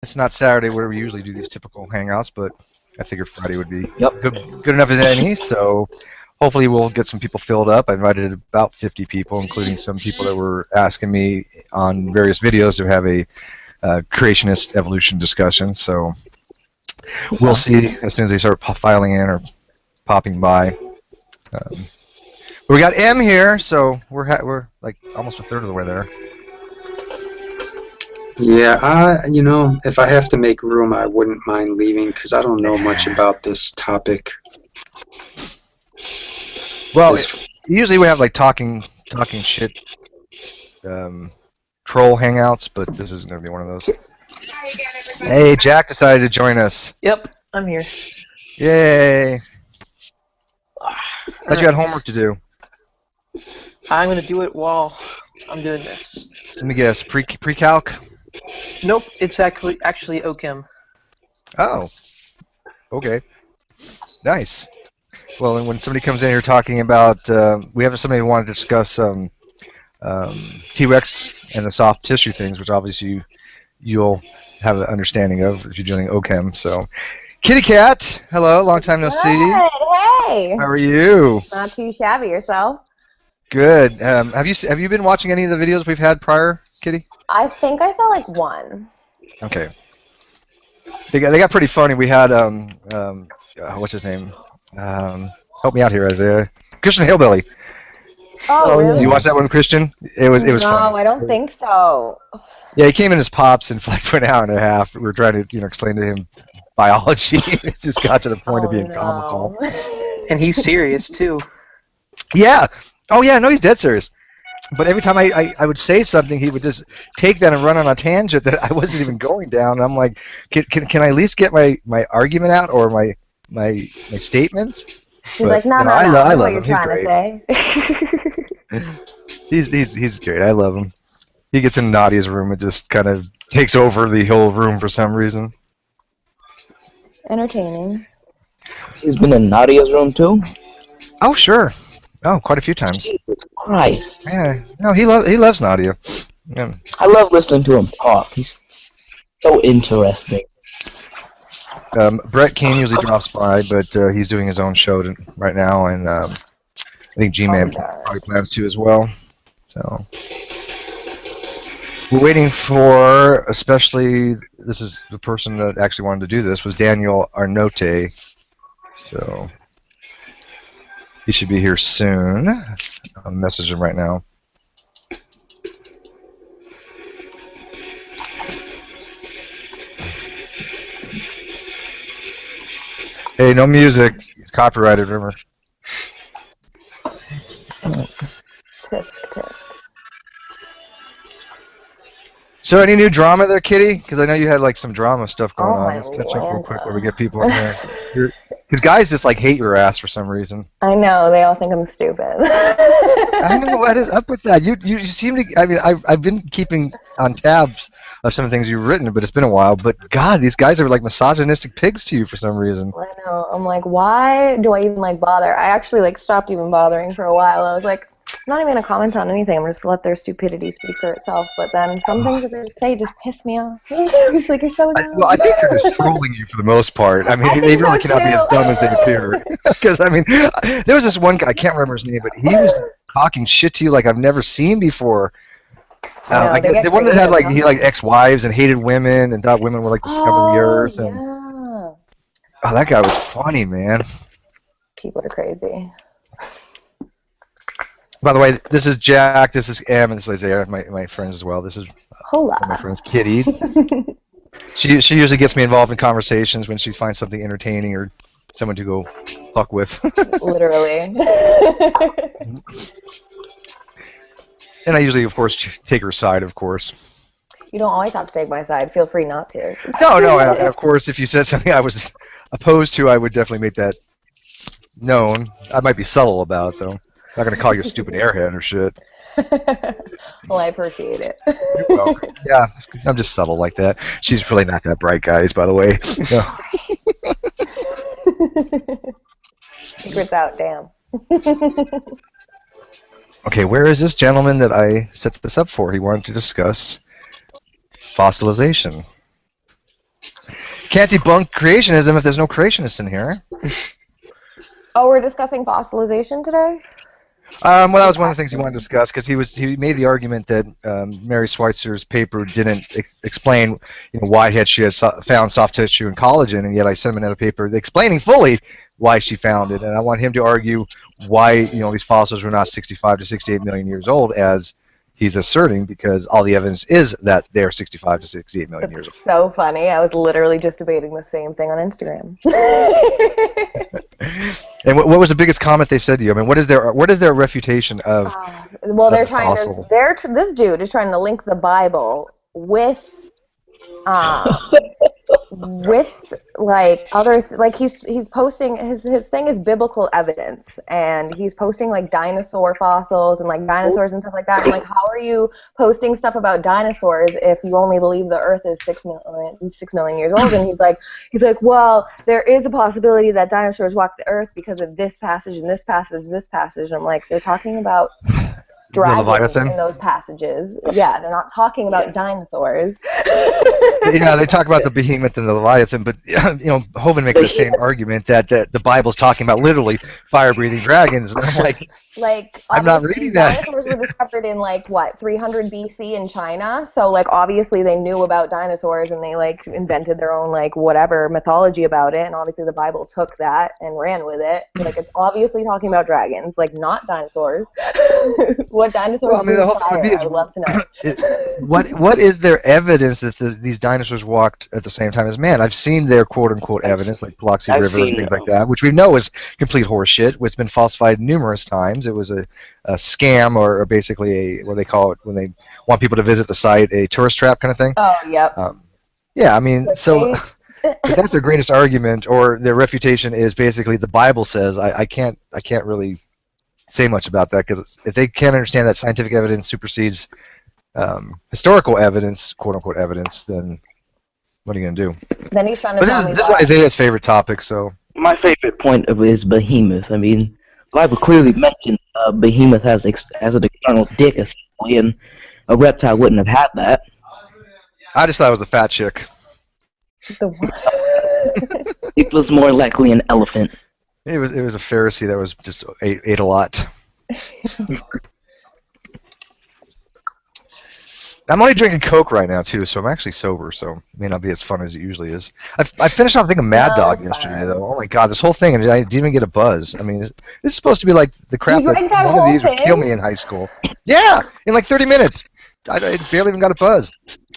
It's not Saturday where we usually do these typical hangouts, but I figured Friday would be Yep. good enough as any. So hopefully we'll get some people filled up. I invited about 50 people, including some people that were asking me on various videos to have a creationist evolution discussion. So we'll see as soon as they start filing in or popping by. But we got M here, so we're like almost a third of the way there. Yeah, if I have to make room, I wouldn't mind leaving because I don't know much about this topic. Well, usually we have like talking shit troll hangouts, but this isn't going to be one of those. Hey, Jack decided to join us. Yep, I'm here. Yay! Thought you had homework to do. I'm gonna do it while I'm doing this. Let me guess, pre-calc? Nope, it's actually OChem. Oh, okay, nice. Well, and when somebody comes in here talking about, we have somebody who wanted to discuss T-Rex and the soft tissue things, which obviously you'll have an understanding of if you're doing OChem. So, Kitty Cat, hello, long time no see. Hey. How are you? Not too shabby. Yourself? Good. Have you been watching any of the videos we've had prior, Kitty? I think I saw like one. Okay. They got pretty funny. We had what's his name? Help me out here, Isaiah. Christian Hillbilly. Oh, really? Did you watch that one, Christian? It was no, funny. I don't think so. Yeah, he came in his pops and like for an hour and a half. We were trying to explain to him biology. It just got to the point of being comical. And he's serious too. Yeah. Oh yeah. No, he's dead serious. But every time I would say something, he would just take that and run on a tangent that I wasn't even going down. I'm like, can I at least get my argument out or my statement? He's like, no, I love what him. You're trying to say. He's great. I love him. He gets in Nadia's room and just kind of takes over the whole room for some reason. Entertaining. He's been in Nadia's room too? Oh, sure. Oh, quite a few times. Jesus Christ. Yeah. No, he loves Nadia. Yeah. I love listening to him talk. He's so interesting. Brett Kane usually drops by, but he's doing his own show right now, and I think G-Man probably plans to as well. So we're waiting for, especially, this is the person that actually wanted to do this, was Daniel Arnote. So he should be here soon. I'll message him right now. Hey, no music. It's copyrighted, remember. Tisk. So, any new drama there, Kitty? Because I know you had like some drama stuff going on. my Let's catch up real quick Lanta. where we get people in there. Because guys just like hate your ass for some reason. I know. They all think I'm stupid. I don't know what is up with that. You seem to. I mean, I've been keeping on tabs of some things you've written, but it's been a while. But God, these guys are like misogynistic pigs to you for some reason. I know. I'm like, why do I even like bother? I actually like stopped even bothering for a while. I was like, I'm not even gonna comment on anything. I'm just gonna let their stupidity speak for itself. But then some things that they say just piss me off. I'm just like, you're so dumb. Well, I think they're just trolling you for the most part. I mean, I they think really so, cannot be as too. dumb as they appear. Because I mean, there was this one guy, I can't remember his name, but he was talking shit to you like I've never seen before. I know, they get the one that had like creative, he ex-wives and hated women and thought women were like the scum of the earth. Yeah. And oh, that guy was funny, man. People are crazy. By the way, this is Jack, this is Em, and this is Isaiah, my friends as well. This is Hola. my friend's Kitty. She usually gets me involved in conversations when she finds something entertaining or someone to go fuck with. Literally. And I usually, of course, take her side, of course. You don't always have to take my side. Feel free not to. No, and of course, if you said something I was opposed to, I would definitely make that known. I might be subtle about it, though. I'm not going to call you a stupid airhead or shit. Well, I appreciate it. You're welcome. Yeah, I'm just subtle like that. She's really not that bright, guys, by the way. No. Secrets out, damn. Okay, where is this gentleman that I set this up for? He wanted to discuss fossilization. can't debunk creationism if there's no creationists in here. Oh, we're discussing fossilization today? Well, that was one of the things he wanted to discuss because he made the argument that Mary Schweitzer's paper didn't explain why she had found soft tissue and collagen, and yet I sent him another paper explaining fully why she found it, and I want him to argue why these fossils were not 65 to 68 million years old as he's asserting, because all the evidence is that they're 65 to 68 million years old. So funny. I was literally just debating the same thing on Instagram. And what was the biggest comment they said to you? I mean, what is their refutation of? Well, they're the trying fossil? to. This dude is trying to link the Bible with like other like he's posting his thing is biblical evidence, and he's posting like dinosaur fossils and like dinosaurs and stuff like that. And like, how are you posting stuff about dinosaurs if you only believe the Earth is 6 million years old? And he's like, well, there is a possibility that dinosaurs walked the Earth because of this passage and this passage and this passage. And I'm like, they're talking about dragons in those passages. Yeah, they're not talking about dinosaurs. Yeah, they talk about the behemoth and the leviathan, but Hovind makes the same argument that the Bible's talking about literally fire-breathing dragons, and I'm like I'm not reading that. Dinosaurs were discovered in 300 BC in China, so obviously they knew about dinosaurs and they invented their own whatever mythology about it, and obviously the Bible took that and ran with it. It's obviously talking about dragons, not dinosaurs. What dinosaurs? Well, I mean, the whole thing would be I would love to know. What is their evidence that these dinosaurs walked at the same time as man? I've seen their quote-unquote evidence, like Biloxi River and things like that, which we know is complete horseshit, which has been falsified numerous times. It was a scam, or basically what they call it when they want people to visit the site, a tourist trap kind of thing. Oh, yep. Yeah, I mean, so if that's their greatest argument, or their refutation is basically the Bible says, I can't really say much about that, because if they can't understand that scientific evidence supersedes historical evidence, quote-unquote evidence, then what are you going to do? Then he's trying to tell me this is Isaiah's favorite topic, so... My favorite point of it is behemoth. I mean, the Bible clearly mentioned behemoth has an external dick, essentially, and a reptile wouldn't have had that. I just thought it was a fat chick. The what? It was more likely an elephant. It was a Pharisee that was just ate a lot. I'm only drinking Coke right now too, so I'm actually sober, so it may not be as fun as it usually is. I finished off a Mad Dog yesterday though. Oh my god, this whole thing, and I didn't even get a buzz. I mean, this is supposed to be like the crap that one of these would kill me in high school. Yeah, in 30 minutes. I barely even got a buzz.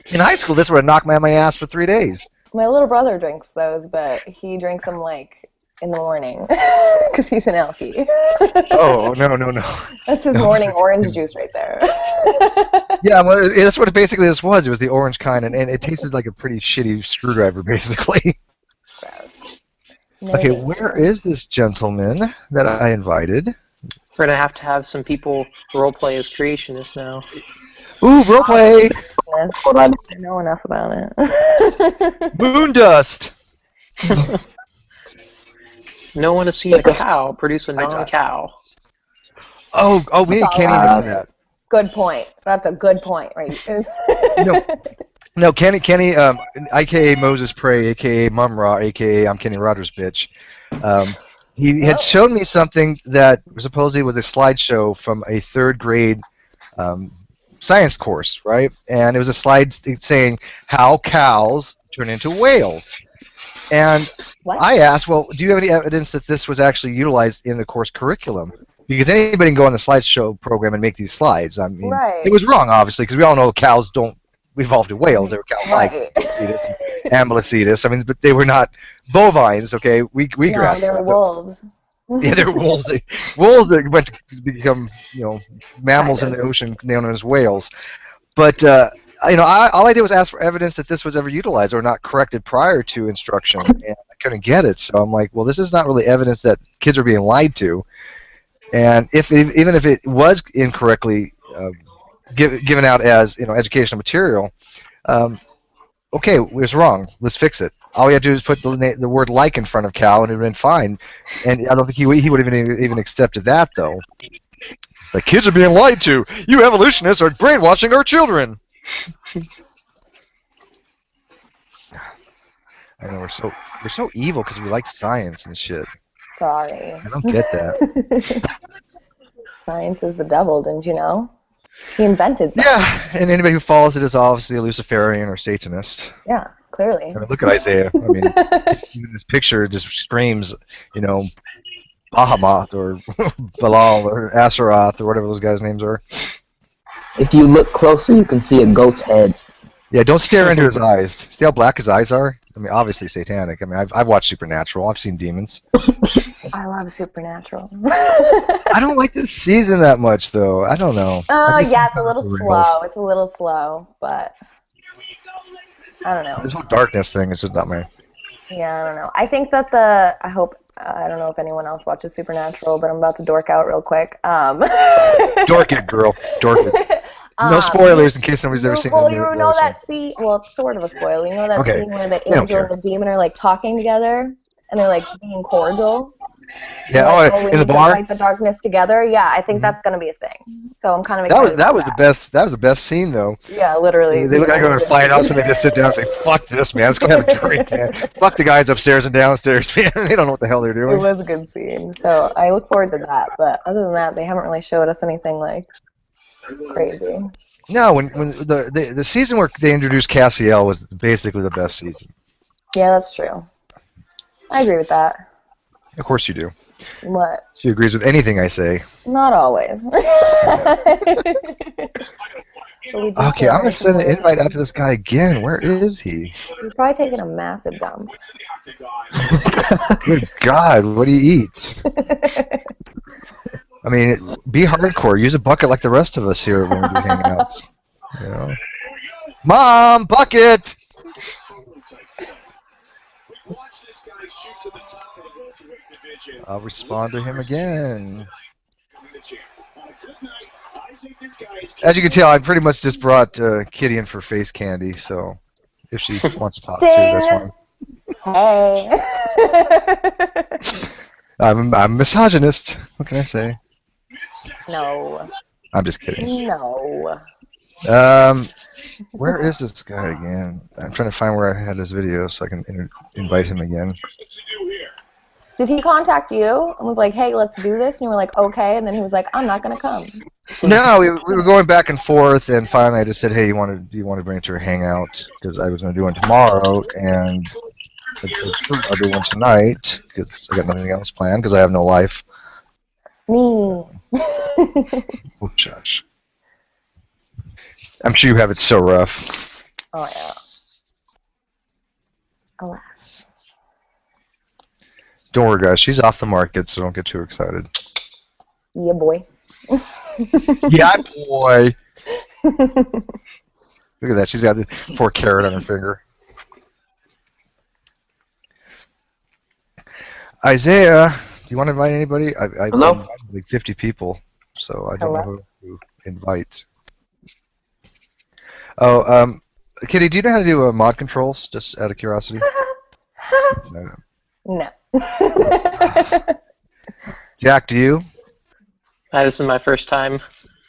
In high school, this would have knocked me on my ass for 3 days. My little brother drinks those, but he drinks them in the morning because he's an alkie. Oh, no. That's his morning orange juice right there. Yeah, well, that's what basically this was. It was the orange kind, and it tasted like a pretty shitty screwdriver, basically. Gross. Okay, where is this gentleman that I invited? We're going to have some people roleplay as creationists now. Ooh, roleplay! I know enough about it. Moon dust! No one has seen a cow produce a non-cow. Oh, we didn't Kenny mention that. Good point. That's a good point, right? No, Kenny, aka Moses Prey, aka Mumra, aka I'm Kenny Rogers, bitch. He had shown me something that supposedly was a slideshow from a 3rd grade science course, right? And it was a slide saying how cows turn into whales. And what? I asked, well, do you have any evidence that this was actually utilized in the course curriculum? Because anybody can go on the slideshow program and make these slides. I mean, It was wrong, obviously, because we all know cows don't evolve to whales. They were cow-like, Ambulocetus. I mean, but they were not bovines, okay? Wheatgrass. No, they were wolves. Yeah, they were wolves. Wolves that went to become, mammals in the ocean known as whales. But all I did was ask for evidence that this was ever utilized or not corrected prior to instruction, and I couldn't get it. So I'm like, well, this is not really evidence that kids are being lied to. And even if it was incorrectly given out as educational material, okay, it was wrong. Let's fix it. All we had to do is put the word "like" in front of cow, and it would have been fine. And I don't think he would have even accepted that, though. The kids are being lied to. You evolutionists are brainwashing our children. I know we're so evil because we like science and shit. Sorry. I don't get that. Science is the devil, didn't you know? He invented science. Yeah, and anybody who follows it is obviously a Luciferian or Satanist. Yeah, clearly. I mean, look at Isaiah. I mean, even this picture just screams, you know, Bahamut or Balal or Aseroth or whatever those guys' names are. If you look closer, you can see a goat's head. Yeah, don't stare into his eyes. See how black his eyes are? I mean, obviously satanic. I mean, I've watched Supernatural. I've seen demons. I love Supernatural. I don't like this season that much, though. I don't know. Oh, yeah, it's a little Rails. slow. It's a little slow, but I don't know. This whole darkness thing is just not my... Yeah, I don't know. I think that I don't know if anyone else watches Supernatural, but I'm about to dork out real quick. Dork it, girl. Dork it. No spoilers in case somebody's ever seen well, the you new know episode. that scene. Well, it's sort of a spoiler. You know that Okay. scene where the don't angel care. and the demon are like talking together, and they're like being cordial. Yeah, Like, oh, we in the need to bar? fight the darkness together. Yeah, I think Mhm. that's gonna be a thing. So I'm kind of That excited. was the best. That was the best scene, though. Yeah, literally. They look like they're going to fight out, so they just sit down and say, "Fuck this, man. Let's go have a drink, man. Fuck the guys upstairs and downstairs, man. They don't know what the hell they're It doing." was a good scene. So I look forward to that. But other than that, they haven't really showed us anything like crazy. No, when the season where they introduced Cassiel was basically the best season. Yeah, that's true. I agree with that. Of course you do. What? She agrees with anything I say. Not always. Okay, I'm going to send an invite out to this guy again. Where is he? He's probably taking a massive dump. Good God, what do you eat? I mean, be hardcore. Use a bucket like the rest of us here when we do hangouts. You know? Mom, bucket! I'll respond to him again. As you can tell, I pretty much just brought Kitty in for face candy, so if she wants to talk to, that's fine. Hey. I'm a misogynist. What can I say? No. I'm just kidding. No. Where is this guy again? I'm trying to find where I had his video so I can invite him again. Did he contact you and was like, hey, let's do this? And you were like, okay. And then he was like, I'm not going to come. No, we were going back and forth, and finally I just said, hey, do you want to bring it to a hangout? Because I was going to do one tomorrow, and I'll do one tonight because I got nothing else planned because I have no life. Me. Oh, shush. I'm sure you have it so rough. Oh, yeah. Alas. Don't worry, guys. She's off the market, so don't get too excited. Yeah, boy. Yeah, boy. Look at that. She's got the 4 carat on her finger. Isaiah, do you want to invite anybody? I've Hello? invited like 50 people, so I don't know who to invite. Oh, Kitty, do you know how to do mod controls, just out of curiosity? No. Jack, do you? This is my first time.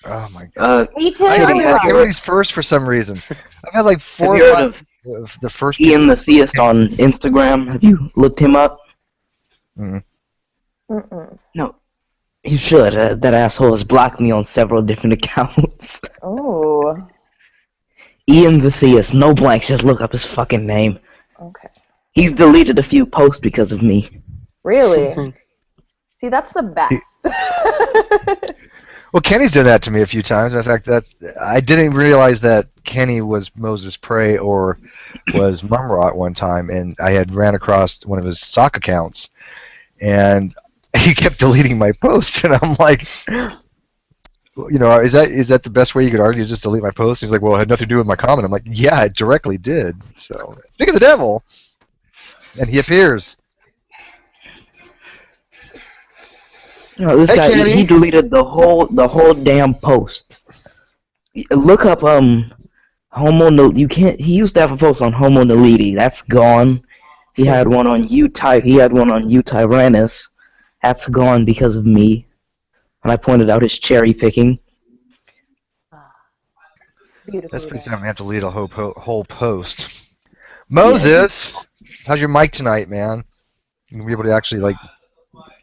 Oh my god. Me too. I Kitty, got have like you everybody's first for some reason. I've had like 4 Have you or heard 5 of of the first Ian the Theist on Instagram? Have you looked him up? Mm-mm. No. You should. That asshole has blocked me on several different accounts. Oh. Ian the Theist. No blanks. Just look up his fucking name. Okay. He's deleted a few posts because of me. Really? See, that's the best. Well, Kenny's done that to me a few times. In fact, I didn't realize that Kenny was Moses Prey or was Mumrot one time, and I had ran across one of his sock accounts, and he kept deleting my posts, and I'm like, you know, is that the best way you could argue? Just delete my post? He's like, well, it had nothing to do with my comment. I'm like, yeah, it directly did. So, speak of the devil, and he appears. You know, this Hey, guy, Kenny. he deleted the whole damn post. Look up you can't. He used to have a post on Homo Naledi. That's gone. He had one on Tyrannus. That's gone because of me. And I pointed out his cherry picking. Beautiful. That's pretty sad. I have to delete a whole post. Moses, How's your mic tonight, man? You gonna be able to actually like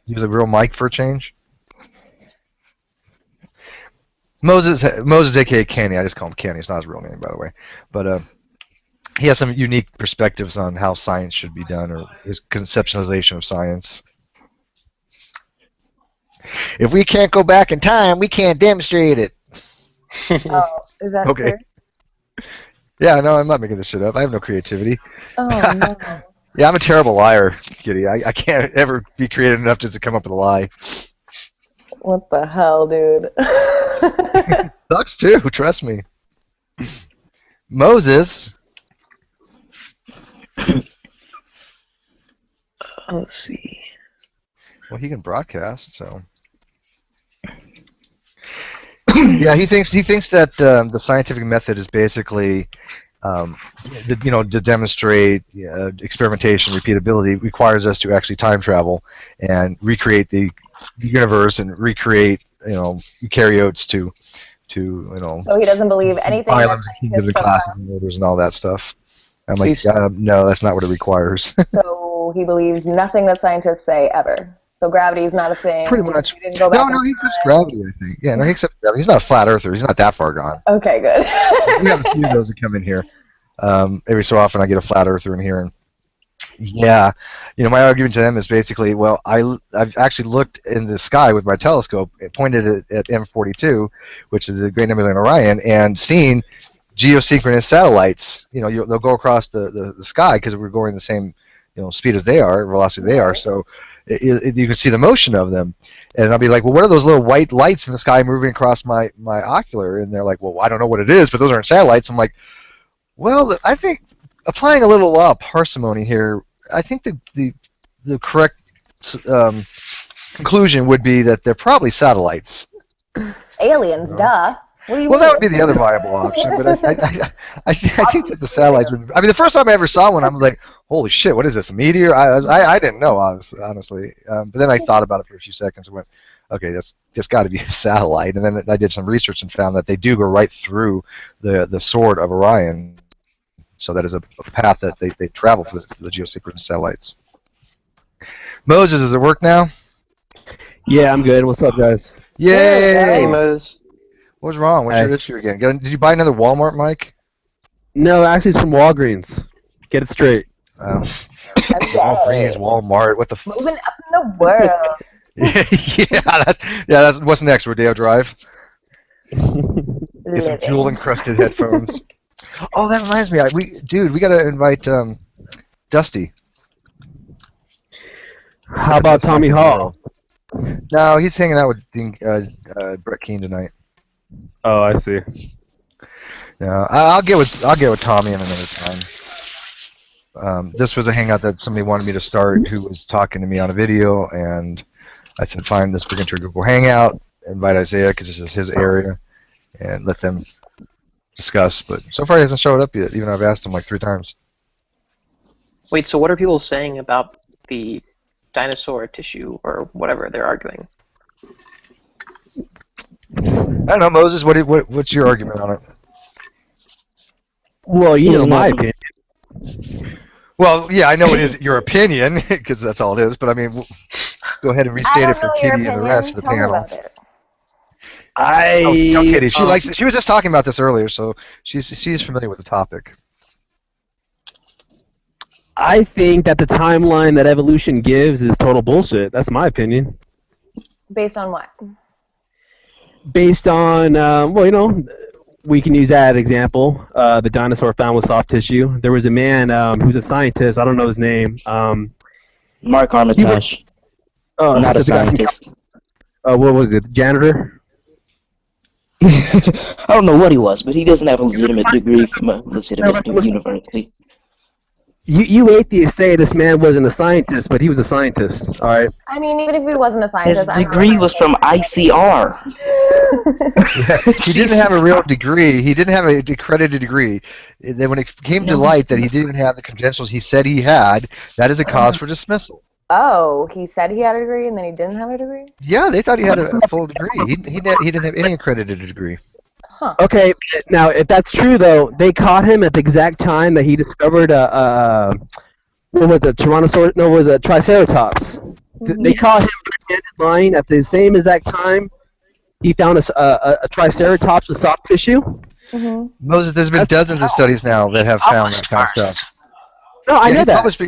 use a real mic for a change? Moses, aka Kenny. I just call him Kenny. It's not his real name, by the way. But he has some unique perspectives on how science should be done, or his conceptualization of science. If we can't go back in time, we can't demonstrate it. Oh, is that Okay. true? Yeah, no, I'm not making this shit up. I have no creativity. Oh no. Yeah, I'm a terrible liar, Kitty. I can't ever be creative enough just to come up with a lie. What the hell, dude? Sucks too, trust me. Moses. Let's see. Well, he can broadcast, so. Yeah, he thinks that the scientific method is basically, to demonstrate experimentation, repeatability requires us to actually time travel and recreate the universe and recreate eukaryotes to So he doesn't believe anything that phylums and kingdoms and scientists classes have and orders and all that stuff. I'm like, He's- no, that's not what it requires. found. So he believes nothing that scientists say ever. So gravity is not a thing. Pretty much. He didn't go back No, in he accepts time. gravity, I think. Yeah, no, he accepts gravity. He's not a flat earther. He's not that far gone. Okay, good. We have a few of those that come in here. Every so often I get a flat earther in here, and yeah, my argument to them is basically, well, I've actually looked in the sky with my telescope, pointed it at M42, which is the Great Nebula in Orion, and seen geosynchronous satellites. They'll go across the sky because we're going the same speed as they are, velocity they are, so you can see the motion of them. And I'll be like, well, what are those little white lights in the sky moving across my ocular? And they're like, well, I don't know what it is, but those aren't satellites. I'm like, well, I think applying a little parsimony here, I think the correct conclusion would be that they're probably satellites. Aliens, duh. What do you Well, mean? that would be the other viable option, but I think that the satellites would. I mean, the first time I ever saw one, I was like, "Holy shit, what is this? A meteor?" I didn't know, honestly. But then I thought about it for a few seconds and went, "Okay, that's got to be a satellite." And then I did some research and found that they do go right through the sword of Orion, so that is a path that they travel for the geosynchronous satellites. Moses, does it work now? Yeah, I'm good. What's up, guys? Yay! Hey, Moses. What's wrong? What's your issue again? Did you buy another Walmart mic? No, actually, it's from Walgreens. Get it straight. Walgreens, Walmart, what the f... Moving up in the world. that's what's next, Rodeo Drive. Get some Living. jewel-encrusted headphones. Oh, that reminds me, we gotta invite Dusty. How about Tommy Hall? No, he's hanging out with Brett Keane tonight. Oh, I see. No, I'll get with Tommy in another time. This was a hangout that somebody wanted me to start who was talking to me on a video, and I said, fine, we're going to a Google Hangout, invite Isaiah because this is his area, and let them discuss. But so far he hasn't showed up yet, even though I've asked him like 3 times. Wait, so what are people saying about the dinosaur tissue or whatever they're arguing? I don't know, Moses, what's your argument on it? Well, you know There's my nothing. opinion. Well, yeah, I know it is your opinion, because that's all it is, but I mean, go ahead and I restate don't it for know your Kitty and the opinion. rest of the Tell me panel. about it. Tell Kitty. She likes it. She was just talking about this earlier, so she's familiar with the topic. I think that the timeline that evolution gives is total bullshit. That's my opinion. Based on what? Based on, we can use that example. The dinosaur found with soft tissue. There was a man who's a scientist. I don't know his name. Mark Armitage. Not a the guy from- scientist. what was it? Janitor? I don't know what he was, but he doesn't have a legitimate degree from a legitimate university. You atheists say this man wasn't a scientist, but he was a scientist. All right. I mean, even if he wasn't a His scientist, I'm not degree was from ICR. He didn't have a real degree. He didn't have a accredited degree. Then when it came to light that he didn't have the credentials he said he had, that is a cause for dismissal. Oh, he said he had a degree and then he didn't have a degree? Yeah, they thought he had a full degree. He didn't have any accredited degree. Huh. Okay, now if that's true though, they caught him at the exact time that he discovered what was it? Tyrannosaurus? No, it was a Triceratops. They caught him red-handed lying at the same exact time. He found a Triceratops with soft tissue. Mm-hmm. Moses, there's been dozens of studies now that have found that kind of stuff. No, I Yeah, know he that. published.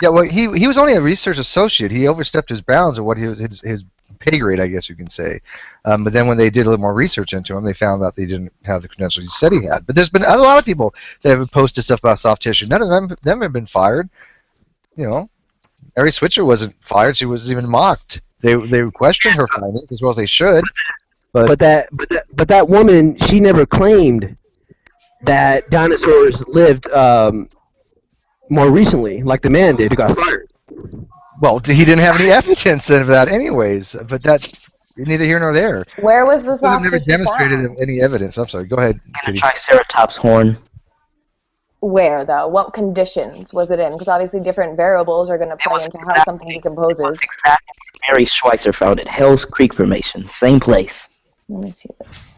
Yeah, well, he was only a research associate. He overstepped his bounds of what his pay grade, I guess you can say. But then when they did a little more research into him, they found out they didn't have the credentials he said he had. But there's been a lot of people that have posted stuff about soft tissue. None of them have been fired. You know, Mary Switzer wasn't fired. She was even mocked. They questioned her findings as well as they should. But that woman, she never claimed that dinosaurs lived more recently, like the man did who got fired. Well, he didn't have any evidence of that, anyways. But that's neither here nor there. Where was the They've soft never tissue demonstrated found? any evidence. I'm sorry. Go ahead, And a Kitty. Triceratops horn. Where though? What conditions was it in? Because obviously different variables are going to play into how something decomposes. Exactly where Mary Schweitzer found it. Hell's Creek Formation. Same place. Let me see this.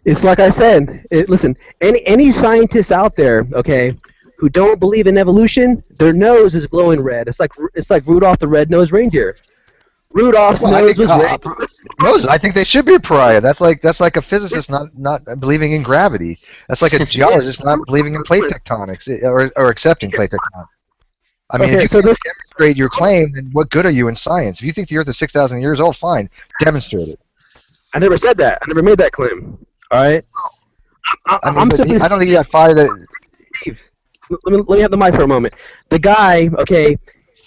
It's like I said. Listen, any scientists out there, okay, who don't believe in evolution, their nose is glowing red. It's like Rudolph the Red-Nosed Reindeer. Rudolph's Well, I nose think, was red. Moses, I think they should be a pariah. That's like a physicist not believing in gravity. That's like a geologist not believing in plate tectonics or accepting plate tectonics. I mean, Okay, if you so can't demonstrate your claim, then what good are you in science? If you think the Earth is 6,000 years old, fine, demonstrate it. I never said that. I never made that claim. All right. I mean, I'm but simply I don't think he got fired. let me have the mic for a moment. The guy, okay,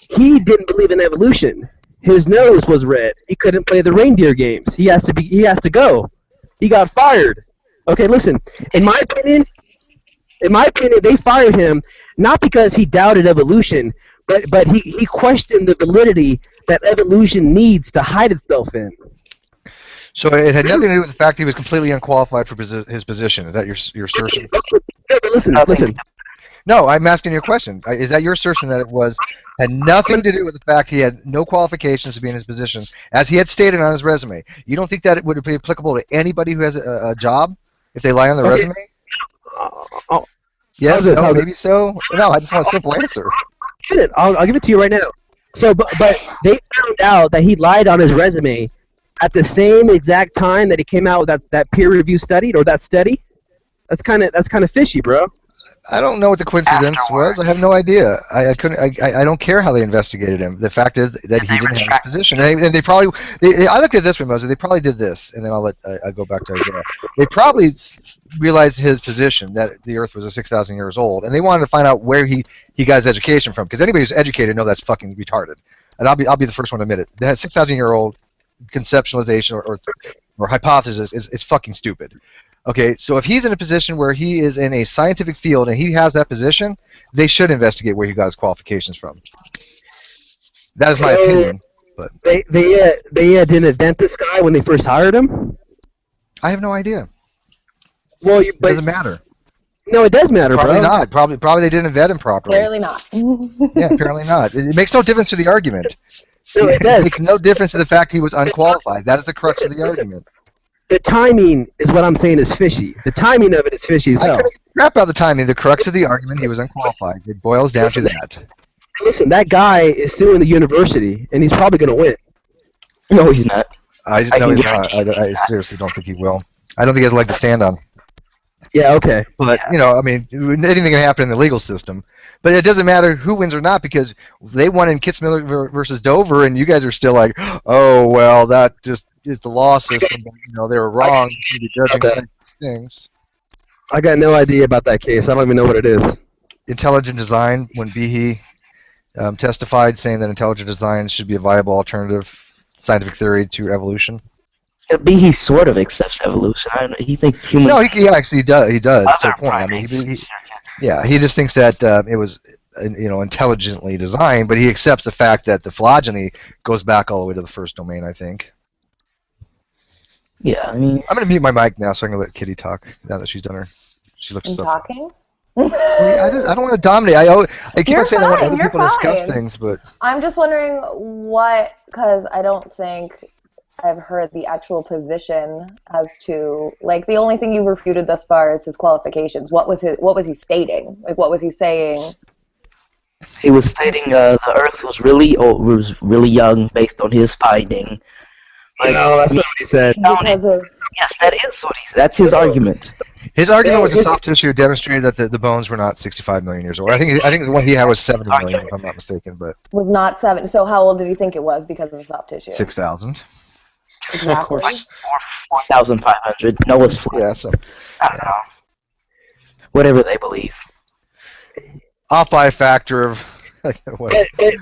he didn't believe in evolution. His nose was red. He couldn't play the reindeer games. He has to go. He got fired. Okay, listen. In my opinion, they fired him not because he doubted evolution, but he questioned the validity that evolution needs to hide itself in. So it had nothing to do with the fact he was completely unqualified for his position. Is that your assertion? Yeah, but listen. No, I'm asking you a question. Is that your assertion that it had nothing to do with the fact he had no qualifications to be in his position, as he had stated on his resume? You don't think that it would be applicable to anybody who has a job if they lie on their resume? Yes, how's no, this? maybe so. No, I just want a simple answer. I'll give it to you right now. So, but they found out that he lied on his resume at the same exact time that he came out with that peer review study or that study. That's kind of fishy, bro. I don't know what the coincidence was. I have no idea. I couldn't. I don't care how they investigated him. The fact is that he didn't have his position. And they probably. I looked at it this way, Moses. They probably did this, and then I'll go back to Isaiah. They probably realized his position, that the Earth was 6,000 years old, and they wanted to find out where he got his education from. Because anybody who's educated know that's fucking retarded. And I'll be the first one to admit it. That 6,000-year-old conceptualization or hypothesis is fucking stupid. Okay, so if he's in a position where he is in a scientific field and he has that position, they should investigate where he got his qualifications from. That is my opinion. But they didn't invent this guy when they first hired him. I have no idea. Well, It doesn't matter. No, it does matter, Probably bro. not. Probably they didn't vet him properly. Clearly not. Yeah, apparently not. It makes no difference to the argument. No, it does. It makes no difference to the fact he was unqualified. That is the crux of the argument. The timing is what I'm saying is fishy. The timing of it is fishy as I hell. couldn't crap about the timing. The crux of the argument, he was unqualified. It boils down to that. Listen, that guy is suing the university, and he's probably going to win. No, he's not. No, he's not. I seriously don't think he will. I don't think he has a leg to stand on. Yeah, okay. But, I mean, anything can happen in the legal system. But it doesn't matter who wins or not, because they won in Kitzmiller versus Dover, and you guys are still like, oh, well, that just is the law system. They were wrong to be judging such things. I got no idea about that case. I don't even know what it is. Intelligent design, when Behe testified saying that intelligent design should be a viable alternative scientific theory to evolution. He sort of accepts evolution. He thinks humans. No, he actually does. He does. To a point. I mean, he just thinks that it was, intelligently designed, but he accepts the fact that the phylogeny goes back all the way to the first domain. I think. Yeah, I mean. I'm gonna mute my mic now, so I can let Kitty talk now that she's done her. She looks I'm so. talking? I don't want to dominate. I keep on saying I want other people to discuss fine. things, but I'm just wondering because I don't think I've heard the actual position as to, like, the only thing you refuted thus far is his qualifications. What was he stating? Like, what was he saying He was stating the Earth was really old, was really young based on his finding. Like, No, that's not what he said. Because of yes, that is what that's his argument. His argument was the soft tissue demonstrated that the bones were not 65 million years old. I think the one he had was 70 million, if I'm not mistaken, but was not 7. So how old did he think it was because of the soft tissue? 6,000. Exactly. Of course. Or 4,500. Noah's flat. Yeah, so I don't know. Whatever they believe. off by a factor of whatever. But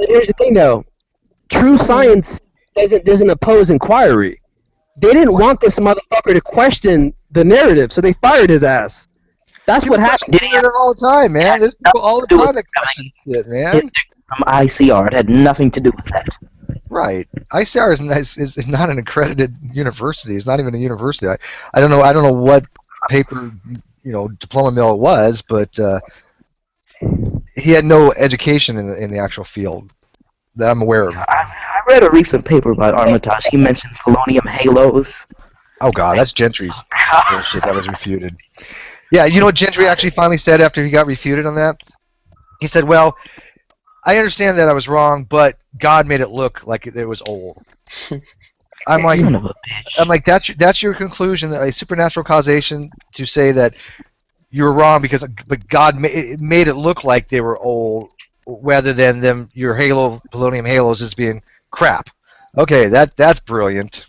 here's the thing, though. True science doesn't oppose inquiry. They didn't want this motherfucker to question the narrative, so they fired his ass. That's what happened. Did he It all the time, man. There's people all the time that question shit, man. From ICR? It had nothing to do with that. Right. ICR is not an accredited university. It's not even a university. I don't know what paper, diploma mill it was, but he had no education in the actual field that I'm aware of. I read a recent paper by Armitage. He mentioned polonium halos. Oh God, that's Gentry's bullshit that was refuted. Yeah, you know what Gentry actually finally said after he got refuted on that? He said, "Well, I understand that I was wrong, but God made it look like it was old." I'm like, Son of a bitch. that's your conclusion, that a supernatural causation to say that you were wrong but God made it look like they were old, rather than your polonium halos as being crap. Okay, that's brilliant.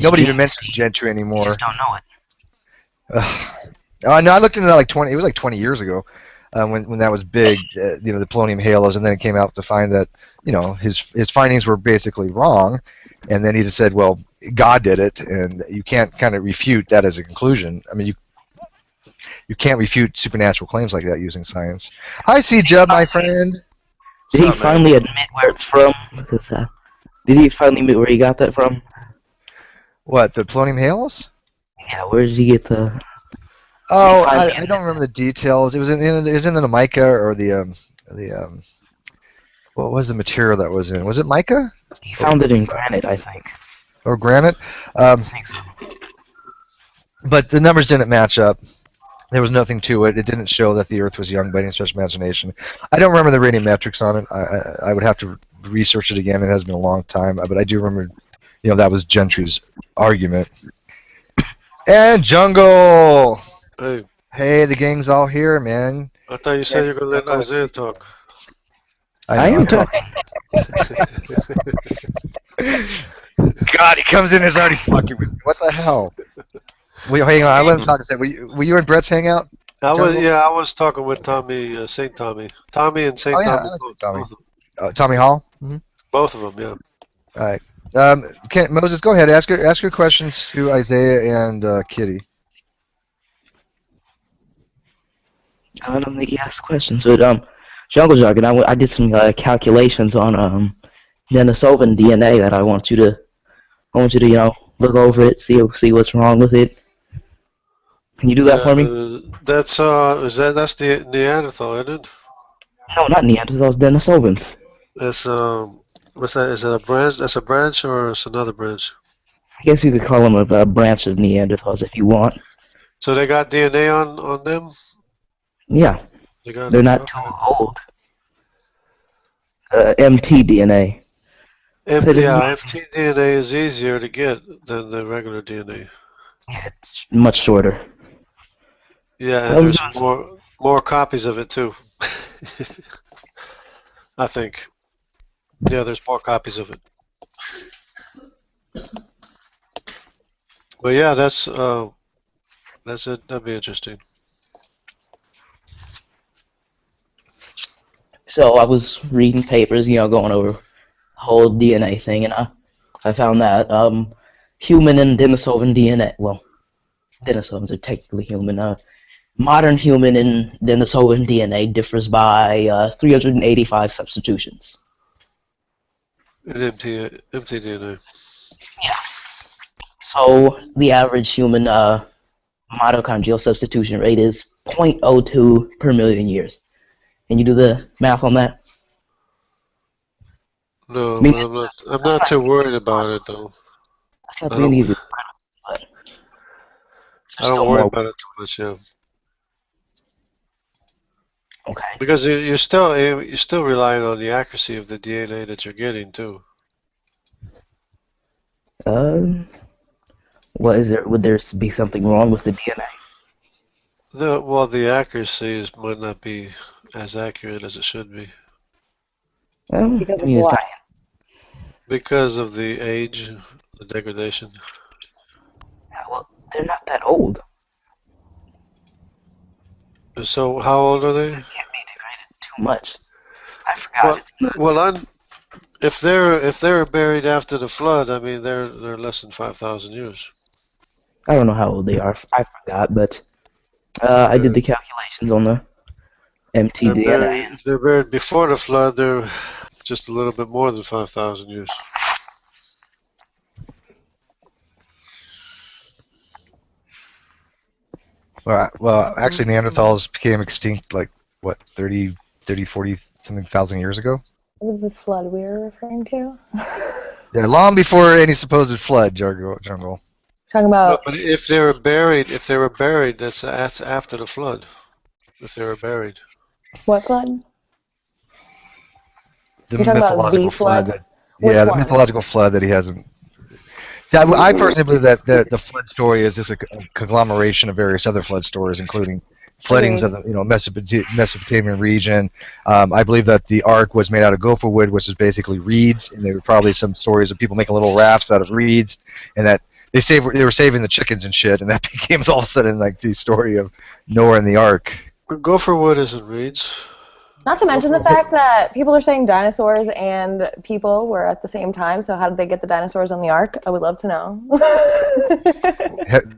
Nobody even mentions Gentry You anymore. just don't know it. No, I looked into that it was like 20 years ago, when that was big, the polonium halos, and then it came out to find that, his findings were basically wrong, and then he just said, well, God did it, and you can't kind of refute that as a conclusion. I mean, you can't refute supernatural claims like that using science. Hi, C-Jub, my friend. Did he finally admit where it's from? Because, did he finally admit where he got that from? What, the polonium halos? Yeah, where did he get the... Oh, finally I don't remember the details. It was in the mica, or the what was the material that was in? Was it mica He found it in granite, I think. or granite? I think so. But the numbers didn't match up. There was nothing to it. It didn't show that the Earth was young by any stretch of imagination. I don't remember the radiometrics on it. I would have to research it again. It has been a long time, but I do remember, that was Gentry's argument. And Jungle. Hey, The gang's all here, man. I thought you said you were going to let Isaiah talk. I am talking. God, he comes in and is already fucking with me. What the hell? Wait, hang on. I let him talk a second. Were you in Brett's hangout? I was talking with Tommy, St. Tommy. Tommy and St. Oh, yeah, Tommy. I like Both, Tommy. both of them. Tommy Hall? Mm-hmm. Both of them, yeah. All right. Moses, go ahead. Ask your questions to Isaiah and Kitty. I don't think he asked questions, but Jungle Jargon, I did some calculations on Denisovan DNA that I want you to look over it, see what's wrong with it. Can you do that for me? That's the Neanderthal, isn't it? No, not Neanderthals, Denisovans. It's what's that? Is it a branch? That's a branch, or it's another branch? I guess you could call them a branch of Neanderthals if you want. So they got DNA on them? Yeah, they're not too old. mtDNA. mtDNA is easier to get than the regular DNA. Yeah, it's much shorter. Yeah, and there's more copies of it too. I think. Yeah, there's more copies of it. But yeah, that's it. That'd be interesting. So I was reading papers, going over the whole DNA thing, and I found that human and Denisovan DNA. Well, Denisovans are technically human. Modern human and Denisovan DNA differs by 385 substitutions. In mtDNA. Yeah. So the average human mitochondrial substitution rate is 0.02 per million years. Can you do the math on that? No, I'm not too worried about it though. That's not really good. I don't worry about it too much, yeah. Okay. Because you're still relying on the accuracy of the DNA that you're getting too. What is there? Would there be something wrong with the DNA? The accuracy might not be as accurate as it should be Well, Because I of mean, it's what? not. because of the age, the degradation. Well, they're not that old. So how old are they? Can't be degraded too much. I forgot. Well, if they're buried after the flood, I mean they're less than 5,000 years. I don't know how old they are. I forgot, but I did the calculations on the mtDNA. If they're buried before the flood, they're just a little bit more than 5,000 years. Well, actually, Neanderthals became extinct like what 30, 40 something thousand years ago. What was this flood we were referring to? Yeah, long before any supposed flood, jungle. Talking about. No, but if they were buried, that's after the flood. If they were buried. What flood? The You're talking about mythological the flood? that. Which Yeah, the one? mythological flood that he hasn't. See, I personally believe that the flood story is just a conglomeration of various other flood stories, including floodings of the Mesopotamian region. I believe that the ark was made out of gopher wood, which is basically reeds, and there were probably some stories of people making little rafts out of reeds, and that they were saving the chickens and shit, and that became all of a sudden like the story of Noah and the ark. Gopher wood isn't reeds. Not to mention the fact that people are saying dinosaurs and people were at the same time, so how did they get the dinosaurs on the ark? I would love to know.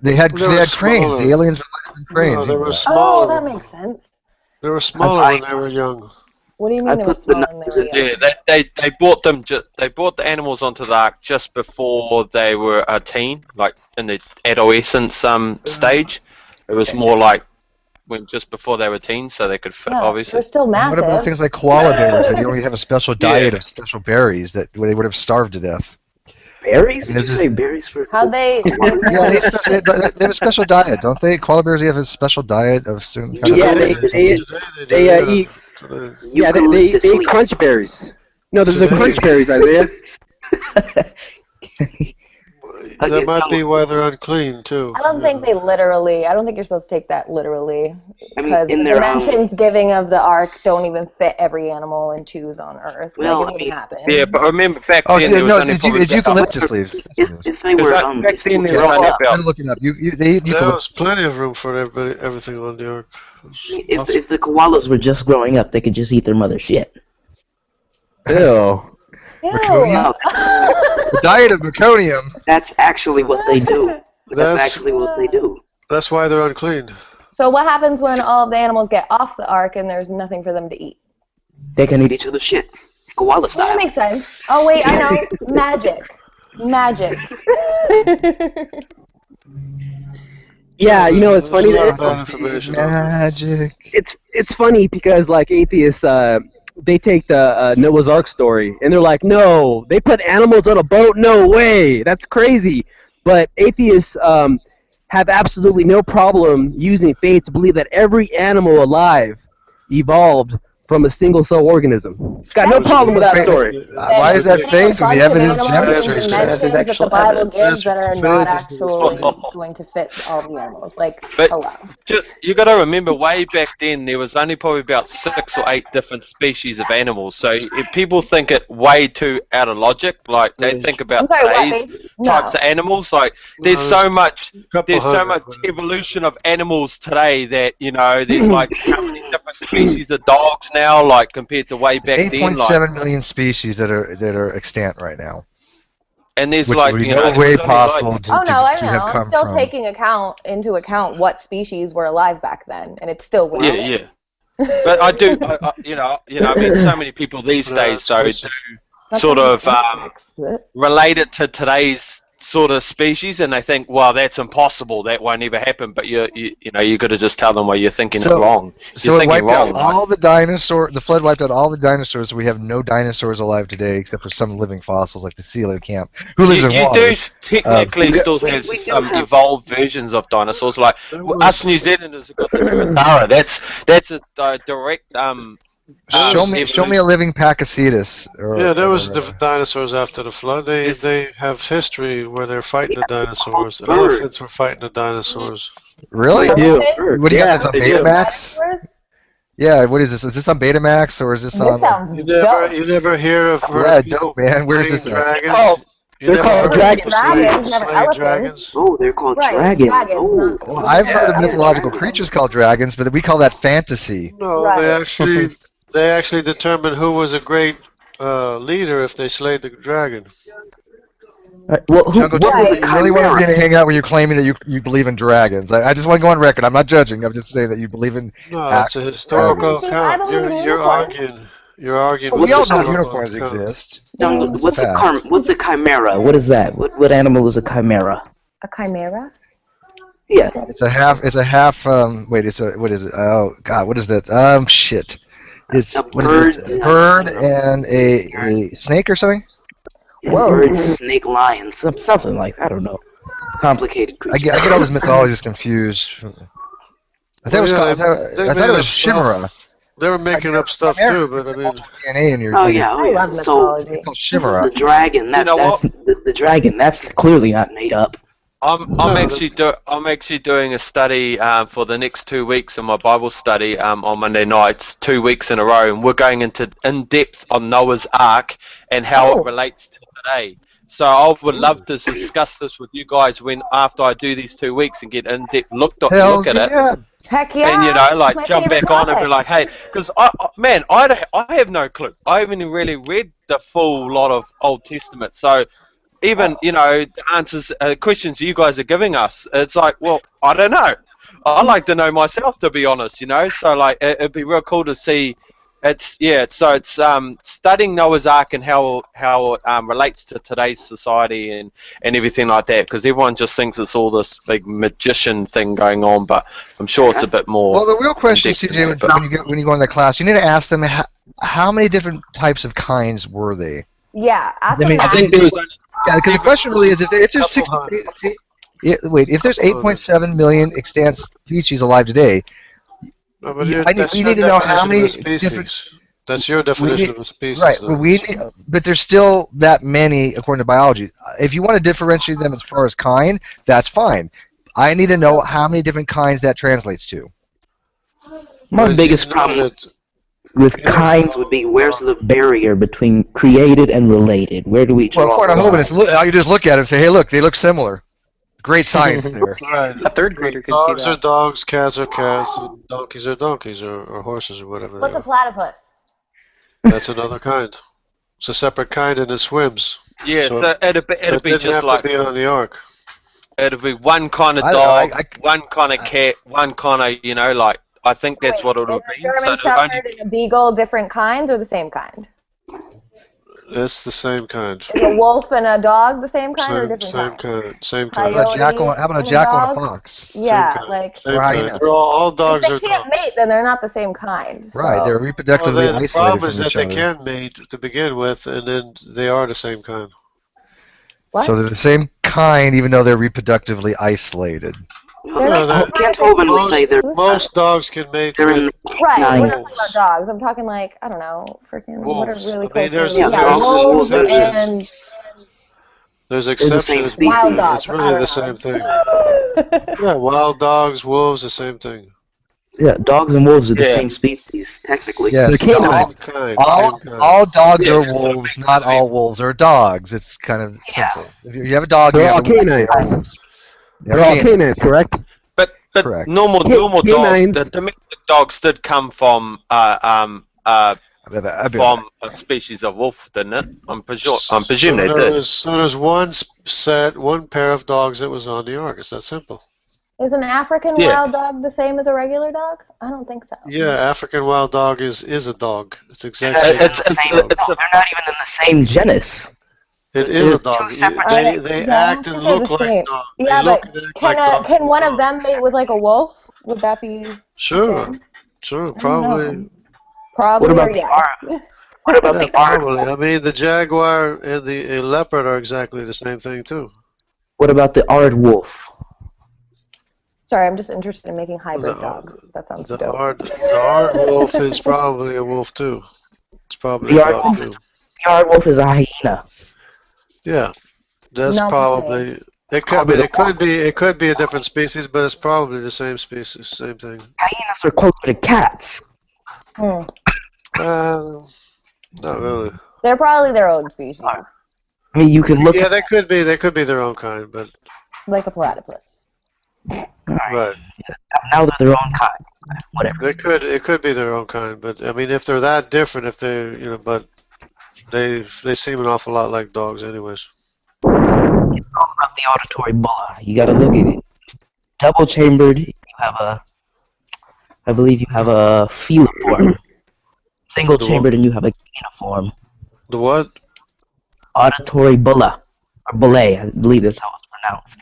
They had cranes. The aliens were in cranes. No, they were Oh, smaller. that makes sense. They were smaller when they were young. What do you mean they were small when they were young? Yeah, they brought the animals onto the ark just before they were a teen, like in the adolescence stage. It was more like just before they were teens, so they could fit, Yeah, obviously. they're still What about massive. things like koala bears? They only have a special diet of special berries where they would have starved to death. Berries? I mean, Did you say berries for? How'd they? Yeah, they have a special diet, don't they? Koala bears have a special diet of certain kind Yeah, of they eat. Yeah, they eat crunch berries. No, there's the crunch berries, Isaiah. That might be why they're unclean too. I don't think they literally. I don't think you're supposed to take that literally. I mean, Because in the their dimensions giving of the ark don't even fit every animal and choose on Earth. Well, like, it I wouldn't mean, happen. Yeah, but remember back Oh, then there was only it's probably about, eucalyptus leaves. If they were back then there was grow only up, about I'm looking up. They eat There eucalyptus. was plenty of room for everything on the ark. if the koalas were just growing up, they could just eat their mother's shit. Ew. Ew. No, The diet of meconium. that's actually what they do. That's That's- actually what they do. That's why they're unclean. So what happens when all of the animals get off the ark and there's nothing for them to eat? They can eat each other's shit, koala Well, that style. makes sense. Oh wait, I know. Magic. Magic. Yeah, you know it's funny. There's a lot of bad information. Magic. It's funny because like atheists, they take the Noah's Ark story and they're like, no, they put animals on a boat. No way, that's crazy. But atheists have absolutely no problem using faith to believe that every animal alive evolved from a single cell organism. Got no problem with that story. Why is that faith when the evidence demonstrates demonstrates that? that? That the Bible gives that are not That's- actually going to fit all the animals. Like, But- hello. you got to remember, way back then there was only probably about 6 or 8 different species of animals. So if people think it way too out of logic, like they think I'm about sorry, what? today's Babe? types No. of animals, like there's so much Couple there's so hundred, much whatever. evolution of animals today that there's like how many different species of dogs now, like compared to way back then, like, 8.7 million species that are extant right now, and there's which like would be there no was way only, like- possible to, Oh to, no, I to know. have I'm come still from. taking into account what species were alive back then, and it's still Yeah, wrong. yeah. But I do, I mean, so many people these days, so do That's sort what of mathematics, but- relate it to today's sort of species, and they think, well, that's impossible, that won't ever happen. But you got to just tell them, well, you're thinking it wrong. So You're it thinking wiped out wrong. Right? all the dinosaurs. The flood wiped out all the dinosaurs. So we have no dinosaurs alive today, except for some living fossils, like the coelacanth, who lives in You water. do technically still have we do some have- evolved versions of dinosaurs, like us New Zealanders have got the Tuatara. That's a direct Show me evolution. a living Pakicetus. Yeah, there was the dinosaurs after the flood. They have history where they're fighting the dinosaurs. bird. Elephants were fighting the dinosaurs. Really? They do. What do you got? This on they do. Betamax? Yeah. What is this? Is this on Betamax or is this This on? sounds You dope. never hear of Yeah, people dope, man. Where is slaying this at? dragons? Oh, You they're never called heard of dragons. people slaying- Dragons, never slaying elephants. dragons? Oh, they're called Right, dragons. dragons, Oh. not- Well, I've heard of Yeah. mythological creatures called dragons, but we call that fantasy. No, Right. they actually determined who was a great leader if they slayed the dragon. Well, Jungle what was a you really want chimera? to hang out when you're claiming that you believe in dragons. I just want to go on record. I'm not judging. I'm just saying that you believe in. No, it's a historical See, I account. believe in You're unicorns. arguing. What's We all a know chimera? unicorns exist. Jungle, what's a Yeah. what's a chimera? What is that? What animal is a chimera? A chimera? Yeah. It's a half. Wait. What is it? Oh God. What is that? Shit. It's A what is bird. it? A bird and a snake or something. Whoa. Birds, snake, lion, something like that. I don't know. Complicated I creature. get all those mythologies confused. I thought it was Well, called. yeah, I thought it was Chimera. They were making up stuff too, but I mean, DNA in your. Oh yeah, oh I yeah. love So mythology. It's called Chimera. the dragon, You know that's the dragon. That's clearly not made up. I'm actually doing a study for the next 2 weeks in my Bible study on Monday nights, 2 weeks in a row, and we're going into in depth on Noah's Ark and how it relates to today. So I would love to discuss this with you guys after I do these 2 weeks and get in depth look at it. Heck yeah. And It's my jump favorite back on and be topic. like, hey, because I have no clue. I haven't really read the full lot of Old Testament, so even the answers, questions you guys are giving us, it's like, well, I don't know. I like to know myself, to be honest. So like, it'd be real cool to see. It's studying Noah's Ark and how it relates to today's society and everything like that, because everyone just thinks it's all this big magician thing going on, but I'm sure it's a bit more. Well, the real question, in-depth CJ, than that, when you go in that class, you need to ask them how many different types of kinds were they? Yeah, ask I mean, them I that. think there was only Because the question really is if there's if there's 8.7 million extant species alive today, no, but we need to know how many different. That's your definition of a species, Right, though. but there's still that many according to biology. If you want to differentiate them as far as kind, that's fine. I need to know how many different kinds that translates to. My But biggest you know problem that- with kinds would be where's the barrier between created and related? Where do we draw Well, according to the line? Hogan, you just look at it and say, hey, look, they look similar. Great science there. Right. A third grader could see Dogs are that. dogs, cats are cats, and donkeys are donkeys, or horses, or whatever What's they a are. platypus? That's another kind. It's a separate kind and it swims. Yeah, So- so it'd It be didn't just have like to be on the ark. it'd be one kind of I- dog, I- one kind of cat, one kind of like. I think that's what it would Is be. a German So there'd only- Shepherd and a Beagle different kinds or the same kind? It's the same kind. Is a wolf and a dog the same kind or different Same kind? kind. Same How kind. about a jackal? Coyote How about a and a jackal and a dog? fox? Yeah, kind. like Same Right, kind. yeah. They're all if dogs they are can't dogs. mate, then they're not the same kind. Right, so- they're Well, reproductively the isolated problem is from that each they other. can mate to begin with, and then they are the same kind. What? So they're the same kind, even though they're reproductively isolated. They're No, like- Kent Hovind would say they're Most dogs can mate they're in with Right, we're Nine. not talking about dogs. I'm talking like, I don't know, freaking, what are Wolves. really I mean, close there's- to Yeah, yeah, wolves and wolves wolves and There's the same exceptions. species. wild dogs. It's really the same thing. Yeah, wild dogs, wolves, the same thing. Yeah, dogs and wolves are the Yeah. same species, technically. Yes, They're canine. Same kind. all, Same kind. all dogs are wolves, not all wolves are dogs. It's kind of simple. If you have a dog, you They're have all a wolf. canines. They're all wolves. They're all canines, correct? But Correct. normal Canines. dogs, the domestic dogs did come from from a species of wolf, didn't it? I'm presuming they did. So there's one pair of dogs that was on the ark. It's that simple. Is an African Yeah. wild dog the same as a regular dog? I don't think so. Yeah, African wild dog is a dog. It's They're exactly not even It's- in the same, it's no, they're not even in the same genus. It is a They're dog. two separate They Yeah, act and they're the look like same. dogs. Yeah, They look but and act like dogs. can one of them mate with like a wolf? Would that be the Sure, same? sure, I don't know. probably. Probably What about or the yes. What about Yeah, the art? probably. I mean, the jaguar and the leopard are exactly the same thing too. What about the art wolf? Sorry, I'm just interested in making hybrid The dogs. That sounds the dope. art wolf is probably a wolf too. It's probably The a art dog wolf too. is the art wolf is a hyena. Yeah, that's Not the probably. It could, I Probably mean, the it could be a different species, but it's probably the same species, same thing. hyenas are closer to cats. Hmm. Uh, Not really. They're probably their own species, I mean, you can look Yeah, at they could be. They could be their own kind, but like a platypus. right. now they're their own kind. Whatever. They could. It could be their own kind, but I mean, if they're that different, if they, but they seem an awful lot like dogs, anyways. Talk about the auditory bulla. You got to look at it. Double chambered. You have I believe you have a feliform. Single The chambered, and you have a caniform. The what? Auditory bulla or bullae. I believe that's how it's pronounced.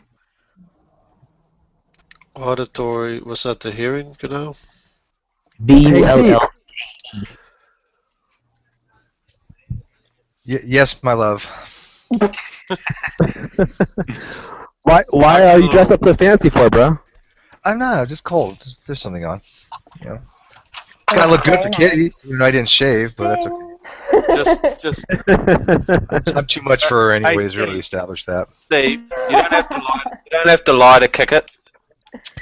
Auditory. What's that? The hearing canal? Bull. Yes, my love. Why are you dressed up so fancy for, bro? I'm not. I'm just cold. There's something on. You know. Gotta look good for Kitty. Even though I didn't shave, but that's okay. Just I'm too much for her anyways. We Steve. already established that. Steve, you don't have to lie. You don't have to lie to kick it.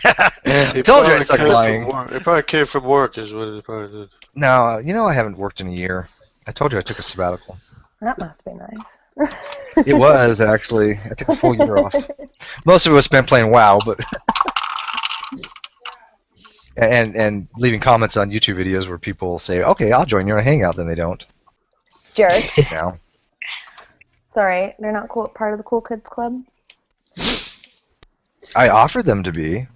I told you I suck at lying. It probably came from work, is what it probably did. No, I haven't worked in a year. I told you I took a sabbatical. That must be nice. It was actually. I took a full year off. Most of it was spent playing WoW, but and leaving comments on YouTube videos where people say, "Okay, I'll join you on a hangout," then they don't. Jared, Now, it's alright. They're not cool, part of the cool kids club. I offered them to be.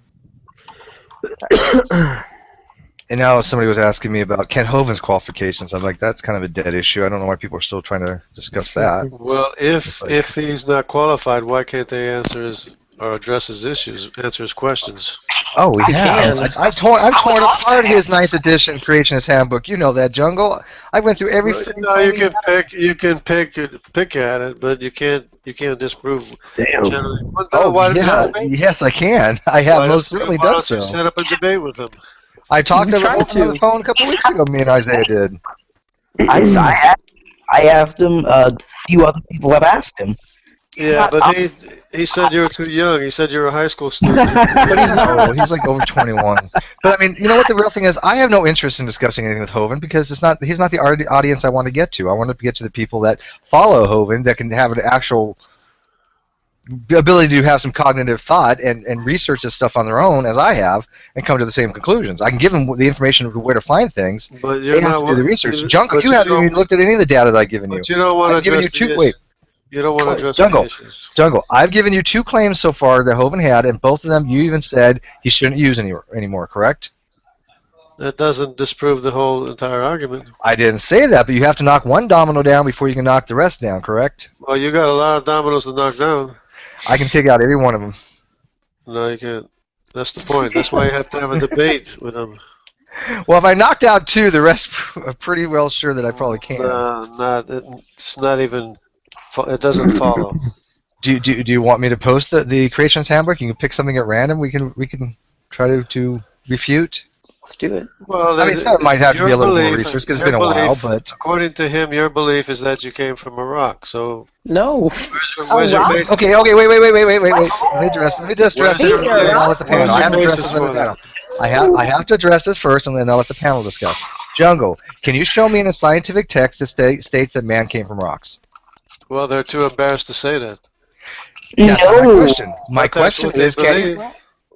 And now somebody was asking me about Ken Hoven's qualifications. I'm like, that's kind of a dead issue. I don't know why people are still trying to discuss that. Well, if he's not qualified, why can't they answer his or address his issues, answer his questions? Oh, we have. can. I've torn apart his nice edition Creationist Handbook. You know that, Jungle. I went through every. No, you can pick at it, but you can't disprove. Damn. Generally. Yes, I can. I have most certainly why done don't you so. set up a debate with him? I talked to him tried on the phone a couple weeks ago. Me and Isaiah did. I asked him. A few other people have asked him. Yeah, but he said you were too young. He said you were a high school student. But he's no, he's like over 21. But I mean, you know what the real thing is? I have no interest in discussing anything with Hoven because he's not the audience I want to get to. I want to get to the people that follow Hoven that can have an actual ability to have some cognitive thought and research this stuff on their own, as I have, and come to the same conclusions. I can give them the information of where to find things. But you're They have not to do the research. Jungle, but you haven't don't- even looked at any of the data that I've given you. But you don't want to I've given address you the two. Wait, You don't want to address Jungle. the issues. Jungle, I've given you 2 claims so far that Hoven had, and both of them you even said he shouldn't use anymore, correct? That doesn't disprove the whole entire argument. I didn't say that, but you have to knock one domino down before you can knock the rest down, correct? Well, you got a lot of dominoes to knock down. I can take out every one of them. No, you can't. That's the point. That's why you have to have a debate with them. Well, if I knocked out 2, the rest are pretty well sure that I probably can't. It's not even. It doesn't follow. Do you want me to post the Creationist Handbook? You can pick something at random. We can try to refute. Let's do it. Well, I mean, some might have to be a little more belief- research because it's your been a while, belief- but According to him, your belief is that you came from Iraq. So No. where's your rock? basis? okay, wait. Let me just address this, and then I'll let the panel. I have to address this with the panel. I have to address this first, and then I'll let the panel discuss. Jungle, can you show me in a scientific text that states that man came from rocks? Well, they're too embarrassed to say that. That's not my No. question. My But that's question what they is, can you? believe.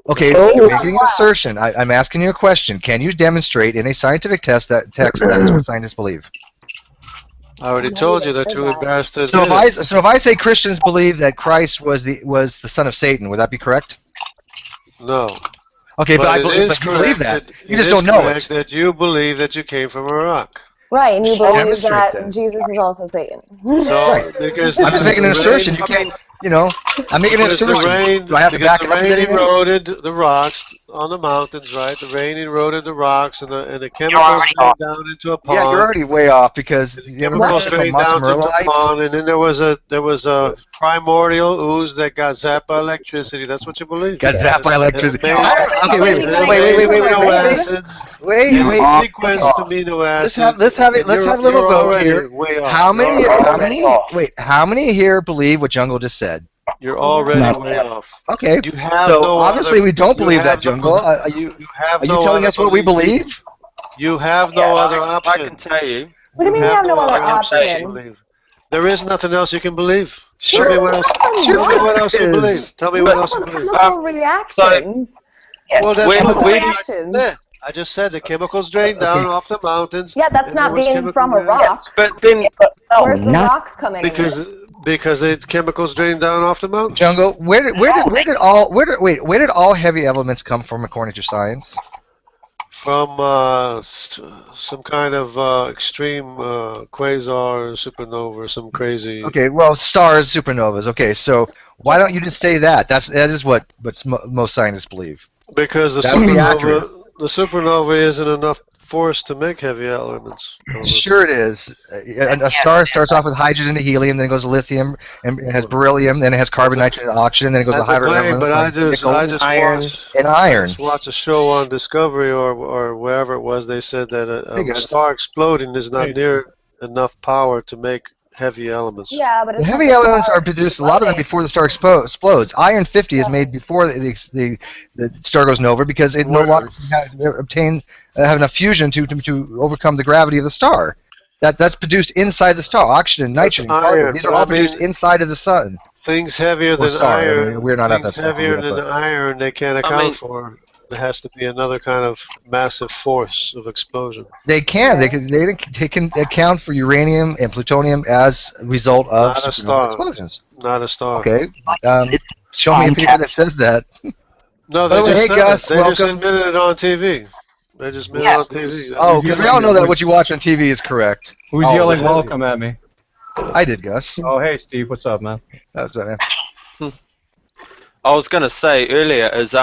Okay, Oh. you're making an assertion. I'm asking you a question. Can you demonstrate in a scientific text that is what scientists believe? I already told you they're too embarrassed to So admit it. if I say Christians believe that Christ was the son of Satan, would that be correct? No. Okay, but I it believe, is but you believe that. correct You just don't know correct it. that you believe that you came from Iraq. Right, and you believe Demonstrate that Jesus is also Satan. So because I'm just making an assertion. You can't, I'm making an because the assertion. rain, Do I have to because back the it up with rain anything? eroded the rocks on the mountains, right? The rain eroded the rocks, and the chemicals drained down into a pond. Yeah, you're already way off because you ever Chemicals heard of drained down to the Montemerlite? pond, and then there was a primordial ooze that got zapped by electricity. That's what you believe. Got zapped by electricity. And it Okay, made amino acids. wait. Sequenced amino acids. Let's have a little you're vote already here. way off. How many here believe what Jungle just said? You're already way off. Okay. You have So no obviously other- we don't you believe that, have no- Jungle. Are you have are you no telling other us what we belief. believe? You have no other I option. can tell you. What do you mean you have no other option to option? believe. There is nothing else you can believe. Sure. Tell me what else. Sure Tell me what else you there believe. is. Tell me what else you believe. Chemical reactions. Well, that's When- what when- reactions. I just said the chemicals drained down off the mountains. Yeah, that's and not there was being chemical from a reaction. rock. But then, Where's the not- rock coming in? Because the chemicals drained down off the mountains. Jungle, where did all heavy elements come from according to science? From some kind of extreme quasar supernova, some crazy. Okay, well, stars, supernovas. Okay, so why don't you just say that? That is what most scientists believe. Because the That would be accurate. supernova isn't enough force to make heavy elements. Sure it is. A star starts off with hydrogen and helium, then it goes to lithium, and it has beryllium, then it has carbon, nitrogen, and oxygen, then it goes to That's a hydrogen claim, but I just iron, watched and iron. I just watched a show on Discovery or wherever it was. They said that Hey, a guys. star exploding is not near enough power to make heavy elements. Yeah, but The it's heavy elements are produced, a lot of them before the star explodes. Iron 50 is made before the star goes nova because it no longer have enough fusion to overcome the gravity of the star. That's produced inside the star. Oxygen, nitrogen, carbon. iron, These are but all I mean- produced inside of the sun. Things heavier Or than star, I iron. mean, we're not at things that stuff heavier yet, than but- iron they can't I account mean- for. There has to be another kind of massive force of explosion. They can. They can account for uranium and plutonium as a result of Not a supernova star. explosions. Not a star. Okay. Show me a paper that says that. No, By they the way, just hey, said Gus, it. They just welcome. admitted it on TV. They just admitted it on TV. Oh, because we all know that what you watch on TV is correct. Who's Oh, yelling that's- welcome at me? I did, Gus. Oh, hey, Steve. What's up, man? That's it, man. I was going to say earlier is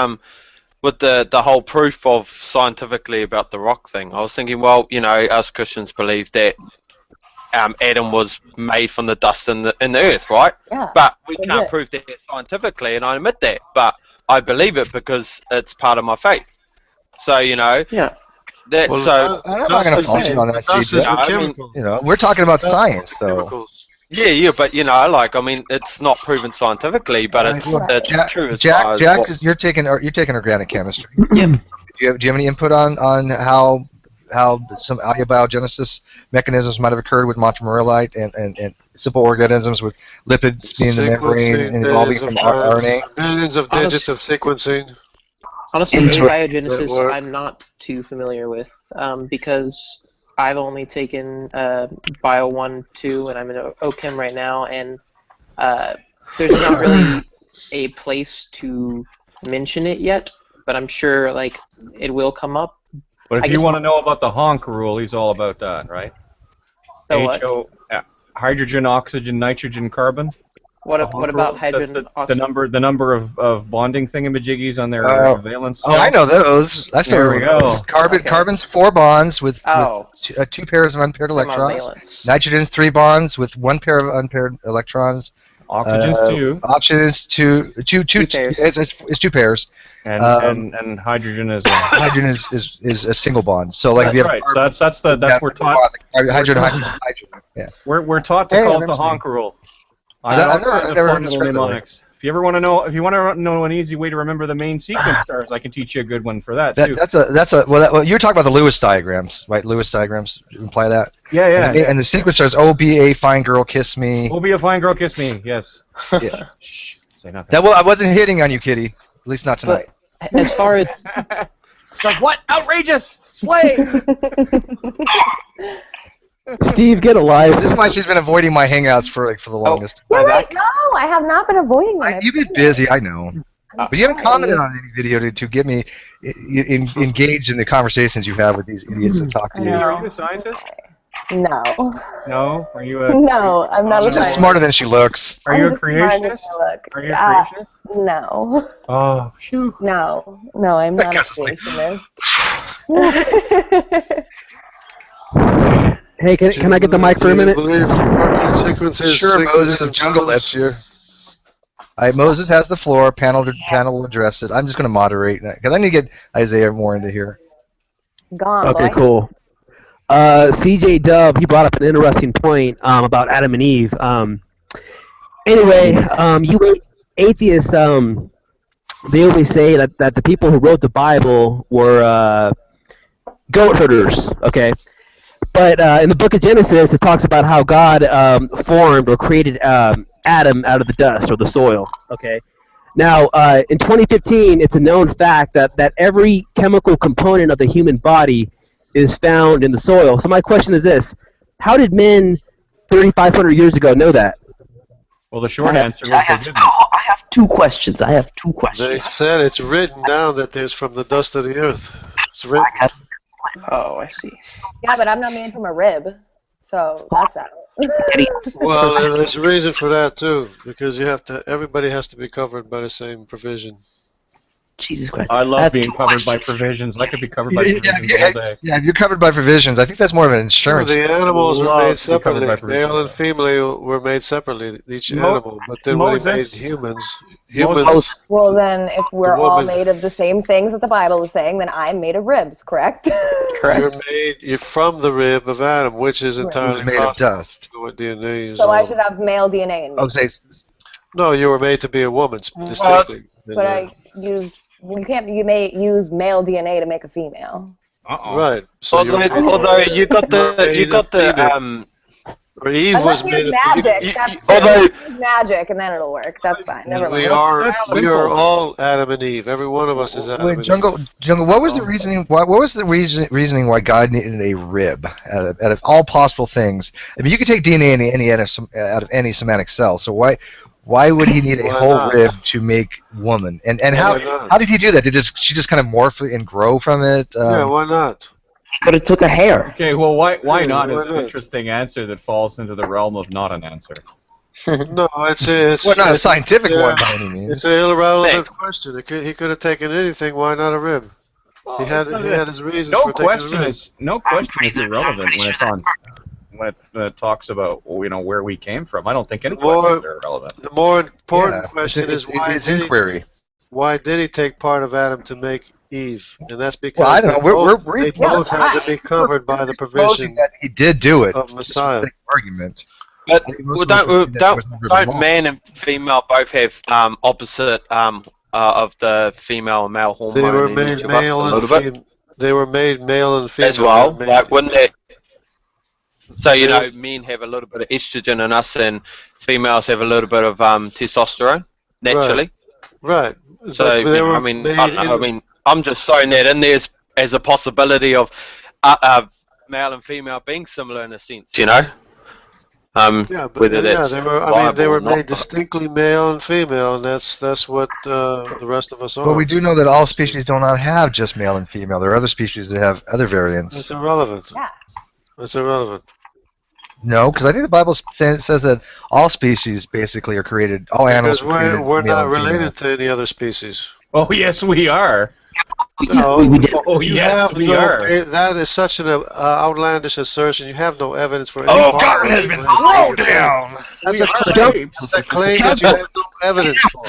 with the whole proof of scientifically about the rock thing. I was thinking, well, us Christians believe that Adam was made from the dust in the earth, right? Yeah. But we That's can't it. prove that scientifically, and I admit that. But I believe it because it's part of my faith. So Yeah. that Well, so I'm not going to fault you on that, Dust is CJ. the I mean- chemical. We're talking about science, though. Chemicals. yeah, but it's not proven scientifically, but it's true as far as Jack, what- you're taking organic chemistry. Yep. Do you have any input on how some abiogenesis mechanisms might have occurred with Montemerlite and simple organisms with lipids being the membrane and evolving from RNA? Billions of digits of sequencing. Honestly, Inter- abiogenesis, That work. I'm not too familiar with because I've only taken Bio 1, 2, and I'm in OChem right now, and there's not really a place to mention it yet, but I'm sure it will come up. But I if you guess- want to know about the honk rule, he's all about that, right? The what? Hydrogen, oxygen, nitrogen, carbon. What The honk about rule, hydrogen? that's the number of bonding thingamajiggies on their Oh. valence. Oh, I know those. That's There we go. Carbon's 4 bonds with Oh, 2 pairs of unpaired talking about electrons. valence. Nitrogen's 3 bonds with 1 pair of unpaired electrons. Oxygen's two, Oxygen is two pairs. it's 2 pairs. and hydrogen is. Hydrogen is a single bond. So like That's if you have right. So that's we're taught. hydrogen. Yeah. We're taught to Hey, call I've it the never honk rule. I've never understood that. mnemonics. If you want to know an easy way to remember the main sequence stars, I can teach you a good one for that too. You're talking about the Lewis diagrams, right? Lewis diagrams imply that. Yeah. And the sequence stars: "Oh, be a fine girl, kiss me." We'll be a fine girl, kiss me. Yes. Yeah. Shh. Say nothing. I wasn't hitting on you, Kitty. At least not tonight. As far as It's like, what? Outrageous! Slay! Steve, get alive. This is why she's been avoiding my hangouts for the longest. You're right. No, I have not been avoiding them. You've been busy, I know. But you haven't commented on any video to get me engaged in the conversations you have with these idiots that talk to you. Are you a scientist? No. No? Are you a? No, I'm not a She's just scientist. smarter than she looks. Are you I'm a just smart as creationist? I look. Are you a creationist? No. Oh, phew. No, I'm not a Gus is like, creationist. Hey, can I get the mic for a Do you minute? believe working sequences? Sure, Moses of sequences Jungle lets you. All right, Moses has the floor. Panel will address it. I'm just going to moderate because I need to get Isaiah more into here. Gone, Okay, boy. cool. CJ Dub, he brought up an interesting point about Adam and Eve. Anyway, you atheists, they always say that the people who wrote the Bible were goat herders, okay? But in the book of Genesis, it talks about how God formed or created Adam out of the dust or the soil, okay? Now, in 2015, it's a known fact that every chemical component of the human body is found in the soil. So my question is this: how did men 3,500 years ago know that? Well, the short answer is they didn't. I have two questions. They said it's written down that there's from the dust of the earth. It's written. Oh, I see. Yeah, but I'm not made from a rib, so that's out. Well, there's a reason for that too, because everybody has to be covered by the same provision. Jesus Christ. I love being covered by provisions. I could be covered by provisions all day. Yeah, if you're covered by provisions, I think that's more of an insurance. The animals were Love made to be covered by separately. provisions. Male and female were made separately, each animal. But then Moses- when they made humans, Well, then, if we're all woman- made of the same things that the Bible is saying, then I'm made of ribs, correct? you're from the rib of Adam, which is entirely made of possible dust. with DNA is So I all- should have male DNA in me. Okay. No, you were made to be a woman, distinctly. But you may use male DNA to make a female. Right. So Although you got or Eve Unless was you use made magic, that's use magic, and then it'll work. That's fine. Never mind. we are all Adam and Eve. Every one of us is Adam Wait, and Jungle, what was the reasoning? What was the reasoning why God needed a rib out of all possible things? I mean, you could take DNA out of any somatic cell. So why would he need a Why whole not? rib to make woman? And Why how not? did he do that? Did she just kind of morph and grow from it? Yeah, why not? Could have took a hair. Okay, well, why Yeah, not why is an not? interesting answer that falls into the realm of not an answer. No, it's well, not a scientific one by any means. It's an irrelevant question. He could have taken anything. Why not a rib? He had his reasons No for taking question a rib. is irrelevant when it talks about where we came from. I don't think any questions are irrelevant. The more important Yeah, question is it's inquiry. why did he take part of Adam to make Eve? And that's because Well, I don't know. they both had to be covered by the Supposing provision that he did do it. of Messiah. That's the argument. But I think most of us think that was never don't wrong. man and female both have opposite of the female and male hormone They were in made each of us a male little bit They were made male and female as well? They were made- Like wouldn't it? So men have a little bit of estrogen in us, and females have a little bit of testosterone naturally. Right. So But they were I mean, made I don't know, in- I mean, I'm just throwing that in there as a possibility of male and female being similar in a sense, Yeah, but whether that's they were. I mean, viable they or were not. made distinctly male and female, and that's what the rest of us are. But we do know that all species do not have just male and female. There are other species that have other variants. It's irrelevant. Yeah. It's irrelevant. No, because I think the Bible says that all species basically are created. All animals Because are created. we're male not and female. related to any other species. Oh yes, we are. No, we did. Oh you yes, have we no. are. That is such an outlandish assertion. You have no evidence for. Oh, any God has been thrown down. That's We a are claim. apes. That's a claim that you have no evidence for.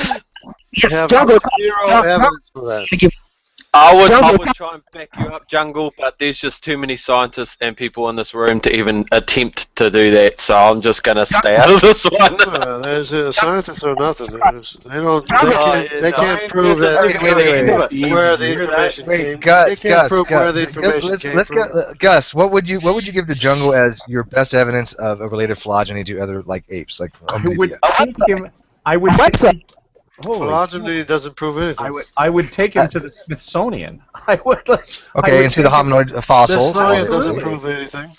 You have Jungle, zero evidence for that. I would Jungle. try and back you up, Jungle, but there's just too many scientists and people in this room to even attempt to do that, so I'm just going to stay out of this one. There's scientists or nothing. They don't. They can't Scientists prove that. wait. Where the information came. Wait, Gus, They can't prove where the Gus, information came let's from. get Gus. What would you give to Jungle as your best evidence of a related phylogeny to other like apes, like I would amoeba? take him. I would. Website. Holy Phylogeny doesn't prove anything. I would take him to the Smithsonian. I would. I Okay, would and see the take him- hominoid fossils. Smithsonian doesn't Absolutely. prove anything.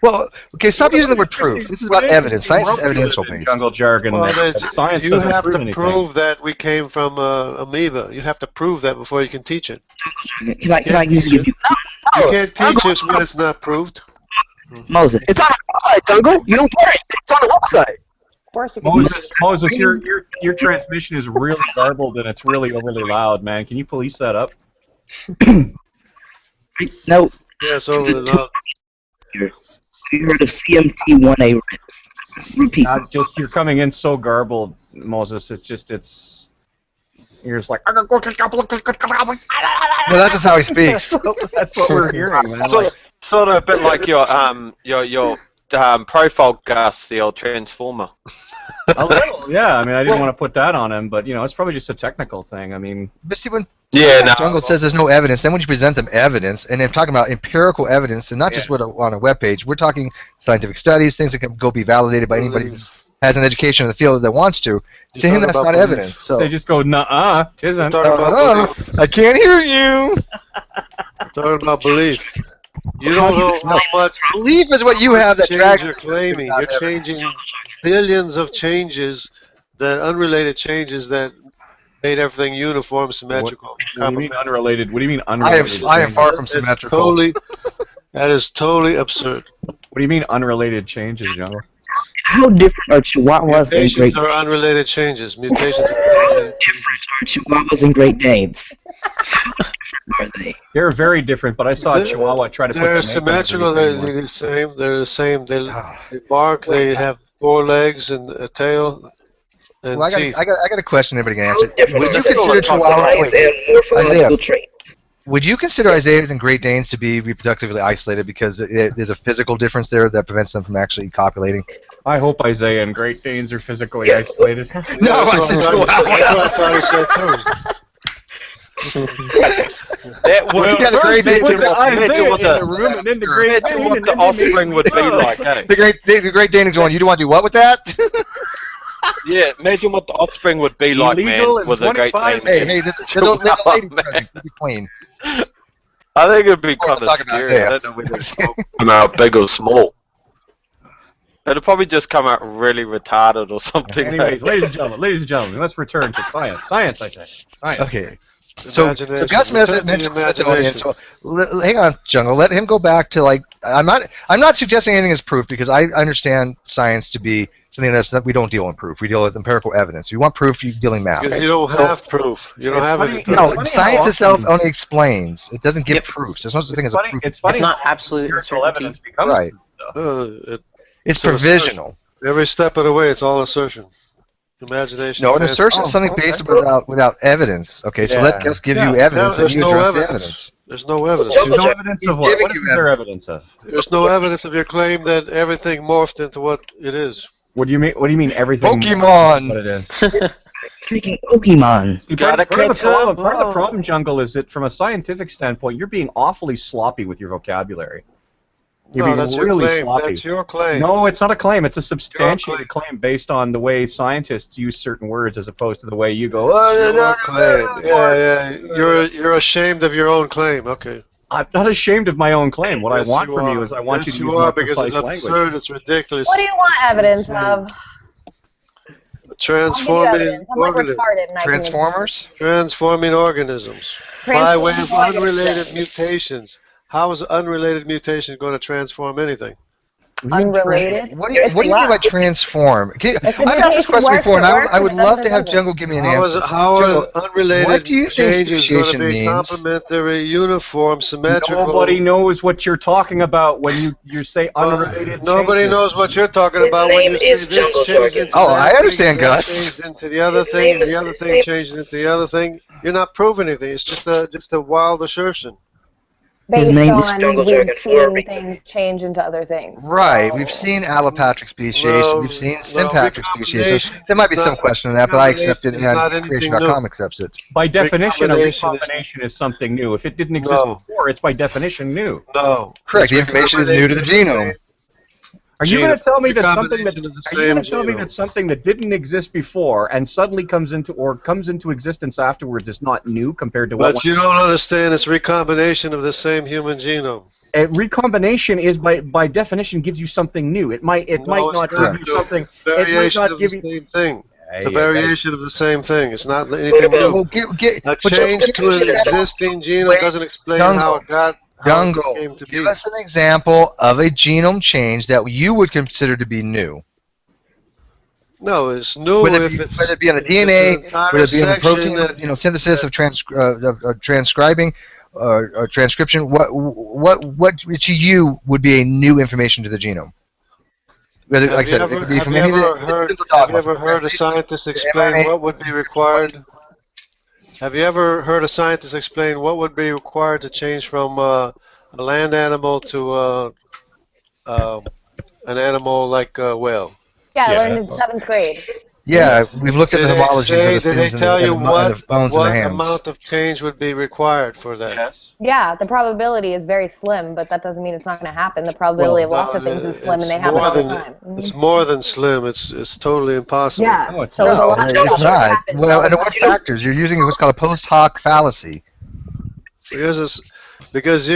Well, okay, stop using the word proof. This is about evidence. Science is evidential based. Jungle jargon. Well, that science you doesn't have prove to anything. prove that we came from amoeba. You have to prove that before you can teach it. Can I just give you? You can't teach us when it's not proved. Moses. It's on the website, Jungle. You don't get it. It's on the website. Of course you can. Moses, your transmission is really garbled and it's really overly loud, man. Can you police that up? No. Yeah, so You heard of CMT1A rips? Repeat. Just you're coming in so garbled, Moses. It's. You're just like. No, that's just how he speaks. That's what we're hearing, man. Sort of a bit like your profile Gus, the old Transformer. A little, yeah. I mean, I didn't want to put that on him, but it's probably just a technical thing. I mean, But see, when Yeah, Jungle says there's no evidence, then when you present them evidence, and I'm talking about empirical evidence, and not just what on a webpage, we're talking scientific studies, things that can go be validated by anybody who has an education in the field that wants to. To him, that's not evidence. So they just go, "Nuh-uh, tisn't." I can't hear you. Talking about belief. You don't know how much Belief is what you have that change drags you're claiming. You're changing billions of changes, unrelated changes that made everything uniform, symmetrical. What do you mean unrelated? What do you mean unrelated? I am far from symmetrical. That is totally absurd. What do you mean unrelated changes, Jungle? How different are Chihuahuas and Mutations Great are unrelated changes. Mutations How different are Chihuahuas and Great Danes? How different are they? They're very different, but I saw a Chihuahua try to put They're the symmetrical. They're the same. They're the same. They bark. They have 4 legs and a tail. And Well, teeth. I got a question everybody can answer. Different Would you are consider Chihuahuas and morphological Isaiah, traits? would you consider Isaiahs and Great Danes to be reproductively isolated because there's a physical difference there that prevents them from actually copulating? I hope Isaiah and Great Danes are physically isolated. No, I said Well, got a Great Dane imagine what the offspring would be like. Eh? The Great Dane is going, you don't want to do what with that? Yeah, imagine what the offspring would be like, Illegal man, in with a Great 25 Dane. Hey, there's a lady present. Keep it clean. I think it'd be course, kind of I'm talking about scary. I Isaiah. don't know whether it's come out big or small. It'll probably just come out really retarded or something. Anyways, ladies and gentlemen, let's return to science. Science, I say. Science. Okay. So Gus Return to mentioned the audience. So, hang on, Jungle. Let him go back to I'm not suggesting anything is proof because I understand science to be something that we don't deal in proof. We deal with empirical evidence. If you want proof, you're dealing math. You don't have proof. You don't have any proof. No, science itself only explains. It doesn't give proofs. There's no such thing as a proof. It's funny. It's not absolute Empirical certainty. evidence becomes Right. It's provisional. Every step of the way, it's all assertion. Imagination. No, an assertion is something based without evidence. Okay, so let Gus give you evidence and you address the evidence. There's no evidence. There's no evidence of what? giving What you is there evidence of? There's no evidence of your claim that everything morphed into what it is. What do you mean? What do you mean everything? Pokemon! What it is? Freaking Pokemon. See, Gotta part of catch 'em. the problem, Jungle, is that from a scientific standpoint, you're being awfully sloppy with your vocabulary. You're No, being that's your really claim. sloppy. That's your claim. No, it's not a claim. It's a substantiated claim based on the way scientists use certain words as opposed to the way you go. Your claim. Yeah. You're ashamed of your own claim. Okay. I'm not ashamed of my own claim. What Yes, I want you from are. you is I want Yes, you to you use are more because precise it's language. absurd. It's ridiculous. What do you want evidence of? Transforming Evidence. I'm like organisms. retarded and I can- Transformers? Transforming organisms by way of unrelated mutations. How is unrelated mutation going to transform anything? Unrelated? What do you mean by transform? I've asked this question before, and I would love to have Jungle give me an answer. How are unrelated what do you think changes going to speciation be means? complementary, uniform, symmetrical? Nobody knows what you're talking about when you say unrelated. Nobody changes. knows what you're talking about when you say this changed into Oh, that I thing, understand, that Gus. changed into the other thing, and the other thing changed into the other thing. You're not proving anything. It's just a wild assertion. His Based name is on Jungle we've Dragon seen Flurry. things change into other things. Right, So- we've seen allopatric speciation, No, we've seen no, sympatric speciation. recombination There might be is some not- question in that, but I accept it, recombination is not and anything Creation.com new. accepts it. By definition, a Recombination is- recombination is something new. If it didn't exist No. before, it's by definition new. No. Correct, the information is new to the genome. Are you going to tell me that something that Recombination of the are you going to same tell me genome. that something that didn't exist before and suddenly comes into existence afterwards is not new compared to what? But you don't understand. It's recombination of the same human genome. A recombination is by definition gives you something new. It might No, not it's give you something. It might Variation not of give the you. same thing. It's a Hey, variation of the same thing. It's not anything new. Well, A change to an existing genome doesn't explain how it got how it Jungle, came to give be. us an example of a genome change that you would consider to be new. No, it's new Whether if whether it be on the if it's an DNA, whether entire it be on the section protein, that, synthesis of transcribing, or transcription. What to you would be a new information to the genome? Whether, like I said, it could be have from you any of the ever heard individual have you dogmas, ever from heard a RNA scientist to explain mRNA. what would be required? Have you ever heard a scientist explain what would be required to change from a land animal to an animal like a whale? Yeah, I Yeah. learned in 7th grade. Yeah, we've looked at the homologies of the Did they fins tell you and the bones in the what hands. amount of change would be required for that? Yes. Yeah, the probability is very slim, but that doesn't mean it's not going to happen. The probability of lots of things is slim, and they happen all the time. It's more than slim. It's totally impossible. Yeah. No, it's So not. the lot of It's stuff not. happens Well, all the and time. what factors? You're using what's called a post hoc fallacy. Because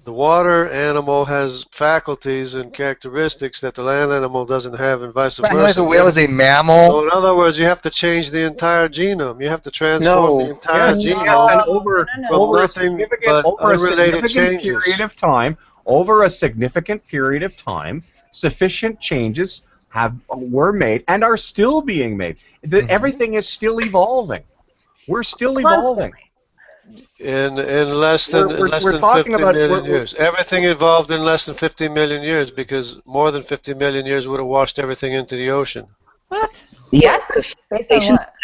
the water animal has faculties and characteristics that the land animal doesn't have, and vice Do you realize versa. a whale is a mammal? So in other words, you have to change the entire genome. You have to transform the entire Yes, genome yes, and over from a nothing significant, but over a unrelated significant changes. period of time, over a significant period of time, sufficient changes were made and are still being made. Everything is still evolving. We're still evolving. In less than We're less we're than talking 50 about million years. Everything evolved in less than 50 million years because more than 50 million years would have washed everything into the ocean. Yeah, because Based on what?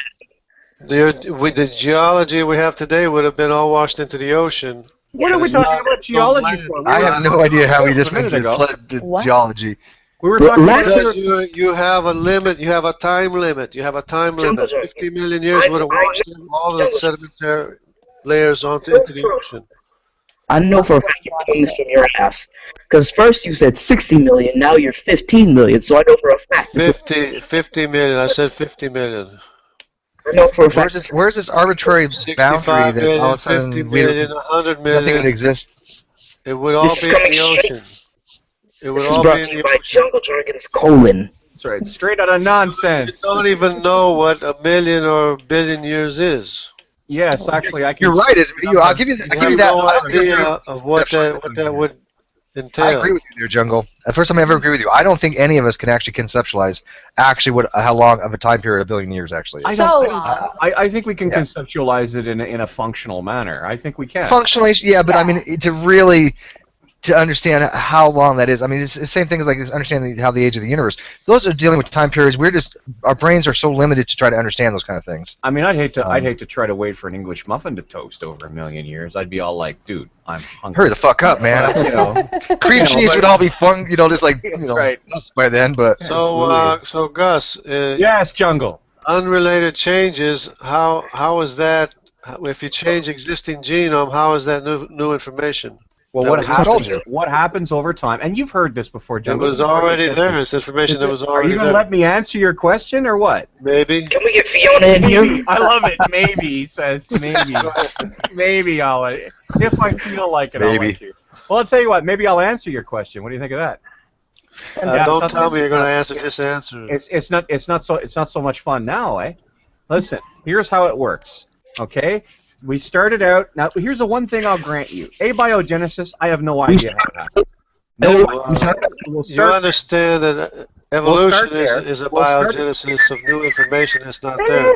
The geology we have today would have been all washed into the ocean. What are we It's talking not about geology land. for? I have no idea how we just A went minute to ago. flood to What? geology. We were talking Last about Because you have a limit, you have a time limit, you have a time limit. 50 million years would have washed all the sedimentary layers into the ocean. I know for a fact you're pulling this from your ass. Because first you said 60 million, now you're 15 million, so I know for a fact. 50 million, I said 50 million. I know for a fact. Where's this arbitrary boundary 65 that all million, of a 50 sudden million, 100 nothing would million. exist? It would all This is be in coming the straight. ocean. It would This is all be brought in to you the by ocean. Jungle Jargon's colon. That's right, straight out of You nonsense. don't even know what a million or a billion years is. Yes, actually, I can. You're right. I'll give you You that. have no I don't think idea of what that would I entail. agree with you there, Jungle. The first time I ever agree with you. I don't think any of us can actually conceptualize how long of a time period a billion years actually is. So long. I think we can Yeah. conceptualize it in a functional manner. I think we can. Functionally, yeah, but I mean, to understand how long that is. I mean, it's the same thing as like understanding how the age of the universe. Those are dealing with time periods. Our brains are so limited to try to understand those kind of things. I mean, I'd hate to try to wait for an English muffin to toast over a million years. I'd be all like, dude, I'm hungry. Hurry the fuck up, man. You know, Cream cheese would all be fun, just like That's right. us by then. But So Gus, Yes, Jungle. unrelated changes. How is that? If you change existing genome, how is that new information? Well, That what was happens? What happens over time? And you've heard this before, It Jungle. was already there. It's information that was Are already you going there. to let me answer your question or what? Maybe. Can we get Fiona in here? I love it. Maybe, he says. Maybe. Maybe I'll let it. If I feel like it, I'll Maybe. let you. Well, I'll tell you what. Maybe I'll answer your question. What do you think of that? Yeah, Don't something- tell me you're going to answer. Just answer. It's not so much fun now, eh? Listen, here's how it works. Okay, we started out. Now, here's the one thing I'll grant you: abiogenesis. I have no idea how it happened. No, we'll You start. understand that evolution there. is a We'll start- biogenesis of new information that's not there.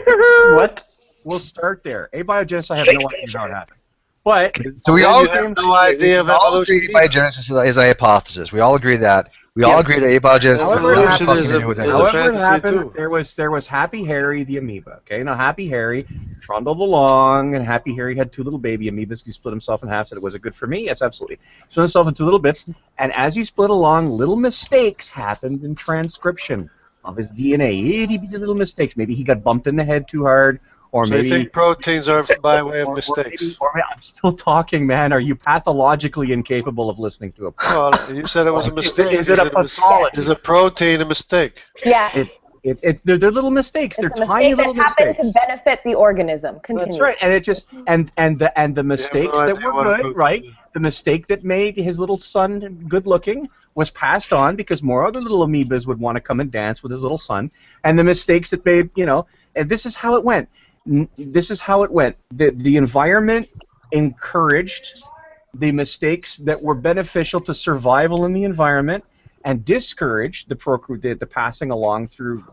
What? We'll start there. Abiogenesis. I have no idea how it happened. But so we Then all you have no idea of we all evolution. agree abiogenesis is a hypothesis. We all agree that. We all agree that abiogenesis However, has evolution nothing is to do with a- it. is a however it fantasy happened, too. there was Happy Harry the amoeba. Okay, now Happy Harry trundled along, and Happy Harry had two little baby amoebas. He split himself in half. Said, "Was it good for me?" Yes, absolutely. Split himself in two little bits, and as he split along, little mistakes happened in transcription of his DNA. Itty bitty little mistakes. Maybe he got bumped in the head too hard, or So maybe. you think proteins are by way of or mistakes? I'm still talking, man. Are you pathologically incapable of listening to a? Well, you said it was a mistake. Is it a pathology? Is a protein a mistake? Yeah. They're little mistakes. It's They're a tiny mistake little that happened mistakes. to benefit the organism. Continue. That's right, and it just and the mistakes that idea were what a good, protein right? is. The mistake that made his little son good looking was passed on because more other little amoebas would want to come and dance with his little son, and the mistakes that made, and this is how it went. This is how it went. The environment encouraged the mistakes that were beneficial to survival in the environment and discouraged the passing along through,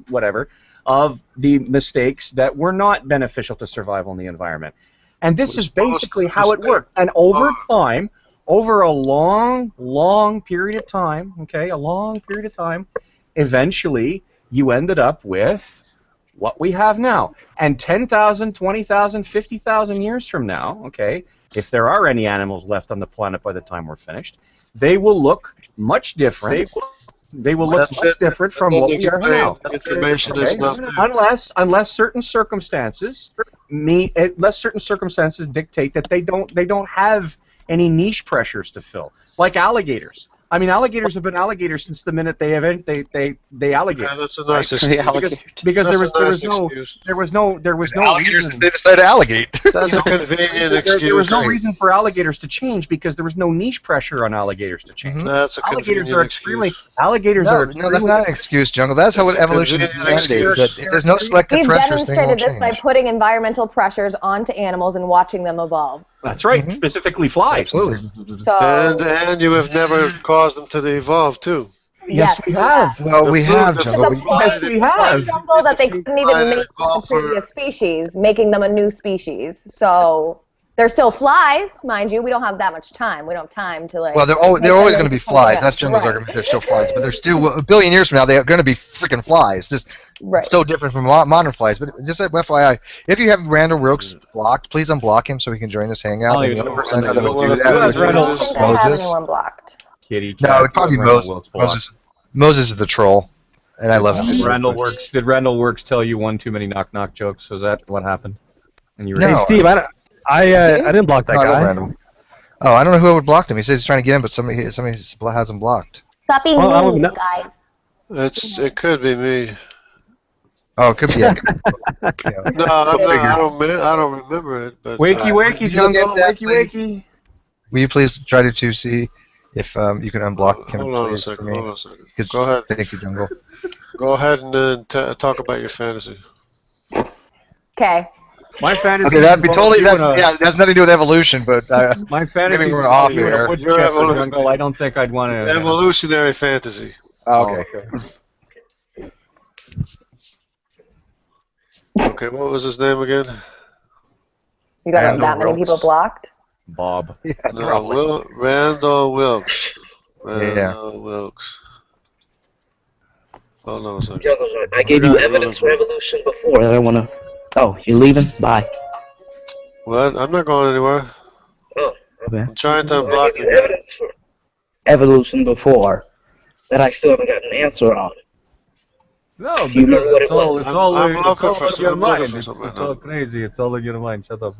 whatever, of the mistakes that were not beneficial to survival in the environment. And this is basically how it worked. And over time, over a long period of time, eventually you ended up with what we have now. And 10,000, 20,000, 50,000 years from now, if there are any animals left on the planet by the time we're finished, they will look much different. They will look much different from what we are now. Information is not there. Unless certain circumstances dictate that they don't have any niche pressures to fill, like alligators. I mean, alligators have been alligators since the minute they alligate. Yeah, that's a nice excuse. Because there was no Alligators, reason. they decided to alligate. That's a convenient excuse. There was no reason for alligators to change because there was no niche pressure on alligators to change. That's a Alligators convenient are excuse. No, that's not an excuse, Jungle. That's how evolution mandates. That there's no selective We've pressures. Thing won't demonstrated this by change. putting environmental pressures onto animals and watching them evolve. That's right, specifically flies. Absolutely. So And you have never caused them to evolve too. Yes, we have. Well, we have, Jungle. Yes, we have. jungle that they couldn't even make the previous species, making them a new species. So they're still flies, mind you. We don't have that much time. We don't have time to like. Well, they're always going to be flies. That's Jungle's argument. They're still flies, but they're still a billion years from now. They're going to be freaking flies. Just so different from modern flies. But just FYI, if you have Randall Wilkes blocked, please unblock him so he can join this hangout. And the other person I know that will do that I would don't be think I have Moses. anyone blocked. Kitty No, it'd probably be Moses. Moses is the troll, and I love him. Did Randall Works tell you one too many knock-knock jokes? Was that what happened? And you were No. Hey, Steve, I didn't block that No, I love guy. Randall. Oh, I don't know who would block him. He says he's trying to get him, but somebody has him blocked. Stop being Well, mean, no. guy. It could be me. Oh, it could be. Yeah. No, I don't remember it. But wakey, Jungle, wakey. Will you please try to see if you can unblock him? Hold on a please, second. for me? Hold on a second. Good- Go ahead. Thank you, Jungle. Go ahead and talk about your fantasy. Okay. My fantasy. Okay, that'd be totally. It That's it has nothing to do with evolution, but my fantasy. maybe we're off here. Jungle. I don't think I'd want to. Evolutionary fantasy. okay. Okay, what was his name again? You got Randall that many Wilkes. people blocked? Bob. No, Randall Wilkes. Yeah. Wilkes. Hold on a second. Jungle, I gave you evidence for evolution before. I don't want to. Oh, you're leaving? Bye. What? I'm not going anywhere. Oh, okay. I'm trying to I unblock gave you you. evidence for evolution before that I still haven't got an answer on. No, You remember because what it's it all was? it's all I'm it's all looking for in your some- I'm looking mind. for It's something all now. crazy. It's all in your mind. Shut up.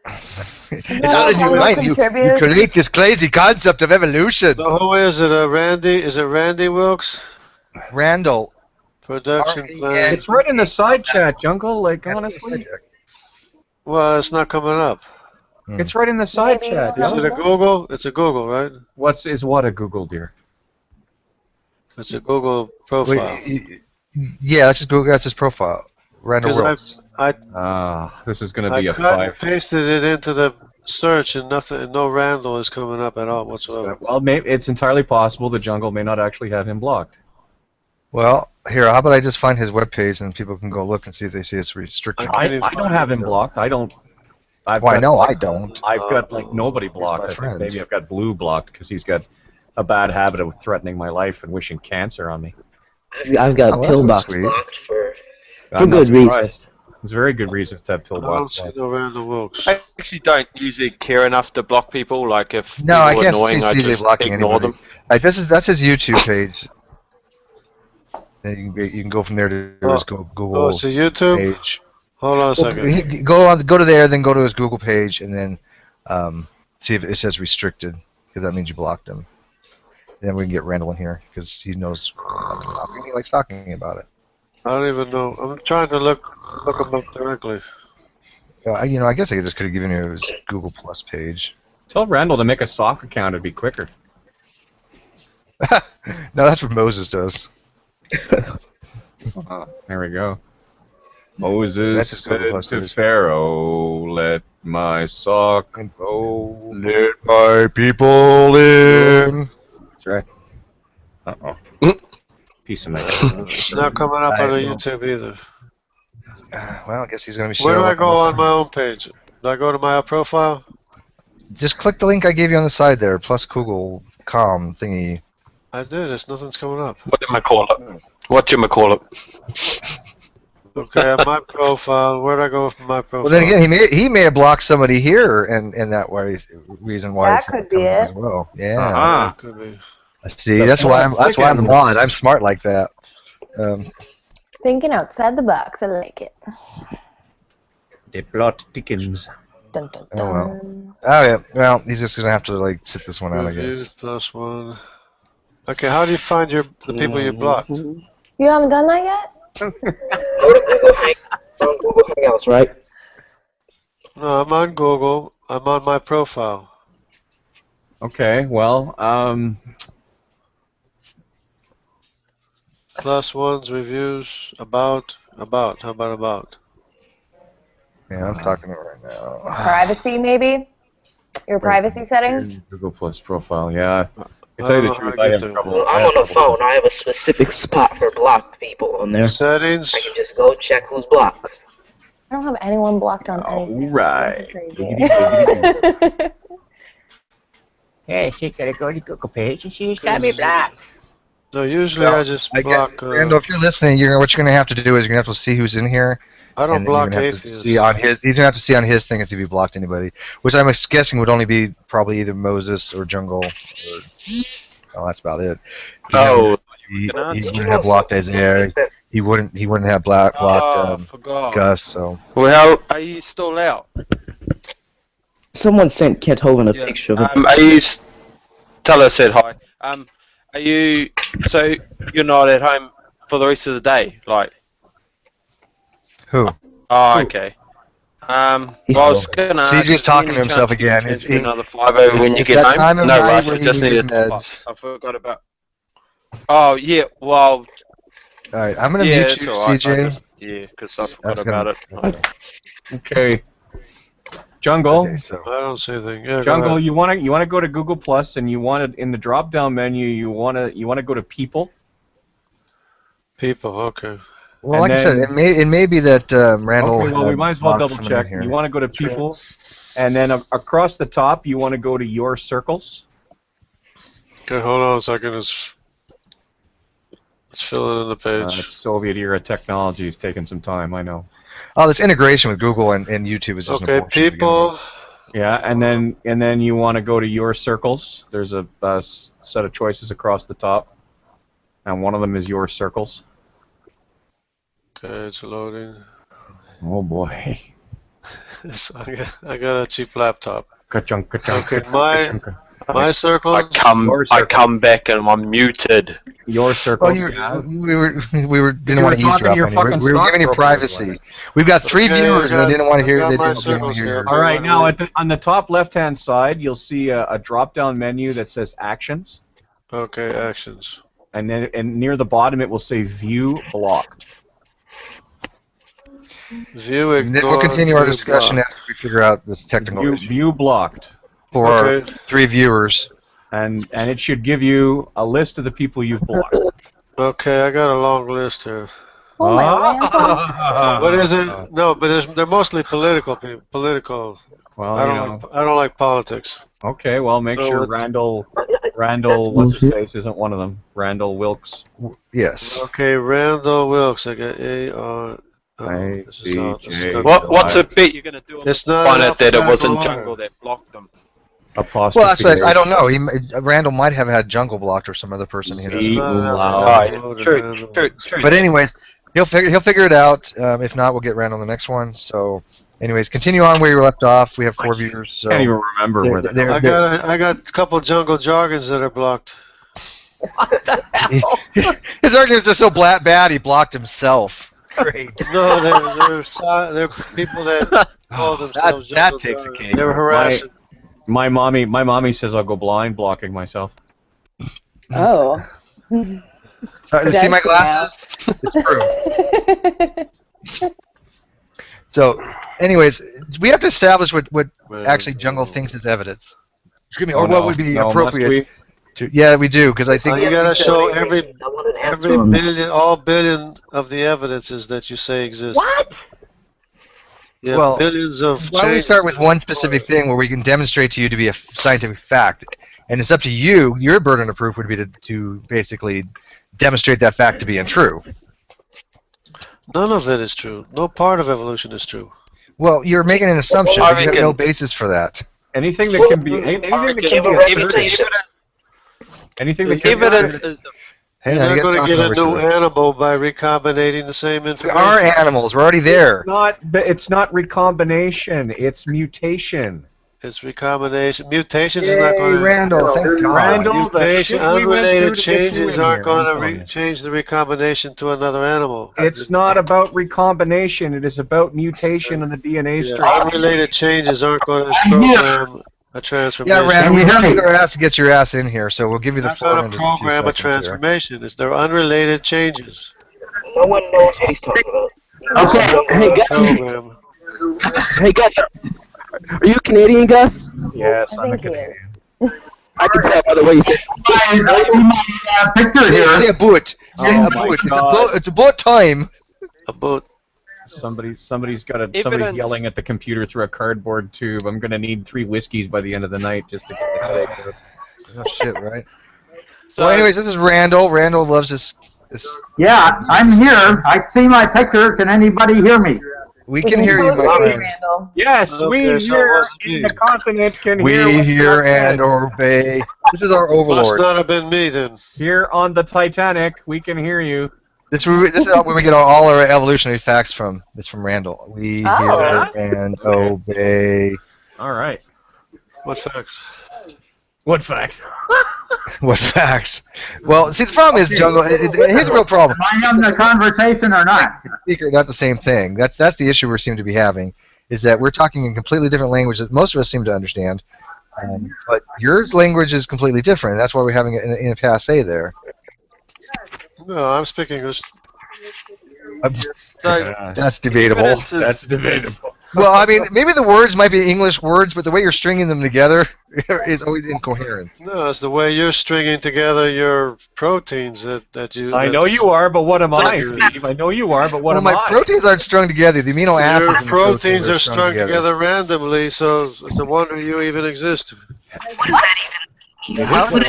It's all in your Jungle mind. You contribute? create this crazy concept of evolution. So who is it? Randy? Is it Randy Wilkes? Randall. Production R-A-N- plan. It's right in the side chat, Jungle. Like honestly, Well, it's not coming up. it's right in the side Maybe chat. Is yo. it a Google? It's a Google, right? What a Google, dear? It's a Google profile. Yeah, that's his Google. That's his profile. Randall Because Wilkes. This is gonna I be a cut and 5. pasted it into the search, and nothing. No Randall is coming up at all whatsoever. Well, maybe it's entirely possible the Jungle may not actually have him blocked. Well, here, how about I just find his webpage and people can go look and see if they see it's restricted. I- I don't have him blocked. I don't. Well, I know I don't. I've got like nobody blocked. my I think friend. maybe I've got Blue blocked because he's got a bad habit of threatening my life and wishing cancer on me. I've got Oh, that's Pillbox sweet. blocked for I'm good not reason. surprised. There's very good reasons to have I don't Pillbox see blocked. no Randall Wilkes. I actually don't usually care enough to block people. Like if No, I people are can't annoying, see I CJ just blocking ignore anybody. them. Like that's his YouTube page. And you can go from there to his Google Oh, it's a YouTube. page. Hold on a second. Go to there, then go to his Google page, and then see if it says restricted, because that means you blocked him. Then we can get Randall in here because he knows about the topic. He likes talking about it. I don't even know. I'm trying to look him up directly. I guess I just could have given you his Google Plus page. Tell Randall to make a sock account. It'd be quicker. No, that's what Moses does. There we go. Moses That's his Google said Plus to page. Pharaoh, "Let my sock. Oh, Let my people in. that's right. Uh-oh. Piece of my. It's not coming up on Alright, the well, YouTube either. well, I guess he's going to be Where do showing I up go on on my own page? Do I go to my profile? Just click the link I gave you on the side there, plus Google.com thingy. I did. Nothing's coming up. What do I call it? What do I call it? Okay, my profile. Where do I go from my profile? Well, then again, he may have blocked somebody here, and that way reason why That it's not could be coming up it. as well. Yeah. Uh-huh. That could be. See, that's why I'm blonde. I'm smart like that. Thinking outside the box. I like it. The plot thickens. Dun, dun, Oh, well. dun. Oh yeah. Well, he's just gonna have to like sit this one out, I Reviews guess. +1. Okay, how do you find the people you blocked? You haven't done that yet? Go to Google Hangouts, right? No, I'm on Google. I'm on my profile. Okay, well, +1s, reviews, about. How about about? Yeah, I'm talking to her right now. Privacy, maybe? Your privacy settings? Google Plus profile, yeah. To I tell you don't the know how truth, to I get have there. trouble. I'm on the phone. I have a specific spot for blocked people on there. Settings. I can just go check who's blocked. I don't have anyone blocked on anything. Alright. Crazy. Hey, she gotta go to Google page and she's got me blocked. No, usually Well, I just I guess, block. Randall, if you're listening, what you're gonna have to do is you're gonna have to see who's in here. I don't and then block you're gonna have to atheists. see on his. He's gonna have to see on his thing and see if he blocked anybody, which I'm guessing would only be probably either Moses or Jungle. Oh, that's about it. Oh, He wouldn't have blocked Isaiah. He wouldn't have blocked forgot. Gus. So Well, are you still out? Someone sent Kent Hovind a picture of him. Are you? Tell her I said hi. Are you? So you're not at home for the rest of the day, like? who? Oh, okay. Well, I was gonna ask, CJ's is there talking any to himself chance you again. can Is transfer he- another 50 when you It's get that home? time of No night rush. where I he just needs his needed. meds. I forgot about. Oh yeah. Well. All right, I'm gonna Yeah, mute it's you, alright. CJ. Yeah, because I forgot was gonna- about it. Okay. Jungle. Okay, so I don't see anything. Yeah, go Jungle, ahead. you wanna go to Google Plus and you wanna in the drop down menu you wanna go to people. People, okay. well, and like I said, then- it may be that Randall. Okay, well we had might as well blocked double someone in check. here. You wanna go to people, and then across the top you wanna go to your circles. Okay, hold on a second. It's filling in the page. Soviet era technology is taking some time, I know. Oh, this integration with Google and YouTube is just Okay, bullshit to begin people. with. Yeah, and then you want to go to your circles. There's a set of choices across the top, and one of them is your circles. Okay, it's loading. Oh boy. So I got a cheap laptop. Ka-chunk, ka-chunk, Okay, ka-chunk, ka-chunk. my circles. I come back and I'm muted. Your Well, circles. Yeah. we were didn't You want were to talking to eavesdrop your on you. fucking We were stock giving you broker, privacy. We've got 3 Okay, viewers and I they didn't want to hear. got They my didn't want circles to hear. here. All right, now on the top left-hand side, you'll see a drop-down menu that says Actions, Okay, actions. and near the bottom it will say View Blocked. View, And then ignore, we'll continue our view, discussion block. after we figure out this technical issue View Blocked, for our Okay. 3 viewers. and it should give you a list of the people you've blocked. Okay, I got a long list here. Oh my Randall. What is it? No, but they're mostly political people. Political. Well, I don't like politics. Okay, well, make So sure what- Randall, what's his face, isn't one of them. Randall Wilkes. Yes. Okay, Randall Wilkes. I got A-R. I, This is not. This is C, gonna J, be- What's a bet you're gonna do? It's not Find an out that it alphabetical wasn't order. Jungle that blocked them. apostrophe. Well, that's what I don't know. Randall might have had Jungle blocked or some other person. He It's doesn't. not an Wow. alphabetical order, True, Randall. true. But anyways, he'll figure it out. If not, we'll get Randall on the next one. So, anyways, continue on where you left off. We have 4 viewers. So Can't even remember where the they're- I got a couple jungle jargons that are blocked. his arguments are so bad he blocked himself. Great. No, they're people that call themselves that jungle takes a jargon. cake. They were harassing. My mommy says I'll go blind blocking myself. Oh. Sorry, see my glasses? It's true. So, anyways, we have to establish what actually Jungle thinks is evidence. Excuse me, or what would be appropriate. Yeah, we do, because I think you gotta show every on that. billion, all billion of the evidences that you say exist. What? Yeah, Well, billions of. why don't we start with one specific thing where we can demonstrate to you to be a scientific fact, and it's up to you. Your burden of proof would be to basically demonstrate that fact to be untrue. None of it is true. No part of evolution is true. Well, you're making an assumption, but you have no basis for that. Anything that can be anything that can be asserted. Anything that can be asserted. Hey, You're not going to get a new animal by recombinating the same We information. are animals. We're already there. It's not recombination. It's mutation. It's recombination. Mutations is not going to. Randall, thank God. Randall, Mutation, unrelated changes aren't going to change the recombination to another animal. It's not about recombination. It is about mutation in the DNA structure. Unrelated changes aren't going to program a transformation. Yeah, Randall, we have to our ass to get your ass in here, so we'll give you the floor in just a few program a seconds here. transformation. It's their unrelated changes. No one knows what he's talking about. Okay, Program. hey Gus, are you Canadian, Gus? Yes, I I'm a think he Canadian. is. I can tell by the way you say. Picture Say here. a boot. Say Oh a my boot. God. It's about time. About Somebody's Evidence. yelling at the computer through a cardboard tube. I'm gonna need 3 whiskeys by the end of the night just to get the headache out. Oh shit, right? So, Well, anyways, this is Randall. Randall loves this. Yeah, I'm here. I see my picture. Can anybody hear me? We can hear you, my totally friend. Randall. Yes, Okay, we so it here wasn't in me. the continent can We hear what's hear not said. and obey. This is our must overlord. not have been me then. Here on the Titanic, we can hear you. This is where we get all our evolutionary facts from. It's from Randall. We hear and obey. All right. What facts? What facts? What facts? Well, see, the problem is, Jungle. Here's a real problem. Am I in the conversation or not? Speaker, not the same thing. That's the issue we seem to be having. Is that we're talking in completely different language that most of us seem to understand, but your language is completely different. That's why we're having an impasse there. No, I'm speaking English. So, That's debatable. evidence is- That's debatable. Well, I mean, maybe the words might be English words, but the way you're stringing them together is always incoherent. No, it's the way you're stringing together your proteins that you. I know you are, but what am I, Steve? I know you are, but what Well, am my I? proteins aren't strung together. The amino acids Your in the proteins are strung together randomly, so it's a wonder you even exist. How do the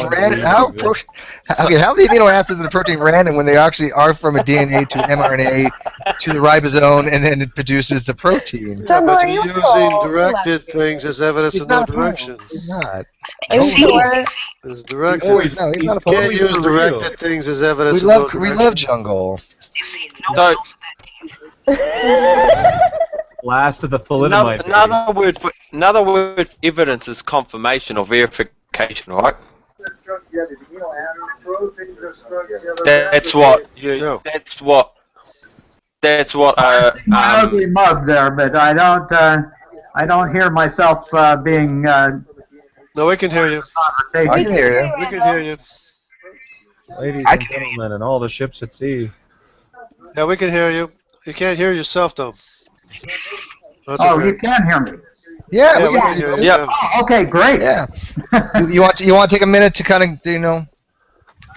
amino acids in the protein random when they actually are from a DNA to an mRNA to the ribosome and then it produces the protein? Yeah, Jungle, but are you're you using cool? directed things as evidence He's of no not direction. He's not. Are you sure? There's directed. No, he's not You a can't poet. use directed things as evidence We of no love direction. Jungle. So, Last of the thalidomide. another word for evidence is confirmation or verification, right? That's what. No. That's what. Muggy mug there, but I don't hear myself being No, we can hear you. I conversation. can hear you. We can hear you. Ladies I and can hear you. gentlemen, and all the ships at sea. Yeah, we can hear you. You can't hear yourself though. That's Oh, okay. you can hear me. Yeah, Yeah, we we can can hear you. Yeah. Oh, okay, great. Yeah. You want to take a minute to kind of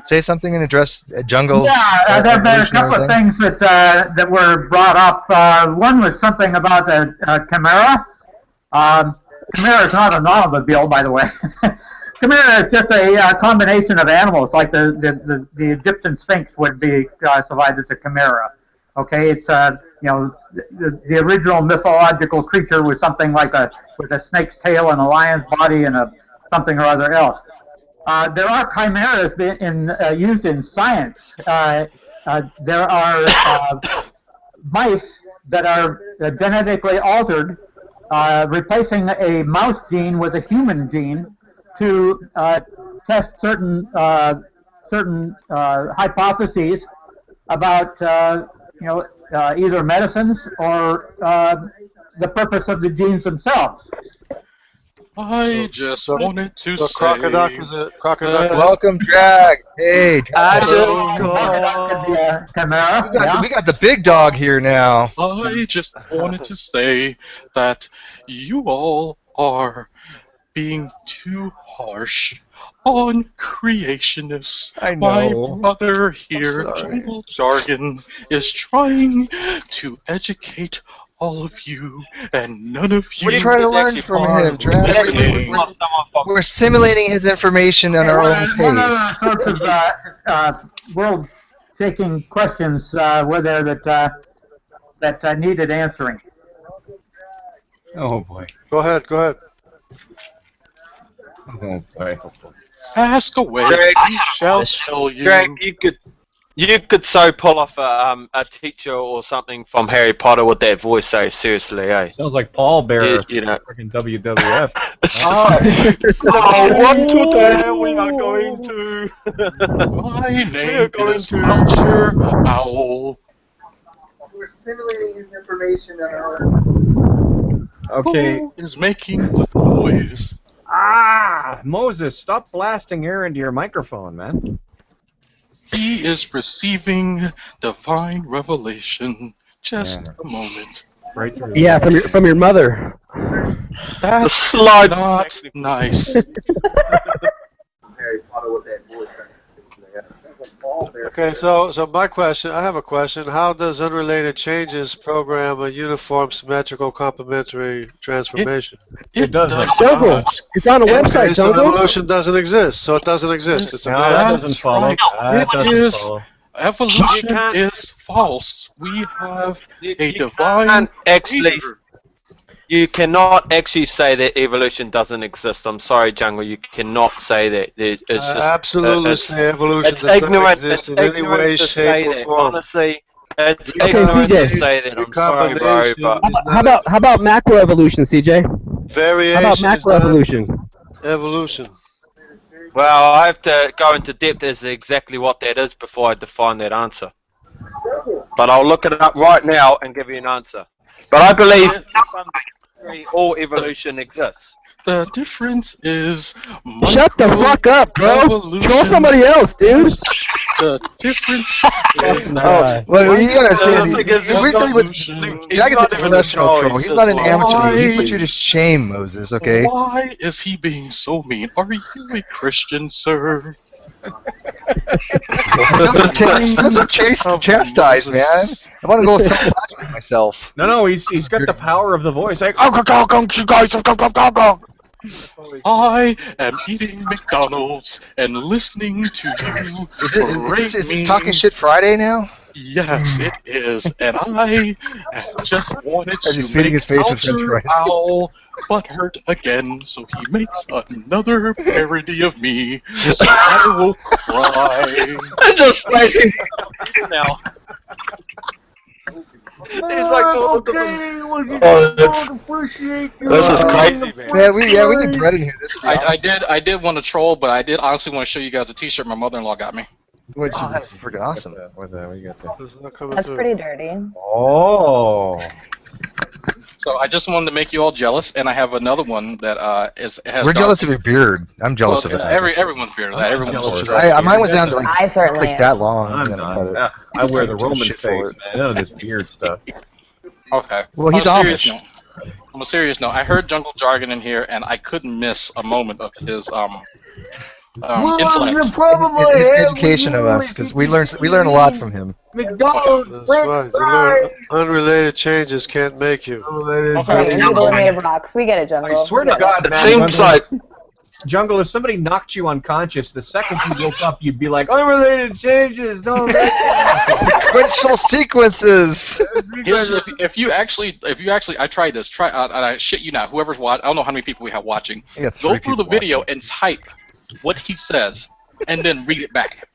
say something and address Jungle's Yeah, there have been a evolutionary couple of thing? things that were brought up. One was something about a chimera. Chimera is not an automobile, by the way. Chimera is just a combination of animals, like the Egyptian Sphinx would be classified as a chimera. Okay, it's the original mythological creature was something like with a snake's tail and a lion's body and a something or other else. There are chimeras used in science. There are mice that are genetically altered, replacing a mouse gene with a human gene to test certain hypotheses about either medicines or the purpose of the genes themselves. I just wanted to So say. Crocoduck is a Crocoduck. Welcome, Drag. Hey, I Drag. just Chimera. We got the big dog here now. I just wanted to say that you all are being too harsh on creationists. I My know. brother here, I'm sorry. Jungle Jargon, is trying to educate all of you, and none of you We're trying to learn from him, Drag. listening. We're simulating his information on our own One of pace. the sources, world-shaking questions were there that needed answering. Oh boy. Go ahead. Oh boy. Ask away, Drag. we shall tell you. Greg, you could so pull off a teacher or something from Harry Potter with that voice, though. Seriously, eh? Sounds like Paul Bearer You know. from freaking WWF. No, what today we are going to. My name is Culture Owl. We're simulating his information on our own. Okay. Who is making the noise? Moses, stop blasting air into your microphone, man. He is receiving divine revelation. Just a moment. Right through. Yeah, from your mother. That's slide. not nice. Harry Potter with that voice. Okay, so my question, I have a question. How does Unrelated Changes program a uniform, symmetrical, complementary transformation? It does Jungle. not. It's on a website, Okay, so Jungle. evolution doesn't exist, so it doesn't exist. It's a No, magic. that doesn't follow. right. That It doesn't is. follow. Evolution is false. We have a divine can't actually. creator. You cannot actually say that evolution doesn't exist. I'm sorry, Jungle. You cannot say that. It's just Absolutely say evolution it's does not ignorant. exist It's in any ignorant way, to say shape, or that. form. Honestly, it's Okay, ignorant to CJ. say that. I'm sorry, bro, Recombination but is not How about macroevolution, CJ? variation How about is not macroevolution? evolution. well, I have to go into depth as to exactly what that is before I define that answer. But I'll look it up right now and give you an answer. But I believe to some degree all evolution exists. The difference is. Shut the fuck up, bro. Evolution. Troll somebody else, dude. The difference is. Oh, well, you gotta The understand. thing is, We're dealing with evolution. Jack is a not even a professional troll, troll. he's He's not an just amateur. lying. He put you to shame, Moses. Okay. Why is he being so mean? Are you a Christian, sir? That's chastise, man. I want to go self-flagellate myself. No, he's got the power of the voice. Like, I am eating McDonald's and listening to you. Is this Talking Shit Friday now? Yes, it is, and I just wanted And he's to feeding make his face with french Culture fries. Owl butthurt again, so he makes another parody of me. So I will cry. Just now. He's like all this is crazy, man. Yeah, we need bread in here. I did want to troll, but I did honestly want to show you guys a T-shirt my mother-in-law got me. Oh, that's freaking awesome. what you got there? That's pretty dirty. Oh. So I just wanted to make you all jealous, and I have another one that has. We're jealous of your beard. I'm jealous of it. Everyone's beard. Everyone's Mine was down to I certainly like that long. I'm and then I cut it. done. I wear the Roman Shit face, for it. man. None of this beard stuff. Okay. Well, he's on a serious Amish. note, on a serious note, I heard Jungle Jargon in here, and I couldn't miss a moment of his intellect. His education of us, because we learn a lot from him. McDonald's, That's right. You learn unrelated changes can't make you. Right, people are made of rocks. We get it, Jungle. I swear to We get God, It man. seems like Jungle, if somebody knocked you unconscious, the second you woke up, you'd be like, unrelated changes, no. Sequential sequences. Here's, if you actually, I tried this. And I shit you not. Whoever's watching, I don't know how many people we have watching. We got Go 3 through the people video watching. and type what he says, and then read it back.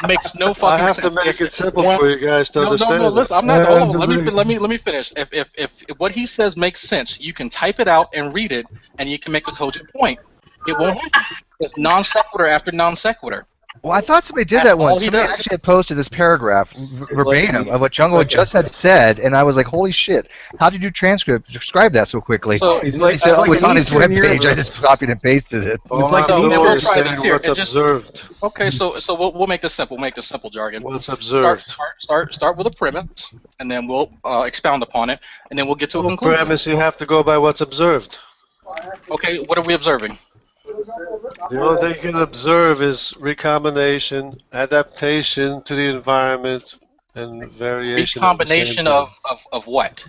Makes no fucking I have sense. to make it simple for you guys to understand. No, listen. I'm not. Hold on. Let me finish. If what he says makes sense, you can type it out and read it, and you can make a cogent point. It won't happen. It's non sequitur after non sequitur. Well, I thought somebody did That's that all once. he Somebody does. actually had posted this paragraph verbatim of what Jungle just had said, and I was like, "Holy shit! How did you describe that so quickly?" So he like- said, it's "Oh, like it's an on his Eastern webpage. I Europe- just copied and pasted it." All like I'm the doing we'll is try saying this here. what's It just- observed. Okay, so we'll make this simple. We'll make this simple jargon. What's observed. Start with a premise, and then we'll expound upon it, and then we'll get to a No conclusion. premise, you have to go by what's observed. Okay, what are we observing? The only thing you can observe is recombination, adaptation to the environment, and variation. Recombination of what?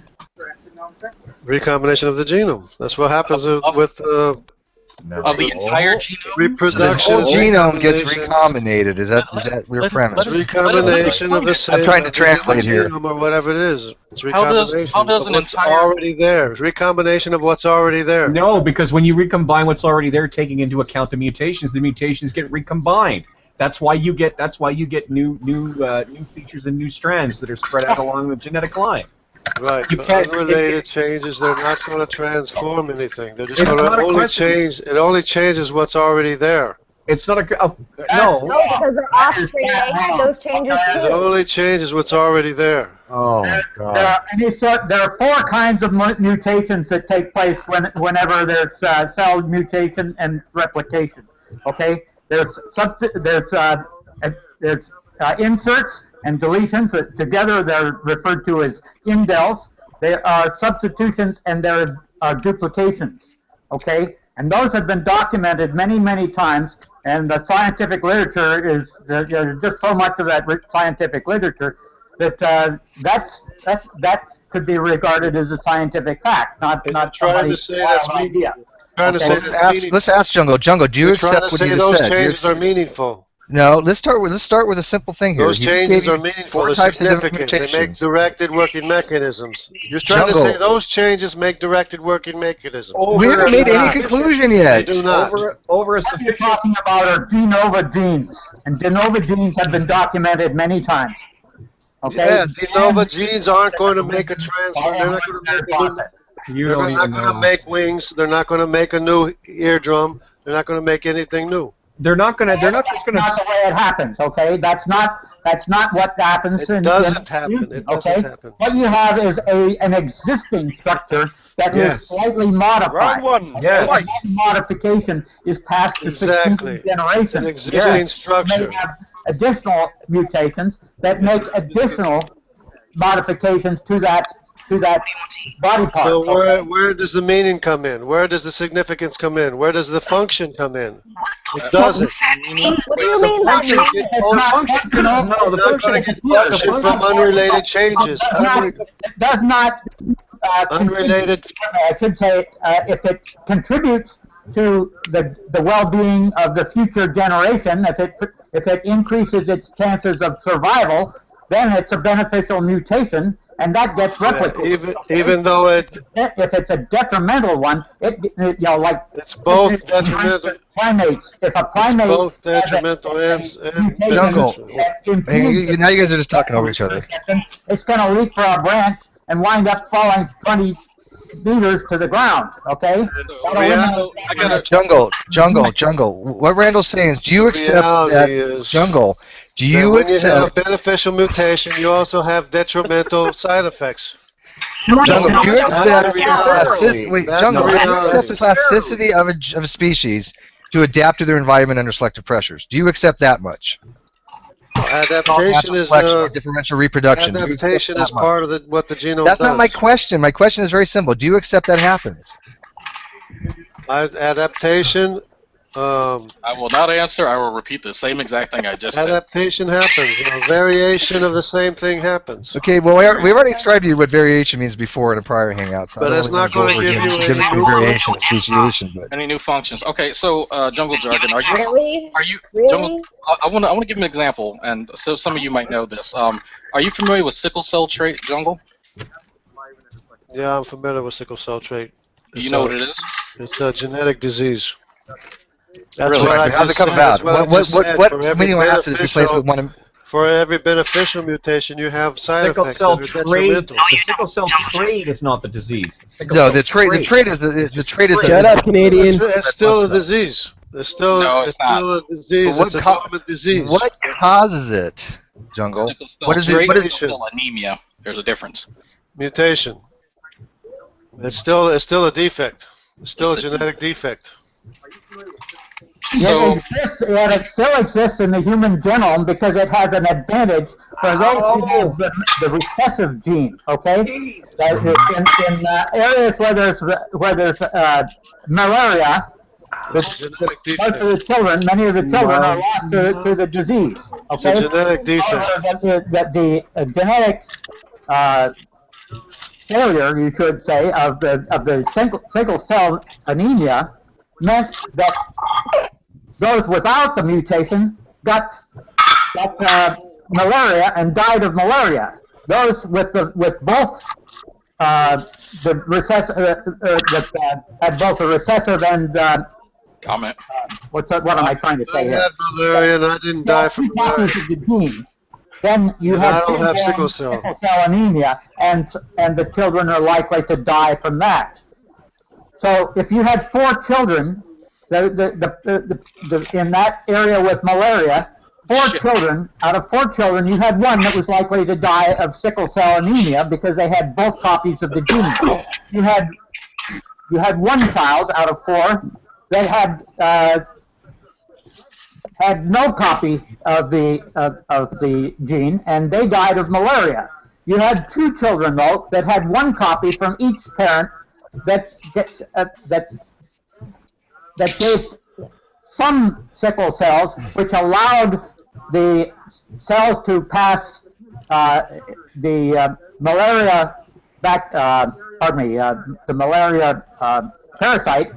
Recombination of the genome. That's what happens with Of the entire genome? So the reproduction. whole genome gets recombination. recombinated. Is that your premise? Recombination of the same. I'm trying to translate here. genome or whatever it is. It's How does recombination of an what's entire- already there. It's recombination of what's already there. No, because when you recombine what's already there, taking into account the mutations get recombined. That's why you get new features and new strands that are spread out along the genetic line. Right, You but can't- unrelated changes, they're not going to transform anything. They're just It's going not to a only question. change. It only changes what's already there. It's not No, because they're offspring make those changes It too. only changes what's already there. Oh my God. There are four kinds of mutations that take place whenever there's cell mutation and replication. Okay, there's inserts and deletions. That together they're referred to as indels. There are substitutions and there are duplications. Okay, and those have been documented many, many times. And the scientific literature is there's just so much of that scientific literature that that could be regarded as a scientific fact, not trying to somebody's say that's wild idea. Trying to say Let's that's ask, meaningful. let's ask Jungle. Jungle, do you You're trying accept to what say you those just said? Do you changes are meaningful. No, let's start with a simple thing here. Those He just changes gave you are meaningful. 4 They're types of different significant. They make mutations. directed working mechanisms. You're trying to Jungle. say those changes make directed working mechanisms. We haven't made any not. conclusion They yet. do not. Over a What you're talking about are de novo genes, and de novo genes have been documented many times. Okay? Yeah, de novo genes aren't going to make a transfer. They're not going to make a new. You They're don't not even going to know. make wings. They're not going to make a new eardrum. They're not going to make anything new. They're not just gonna. That's not the way it happens. Okay, that's not what happens. It doesn't happen. It doesn't okay? happen. What you have is an existing structure that Yes. is slightly modified. one. Yes. And that modification is passed to Exactly. succeeding generations. It's an existing Yes. structure. May have additional mutations that make additional modifications to that body part. So okay? where does the meaning come in? Where does the significance come in? Where does the function come in? It doesn't. What do you mean by Function that? get It's not functional. No, the You're not function going to get function from unrelated changes. It does not Unrelated. I should say, if it contributes to the well-being of the future generation, if it increases its chances of survival, then it's a beneficial mutation, and that gets replicated. Even though If it's a detrimental one, like it's both detrimental. primates. If a primate Both detrimental and mutation Jungle. that Hey, impedes now you guys are just talking over each other. it's going to leap for a branch and wind up falling 20 meters to the ground. Okay. Jungle. What Randall's saying is, do you accept Reality that? is Jungle, do that you when you have accept? beneficial mutation, you also have detrimental side effects. Jungle, do you accept reality. wait, That's Jungle, the do you reality. accept the plasticity of a species to adapt to their environment under selective pressures? Do you accept that much? Adaptation Natural is selection or differential reproduction. Do you accept adaptation is that much? part of what the genome That's does. not my question. My question is very simple. Do you accept that happens? Adaptation. I will not answer. I will repeat the same exact thing I just said. Adaptation happens. Variation of the same thing happens. Okay, well, we've already described to you what variation means before in a prior hangout. So But I don't it's really not wanna going to go give over you again any the difference new between variation and speciation. But Any new functions? Okay, so jungle jargon. Are you? Really? Are you? Really? Jungle, I want to give an example, and so some of you might know this. Are you familiar with sickle cell trait, jungle? Yeah, I'm familiar with sickle cell trait. You know what it is? It's a genetic disease. That's Really? what I how's it just come said. about? That's what I just said. What For every amino acid is replaced with beneficial- one? For every beneficial mutation, you have side Sickle effects cell that are trait. detrimental. The sickle cell trait is not the disease. The sickle No, cell the trait is the Shut up, Canadian. It's still a disease. It's still, No, it's it's not. still a disease. But It's a dormant disease. What causes it, Jungle? Sickle cell What is it? trait, What is sickle cell anemia. There's a difference. Mutation. It's still a defect. It's still It's a a genetic defect. So, Yet it still exists in the human genome because it has an advantage for those who have the recessive gene. Okay, that in areas where there's malaria, It's a genetic most defect. of the children, many of the children are lost to the disease. It's a Okay, genetic defect. that the genetic failure, you should say, of the sickle cell anemia meant that those without the mutation got malaria and died of malaria. Those with both the recessive that had both a recessive and comment. what am I trying to I say here? had malaria and I didn't die from malaria. Copies of the gene. Then you And have I don't have full-blown sickle cell. anemia, and the children are likely to die from that. So if you had 4 children, in that area with malaria, 4 children, out of 4 children, you had 1 that was likely to die of sickle cell anemia because they had both copies of the gene. You had 1 child out of 4 that had no copy of the gene, and they died of malaria. You had 2 children though that had 1 copy from each parent that gave some sickle cells, which allowed the cells to pass the malaria back. The malaria parasite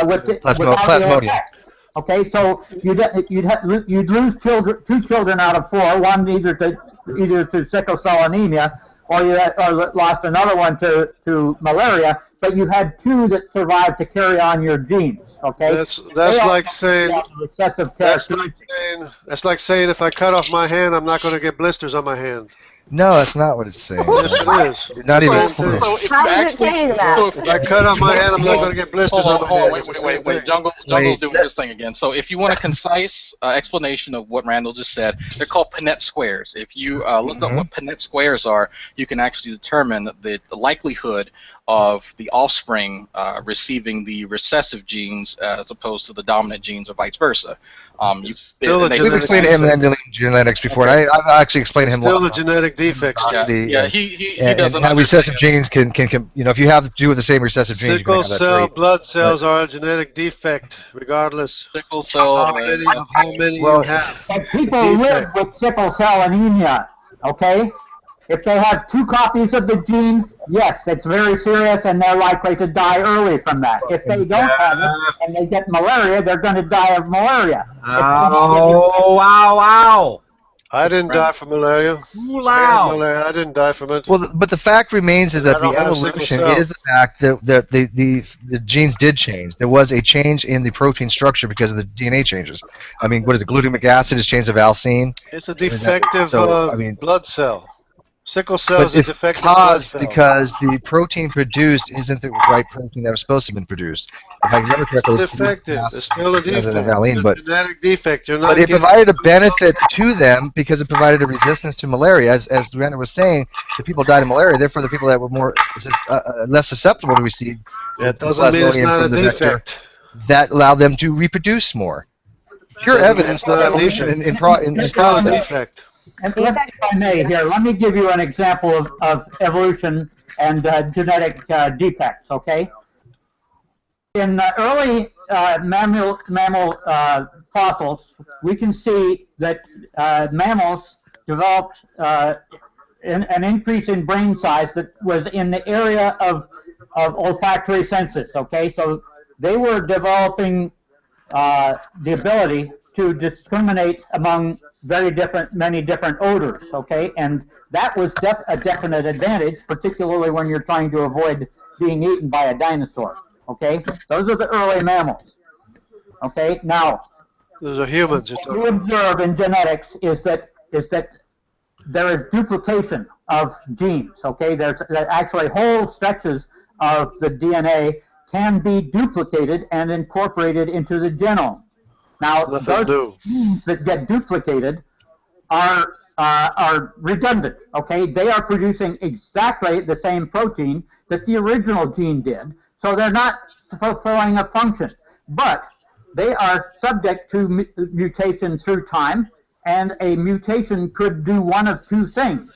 without Plasmodium. effect. Okay, so you'd lose 2 children out of 4, one either to sickle cell anemia, or lost another one to malaria, but you had 2 that survived to carry on your genes. Okay, That's like saying that's like saying if I cut off my hand, I'm not going to get blisters on my hand. No, that's not what it's saying. Yes, it is. You're not even Same close. thing. How is it saying that? So If I cut off my hand, I'm not going to get blisters on my hand. Wait. It's the same thing. Jungle's Wait. doing this thing again. So if you want a concise explanation of what Randall just said, they're called Punnett squares. If you look up what Punnett squares are, you can actually determine the likelihood of the offspring receiving the recessive genes as opposed to the dominant genes, or vice versa. Still a We've genetic explained defect. Mendelian genetics before, and I've actually explained him Still well. a genetic defect. Yeah, he and doesn't how recessive understand. genes can if you have to do with the same recessive genes, you can Sickle have that cell trait. blood cells are a genetic defect, regardless Sickle cell. of how many Well, you have. But people live with sickle cell anemia, okay? If they have 2 copies of the gene, yes, it's very serious and they're likely to die early from that. If they don't have it and they get malaria, they're going to die of malaria. Ow. I didn't die from malaria. Too I had loud. malaria. I didn't die from it. Well, but the fact remains is that I don't the have sickle evolution cell. is the fact that the genes did change. There was a change in the protein structure because of the DNA changes. I mean, what is it? Glutamic acid has changed to valcine. It's a defective So, blood cell. Sickle cell but is a it's defective blood caused cell. because the protein produced isn't the right protein that was supposed to have been produced. If I remember correctly, It's defective. It's still a rather than defect. valine, It's but a genetic defect. You're not But it getting provided a benefit to them because it provided a resistance to malaria. As Randall was saying, the people died of malaria. Therefore, the people that were less susceptible to receive That doesn't mean it's plasmodium not a from the vector, defect. that allowed them to reproduce more. Pure Doesn't mean evidence it's not a evolution defect. in It's still a process. defect. And if I may here, let me give you an example of evolution and genetic defects, okay? In early mammal fossils, we can see that mammals developed an increase in brain size that was in the area of olfactory senses, okay? So they were developing the ability to discriminate among many different odors, okay? And that was a definite advantage, particularly when you're trying to avoid being eaten by a dinosaur, okay? Those are the early mammals, okay? Now, Those are humans. what we observe in genetics is that there is duplication of genes, okay? There's actually whole stretches of the DNA can be duplicated and incorporated into the genome, Now, Nothing those new. genes that get duplicated are redundant. Okay, they are producing exactly the same protein that the original gene did, so they're not fulfilling a function. But they are subject to mutation through time, and a mutation could do one of two things.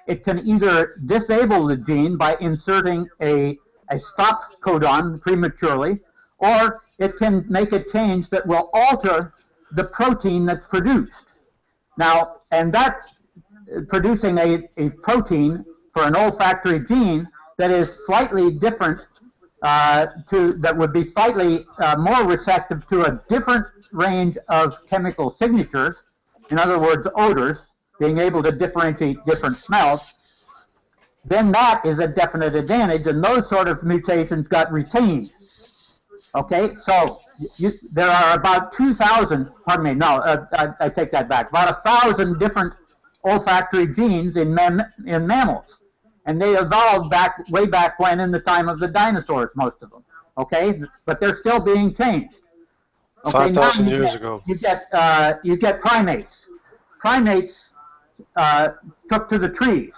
It can either disable the gene by inserting a stop codon prematurely, or it can make a change that will alter the protein that's produced. Now, and that producing a protein for an olfactory gene that is slightly different that would be slightly more receptive to a different range of chemical signatures, in other words, odors, being able to differentiate different smells, then that is a definite advantage, and those sort of mutations got retained. Okay, so there are about 2,000, pardon me, no, I take that back, about 1,000 different olfactory genes in mammals. And they evolved way back when, in the time of the dinosaurs, most of them. Okay, but they're still being changed. Okay, 5,000 years ago. You get primates. Primates took to the trees.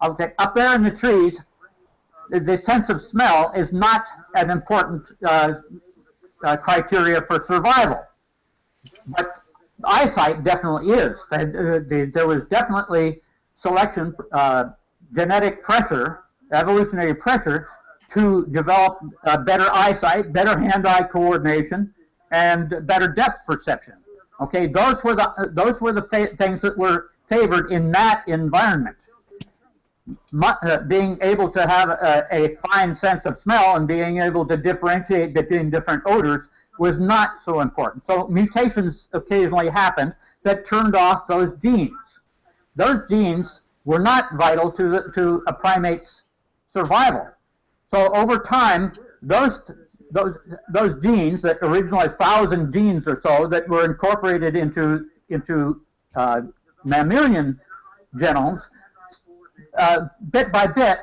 Okay, up there in the trees, the sense of smell is not an important criteria for survival, but eyesight definitely is. There was definitely selection, genetic pressure, evolutionary pressure to develop better eyesight, better hand-eye coordination, and better depth perception. Okay, those were the things that were favored in that environment. Being able to have a fine sense of smell and being able to differentiate between different odors was not so important. So mutations occasionally happened that turned off those genes. Those genes were not vital to a primate's survival. So over time, those genes that originally 1,000 genes or so that were incorporated into mammalian genomes, bit by bit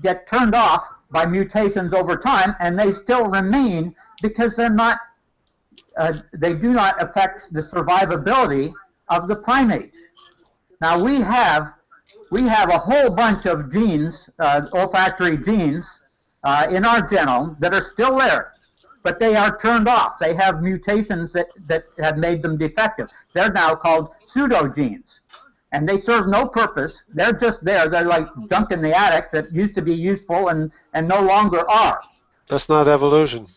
get turned off by mutations over time, and they still remain because they're not they do not affect the survivability of the primates. Now we have a whole bunch of genes, olfactory genes, in our genome that are still there, but they are turned off. They have mutations that have made them defective. They're now called pseudogenes. And they serve no purpose. They're just there. They're like junk in the attic that used to be useful and no longer are. That's not evolution.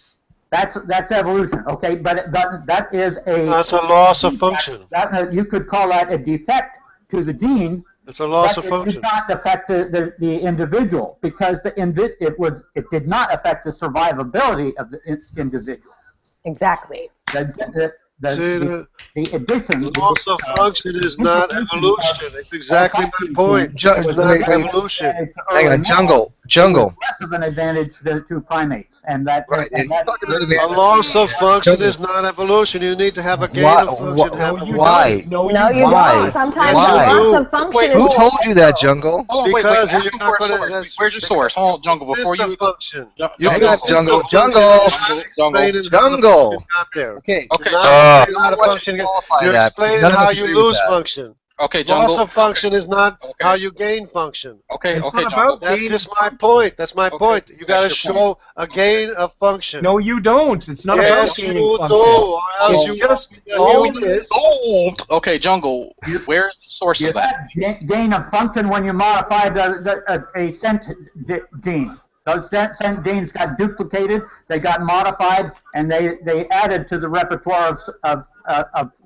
That's evolution, okay? But that is a... That's a loss of function. You could call that a defect to the gene. It's a loss of function. It did not affect the individual because it did not affect the survivability of the individual. Exactly. The addition. Loss of function is not evolution. It's exactly my point. It's not evolution. Hang on, jungle. Less of an advantage to primates, and that. Right. A loss of function is not evolution. You need to have a gain of function. Why? No, you don't. Sometimes loss of function is... Who told you that, Jungle? Hold on, Because wait. you're Ask him not for a gonna- source. Where's your source? Hold on, Jungle, before you... function. Jungle. Okay. Okay. I You're not function. qualify You're that. explaining None of how us you agree with lose that. function. Okay, Jungle. Loss of function is not how you gain function. Okay, It's okay, not Jungle. about That's just my point. That's my point. You got to That's your show a gain of function. No, you don't. It's not Yes, about you gaining do. function. Or else It's you just all it is. Okay, Jungle. Where's the source You of that? had gain of function when you modified a scent gene. Those scent genes got duplicated, they got modified, and they added to the repertoire of Yeah,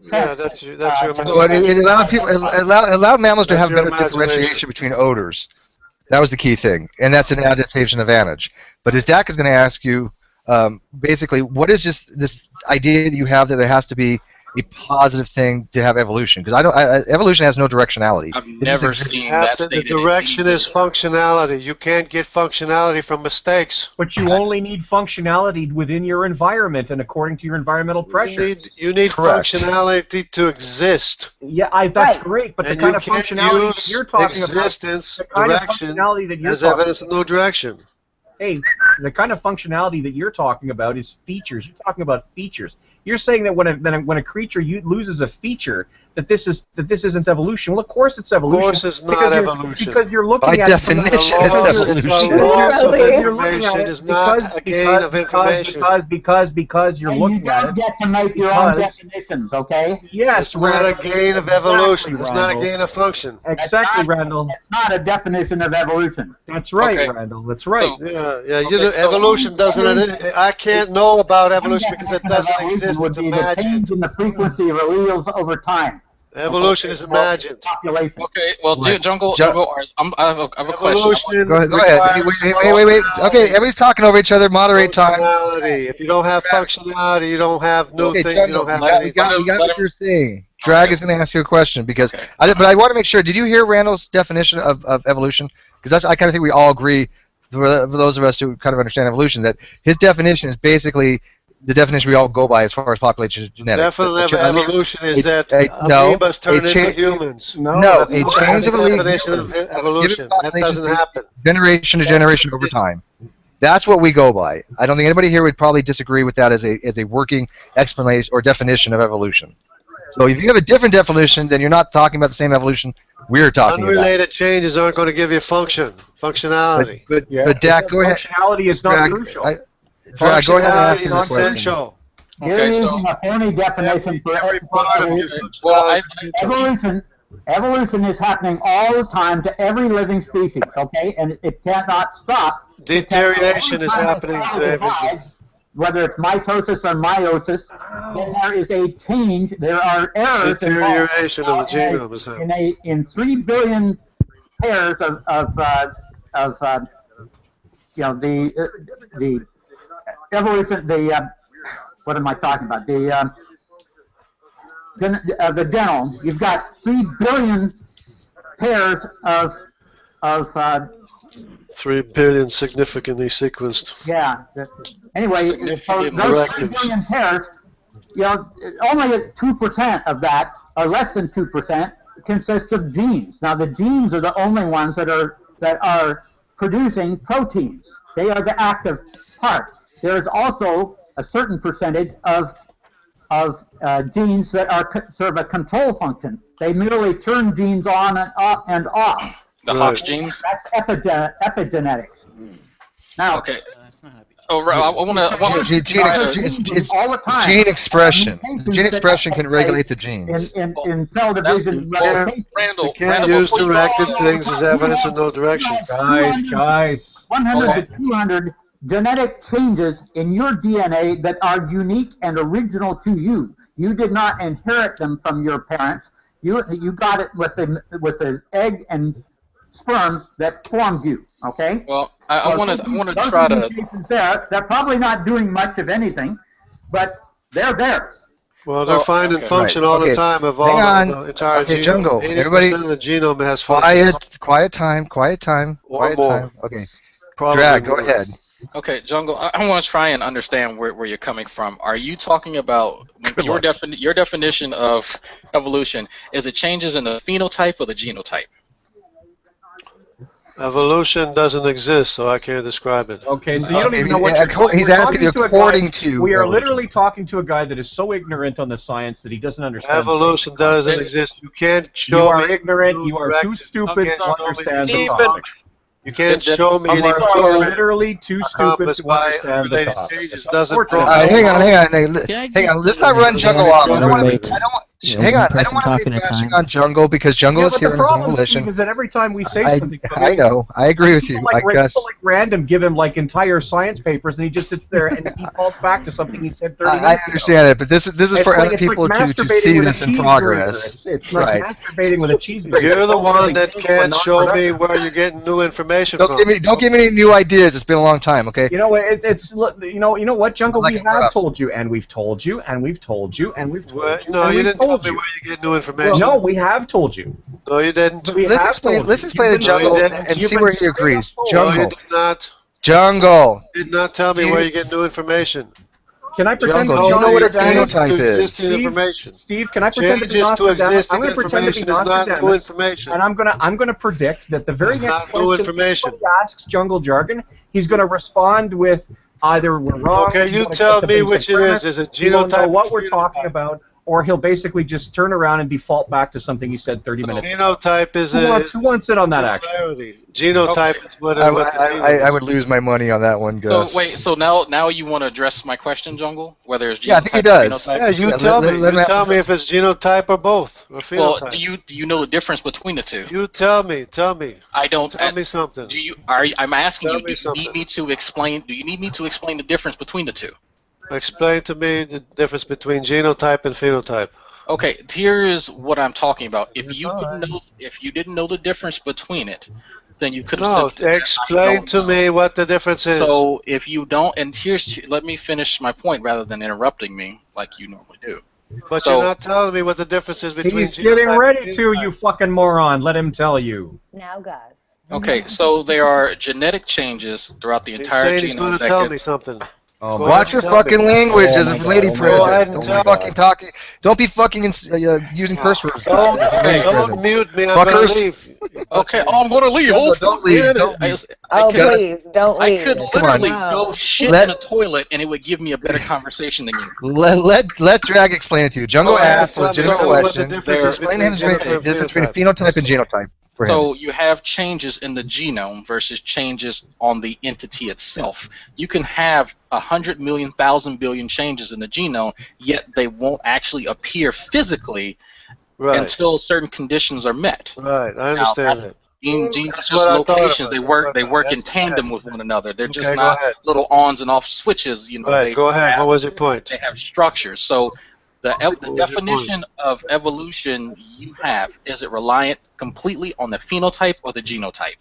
scent. that's your So it allowed people, it allowed mammals to That's have your better imagination. differentiation between odors. That was the key thing, and that's an adaptation advantage. But as Dak is going to ask you, basically, what is just this idea that you have that there has to be a positive thing to have evolution? Because evolution has no directionality. I've It just never exists. seen that The stated. in direction any is video. functionality. You can't get functionality from mistakes. But you only need functionality within your environment and according to your environmental pressures. You need Correct. functionality to exist. Yeah, that's Right. great, but the And kind you of can't functionality that use you're talking about, existence, the kind of direction, functionality that you're as talking evidence of no direction. Hey, the kind of functionality that you're talking about is features. You're talking about features. You're saying that when a creature loses a feature, that this isn't evolution. Well, of course it's evolution. Of course it's not evolution. Because you're looking By at definition, it from it's evolution. The loss of Literally. information is not a gain of information. Because you're And looking you at don't it. get to make your own Because- definitions, okay? Yes, It's not a gain of evolution. Exactly, It's not a Randall. gain of function. Exactly, Randall. It's not a definition of evolution. That's right, Okay. Randall. That's right. So- Yeah. Okay, so- Evolution doesn't. I can't know about evolution because it doesn't Evolution exist. would It's be the imagined. change in the frequency of alleles over time. Evolution is imagined. Population. Okay, well, Right. Jungle, I have a question. Evolution. Go ahead. Wait. Okay, everybody's talking over each other. Moderate time. Functionality. If you don't have functionality, you don't have new Okay, things. Jungle, You don't have we got, anything. we got what you're saying. Drag is going to ask you a question because, but I want to make sure. Did you hear Randall's definition of evolution? Because I kind of think we all agree, for those of us who kind of understand evolution, that his definition is basically the definition we all go by as far as population genetics. Definition of evolution is that no, amoebas turn a into cha- humans. No, a That's change of the definition of given evolution. That doesn't happen. generation to generation over time. That's what we go by. I don't think anybody here would probably disagree with that as a working explanation or definition of evolution. So if you have a different definition, then you're not talking about the same evolution we're talking about. Unrelated changes aren't going to give you functionality. But Dak, go ahead. Functionality is not Drag, crucial. Drag, go ahead and ask him Functionality the is question. essential. You're Okay, using so a phony definition for Every part of your well, evolution. Evolution is happening all the time to every living species, okay? And it cannot stop. Deterioration is Every time a happening cell to everything. divides, whether it's mitosis or meiosis, then there is a change. There are errors involved. Deterioration of the genome is happening. In 3 billion pairs of the evolution, what am I talking about? The genome. You've got 3 billion pairs of 3 billion significantly sequenced. yeah. Anyway, so Significant those 3 directives. billion pairs, only 2% of that, or less than 2%, consists of genes. Now, the genes are the only ones that are producing proteins. They are the active part. There is also a certain percentage of genes that serve a control function. They merely turn genes on and off. the Hox genes. That's epigenetics. Now, Okay. Oh, right, I want to. all the time. Gene expression. The gene expression can regulate the genes. In cell division, Randall, You can't use directed things as evidence in no direction. Guys. 100 to 200 genetic changes in your DNA that are unique and original to you. You did not inherit them from your parents. You got it with the egg and sperm that formed you. Okay. Well, I want to try to. They're probably not doing much of anything, but they're there. Well, they're finding function all the time of all Hang the entire Okay, genome. Jungle. 80% Everybody, of the genome has function. quiet time. Or more. Okay. Probably Drag, go more. ahead. Okay, Jungle, I want to try and understand where you're coming from. Are you talking about your definition of evolution? Is it changes in the phenotype or the genotype? Evolution doesn't exist, so I can't describe it. Okay, so you don't even know what He's we're asking you talking to a according guy- to We are evolution. literally talking to a guy that is so ignorant on the science that he doesn't understand. Evolution doesn't exist. You can't You show are me. ignorant. You are too directives. stupid You to can't show me understand the any topic. function. You can't show me any You are function literally too stupid accomplished to by understand the unrelated topic. changes. It's Doesn't unfortunate. prove All right, hang on. Can I Let's not run Jungle off. I don't want to. Yeah, Hang on. one I don't person want to talking be at a bashing time. on Jungle because Jungle Yeah, is but here the in his problem, volition. Steve, is that every time we say something, I know. I agree with you. People like, I guess. people like Random give him like entire science papers, and he just sits there and he falls back to something he said 30 minutes I ago. understand it, but this is It's for like- other it's like people to masturbating see with a this in cheeseburger. progress. It's like Right. masturbating with a cheeseburger. You're the It's one totally that painful and can't show me non-productive. where you're getting new information Don't from. give me any new ideas. It's been a long time. Okay. You know, you know what, Jungle? Like We it have rough. told you, and we've told you, and we've told you, and we've told What? you. No, and you we've didn't tell told me you. where you get new information. No, we have told you. No, you didn't. We Let's have explain. told Let's you. explain to You've been Jungle told. and You've see been where he straight up agrees. told. No, you Jungle. did not. Jungle. Did not tell me where you get new information. Can I pretend Jungle, to do you be know what a Nostradamus? phenotype to is? existing information. Steve, can I pretend to be Changes to Nostradamus? existing I'm going to pretend to be information is not new Nostradamus, information. and I'm going to predict that the very It's next not new question information. somebody asks Jungle Jargon, he's going to respond with either we're wrong. Okay, he you won't tell accept the me basic which it premise, is. Is it he won't know genotype? what we're talking about, or he'll basically just turn around and default back to something he said 30 minutes ago. Genotype is Who wants it on that action? clarity. Genotype is what I, what the I, genome I is. would lose my money on that one, So Gus. wait, so now you want to address my question, Jungle? Whether it's genotype Yeah, I think he or does. phenotype? Yeah, you Yeah, tell me. let him You ask tell him. me if it's genotype or both, or Well, phenotype. do you know the difference between the two? You tell me. Tell me. I don't. Tell me something. I'm asking Tell you. me Do you need something. me to explain? Do you need me to explain the difference between the two? Explain to me the difference between genotype and phenotype. Okay, here is what I'm talking about. If you didn't know the difference between it, then you could have No, simply said, "I explain don't to know." me what the difference is. So if you don't, and let me finish my point rather than interrupting me like you normally do. But So- you're not telling me what the difference is between He's getting genotype ready and to, phenotype. you fucking moron. Let him tell you. Now, guys. Okay, so there are genetic changes throughout the He's entire saying he's genome going to that tell could- me something. Oh, Go my Watch your ahead, tell me. fucking language Oh as my a God, lady oh my president. God, Don't tell be fucking me. talking. Don't be fucking using curse words. Don't, as a lady don't president. mute me. I'm going Fuckers. to leave. Okay, oh, I'm going to leave. No, Oh, don't fuck, leave, man. don't leave. Oh, Gus, please, don't I leave. could Come on. literally No. go shit Let- in a toilet and it would give me a better conversation than you. Let Drag explain it to you. Jungle Go ahead, asked a tell me legitimate what the question. difference is Explain to him between the genotype and difference between a phenotype. phenotype and genotype for him. So you have changes in the genome versus changes on the entity itself. You can have 100 million, 1,000 billion changes in the genome, yet they won't actually appear physically Right, until certain conditions are met. right. I Now, understand that's, that. genes are That's just what I thought it locations. was. They work. That's They what I work thought. in tandem with one another. They're just Okay, go not ahead. little ons and off switches. You know, Right, they go ahead. have- What was your point? they have structures. So the was your definition of evolution you have, is it reliant completely on the phenotype or the genotype?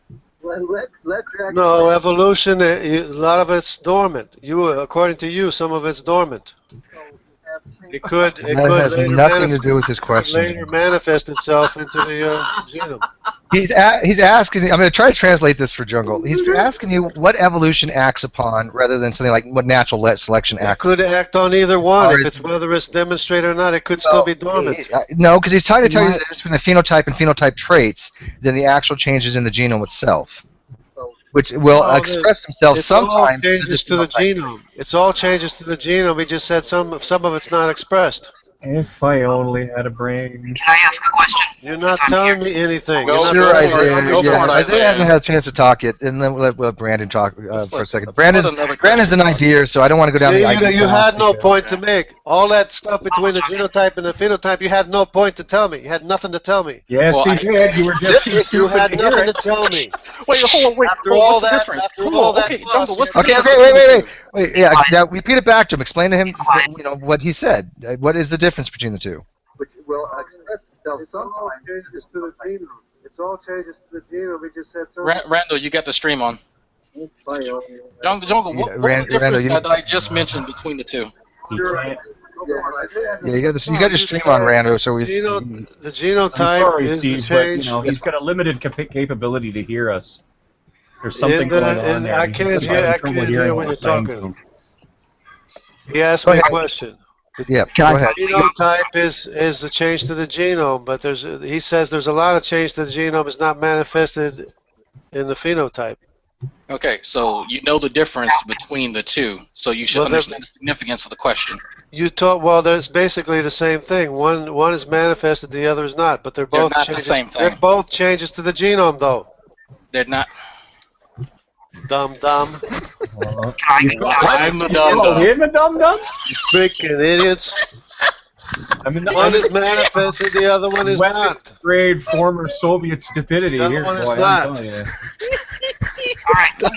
No, evolution, a lot of it's dormant. According to you, some of it's dormant. It could That has later nothing to do with his could question. later manifest itself into the genome. He's asking. I'm going to try to translate this for Jungle. He's asking you what evolution acts upon, rather than something like what natural selection It acts. could act on either one. Or If is- it's whether it's demonstrated or not, it could still be dormant. No, because he's trying to tell you the difference between the phenotype and phenotype traits than the actual changes in the genome itself, which will Well, express themselves It's all sometimes. as changes a to the phenotype. genome. It's all changes to the genome. We just said some of it's not expressed. If I only had a brain. Can I ask a question? You're not telling me anything. Go You're not Sure, for it. telling me Isaiah. Go for Yeah, it, Isaiah Isaiah. hasn't had a chance to talk yet, and then we'll let Brandon talk for a Let's- second. let's Brandon's let another Brandon's an country talk. idea, so I don't want to go down See, the idea. you had no point to make. All that stuff between the genotype and the phenotype, you had no point to tell me. You had nothing to tell me. Yes, Well, he I- did. You were just too You stupid had to hear nothing it. to tell me. Wait, hold on, wait. After hold on, all what's the that- difference? after Hold all on, that okay, fuss, Jungle, what's the Okay, difference? okay, between the two? wait. Yeah, now repeat it back to him. Explain to him, what he said. What is the difference between the two? Which will express itself. It's all changes to the genome. It's all changes to the genome. We just said something. Randall, you got the stream on. Jungle, what Yeah, was the Randall, difference you that I just mentioned between the two? He can't. Yeah, you got your stream on, Rando. So we. The I'm genotype sorry, is Steve, the but change. he's got a limited capability to hear us. There's something In the- going on in- there. I He's can't having hear- I trouble can't hearing hear what when we're you're saying talking. to him. He asked Go me a ahead. question. Yeah, Can go I- ahead. Genotype is the change to the genome, but he says there's a lot of change to the genome is not manifested in the phenotype. Okay, so you know the difference between the two, so you should Well, understand the significance of the question. There's basically the same thing. One is manifested, the other is not, but they're both not the changes. same thing. They're both changes to the genome, though. They're not. Dumb. I'm the dumb Oh, dumb. him a dum dum? Freaking idiots. One is manifested, the other one is not. Grade former Soviet stupidity The other here, one is boy. I'm not. telling you. Stop,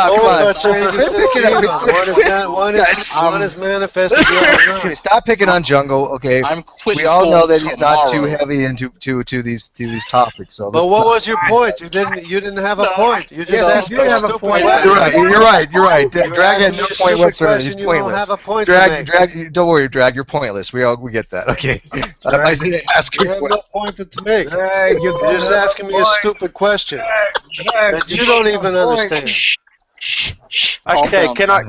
come Both on. are changes to the genome. One is manifested, the other is Okay, not. stop picking on Jungle. Okay, I'm quitting we all know school that he's not too tomorrow. heavy into to these topics. So But let's what not- was your point? You didn't have a point. You just Yes, asked you me did a have a stupid point. question. You're right. You're Drag had asking no me a point stupid whatsoever. question, He's you don't pointless. have a point to make. Don't worry, Drag. You're pointless. We get that. Okay. Isaiah, ask You your have question. no point to make. Hey, you You're just asking me a stupid question that you don't even understand. Okay, can I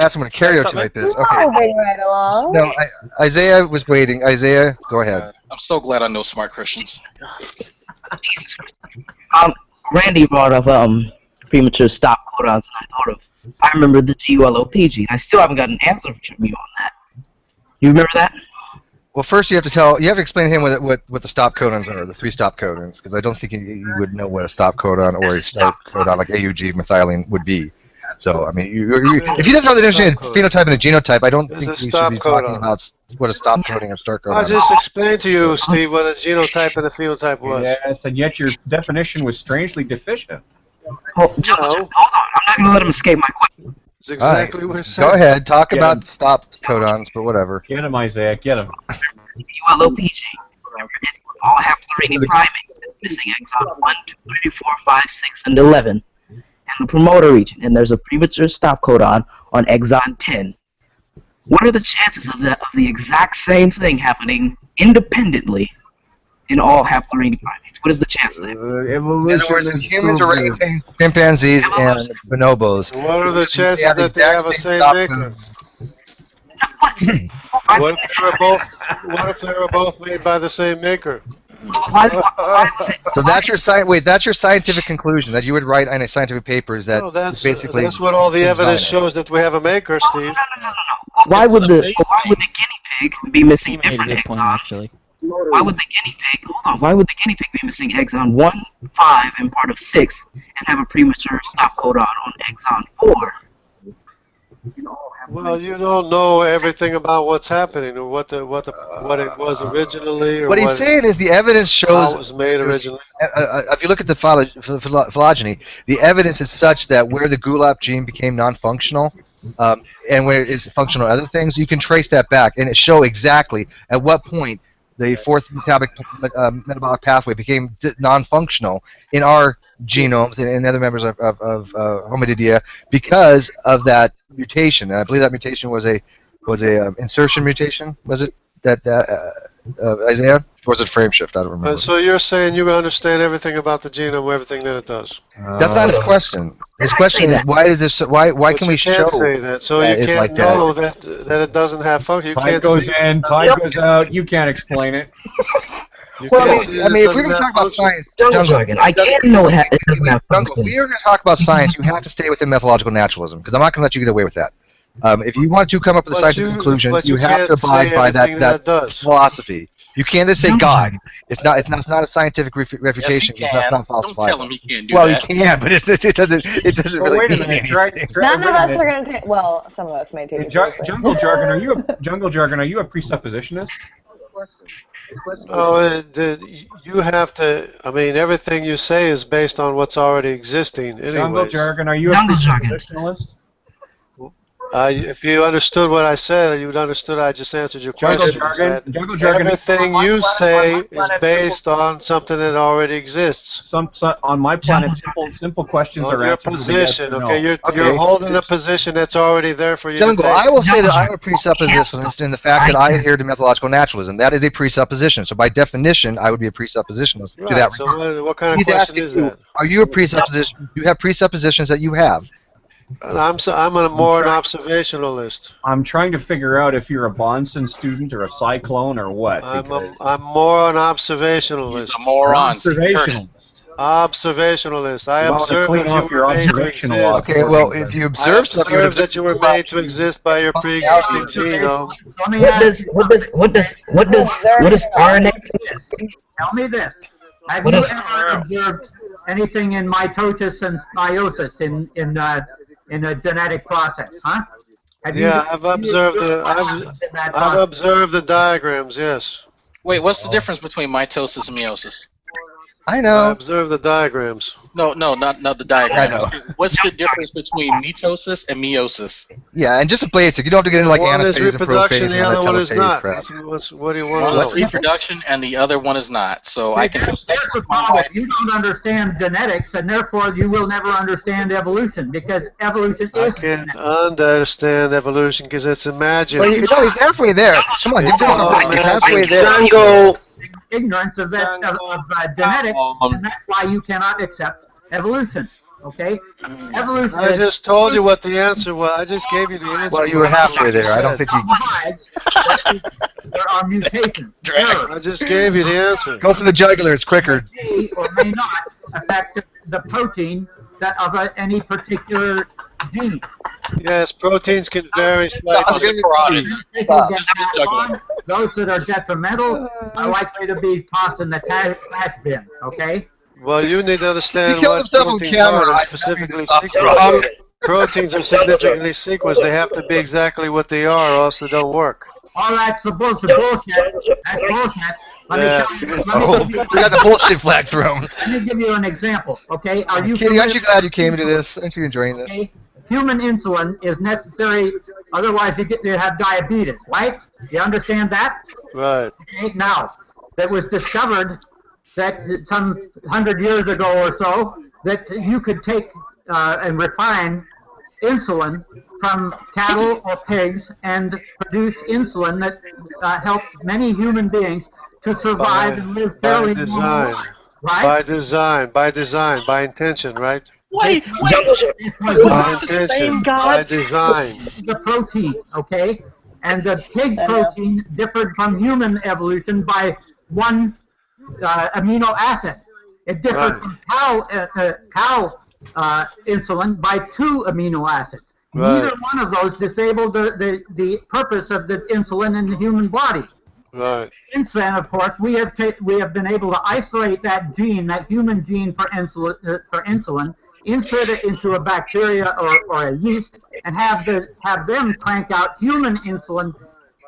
Ask him on a karaoke something? like this. Okay. Moving right along. No, Isaiah was waiting. Isaiah, go ahead. I'm so glad I know smart Christians. Randy brought up premature stop codons, and I thought of I remember the GULOPG. I still haven't got an answer from you on that. You remember that? Well, first you have to explain to him what the stop codons are, the 3 stop codons, because I don't think you would know what a stop codon or a start codon like AUG methylene would be. So, I mean, if he doesn't know the difference between a phenotype and a genotype, I don't think we should be talking about what a stop coding or start codon I is. just explained to you, Steve, what a genotype and a phenotype was. Yes, and yet your definition was strangely deficient. Hold on. I'm not going to let him escape my question. It's exactly what it said. Go ahead, talk about stop codons, but whatever. Get him, Isaiah, get him. GULOPG. All haploiding primates missing exon 1, 2, 3, 4, 5, 6, and 11 in the promoter region, and there's a premature stop codon on exon 10. What are the chances of the exact same thing happening independently in all haploiding primates? What is the chance of that? In other words, in humans, orangutans, chimpanzees, and bonobos. What are the chances that they have a same maker? What if they were both made by the same maker? So that's your that's your scientific conclusion that you would write in a scientific paper is that basically that's what all the evidence shows that we have a maker, Steve. Why would the guinea pig be missing different exons? Why would the guinea pig? Hold on. Why would the guinea pig be missing exon 1, 5, and part of 6, and have a premature stop codon on exon 4? Well, you don't know everything about what's happening or what it was originally. Or what he's saying is the evidence shows how it was made originally. If you look at the phylogeny, the evidence is such that where the GULOP gene became non-functional, and where it's functional other things, you can trace that back and it show exactly at what point the fourth metabolic pathway became non-functional in our genomes and other members of Hominidia because of that mutation. And I believe that mutation was a insertion mutation. Was it that Isaiah? Or was it frame shift? I don't remember. So you're saying you understand everything about the genome, everything that it does? That's not his question. His question is why is this? Why can we show? You can't say that. So you can't know that it doesn't have function. Time goes in, time goes out. You can't explain it. Well, I mean, if we're going to talk about science, Jungle jargon. I can't know it doesn't have function. If we are going to talk about science, you have to stay within methodological naturalism because I'm not going to let you get away with that. If you want to come up with a scientific conclusion, you have to abide by that philosophy. You can't just say God. It's not a scientific refutation. Yes, That's not falsifiable. Don't tell him he can't do that. Well, you can, but it doesn't really wait a mean minute. anything. None of us are going to take. Well, some of us may take it seriously. Jungle jargon. Are you a presuppositionist? Oh, you have to. I mean, everything you say is based on what's already existing. Anyways. Jungle jargon. Are you a presuppositionalist? If you understood what I said, you would understood I just answered your question. Jungle jargon. Everything you say is based on something that already exists. On my planet, simple questions are your position. Okay, you're holding a position that's already there for you. Jungle, to take. I will say that I'm a presuppositionalist in the fact that I adhere to methodological naturalism. That is a presupposition. So by definition, I would be a presuppositionalist to that regard. So what kind of question is that? Are you a presupposition? Do you have presuppositions that you have? I'm more an observationalist. I'm trying to figure out if you're a Bonson student or a cyclone or what. I'm more an observationalist. He's a moron. Observationalist. I observe that you were made to exist. Okay, well, if you observe stuff, you observe that you were made to exist by your pre-existing genome. What does RNA? Tell me this. Have you ever observed anything in mitosis and meiosis in a genetic process, huh? I've observed the diagrams. Yes. Wait, what's the difference between mitosis and meiosis? I know. I observe the diagrams. No, not the diagram. I know. What's the difference between mitosis and meiosis? Yeah, and just a basic. You don't have to get into like one is anaphase and reproduction, prophase the and other one is not. crap. What do you want to know? One's reproduction and the other one is not. So I can just. That's the problem. You don't understand genetics, and therefore you will never understand evolution because evolution is. I can't understand evolution because it's imagined. Well, he's halfway there. Come on, he's halfway there. Jungle. Ignorance of genetics, and that's why you cannot accept evolution. Okay? Evolution. I just told you what the answer was. I just gave you the answer. Well, you were halfway there. I don't think you. There are mutations. I just gave you the answer. Go for the jugular. It's quicker. May or may not affect the protein that of any particular genes. Yes, proteins can vary slightly. They can get passed on. Those that are detrimental are likely to be tossed in the trash bin, okay? Well, you need to understand He killed what himself on proteins camera. are specifically sequenced. Proteins are significantly sequenced. They have to be exactly what they are, or else they don't work. All that's a bunch of bullshit. That's bullshit. Let me tell you. Oh, we got the bullshit flag thrown. Let me give you an example, okay? Are you Kitty, aren't you glad you came to this? Aren't you enjoying this? Okay? Human insulin is necessary, otherwise you have diabetes, right? You understand that? Right. Okay, now, it was discovered that some 100 years ago or so, that you could take and refine insulin from cattle or pigs and produce insulin that helps many human beings to survive and live fairly normal lives, right? By design, by intention, right? Wait, By intention, by design. The protein, okay? And the pig protein differed from human evolution by one amino acid. It differed from cow insulin by 2 amino acids. Right. Neither one of those disabled the purpose of the insulin in the human body. Right. Since then, of course, we have been able to isolate that gene, that human gene for insulin, insert it into a bacteria or a yeast, and have them crank out human insulin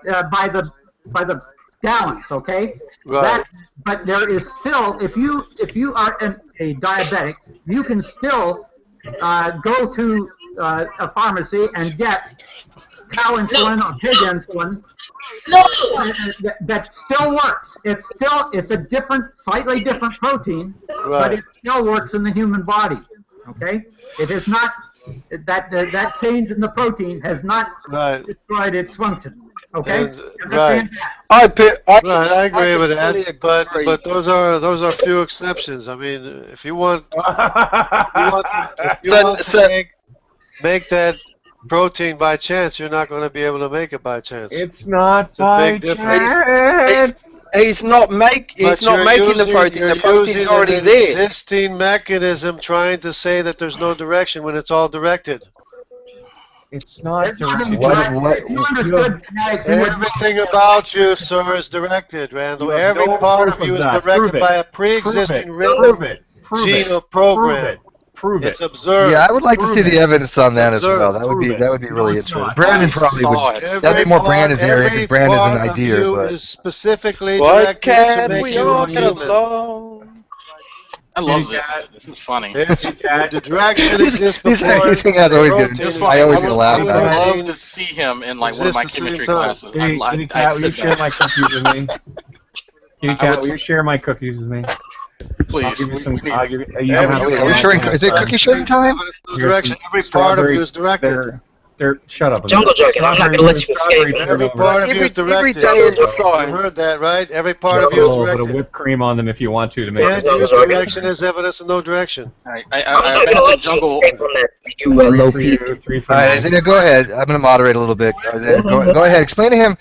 by the gallons. Okay. Right. But there is still, if you are a diabetic, you can still go to a pharmacy and get cow insulin or pig insulin. That still works. It's a slightly different protein, but it still works in the human body. Okay, it is not that change in the protein has not destroyed its function. Okay, right. I agree with that, but those are few exceptions. I mean, if you want to make that protein by chance, you're not going to be able to make it by chance. It's not it's a big difference. He's not making the protein. The protein's already there. Existing mechanism trying to say that there's no direction when it's all directed. It's not directed. Everything about you, sir, is directed, Randall. Every part of you is directed by a pre-existing rhythm, gene or program. Prove it. It's observed. Yeah, I would like to see the evidence on that as well. That would be really interesting. Brandon probably would. That'd be more Brandon's area because Brandon's an idea. But is specifically directed to make you a human. I love this. This is funny. The direction exists before. His thing has always good. I always get a laugh I about it. would love to see him in like one of my chemistry classes. Kitty Cat, will you share my cookies with me? Kitty Cat, will you share my cookies with me? Please. I'll give you some. Are we sharing? Is it cookie sharing time? Direction. Every part of you is directed. Shut up. Jungle Jacket, I'm not going to let you escape. Every part of you is directed. Every day is a sign. You heard that, right? Every part of you is directed. Put a whipped cream on them if you want to make it. And use direction as evidence of no direction. I imagine Jungle. All right, Isaiah, go ahead. I'm going to moderate a little bit. Isaiah, go ahead. Explain to him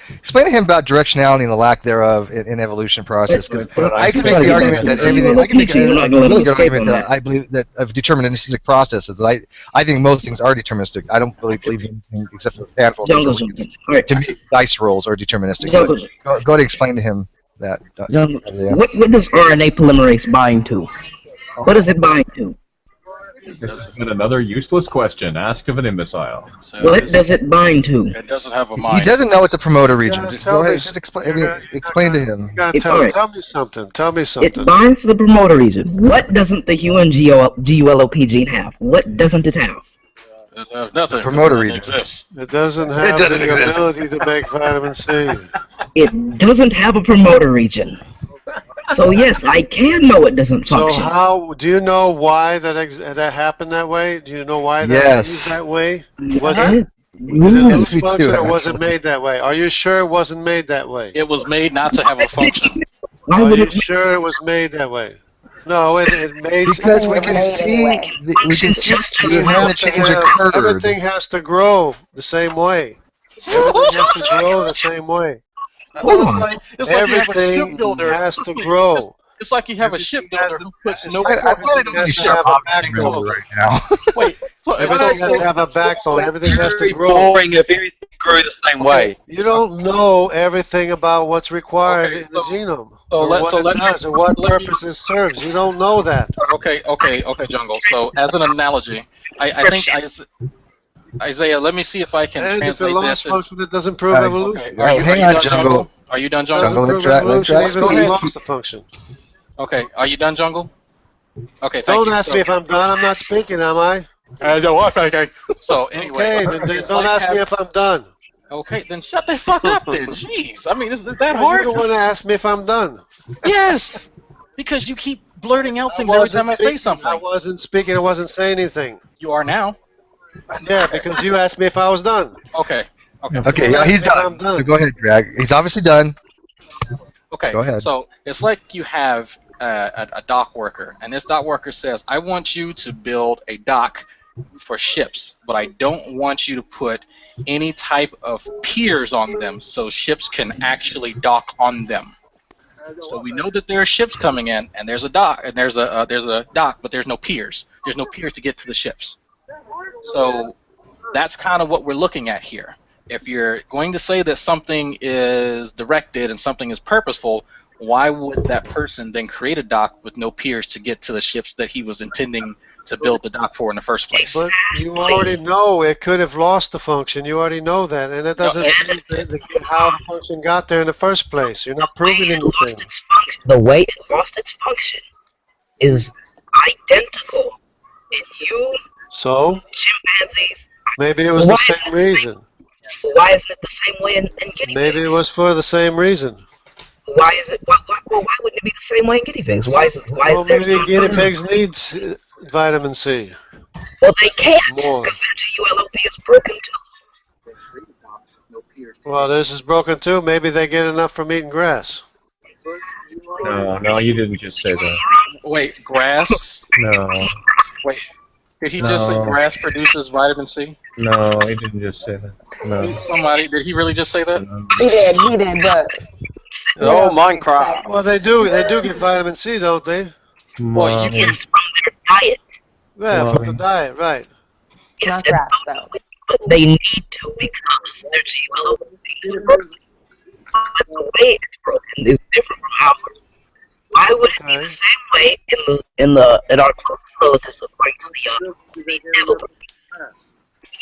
about directionality and the lack thereof in evolution process. Because I can make the argument that everything. I can make a really good argument that I believe that of deterministic processes. That I think most things are deterministic. I don't believe anything except for a handful of things. To me, dice rolls are deterministic. Go ahead and explain to him that. What does RNA polymerase bind to? What does it bind to? This has been another useless question asked of an imbecile. So what does it bind to? It doesn't have a mind. He doesn't know it's a promoter region. Go ahead, just explain to him. Tell me something. Tell me something. It binds to the promoter region. What doesn't the human GULOP gene have? What doesn't it have? Nothing. Promoter region. It doesn't have the ability to make vitamin C. It doesn't have a promoter region. So yes, I can know it doesn't function. So how do you know why that happened that way? Do you know why that was that way? Was it dysfunction or was it made that way? Are you sure it wasn't made that way? It was made not to have a function. Are you sure it was made that way? No, it made because we can see how the change occurred. Everything has to grow the same way. Everything has to grow the same way. Well, it's like everything has to grow. It's like you have a shipbuilder who puts no I purpose really into don't the shut ship up and calls it. right now. Wait, Everything has to have a backbone. Everything has to Very grow. boring if everything grew the same way. You don't know everything about what's required in the genome, or what it does, or what purpose it serves. You don't know that. Okay, Jungle. So as an analogy, I think Isaiah, let me see if I can And if it translate lost this. function, it doesn't prove evolution. Okay, hang on, done, Jungle. Are you done, Doesn't Jungle? prove evolution, even Go if it ahead. lost the function. Okay, are you done, Jungle? Okay, thank Don't you. ask me if I'm done. I'm not speaking, am I? No, okay. So anyway, Okay, then don't ask me if I'm done. Okay, then shut the fuck up, then. Jeez, I mean, is that Well, hard? you don't want to ask me if I'm done. Yes, because you keep blurting out things every time I say something. I wasn't speaking. I wasn't saying anything. You are now. Yeah, because you asked me if I was done. Okay. Okay, yeah, he's done. So go ahead, Greg. He's obviously done. Okay, Go ahead. so it's like you have a dock worker, and this dock worker says, I want you to build a dock for ships, but I don't want you to put any type of piers on them so ships can actually dock on them. So we know that there are ships coming in, and there's a dock, and there's a dock, but there's no piers. There's no piers to get to the ships. So that's kind of what we're looking at here. If you're going to say that something is directed and something is purposeful, why would that person then create a dock with no piers to get to the ships that he was intending to build the dock for in the first place? But you already know it could have lost the function. You already know that, and it doesn't prove how the function got there in the first place. You're not proving anything. The way it lost its function is identical in you, So chimpanzees. maybe it was the same reason. Why isn't it the same way in guinea Maybe pigs? it was for the same reason. Why is it? Why wouldn't it be the same way in guinea pigs? Why is there? Maybe guinea pigs need vitamin C. Well, they can't More. because their GULOP is broken too. Well, this is broken too. Maybe they get enough from eating grass. No, you didn't just say that. Wait, grass? No. Wait, did he just say No. grass produces vitamin C? No, he didn't just say that. No. Somebody, did he really just say that? He did, but. Oh, Minecraft. Well, they do get vitamin C, don't they? Well, you can. From their diet. Yeah, from the diet, right. Yes, Not grass, though. but they need to because their GULOP is broken. But the way it's broken is different from ours. Why would it be the same way in our close relatives according to the evolution?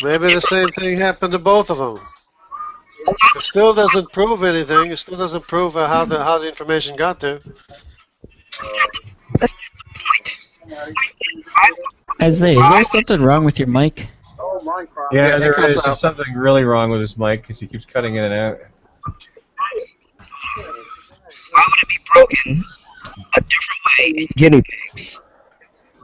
Maybe the same thing happened to both of them. It still doesn't prove anything. It still doesn't prove how the information got there. That's the point. Isaiah, is there something wrong with your mic? Yeah, there comes is. out. There's something really wrong with his mic because he keeps cutting in and out. Why would it be broken a different way in guinea pigs?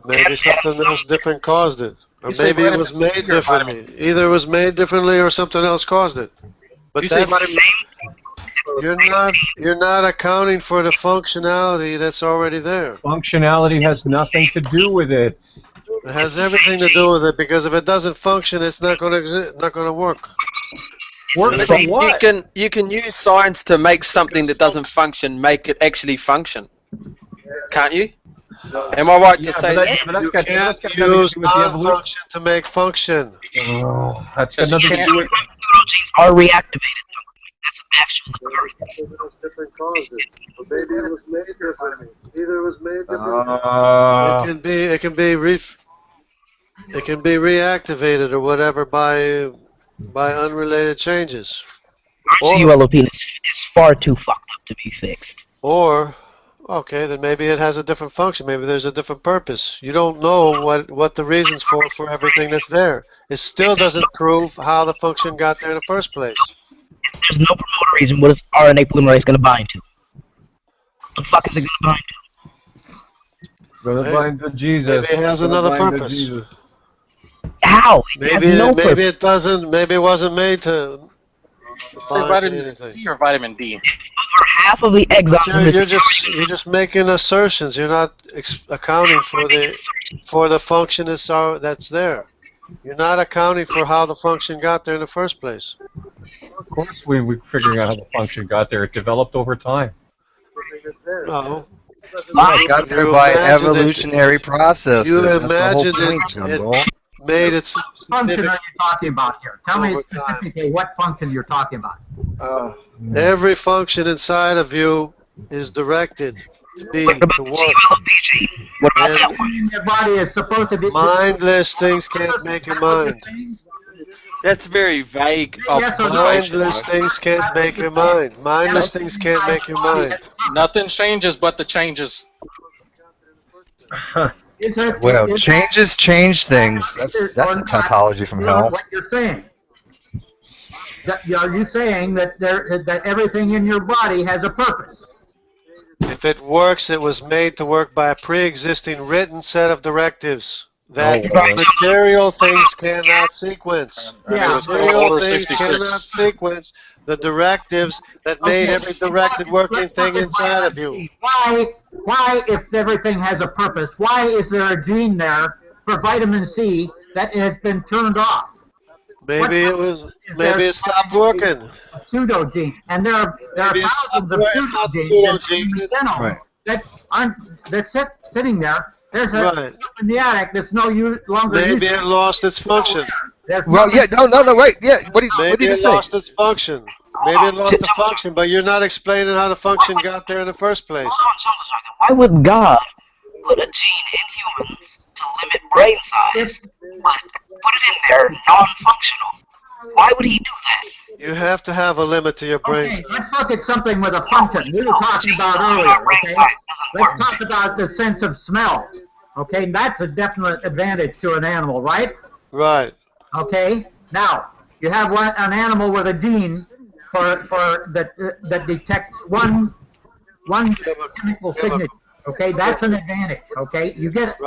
Maybe something else different caused it. Or You say maybe it was vitamin C made or differently. Either it was made differently or something else caused it. But You say that's you're not accounting for the functionality that's already there. Functionality has nothing to do with it. It has everything to do with it because if it doesn't function, it's not going to exist, not going to work. Work But for you what? can use science to make something that doesn't function make it actually function, can't you? Am I right to say that? But that's You got can't nothing to do use with the evolution. non-function to make function. Oh, that's got nothing to do with. Genes are reactivated. That's an actual occurrence. Different causes. Maybe it was made differently. Either it was made differently. It can be reactivated or whatever by unrelated changes. Our GULOP is far too fucked up to be fixed. Or okay, then maybe it has a different function. Maybe there's a different purpose. You don't know what the reasons for everything that's there. It still doesn't prove how the function got there in the first place. If there's no promoter reason, what is RNA polymerase going to bind to? What the fuck is it going to bind to? Gonna bind to Jesus. Maybe it has Gonna another bind to purpose. Jesus. How? It has no purpose. Maybe it doesn't. Maybe it wasn't made to Say bind to vitamin anything. C or vitamin D? Over half of the exons are missing. You're just making assertions. You're not accounting for the function that's there. You're not accounting for how the function got there in the first place. Of course, we're figuring out how the function got there. It developed over time. No, It got there by evolutionary processes. You That's the whole imagined point, it Jungle. made it function are you talking about here? Tell me over time. specifically what function you're talking about. Every function inside of you is directed to be to work. What about that one? Your body is supposed to be mindless things can't make your mind. That's very vague. Mindless things can't make your mind. Mindless things can't make your mind. Nothing changes but the changes. Well, changes change things. That's a tautology from hell. What you're saying? Are you saying that that everything in your body has a purpose? If it works, it was made to work by a pre-existing written set of directives that material things cannot sequence. Material things cannot sequence the directives that made every directed working thing inside of you. Why, if everything has a purpose, why is there a gene there for vitamin C that has been turned off? Maybe it stopped working. A pseudo gene, and there are thousands of pseudo genes that sitting there. There's a in the attic that's longer. Maybe it lost its function. Well, yeah, no, wait, yeah. What Maybe did you it say? lost its function. Maybe it lost the function, but you're not explaining how the function got there in the first place. Why would God put a gene in humans to limit brain size, but put it in there non-functional? Why would he do that? You have to have a limit to your brain. Okay, let's look at something with a function. We were talking about earlier. Okay, let's talk about the sense of smell. Okay, that's a definite advantage to an animal, right? Right. Okay. Now you have an animal with a gene that detects one chemical signature. Okay, that's an advantage. Okay, you get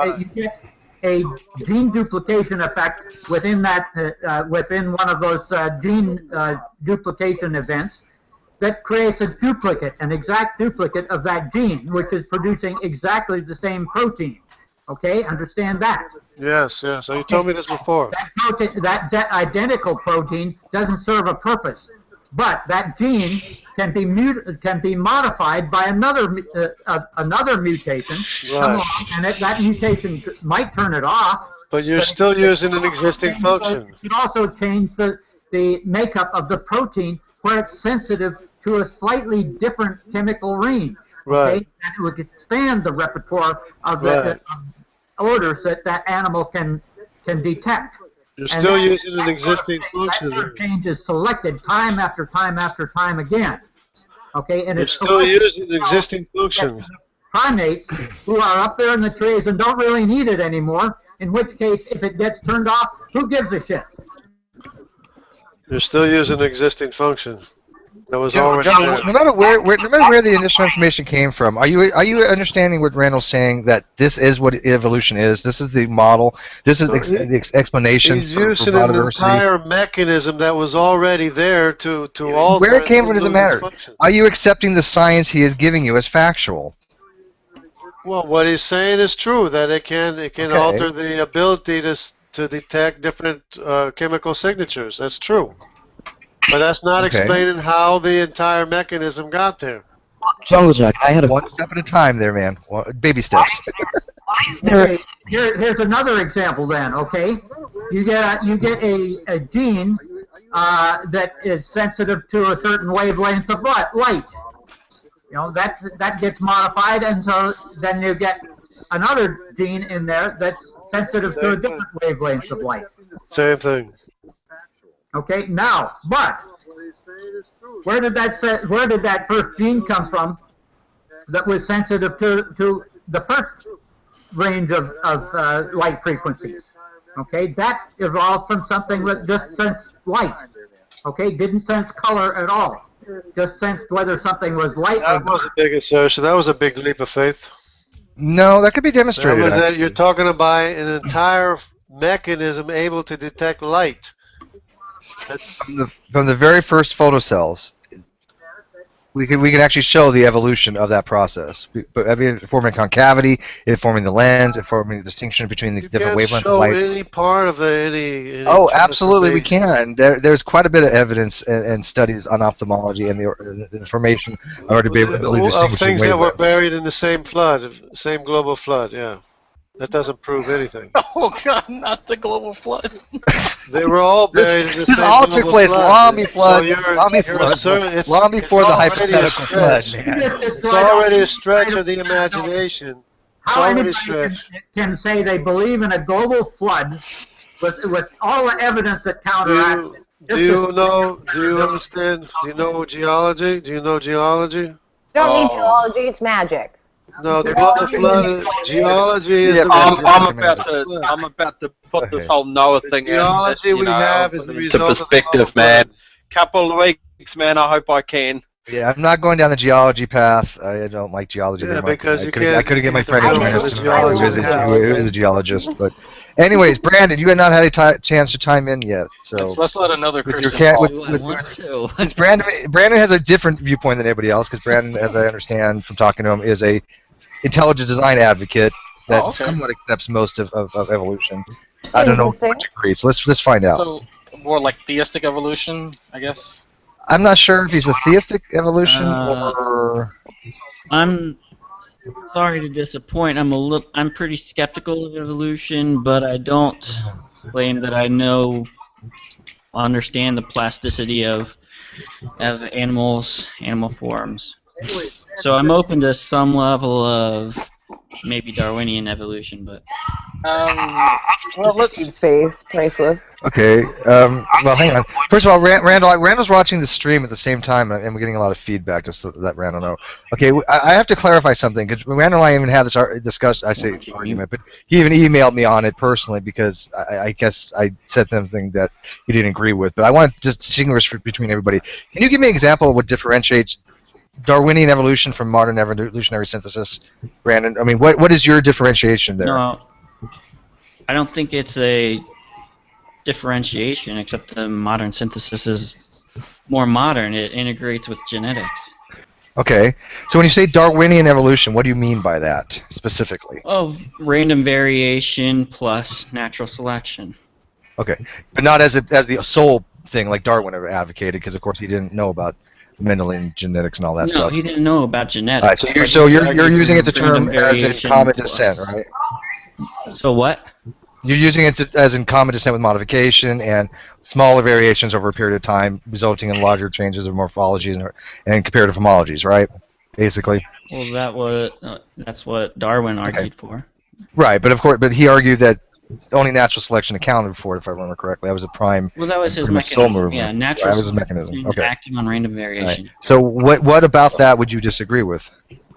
a gene duplication effect within that within one of those gene duplication events that creates a duplicate, an exact duplicate of that gene, which is producing exactly the same protein. Okay, understand that? Yes. So you told me this before. That identical protein doesn't serve a purpose, but that gene can be modified by another mutation, right. And that mutation might turn it off. But you're still using an existing function. It could also change the makeup of the protein where it's sensitive to a slightly different chemical range. Right. Okay? And it would expand the repertoire of the odors that animal can detect. You're still using an existing function. That change is selected time after time after time again. Okay, and you're it's still using an existing function. Primates who are up there in the trees and don't really need it anymore. In which case, if it gets turned off, who gives a shit? You're still using an existing function that was already there. No matter where the initial information came from, are you understanding what Randall's saying, that this is what evolution is? This is the model. This is the explanation He's for using an entire mechanism that was already there to alter. Where it came from doesn't matter. Are you accepting the science he is giving you as factual? Well, what he's saying is true, that it can alter the ability to detect different chemical signatures. That's true. But that's not explaining how the entire mechanism got there. Jungle Jack, I had one step at a time there, man. Baby steps. Here's another example then, okay? You get a gene that is sensitive to a certain wavelength of light. You know, that gets modified, and so then you get another gene in there that's sensitive to a different wavelength of light. Same thing. Okay, now, but where did that first gene come from that was sensitive to the first range of light frequencies? Okay, that evolved from something that just sensed light. Okay, didn't sense color at all. Just sensed whether something was light. That was a big assertion. That was a big leap of faith. No, that could be demonstrated. You're talking about an entire mechanism able to detect light. From the very first photocells. We can actually show the evolution of that process. But I mean, forming concavity, it forming the lens, it forming the distinction between the different Can't wavelengths of show light. any part of any Oh, absolutely, we transformation. can. There's quite a bit of evidence and studies on ophthalmology and the information in order to be able to Of distinguish the things that were wavelengths. buried in the same flood, same global flood. Yeah, that doesn't prove anything. Oh God, not the global flood. They were all buried in the This same all global took place flood. long before So you're assuming it's long before the already a hypothetical flood, stretch. man. It's already a stretch of the imagination. It's How already anybody a stretch. can say they believe in a global flood with all the evidence that counteracts it? Do you know? Do you understand? Do you know geology? Do you know geology? You don't need geology, it's magic. No, the global flood. Geology is Yeah, the I'm about to put this whole Noah thing geology you we know, have is the into result of the perspective, global man. flood. Couple of weeks, man. I hope I can. Yeah, I'm not going down the geology path. I don't like geology Yeah, very much. because I you couldn't can't get my get the friend to film join for us the tonight, geology we have. who is a geologist. But, anyways, Brandon, you had not had a chance to chime in yet. So Let's let another with your Christian talk. since Brandon has a different viewpoint than everybody else, because Brandon, as I understand from talking to him, is a intelligent design advocate that somewhat accepts most of evolution. I don't know what agrees. So let's find out. So more like theistic evolution, I guess. I'm not sure if he's a theistic evolution or. I'm sorry to disappoint. I'm pretty skeptical of evolution, but I don't claim that I understand the plasticity of animal forms. So I'm open to some level of maybe Darwinian evolution, but well, let's face priceless. Okay. Well, hang on. First of all, Randall's watching the stream at the same time, and we're getting a lot of feedback. Just to let Randall know. Okay, I have to clarify something because Randall and I even had this discussion. I say argument, but he even emailed me on it personally because I guess I said something that he didn't agree with. But I want to just distinguish between everybody. Can you give me an example of what differentiates Darwinian evolution from modern evolutionary synthesis, Brandon? I mean, what is your differentiation there? no, I don't think it's a differentiation, except the modern synthesis is more modern. It integrates with genetics. Okay, so when you say Darwinian evolution, what do you mean by that specifically? Oh, random variation plus natural selection. Okay, but not as the sole thing like Darwin ever advocated, because of course he didn't know about Mendelian genetics and all that stuff. No, he didn't know about genetics. All right, so you're using it the term as in common descent, right? So what? You're using it as in common descent with modification and smaller variations over a period of time, resulting in larger changes of morphologies and comparative homologies, right? Basically. Well, that's what Darwin argued for. Right, but of course, he argued that only natural selection accounted for it, if I remember correctly. That was a prime. Well, that was his mechanism. Yeah, natural that was his mechanism. Okay. Acting on random variation. Right. So what about that would you disagree with?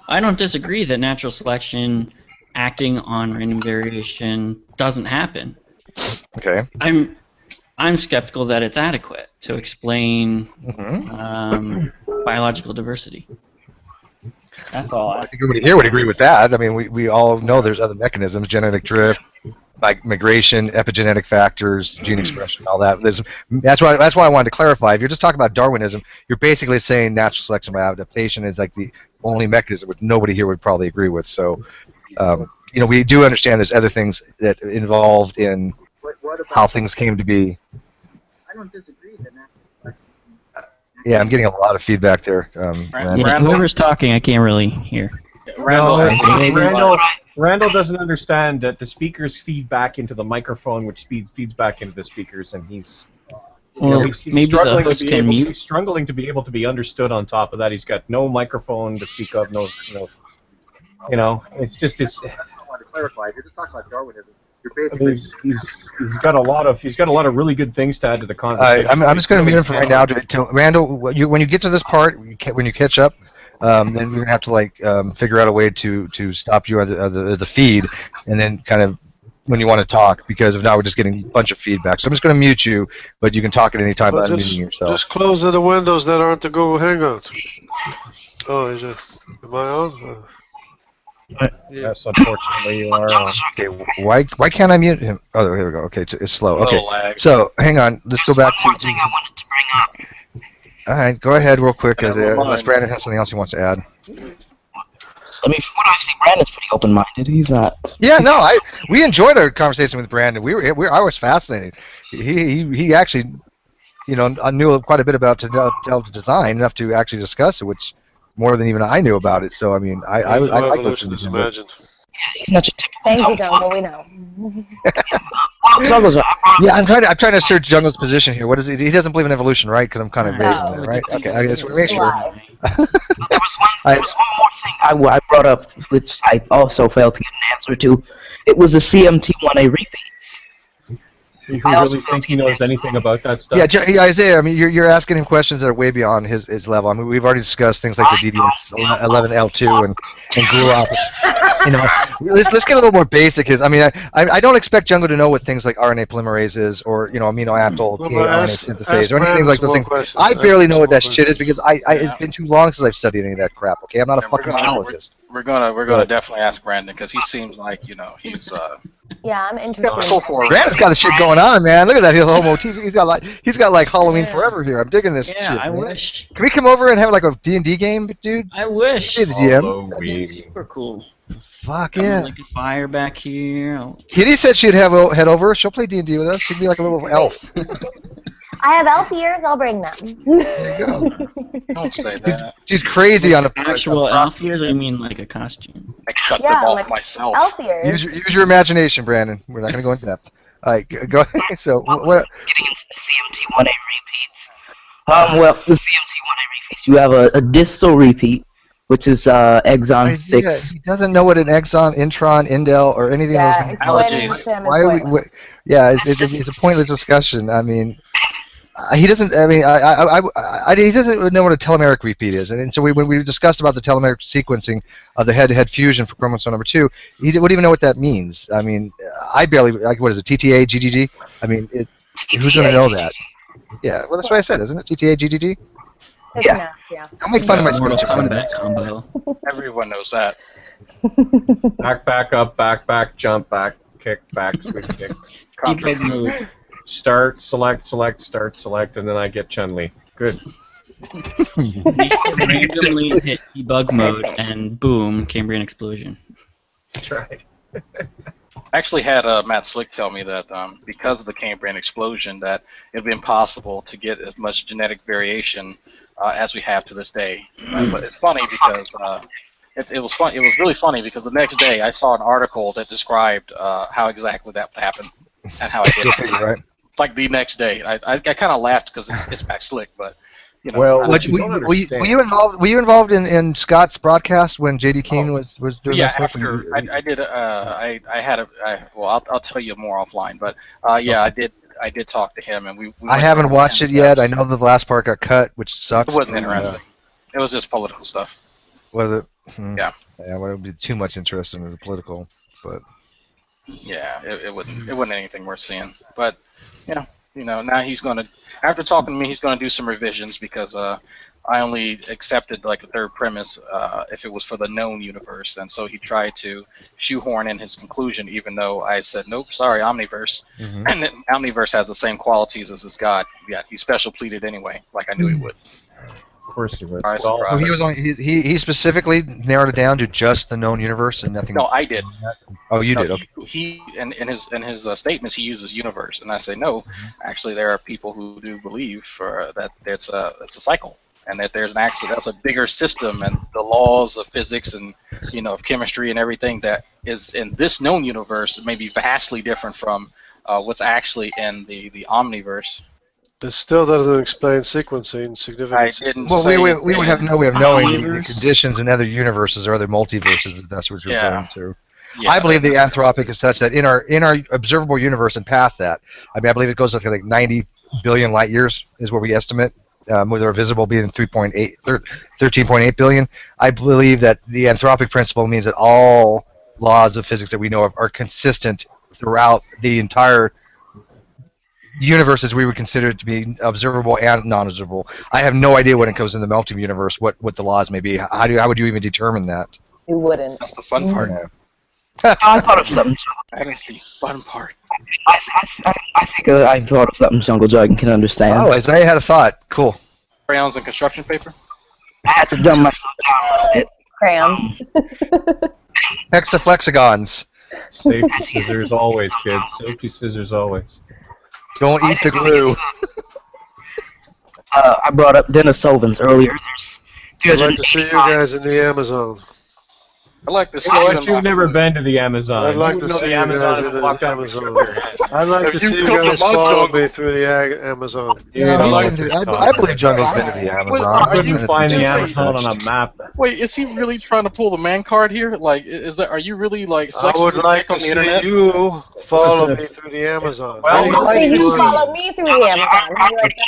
I don't disagree that natural selection acting on random variation doesn't happen. Okay. I'm skeptical that it's adequate to explain biological diversity. That's all. I think everybody here would agree with that. I mean, we all know there's other mechanisms: genetic drift, migration, epigenetic factors, gene expression, all that. That's why I wanted to clarify. If you're just talking about Darwinism, you're basically saying natural selection by adaptation is like the only mechanism, which nobody here would probably agree with. So, we do understand there's other things that involved in how things came to be. I don't disagree that natural selection. Yeah, I'm getting a lot of feedback there. Yeah, whoever's talking, I can't really hear. Randall doesn't understand that the speakers feed back into the microphone, which feeds back into the speakers, and he's maybe the host can mute. He's struggling to be able to be understood. On top of that, he's got no microphone to speak of. It's just this. I want to clarify. You're just talking about Darwinism. He's got a lot of really good things to add to the conversation. I'm just going to mute him for right now. Randall, when you get to this part, when you catch up, then we're going to have to figure out a way to stop you at the feed, and then kind of when you want to talk, because if not, we're just getting a bunch of feedback. So I'm just going to mute you, but you can talk at any time by unmuting yourself. Just close the windows that aren't the Google Hangout. Oh, am I on? Yes, unfortunately you are. Okay, why can't I mute him? Oh, here we go. Okay, it's slow. Okay, lag. so hang on. Let's go back to. One thing I wanted to bring up. All right, go ahead real quick, And because never unless mind. Brandon has something else he wants to add. I mean, from what I've seen, Brandon's pretty open-minded. He's not. Yeah, no, we enjoyed our conversation with Brandon. I was fascinated. He actually, I knew quite a bit about Delta design, enough to actually discuss it, which more than even I knew about it. So I mean, I No like evolution listening is to him. imagined. He's not just typical. Thank you, dumb Jungle. fuck. We know. Jungle's Yeah, I'm trying to search Jungle's position here. What is it? He doesn't believe in evolution, right? Because I'm kind of raised in it, right? Okay, I just want to make sure. There was one more thing I brought up, which I also failed to get an answer to. It was the CMT1A repeats. You really think he knows anything about that stuff? Yeah, Isaiah. I mean, you're asking him questions that are way beyond his level. I mean, we've already discussed things like the DDX11L2 and GULOP. Let's get a little more basic. I mean, I don't expect Jungle to know what things like RNA polymerase is, or aminoacyl RNA synthase, or anything like those things. I barely know what that shit is because it's been too long since I've studied any of that crap. Okay, I'm not a fucking biologist. We're gonna definitely ask Brandon because he seems like he's Yeah, I'm interested. Brandon's got the shit going on, man. Look at that homo TV. He's got like Halloween Forever here. I'm digging this shit. I man. wish. Can we come over and have like a D&D game, dude? I wish. Hey, the GM. That'd be super cool. Fuck yeah. Like a fire back here. Kitty said she'd head over. She'll play D&D with us. She'd be like a little elf. I have elf ears. I'll bring them. There you go. Don't say that. She's crazy on a actual elf ears, or you mean like a costume? I cut Yeah, them off like myself. elf ears. Use your imagination, Brandon. We're not going to go in depth. All right, go ahead. So, what? Getting into the CMT1A repeats. Well, the CMT1A repeats, you have a distal repeat, which is exon 6. He doesn't know what an exon, intron, indel, or anything of those things are. Why are we? It's a pointless discussion. I mean, he doesn't. I mean, he doesn't know what a telomeric repeat is, and so when we discussed about the telomeric sequencing of the head-to-head fusion for chromosome number 2, he wouldn't even know what that means. I mean, I barely like. What is it? TTA, GGG? I mean, who's going to know that? Yeah, well, that's what I said, isn't it? TTA, GGG? Yeah. Don't make fun of my Mortal spiritual Kombat combo. Everyone knows that. Back up, back, jump, back, kick, back, switch, kick. Debug mode. Start, select, start, select, and then I get Chun-Li. Good. Randomly hit debug mode, and boom, Cambrian explosion. That's right. I actually had Matt Slick tell me that because of the Cambrian explosion, that it would be impossible to get as much genetic variation as we have to this day. But it's funny because it was fun. It was really funny because the next day I saw an article that described how exactly that would happen and how it did. Right. Like the next day, I kind of laughed because it's Matt Slick, but. Well, were you involved in Scott's broadcast when J.D. King was doing that stuff? After I did. Well, I'll tell you more offline. But yeah, I did talk to him, and we I haven't watched it yet. I know the last part got cut, which sucks. It wasn't interesting. It was just political stuff. Was it? Yeah. Yeah, well, it would be too much interest in the political, but. Yeah, it wasn't anything worth seeing. But now he's gonna. After talking to me, he's going to do some revisions because I only accepted like the third premise if it was for the known universe, and so he tried to shoehorn in his conclusion, even though I said nope, sorry, Omniverse, and then Omniverse has the same qualities as his God. Yeah, he special pleaded anyway, like I knew he would. Of course he would. Well, he specifically narrowed it down to just the known universe and nothing. No, I did. Oh, you did. Okay. He in his statements he uses universe, and I say no. Actually, there are people who do believe that it's a cycle, and that there's that's a bigger system, and the laws of physics and of chemistry and everything that is in this known universe may be vastly different from what's actually in the Omniverse. This still doesn't explain sequencing significantly. Well, we would have no way of knowing the conditions in other universes or other multiverses, if that's what you're referring to. Yeah, I believe the anthropic is such that in our observable universe and past that, I mean, I believe it goes up to like 90 billion light years is what we estimate, with our visible being 13.8 billion. I believe that the anthropic principle means that all laws of physics that we know of are consistent throughout the entire universes we would consider to be observable and non-observable. I have no idea when it goes in the melting universe what the laws may be. How would you even determine that? You wouldn't. That's the fun part. Yeah. I thought of something. That is the fun part. I think I thought of something Jungle Dragon can understand. Oh, Isaiah had a thought. Cool. Crayons and construction paper. I had to dumb myself down a little bit. Crayons. Hexaflexagons. Safety scissors always, kids. Safety scissors always. Don't eat the glue. I brought up Denisovans earlier. There's I'd like to see you guys in the Amazon. I'd like to see Oh, you but in you've never been to the Amazon. I'd like You to know see the you Amazon guys and in walk the out Amazon. with your I'd like to If you see you come to guys my follow jungle- me through the Amazon. You Yeah, don't know I what you're talking believe Jungle's been to the Amazon. are about. You you- find the wait, Amazon on a map. Wait, is he really trying to pull the man card here? Like, is that? Are you really like I flexing would your like dick to on the internet? see you follow Listen, me through the Amazon. Well, Any I'll see you money. follow me through the Amazon. How do you like that?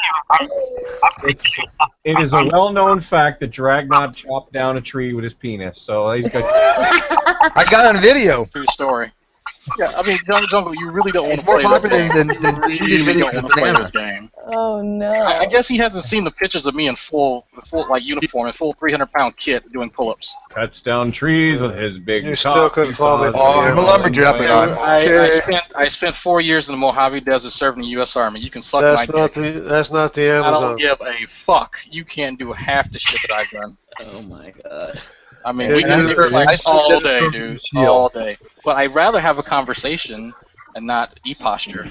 It is a well-known fact that Dragnot chopped down a tree with his penis. So he's got. I got it on video. True story. Yeah, I mean, Jungle, you really don't want It's to more play this popular game. than You Gigi's really video don't with want to play banana. this game. Oh no. I guess he hasn't seen the pictures of me in full like uniform, in full 300-pound kit doing pull-ups. Cuts down trees with his big You still couldn't follow me through the I'm a lumberjack. I spent 4 years in the Mojave Desert serving the U.S. Army. You can suck my dick. That's not the I don't Amazon. give a fuck. You can't do half the shit that I've done. Oh my god. I mean, Yeah, we can you're- flex I all did it day, from dude, Shield. all day. But I'd rather have a conversation and not e-posture.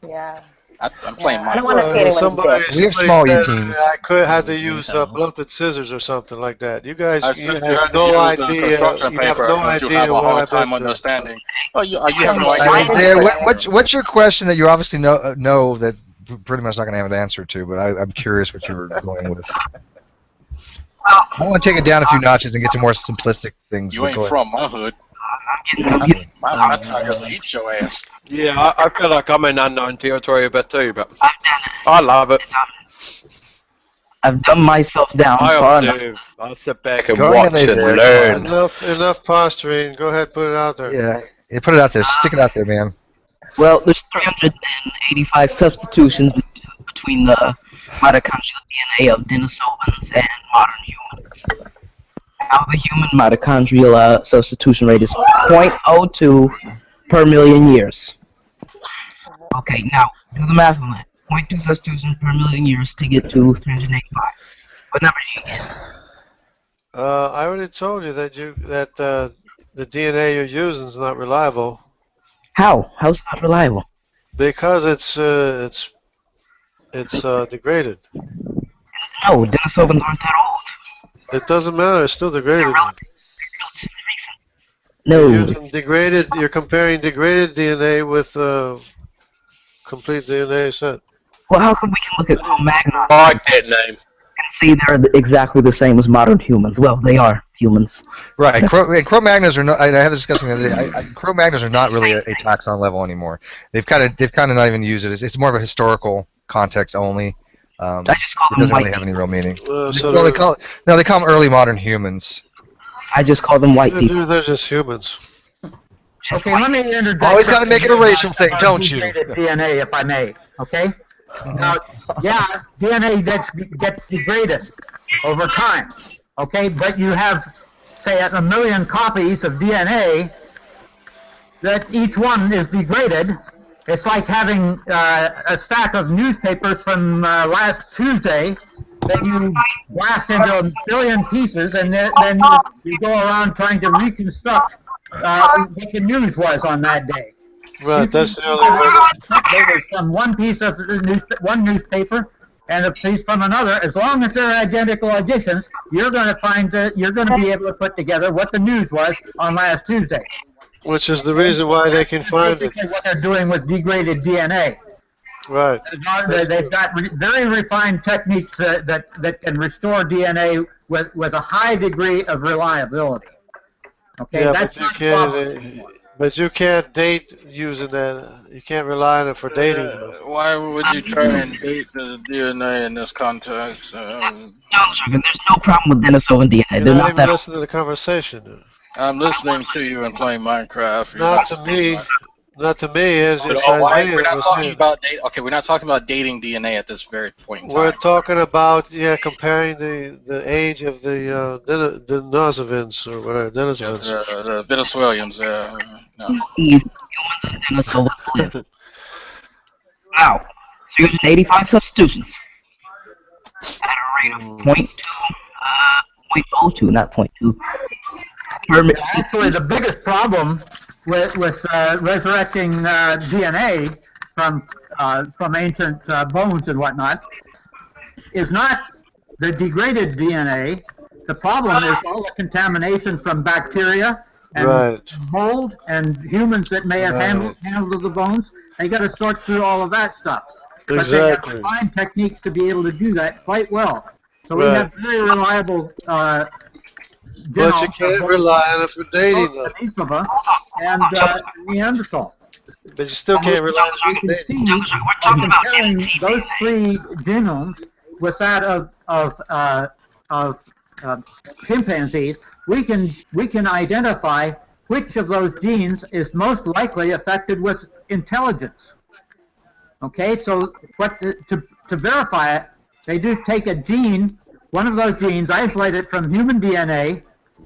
Yeah. I'm playing I don't mine. want to see anybody's Somebody, dick. We have somebody small said e-kings. I could have to use blunted scissors or something like that. You guys, I you said have you no had to use idea. construction You have paper, no but you idea have a what hard I've time been through. understanding. Oh, you have no Science idea. is- What's your question that you obviously know that pretty much not going to have an answer to, but I'm curious what you were going with. I want to take it down a few notches and get to more simplistic things. You but ain't go ahead. from my hood. I'm getting My tigers will eat your ass. Yeah, I feel like I'm in unknown territory a bit too, but I've done it. I love it. I've dumbed myself down I far enough. observe. I sit back and Go watch ahead, and Eric. learn. Enough posturing. Go ahead, put it out there. Yeah, put it out there. Stick it out there, man. Well, there's 385 substitutions between the mitochondrial DNA of Denisovans and modern humans. Now, the human mitochondrial substitution rate is 0.02 per million years. Okay, now, do the math on that. 0.2 substitution per million years to get to 385. What number do you get? I already told you that the DNA you're using is not reliable How? How's that reliable? because it's degraded. No, Denisovans aren't that old. It doesn't matter. It's still degraded. No, You're comparing degraded DNA with complete DNA set. well, how come we can look at Cro-Magnon I like that name. and see they're exactly the same as modern humans? Well, they are humans. Right, Cro-Magnons are not. I had this discussion the other day. Cro-Magnons are not really a taxon level anymore. They've kind of not even used it. It's more of a historical context only. I just call It them doesn't really white. have any real meaning. So Well, they call them early modern humans. I just call them white people. they're just humans. Just Okay, like- let me interject. Always got to make it a racial thing, don't you? DNA, if I may. Okay. Now, yeah, DNA gets degraded over time. Okay, but you have, say, 1 million copies of DNA that each one is degraded. It's like having a stack of newspapers from last Tuesday that you blast into 1 billion pieces, and then you go around trying to reconstruct what the news was on that day. Right. That's the only way. Letters from one piece of one newspaper and a piece from another. As long as they're identical additions, you're going to find that you're going to be able to put together what the news was on last Tuesday. Which is the reason why they can find it. Basically, what they're doing with degraded DNA. Right. They've got very refined techniques that can restore DNA with a high degree of reliability. Okay, Yeah, that's but you not a problem. can't. But you can't date using that. You can't rely on it for dating. Why would you try and date the DNA in this context? No, Jurgen, there's no problem with Denisovan DNA. You're They're not not even that. listening to the conversation. I'm listening to you and playing Minecraft. You're Not to me. Not to me. It's We're Isaiah not that was talking saying. about date. Okay, we're not talking about dating DNA at this very point in time. We're talking about comparing the age of the Denisovans or whatever Denisovans. The Venezuelans. No. Humans and Denisovans live. Now, 385 substitutions at a rate of 0.02, not 0.2. Actually, the biggest problem with resurrecting DNA from ancient bones and whatnot is not the degraded DNA. The problem is all the contamination from bacteria and mold and humans that may have handled the bones. They got to sort through all of that stuff. But they have to find techniques to be able to do that quite well. So we have very reliable but you can't rely on it for dating them. And Neanderthal. But you still can't rely on it for dating. Comparing those three genomes with that of chimpanzees, we can identify which of those genes is most likely affected with intelligence. Okay, so to verify it, they do take a gene, one of those genes, isolate it from human DNA,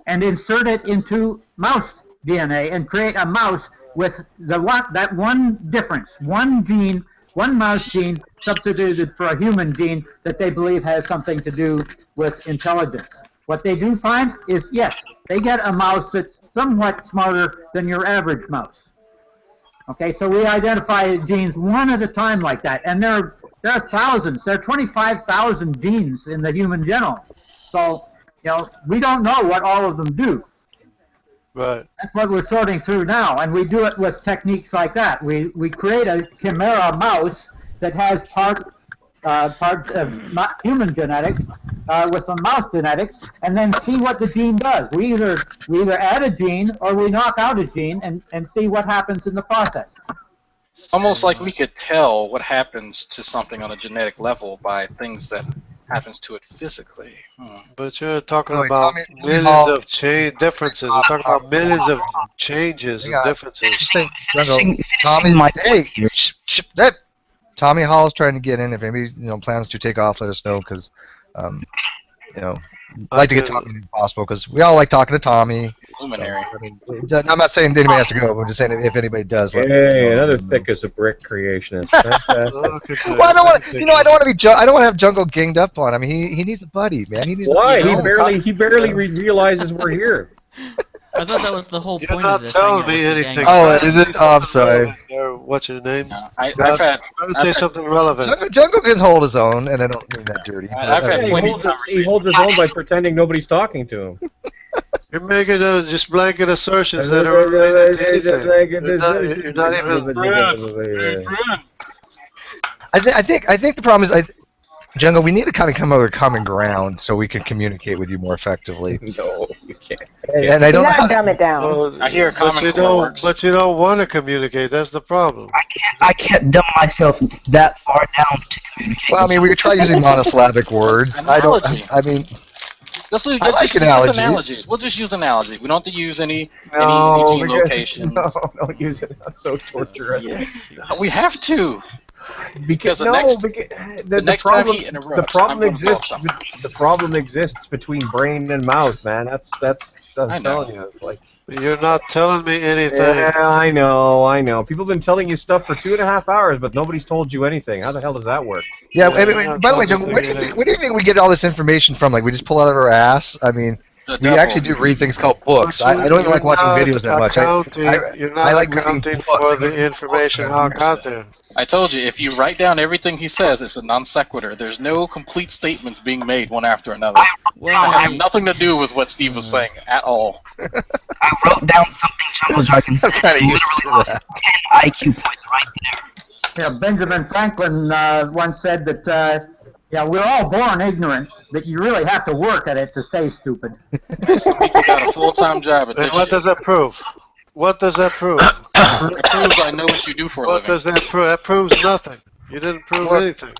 and insert it into mouse DNA, and create a mouse with that one difference, one gene, one mouse gene substituted for a human gene that they believe has something to do with intelligence. What they do find is, yes, they get a mouse that's somewhat smarter than your average mouse. Okay, so we identify genes one at a time like that, and there are thousands. There are 25,000 genes in the human genome. So, we don't know what all of them do. Right. That's what we're sorting through now, and we do it with techniques like that. We create a chimera mouse that has part of human genetics with some mouse genetics, and then see what the gene does. We either add a gene or we knock out a gene and see what happens in the process. Almost like we could tell what happens to something on a genetic level by things that happens to it physically. But you're talking about millions of differences. We're talking about millions of changes and differences. Tommy Hall's trying to get in. If anybody plans to take off, let us know, because I'd like to get Tommy if possible, because we all like talking to Tommy. Luminary. I'm not saying anybody has to go, but I'm just saying if anybody does. Hey, another thick as a brick creationist. Well, I don't want to. I don't want to be. I don't want to have Jungle ganged up on him. He needs a buddy, man. He needs. Why? He barely realizes we're here. I thought that was the whole You're point not of this. telling me anything. Oh, is it? Oh, I'm sorry. What's your name? I've say something relevant. Jungle can hold his own, and I don't mean that dirty. He holds his own by pretending nobody's talking to him. You're making just blanket assertions that are unrelated to anything. You're not even. I think the problem is, Jungle, we need to kind of come over common ground so we can communicate with you more effectively. No, you can't. And I don't. You gotta dumb it down. Well, I hear common ground. But you don't want to communicate. That's the problem. I can't dumb myself that far down to communicate. Well, I mean, we could try using monosyllabic words. Analogy. I mean. Let's like just analogies. use analogies. We'll just use analogies. We don't have to use any gene locations. No, don't use it. That's so torturous. Yes, we have to. Because the next time he interrupts, the problem exists between brain and mouth, man. That's I'm telling you. It's like, you're not telling me anything. Yeah, I know. People have been telling you stuff for 2.5 hours, but nobody's told you anything. How the hell does that work? Yeah. By the way, Jungle, where do you think we get all this information from? Like, we just pull it out of our ass? I mean. We actually do read things called books. I don't even like watching videos that much. You're not accounting for the information out there. I told you, if you write down everything he says, it's a non sequitur. There's no complete statements being made one after another. That has nothing to do with what Steve was saying at all. I wrote down something Jungle Dragon said. I'm kind of used to that. 10 IQ points right there. Yeah, Benjamin Franklin once said that we're all born ignorant, but you really have to work at it to stay stupid. Some people got a full-time job at this. What does that prove? What does that prove? It proves I know what you do for a living. What does that prove? That proves nothing. You didn't prove anything.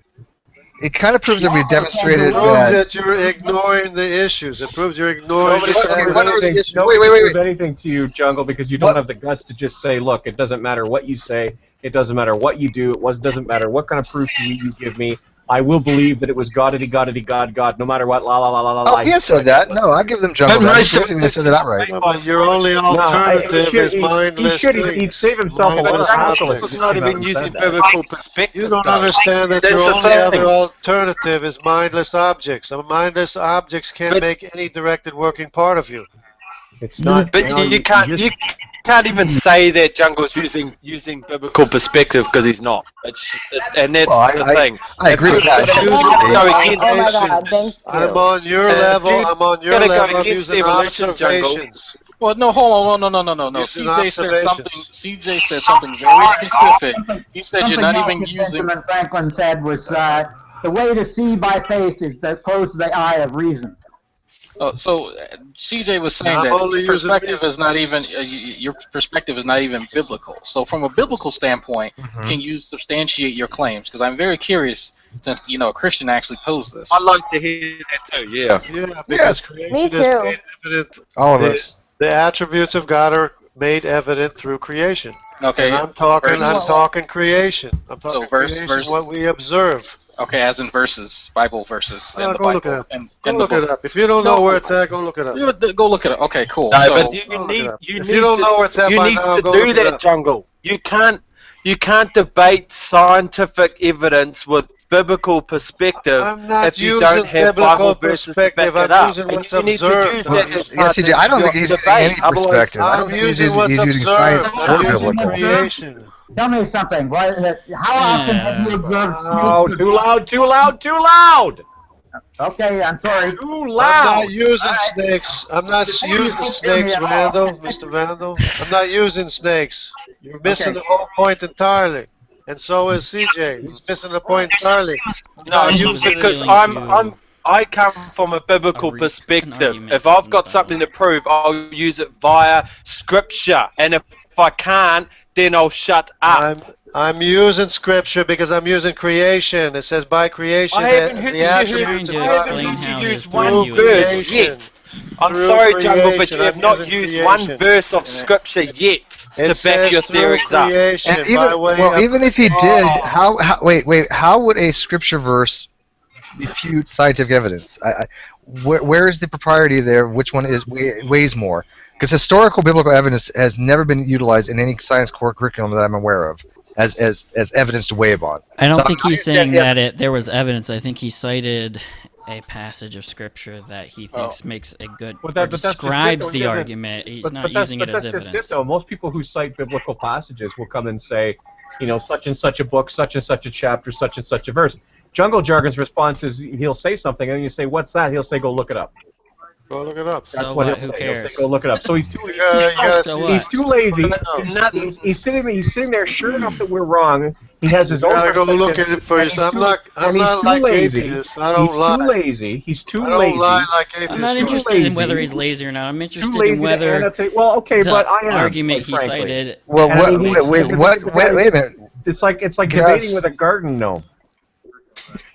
It kind of proves that we've demonstrated It proves that you're ignoring the issues. It proves you're ignoring Nobody proves anything to you, Jungle, because you don't have the guts to just say, look, it doesn't matter what you say, it doesn't matter what you do, it doesn't matter what kind of proof you give me. I will believe that it was Goddity, God, no matter what, la la la la la. Oh, he has said that. No, I give them jungle. But That. most He of hasn't even said that outright. But your only No, alternative he is mindless should. things. He'd save himself a lot of Mindless hassle if he objects. just not came out even and using said that. biblical perspective. You don't though. understand that That's your the only thing. other alternative is mindless objects. And mindless objects can't But- make any directed working part of you. It's not. But you can't even say that Jungle's using biblical perspective because he's not. And that's Well, the thing. I agree with that. If you go against- Oh my God, thank I'm you. on your level. dude, I'm on your gotta go level. I'm against using evolution, Jungle. observations. Well, no, hold on, no. Using CJ said observations. something. CJ said something very specific. He said you're not even using. Benjamin Franklin said was the way to see by faith is to close the eye of reason. So CJ was saying I'm only that using perspective is not even your perspective is not even biblical. So from a biblical standpoint, can you substantiate your claims? Because I'm very curious, since a Christian actually posed this. I'd like to hear that too. Yeah. Yeah, because creation Me is too. made evident. All of the, us. The attributes of God are made evident through creation. Okay. And I'm talking verses. creation. I'm talking So verse- creation, what we observe. Okay, as in verses, Bible verses, Oh, and the go Bible. look it up. And Go the look book. it up. If you don't know where it's at, go look it up. Go look it up. Okay, cool. No, So, but you Go look need it up. you If need you don't to, know where it's at you by need now, to go do look it that, up. Jungle. You can't debate scientific evidence with biblical perspective I'm not if you using don't have biblical Bible verses to back perspective. it I'm up. using And what's you need to observed. use that as Yeah, part CJ, of I don't your think he's debate. using any Otherwise, perspective. I don't I'm think he's using what's using science observed. or I'm using biblical. creation. Tell me something. How often have you observed Oh, snakes? too loud! Okay, I'm sorry. Too I'm loud! not using snakes. I'm not using snakes, Randall, Mr. Randall. I'm not using snakes. You're missing the whole point entirely. And so is CJ. He's missing the point entirely. No, was because appealing to I come from a biblical an perspective. argument If that's I've in got the something to Bible. prove, I'll use it via scripture. And if I can't, then I'll shut up. I'm using scripture because I'm using creation. It says by creation I haven't heard the you attributes to of explain God how use his one point of view verse is yet. I'm Through sorry, Jungle, but creation. you have I'm not using used one creation. verse of scripture yet to back says your through theories up. creation And even if he did, how would a scripture verse refute scientific evidence? Where is the propriety there? Which one weighs more? Because historical biblical evidence has never been utilized in any science core curriculum that I'm aware of as evidence to weigh upon. I don't So think I he's understand, saying yes. that there was evidence. I think he cited a passage of scripture that he thinks makes a good Well, or but that's just describes it, the though, isn't it? argument. He's But not that's using it as just it, evidence. though. Most people who cite biblical passages will come and say, such and such a book, such and such a chapter, such and such a verse. Jungle Jargon's response is he'll say something, and then you say, "What's that?" He'll say, "Go look it up." Go look it up. That's So what what? he'll Who say. He'll cares? say, "Go look it up." So he's too. You gotta So see. what? He's too lazy. Nothing. He's sitting there. Sure enough, that we're wrong. He has his You own. gotta go perspective, look at it for and he's yourself. too- I'm and he's not too like lazy. atheists. I don't He's lie. too lazy. He's too I don't lazy. lie like atheists. I'm not too interested in lazy. whether he's lazy or not. I'm Too interested lazy in to whether annotate. Well, okay, the but I am, argument quite he frankly. cited. Well, And he makes- wait a minute. It's like Yes. debating with a garden gnome.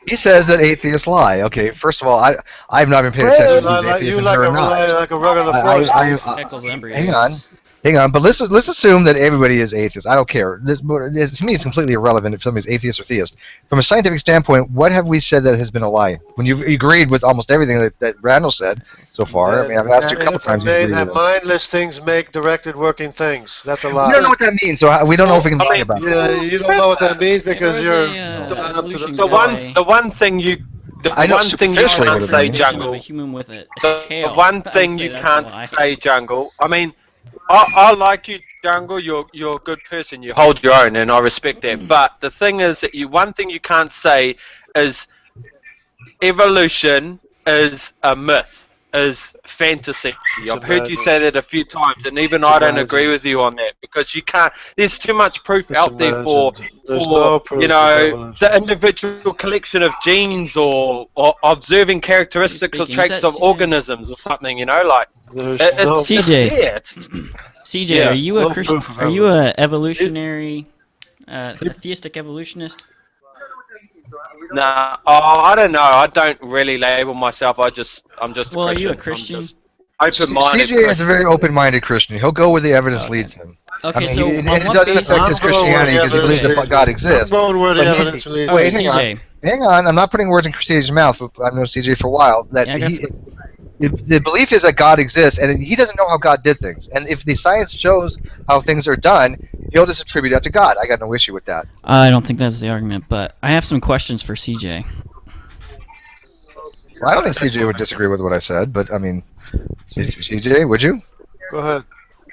He says that atheists lie. Okay, first of all, I've not been paying attention to these atheists You like or a not. regular frost. Eccles Hang on, but let's assume that everybody is atheist. I don't care. To me, it's completely irrelevant if somebody's atheist or theist. From a scientific standpoint, what have we said that has been a lie? When you've agreed with almost everything that Randall said so far, I mean, I've asked you a couple times. You agree with it. Mindless things make directed working things. That's a lie. We don't know what that means, so we don't know if we can lie about it. Yeah, you don't know what that means because you're The one thing you I know can't what it say, means. Jungle. A human with a The tail. one I'd thing say you that's can't a lie. say, Jungle. I mean, I like you, Jungle. You're a good person. You hold your own, and I respect that. But the thing is that one thing you can't say is evolution is a myth, is fantasy. I've heard you say that a few times, and even I don't agree with you on that because you can't. There's too much proof out there for no proof the individual collection of genes or observing characteristics or Speaking, is traits that of CJ? organisms or something. Like it's CJ. yeah, CJ, Yeah. are you a No Christian? proof of Are you a evolutionary, a theistic evolutionist? nah. Oh, I don't know. I don't really label myself. I'm just. Well, a are you a Christian. Christian? Open-minded. CJ is a very open-minded Christian. He'll go where the evidence leads him. Okay, I mean, so it on what doesn't affect his basis? I'm going where Christianity the because he believes evidence that leads God me. I'm exists. going where the But evidence leads Okay, wait, me. CJ. hang on. I'm not putting words in CJ's mouth. But I've known CJ for a while. That Yeah, I got the belief is that God exists, and he doesn't know how God did things. And if the science shows how things are done, he'll just attribute that to God. I got no issue with that. I don't think that's the argument, but I have some questions for CJ. Well, I don't think CJ would disagree with what I said, but I mean, CJ, would you? Go ahead.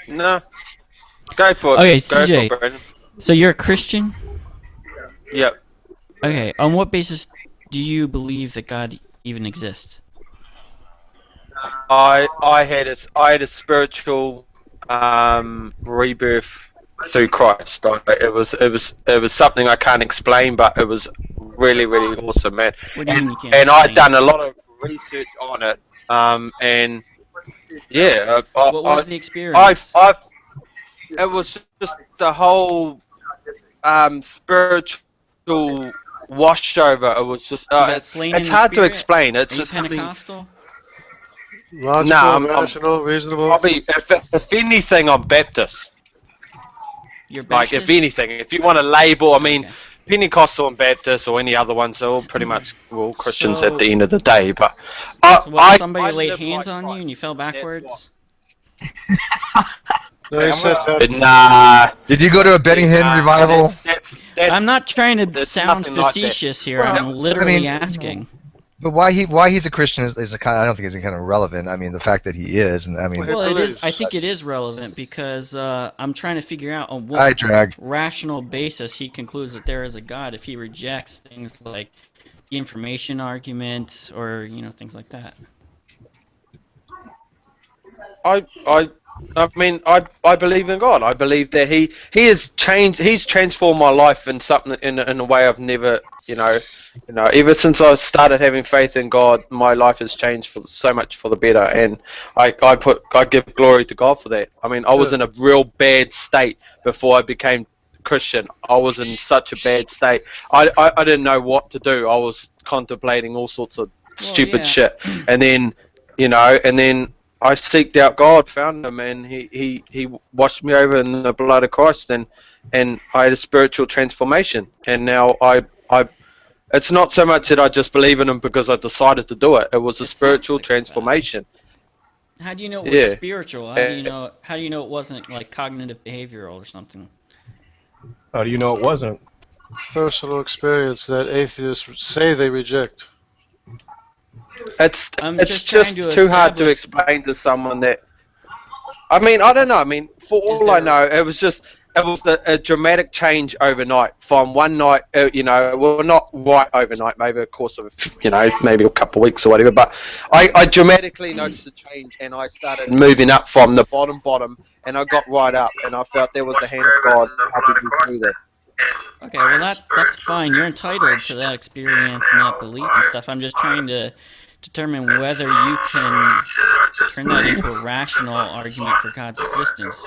No, go for it. Okay, Go for it, CJ. Brandon. So you're a Christian? Yep. Okay, on what basis do you believe that God even exists? I had a spiritual rebirth through Christ. It was something I can't explain, but it was really awesome, man. What do you mean you can't And I'd explain? done a lot of research on it. And yeah, What was the experience? it was just the whole spiritual washover. It was just You got slain in it's the hard to spirit? explain. It's Are you just something. Pentecostal? Logical, I'm rational, reasonable. probably if anything, I'm Baptist. You're Like Baptist? if anything, if you want to label, I mean, Okay. Pentecostal and Baptist or any other ones, they're all pretty much we're all Christians So- at the end of the day. But So what, somebody laid live hands like on you and Christ. you fell backwards? No, you said that. Nah. Did you go to a Benny Hinn revival? I'm not trying to it's sound nothing like that. facetious here. Well, I'm literally I mean, asking. But why he's a Christian is a kind. I don't think is kind of relevant. I mean, the fact that he is, and I mean, Well, it is. I think it is relevant because I'm trying to figure out on what I drag. rational basis he concludes that there is a God if he rejects things like the information argument or things like that. I mean, I believe in God. I believe that he has changed. He's transformed my life in something in a way I've never, ever since I started having faith in God, my life has changed for so much for the better, and I give glory to God for that. I mean, I was in a real bad state before I became Christian. I was in such a bad state. I didn't know what to do. I was contemplating all sorts of stupid shit, and then, I seeked out God, found him, and he washed me over in the blood of Christ, and I had a spiritual transformation. And now I it's not so much that I just believe in him because I decided to do it. It was a spiritual transformation. How do you know it was spiritual? How do you know? How do you know it wasn't like cognitive behavioral or something? How do you know it wasn't? Personal experience that atheists say they reject. It's just just trying to too hard to establish- explain to someone that. I mean, I don't know. I mean, for all I know, it was a dramatic change overnight. From one night, well, not right overnight, maybe a course of, maybe a couple of weeks or whatever. But I dramatically noticed a change, and I started moving up from the bottom, and I got right up, and I felt there was the hand of God helping me through that. Okay, well that's fine. You're entitled to that experience and that belief and stuff. I'm just trying to determine whether you can turn that into a rational argument for God's existence.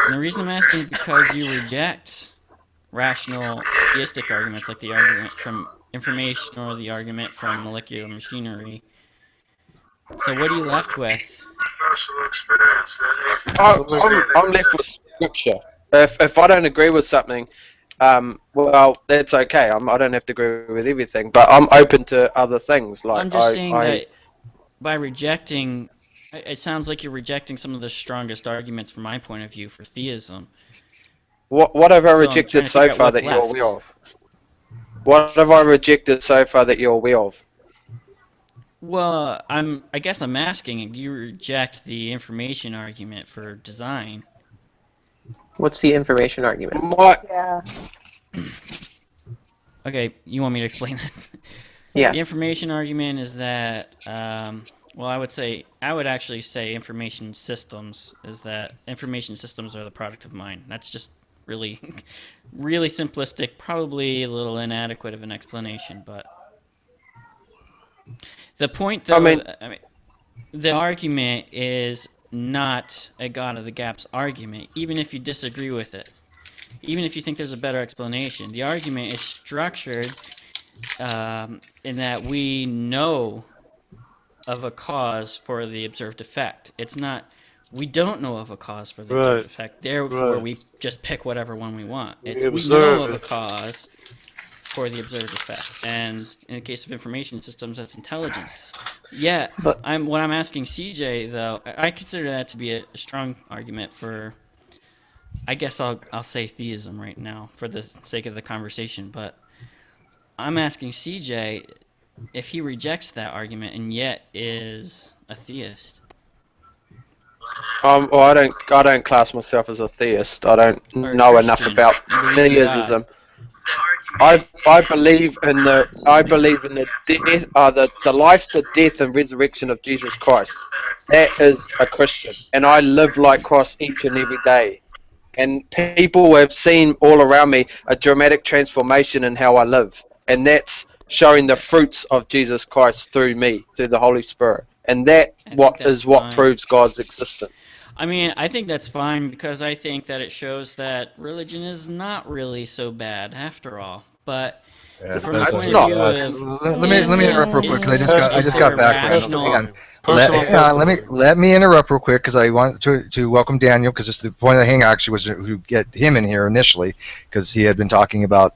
And the reason I'm asking is because you reject rational theistic arguments like the argument from information or the argument from molecular machinery. So what are you left with? I'm left with scripture. If I don't agree with something, well, that's okay. I don't have to agree with everything, but I'm open to other things. Like I'm just saying that by rejecting, it sounds like you're rejecting some of the strongest arguments from my point of view for theism. What have I So I'm trying rejected to so figure out far what's that you're left. aware of? What have I rejected so far that you're aware of? Well, I guess I'm asking, do you reject the information argument for design? What's the information argument? Yeah. Okay, you want me to explain that? Yeah. The information argument is that, well, I would actually say information systems is that information systems are the product of mind. That's just really, really simplistic, probably a little inadequate of an explanation, but the point, though, the argument is not a God of the Gaps argument, even if you disagree with it. Even if you think there's a better explanation, the argument is structured in that we know of a cause for the observed effect. It's not we don't know of a cause for the Right. observed effect. Therefore, Right. we just pick whatever one we want. We We know observe of a it. cause for the observed effect, and in the case of information systems, that's intelligence. Yeah, But what I'm asking CJ though, I consider that to be a strong argument for. I guess I'll say theism right now for the sake of the conversation, but I'm asking CJ if he rejects that argument and yet is a theist. Well, I don't class myself as a theist. I don't Or a know enough Christian. about You believe in God. theism. I believe in the death, the life, the death, and resurrection of Jesus Christ. That is a Christian, and I live like Christ each and every day. And people have seen all around me a dramatic transformation in how I live, and that's showing the fruits of Jesus Christ through me, through the Holy Spirit, and that's what fine. proves God's existence. I mean, I think that's fine because I think that it shows that religion is not really so bad after all. But from the It's point not. of view of Let me interrupt real quick because I just got back. rational? Hang on. Let me interrupt real quick because I want to welcome Daniel because the point of the hang actually was to get him in here initially because he had been talking about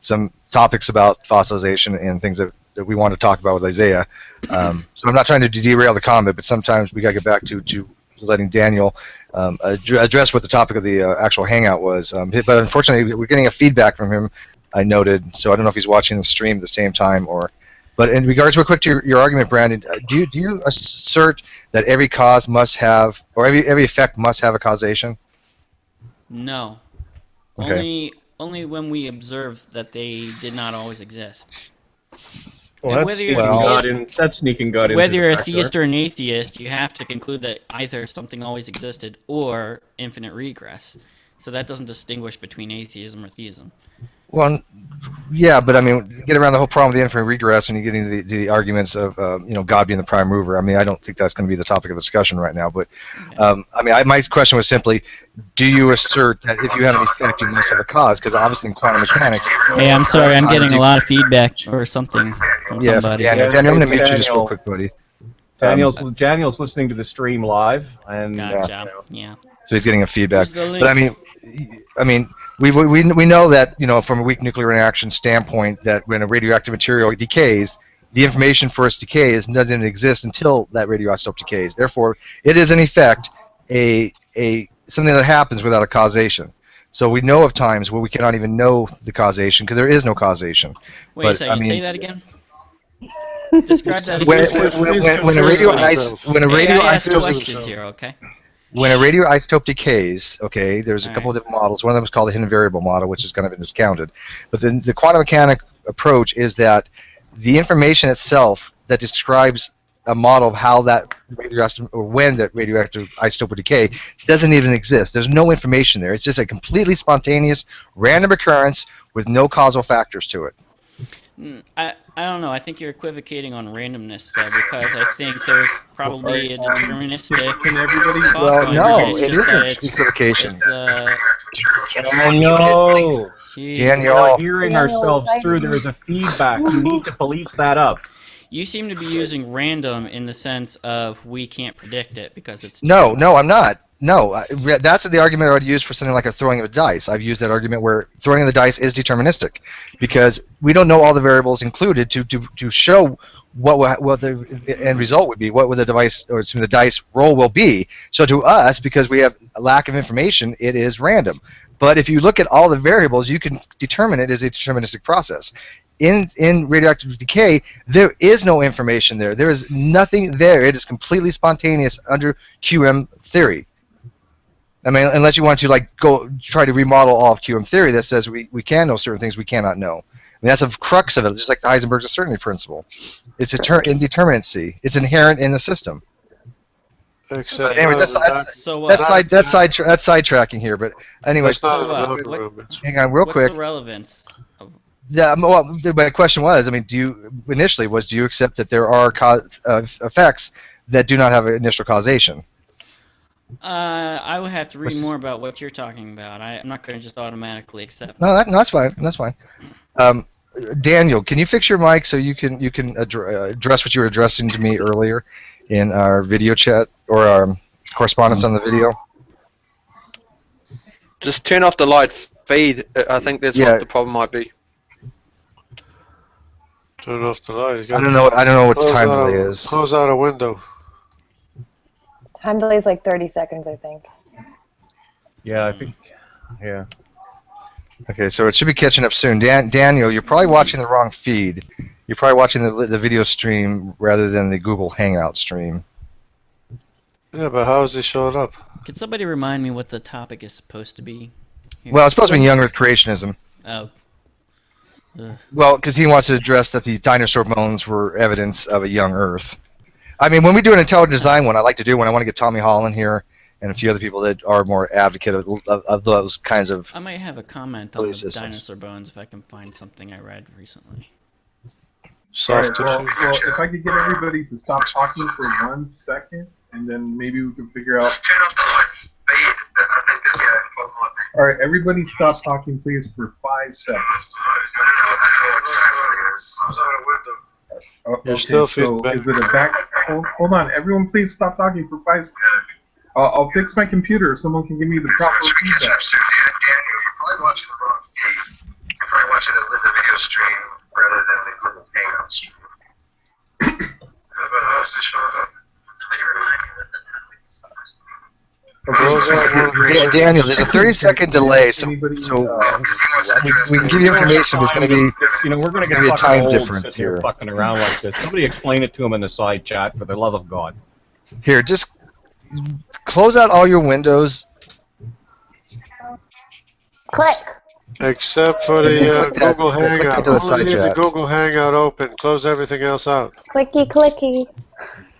some topics about fossilization and things that we want to talk about with Isaiah. So I'm not trying to derail the comment, but sometimes we got to get back to letting Daniel address what the topic of the actual hangout was. But unfortunately, we're getting a feedback from him. I noted, so I don't know if he's watching the stream at the same time or. But in regards, real quick to your argument, Brandon, do you assert that every cause must have, or every effect must have a causation? No. Okay. Only when we observe that they did not always exist. Well, And that's whether you're sneaking a God theist, that's sneaking God into whether the you're a back door. theist or an atheist, you have to conclude that either something always existed or infinite regress. So that doesn't distinguish between atheism or theism. Well, yeah, but I mean, you get around the whole problem of the infinite regress, and you get into the arguments of God being the prime mover. I mean, I don't think that's going to be the topic of discussion right now. But I mean, my question was simply, do you assert that if you have an effect, you must have a cause? Because obviously, in quantum mechanics. Hey, I'm sorry, I'm getting a lot of feedback or something from somebody. Daniel, I'm going to mute you just real quick, buddy. Daniel's listening to the stream live, and Gotcha. Yeah. So he's getting a feedback. Where's the link? But I mean, we know that from a weak nuclear reaction standpoint that when a radioactive material decays, the information for its decay doesn't exist until that radioisotope decays. Therefore, it is in effect a something that happens without a causation. So we know of times where we cannot even know the causation because there is no causation. Wait a second. Say that again. Describe that again. When a radioisotope questions here, okay? When a radioisotope decays, okay, there's a couple of different models. One of them is called the hidden variable model, which has kind of been discounted. But then the quantum mechanic approach is that the information itself that describes a model of how that radioactive or when that radioactive isotope would decay doesn't even exist. There's no information there. It's just a completely spontaneous, random occurrence with no causal factors to it. I don't know. I think you're equivocating on randomness, though, because I think there's probably a deterministic cause Well, going no, on. It's it just that isn't equivocation. Daniel, Daniel, we're hearing ourselves through. There is a feedback. You need to police that up. You seem to be using random in the sense of we can't predict it because it's No, I'm not. No, that's the argument I would use for something like a throwing of a dice. I've used that argument where throwing of the dice is deterministic, because we don't know all the variables included to show what the end result would be, what the device or the dice roll will be. So to us, because we have a lack of information, it is random. But if you look at all the variables, you can determine it as a deterministic process. In radioactive decay, there is no information there. There is nothing there. It is completely spontaneous under QM theory. I mean, unless you want to go try to remodel all of QM theory that says we can know certain things we cannot know. I mean, that's the crux of it, just like the Heisenberg's uncertainty principle. It's indeterminacy. It's inherent in the system. Except anyways, that's sidetracking here. But anyways, hang on real quick. What's the relevance of? Yeah, well, my question was, I mean, do you accept that there are effects that do not have an initial causation? I would have to read more about what you're talking about. I'm not going to just automatically accept. No, that's fine. That's fine. Daniel, can you fix your mic so you can address what you were addressing to me earlier in our video chat or correspondence on the video. Just turn off the live feed. I think that's Yeah. what the problem might be. Turn off the light. I don't know what the time delay is. Close out a window. Time delay is like 30 seconds, I think. Yeah, I think. Yeah. Okay, so it should be catching up soon. Daniel, you're probably watching the wrong feed. You're probably watching the video stream rather than the Google Hangout stream. Yeah, but how is it showing up? Could somebody remind me what the topic is supposed to be? Here? Well, it's supposed to be Young Earth Creationism. Oh. Ugh. Well, because he wants to address that the dinosaur bones were evidence of a young Earth. I mean, when we do an intelligent design one, I like to do one. I want to get Tommy Holland here and a few other people that are more advocate of those kinds of. I might have a comment on the dinosaur bones if I can find something I read recently. Alright, well, if I could get everybody to stop talking for 1 second, and then maybe we can figure out. Alright, everybody stop talking, please, for 5 seconds. You're Okay, still so feedback. is it a back? Hold on, everyone, please stop talking for 5 seconds. I'll fix my computer. Someone can give me the proper feedback. Daniel, you're probably watching the wrong feed. You're probably watching the video stream rather than the Google Hangout stream. How is this showing up? Daniel, there's a 30-second delay, so we can give you information. There's going to be, we're going to get be a time old difference sitting here here. fucking around like this. Somebody explain it to him in the side chat, for the love of God. Here, just close out all your windows. Click. Except for the Google Hangout. to the side Only leave the chat. Google Hangout open. Close everything else out. Clicky, clicky.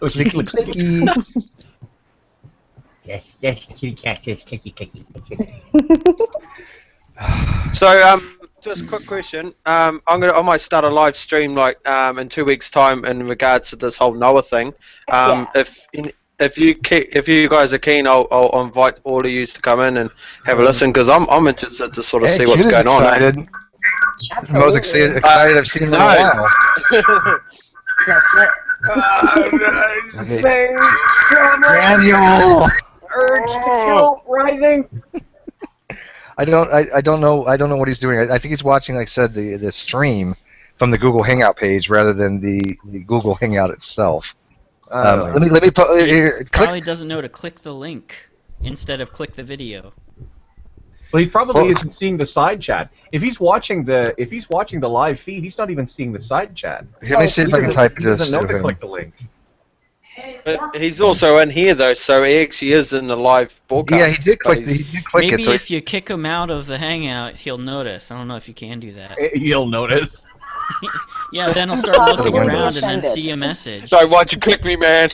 Clicky, clicky. Yes, kitty cat says clicky, clicky. So, just a quick question. I might start a live stream like in 2 weeks' time in regards to this whole Noah thing. If you guys are keen, I'll invite all of you to come in and have a listen because I'm interested to sort of see what's going on. Excited. This is the most excited I've seen him in a while. Daniel. Urge to kill rising. I don't know what he's doing. I think he's watching, like I said, the stream from the Google Hangout page rather than the Google Hangout itself. Let me put here. Probably doesn't know to click the link instead of click the video. Well, he probably isn't seeing the side chat. If he's watching the live feed, he's not even seeing the side chat. Let me see if I can type He this doesn't know to to him. click the link. But he's also in here though, so he actually is in the live broadcast. Yeah, he did click Maybe it. So if you kick him out of the Hangout, he'll notice. I don't know if you can do that. You'll notice. Yeah, then he'll start looking around and then see a message. So why'd you click me, man?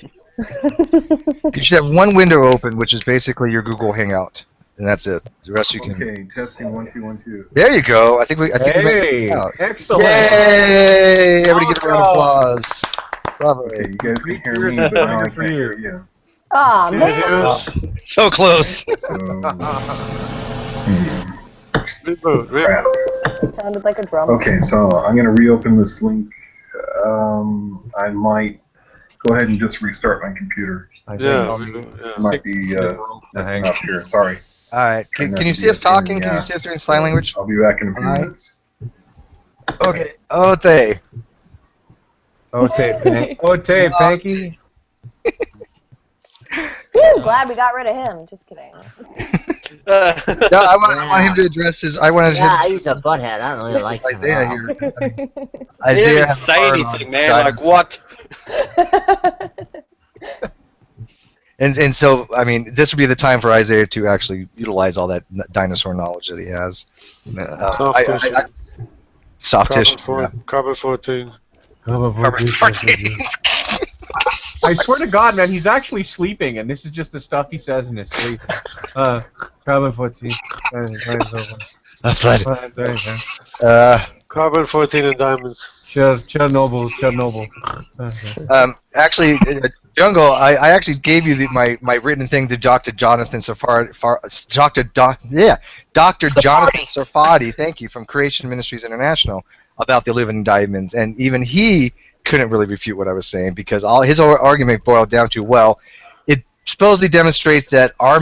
You should have one window open, which is basically your Google Hangout, and that's it. The rest you can. Okay, testing 1 2 1 2. There you go. I think we made it out. Excellent. Yay! Everybody get a round of applause. Bravo. Okay, you guys can hear me, but now I can't hear you. Aw, man. So close. It sounded like a drum. Okay, so I'm going to reopen this link. I might go ahead and just restart my computer. It might be messing up here. Sorry. All right. Can you see us talking? Can you see us doing sign language? I'll be back in a few minutes. Okay. Ote. Ote, Panky. Whew, glad we got rid of him. Just kidding. No, I want him to address his. I wanted him Yeah, to he's a butthead. I don't really like him. Isaiah at all. here. He Isaiah didn't has a say hard anything, on man. diamonds. Like what? And so, I mean, this would be the time for Isaiah to actually utilize all that dinosaur knowledge that he has. Soft tissue. Soft tissue. Carbon 14. Carbon 14. I swear to God, man, he's actually sleeping, and this is just the stuff he says in his sleep. Carbon 14. Carbon 14 and diamonds. Chernobyl. Actually, Jungle, I actually gave you my written thing to Dr. Jonathan Dr. Jonathan Sarfati, thank you, from Creation Ministries International, about the living diamonds, and even he couldn't really refute what I was saying because all his argument boiled down to, well, supposedly demonstrates that our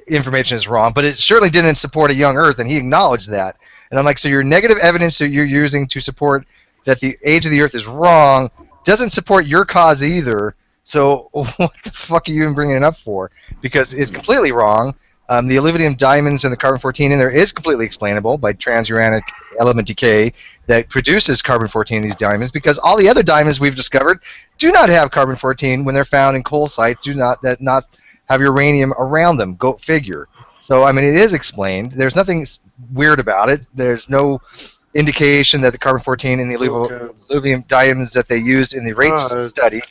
information is wrong, but it certainly didn't support a young Earth, and he acknowledged that. And I'm like, so your negative evidence that you're using to support that the age of the Earth is wrong doesn't support your cause either. So what the fuck are you even bringing it up for? Because it's completely wrong. The alluvium diamonds and the carbon-14 in there is completely explainable by transuranic element decay that produces carbon-14 in these diamonds, because all the other diamonds we've discovered do not have carbon-14 when they're found in coal sites, do not have uranium around them. Go figure. So, I mean, it is explained. There's nothing weird about it. There's no indication that the carbon-14 in the alluvium diamonds that they used in the rates study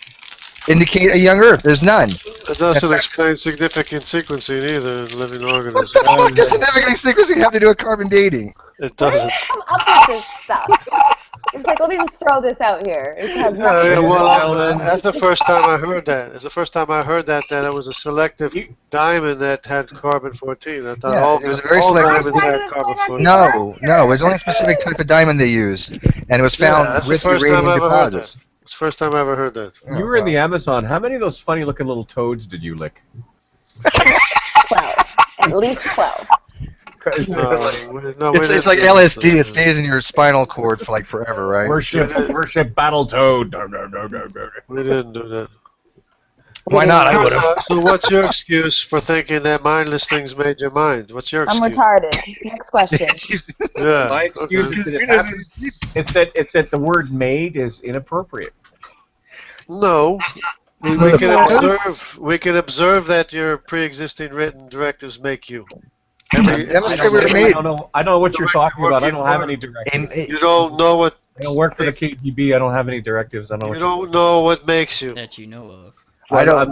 indicate a young Earth. There's none. It doesn't explain significant sequencing either in living organisms. What the fuck does significant sequencing have to do with carbon dating? It doesn't. Come up with this stuff. It's like, let me just throw this out here. That's the first time I heard that. It's the first time I heard that it was a selective diamond that had carbon-14. I thought it was a very selective. had carbon-14. No, it was only a specific type of diamond they used, and it was found with uranium deposits. It's the first time I ever heard that. You were in the Amazon. How many of those funny-looking little toads did you lick? 12. At least 12. It's like LSD. It stays in your spinal cord for like forever, right? Worship Battletoad. We didn't do that. Why not? I would have. So what's your excuse for thinking that mindless things made your mind? What's your excuse? I'm retarded. Next question. Yeah. My excuse is that it happens. It's that the word "made" is inappropriate. No. We can observe that your pre-existing written directives make you. I don't know what you're talking about. I don't have any directives. You don't know what. I don't work for the KGB. I don't have any directives. I don't. You don't know what makes you. That you know of. I don't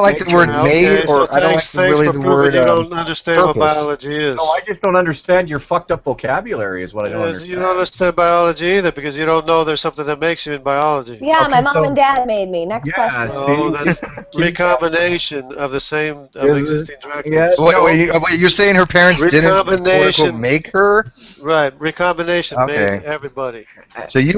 like the word made, or I don't like really the word you don't understand purpose. what biology is. No, I just don't understand your fucked up vocabulary. Is what I don't understand. You don't understand biology either because you don't know there's something that makes you in biology. Yeah, my mom and dad made me. Next question. Oh, that's recombination of the same existing directives. Wait, you're saying her parents didn't quote-unquote make her? Right, recombination made everybody. So you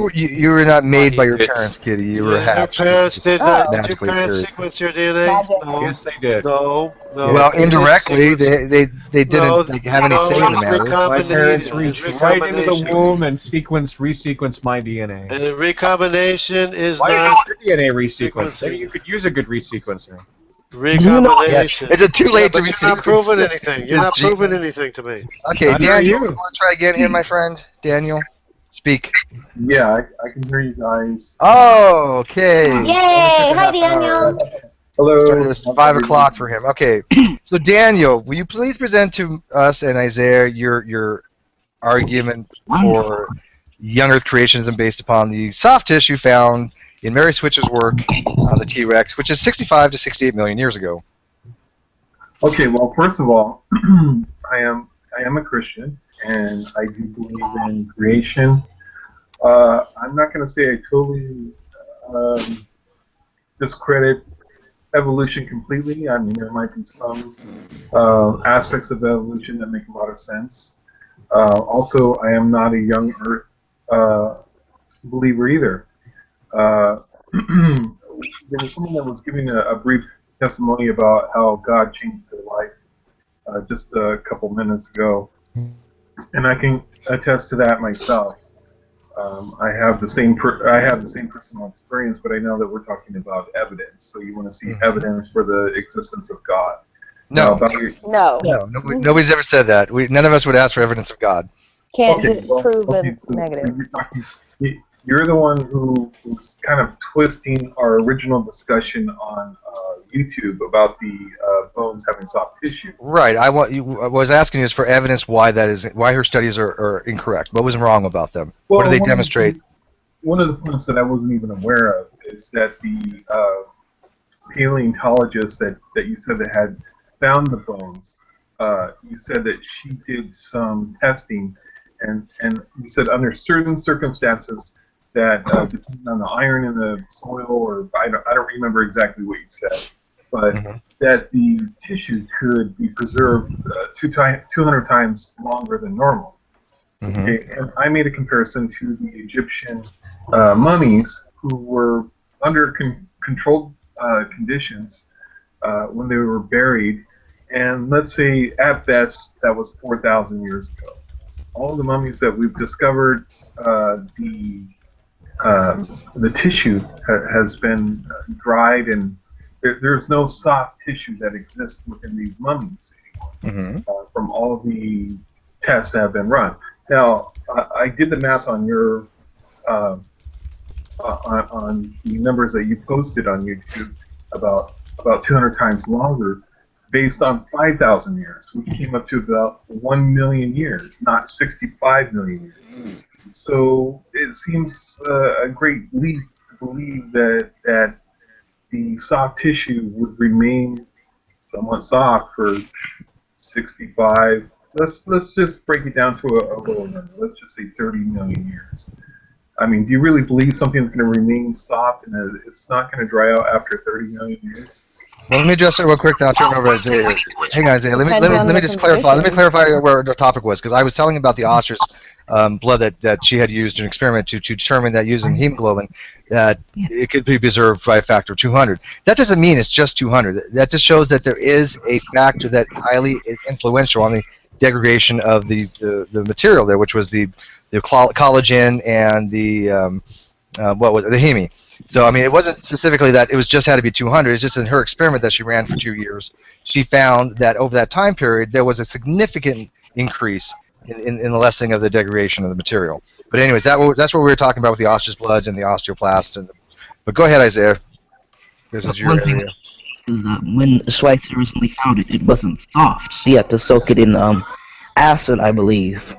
were not made by your parents, Kitty. You were hatched. Your parents did not. Did your parents sequence your DNA? No. Yes, they did. No. Well, indirectly, they didn't have any say in the matter. My parents reached right into the womb and resequenced my DNA. And recombination is Why not. is your DNA resequenced? I mean, you could use a good resequencer. Recombination. Is it too late to You're not proving anything. You're not proving anything to me. Okay, Daniel, you want to try again here, my friend? Daniel, speak. Yeah, I can hear you guys. Oh, okay. Yay! Hi, Daniel. Hello. Started at 5 o'clock for him. Okay, so Daniel, will you please present to us and Isaiah your argument for young Earth creationism based upon the soft tissue found in Mary Switch's work on the T-Rex, which is 65 to 68 million years ago? Okay, well, first of all, I am a Christian, and I do believe in creation. I'm not going to say I totally discredit evolution completely. I mean, there might be some aspects of evolution that make a lot of sense. Also, I am not a young Earth believer either. There was someone that was giving a brief testimony about how God changed their life just a couple minutes ago, and I can attest to that myself. I have the same personal experience, but I know that we're talking about evidence. So you want to see evidence for the existence of God. No. No. Nobody's ever said that. None of us would ask for evidence of God. Can't prove a negative. So you're the one who's kind of twisting our original discussion on YouTube about the bones having soft tissue. Right. I was asking you for evidence why her studies are incorrect. What was wrong about them? Well, what do they demonstrate? One of the points that I wasn't even aware of is that the paleontologist that you said that had found the bones, you said that she did some testing, and you said under certain circumstances that depending on the iron in the soil, or I don't remember exactly what you said, but that the tissue could be preserved 200 times longer than normal. Okay, and I made a comparison to the Egyptian mummies who were under controlled conditions when they were buried, and let's say at best that was 4,000 years ago. All the mummies that we've discovered, the tissue has been dried, and there's no soft tissue that exists within these mummies anymore. From all the tests that have been run. Now, I did the math on your on the numbers that you posted on YouTube about 200 times longer, based on 5,000 years. We came up to about 1 million years, not 65 million years. So it seems a great leap to believe that the soft tissue would remain somewhat soft for 65. Let's just break it down to a lower number. Let's just say 30 million years. I mean, do you really believe something's going to remain soft and it's not going to dry out after 30 million years? Well, let me address it real quick. Then I'll turn it over to Isaiah. Hang on, Isaiah. Let me just clarify. Let me clarify where the topic was, because I was telling about the ostrich blood that she had used in an experiment to determine that using hemoglobin, that it could be preserved by a factor of 200. That doesn't mean it's just 200. That just shows that there is a factor that highly is influential on the degradation of the material there, which was the collagen and the what was it, the heme. So I mean, it wasn't specifically that it was just had to be 200. It's just in her experiment that she ran for 2 years, she found that over that time period there was a significant increase in the lessening of the degradation of the material. But anyways, that's what we were talking about with the ostrich blood and the osteoblast. But go ahead, Isaiah. This is your area. Is that when Schweitzer originally found it, it wasn't soft. She had to soak it in acid, I believe.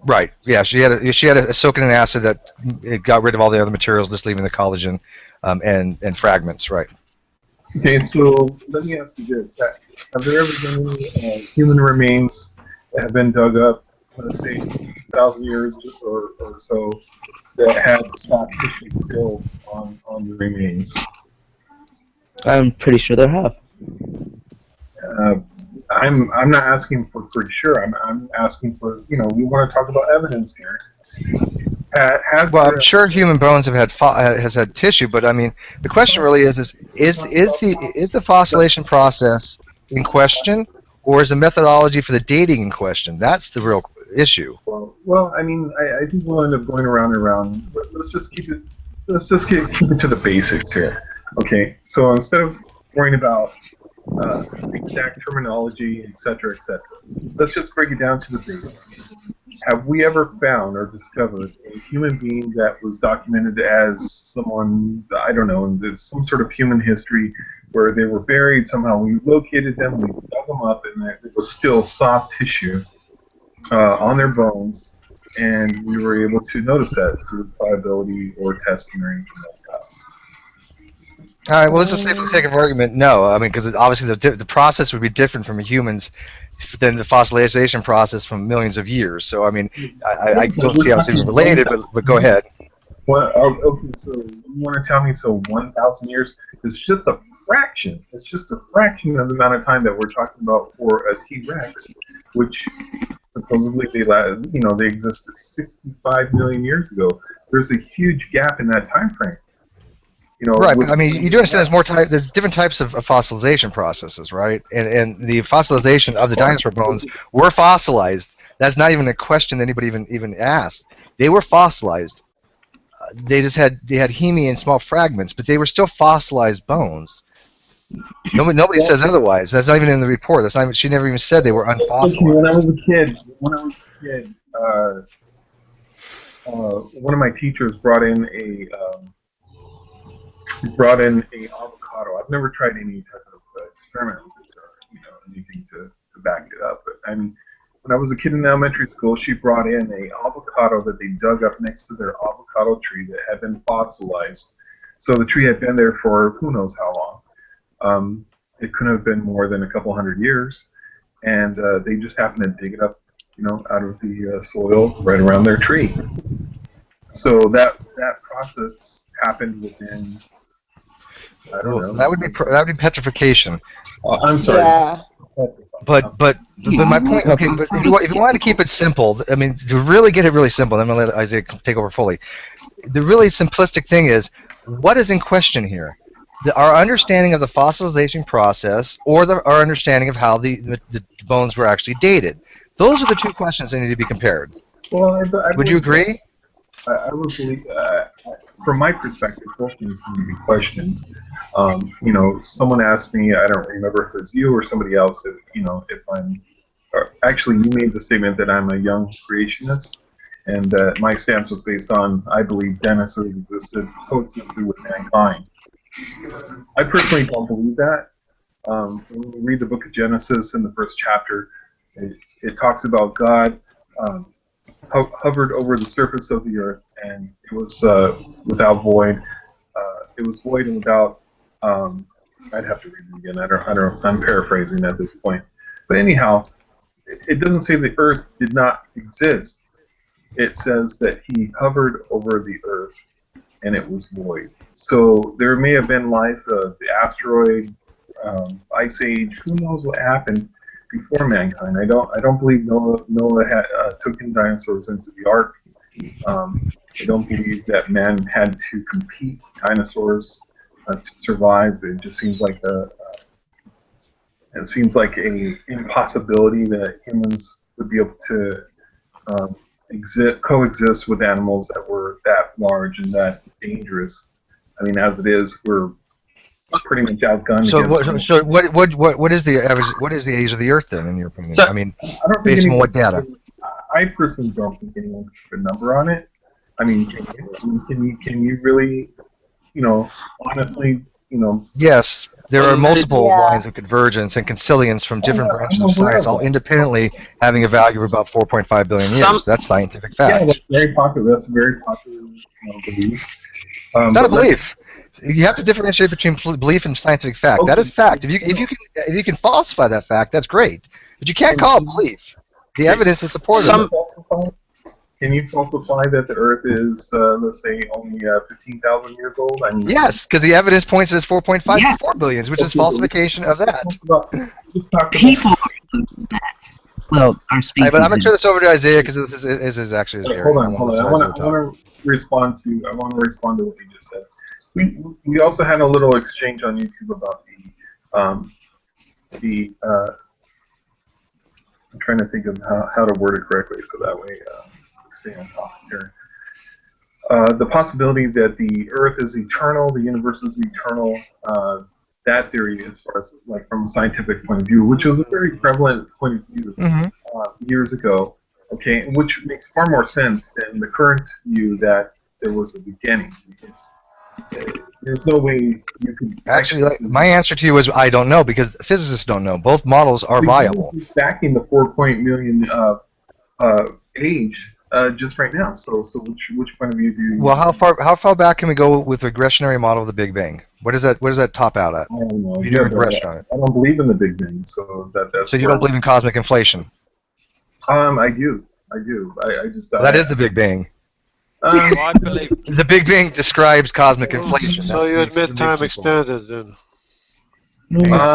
Right. Yeah. She had to soak it in acid that it got rid of all the other materials, just leaving the collagen and fragments. Right. Okay. So let me ask you this: have there ever been any human remains that have been dug up, let's say 1,000 years or so, that had soft tissue still on the remains? I'm pretty sure there have. I'm not asking for pretty sure. I'm asking for, we want to talk about evidence here. I'm sure human bones have had tissue, but I mean, the question really is the fossilization process in question, or is the methodology for the dating in question? That's the real issue. Well, I mean, I think we'll end up going around and around. But let's just keep it to the basics here. Okay, so instead of worrying about exact terminology, etc., let's just break it down to the basics. Have we ever found or discovered a human being that was documented as someone, I don't know, there's some sort of human history where they were buried, somehow we located them, we dug them up, and there was still soft tissue on their bones, and we were able to notice that through pliability or testing or anything like that? All right. Well, let's just say for the sake of argument, no. I mean, because obviously the process would be different from humans than the fossilization process from millions of years. So, I mean, I don't see how it's even related, but go ahead. Well, okay, so you want to tell me 1,000 years is just a fraction. It's just a fraction of the amount of time that we're talking about for a T-Rex, which supposedly they existed 65 million years ago. There's a huge gap in that time frame. Right, but I mean, you do understand there's different types of fossilization processes, right? And the fossilization of the dinosaur bones were fossilized. That's not even a question that anybody even asked. They were fossilized. They had heme in small fragments, but they were still fossilized bones. Nobody says otherwise. That's not even in the report. That's not even, she never even said they were unfossilized. When I was a kid, one of my teachers brought in a avocado. I've never tried any type of experiment with this or anything to back it up. But I mean, when I was a kid in elementary school, she brought in a avocado that they dug up next to their avocado tree that had been fossilized. So the tree had been there for who knows how long. It couldn't have been more than a couple hundred years, and they just happened to dig it up, out of the soil right around their tree. So that process happened within, I don't know. That would be petrification. I'm sorry. Yeah. But my point. Okay, but if you want to keep it simple, I mean, to really get it really simple, then I'm gonna let Isaiah take over fully. The really simplistic thing is, what is in question here? our understanding of the fossilization process or our understanding of how the bones were actually dated. Those are the two questions that need to be compared. Well, Would you agree? I would believe, from my perspective, both things need to be questioned. Someone asked me, I don't remember if it's you or somebody else, if I'm, actually, you made the statement that I'm a young creationist, and that my stance was based on, I believe dinosaurs coexisted with mankind. I personally don't believe that. When you read the book of Genesis in the first chapter, it talks about God hovered over the surface of the earth, and it was without void. It was void and without. I'd have to read it again. I don't. I'm paraphrasing at this point. But anyhow, it doesn't say the earth did not exist. It says that he hovered over the earth, and it was void. So there may have been life, the asteroid, ice age. Who knows what happened before mankind? I don't believe Noah took in dinosaurs into the ark. I don't believe that man had to compete with dinosaurs to survive. It just seems like a impossibility that humans would be able to coexist with animals that were that large and that dangerous. I mean, as it is, we're pretty much outgunned. What is the average? What is the age of the Earth then, in your opinion? I mean, based on what data? I personally don't think anyone can put a number on it. I mean, can you really, honestly, Yes, there are multiple lines of convergence and consilience from different branches of science, all independently having a value of about 4.5 billion years. That's scientific fact. Yeah, that's very popular. That's a very popular belief. It's not a belief. You have to differentiate between belief and scientific fact. That is fact. If you can falsify that fact, that's great. But you can't call it belief. The evidence is supportive. Can you falsify that the Earth is, let's say, only 15,000 years old? I mean, yes, because the evidence points to 4.5 to 4 billion, which is falsification of that. People believe that. Well, our species. But I'm going to turn this over to Isaiah because this is actually his area. Hold on. I want to respond to what you just said. We also had a little exchange on YouTube about I'm trying to think of how to word it correctly so that way stay on topic here. The possibility that the Earth is eternal, the universe is eternal, that theory as far as like from a scientific point of view, which was a very prevalent point of view years ago, okay, which makes far more sense than the current view that there was a beginning, because there's no way you could... Actually, my answer to you is I don't know, because physicists don't know. Both models are viable. Backing the 4 million age just right now. So which point of view do you? Well, how far back can we go with the regressionary model of the Big Bang? What does that top out at? I don't know. You do regression on it. I don't believe in the Big Bang, so that's. So you don't believe in cosmic inflation? I do. I just. That is the Big Bang. I believe the Big Bang describes cosmic inflation. So you admit time expanded, then? If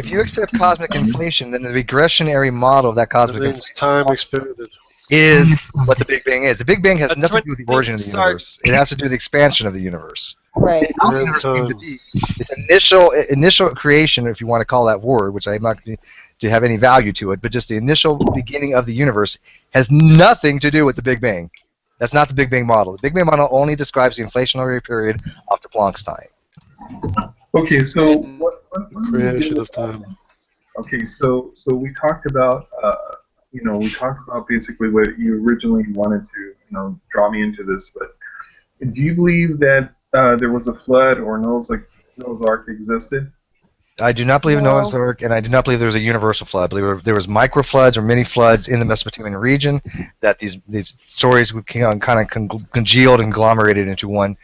you accept cosmic inflation, then the regressionary model of that cosmic inflation time expanded is what the Big Bang is. The Big Bang has nothing to do with the origin of the universe. It has to do with the expansion of the universe. Right. How the universe came to be, its initial creation, if you want to call that word, which I'm not going to have any value to it, but just the initial beginning of the universe has nothing to do with the Big Bang. That's not the Big Bang model. The Big Bang model only describes the inflationary period after Planck's time. Okay, so what creation of time. Okay, so we talked about basically what you originally wanted to draw me into this, but do you believe that there was a flood or Noah's Ark existed? I do not believe in Noah's Ark, and I do not believe there was a universal flood. I believe there was micro floods or mini floods in the Mesopotamian region that these stories would kind of congealed and conglomerated into one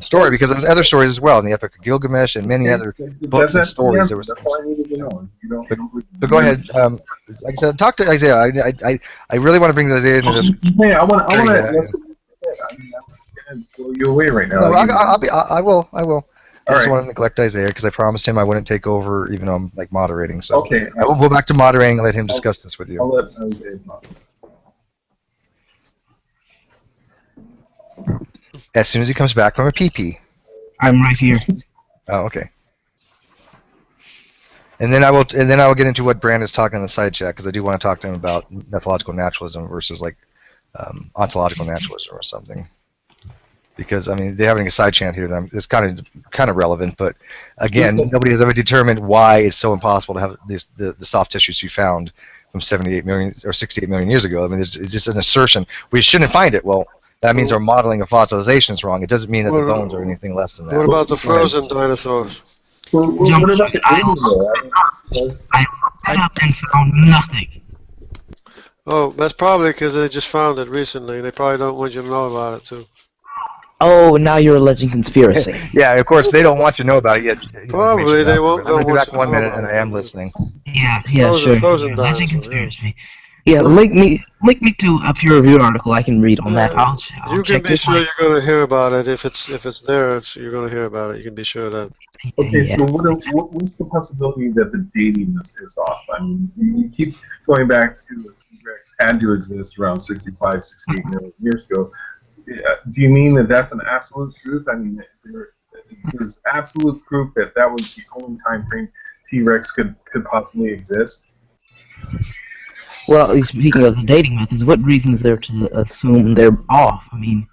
story, because there was other stories as well in the Epic of Gilgamesh and many other books and stories. There was. That's all I needed to know. But go ahead. Like I said, talk to Isaiah. I really want to bring Isaiah into this. Yeah, I want to. I'm going to blow you away right now. No, I will. I just want to neglect Isaiah because I promised him I wouldn't take over, even though I'm like moderating. So okay, I will go back to moderating and let him discuss this with you. I'll let Isaiah moderate. As soon as he comes back from a pee-pee. I'm right here. Oh, okay. And then I will get into what Brand is talking in the side chat, because I do want to talk to him about methodological naturalism versus like ontological naturalism or something. Because I mean, they're having a side chant here. It's kind of relevant, but again, nobody has ever determined why it's so impossible to have the soft tissues you found from 78 million or 68 million years ago. I mean, it's just an assertion. We shouldn't find it. Well, that means our modeling of fossilization is wrong. It doesn't mean that the bones are anything less than that. What about the frozen dinosaurs? What about the animal? I looked it up and found nothing. Oh, that's probably because they just found it recently. They probably don't want you to know about it, too. Oh, now you're alleging conspiracy. Yeah, of course, they don't want you to know about it yet. Probably they won't. I'm going to be back 1 minute, and I am listening. Yeah, Frozen sure. Alleging dinosaur, conspiracy. Yeah, link me to a peer-reviewed article I can read on that. I'll You check can be this sure out. you're going to hear about it if it's there. You're going to hear about it. You can be sure of that. Okay, so what's the possibility that the dating is off? I mean, you keep going back to the T-Rex had to exist around 65, 68 million years ago. Do you mean that that's an absolute truth? I mean, there's absolute proof that that was the only time frame T-Rex could possibly exist? Well, speaking of the dating methods, what reason is there to assume they're off? I mean,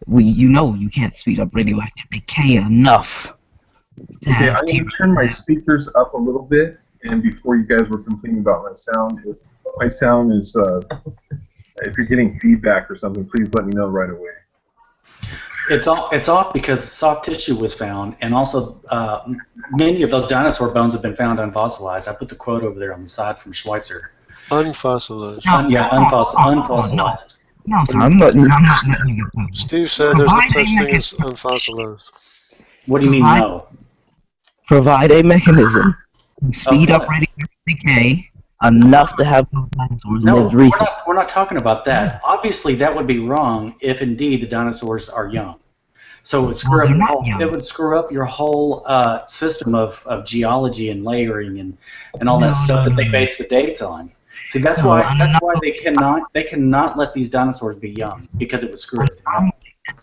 you can't speed up radioactive decay enough. Okay, I'm going to turn my speakers up a little bit, and before you guys were complaining about my sound, if my sound is, if you're getting feedback or something, please let me know right away. It's off because soft tissue was found, and also many of those dinosaur bones have been found unfossilized. I put the quote over there on the side from Schweitzer. Unfossilized. Unfossilized. No, sir, I'm not letting you get that. Steve said there's no such thing as unfossilized. What do you mean, no? Provide a mechanism to speed up radioactive decay enough to have those dinosaurs No, lived recently. we're not talking about that. Obviously, that would be wrong if indeed the dinosaurs are young. So it would screw up your whole system of geology and layering and all that stuff that they base the dates on. See, that's why they cannot let these dinosaurs be young, because it would screw everything up.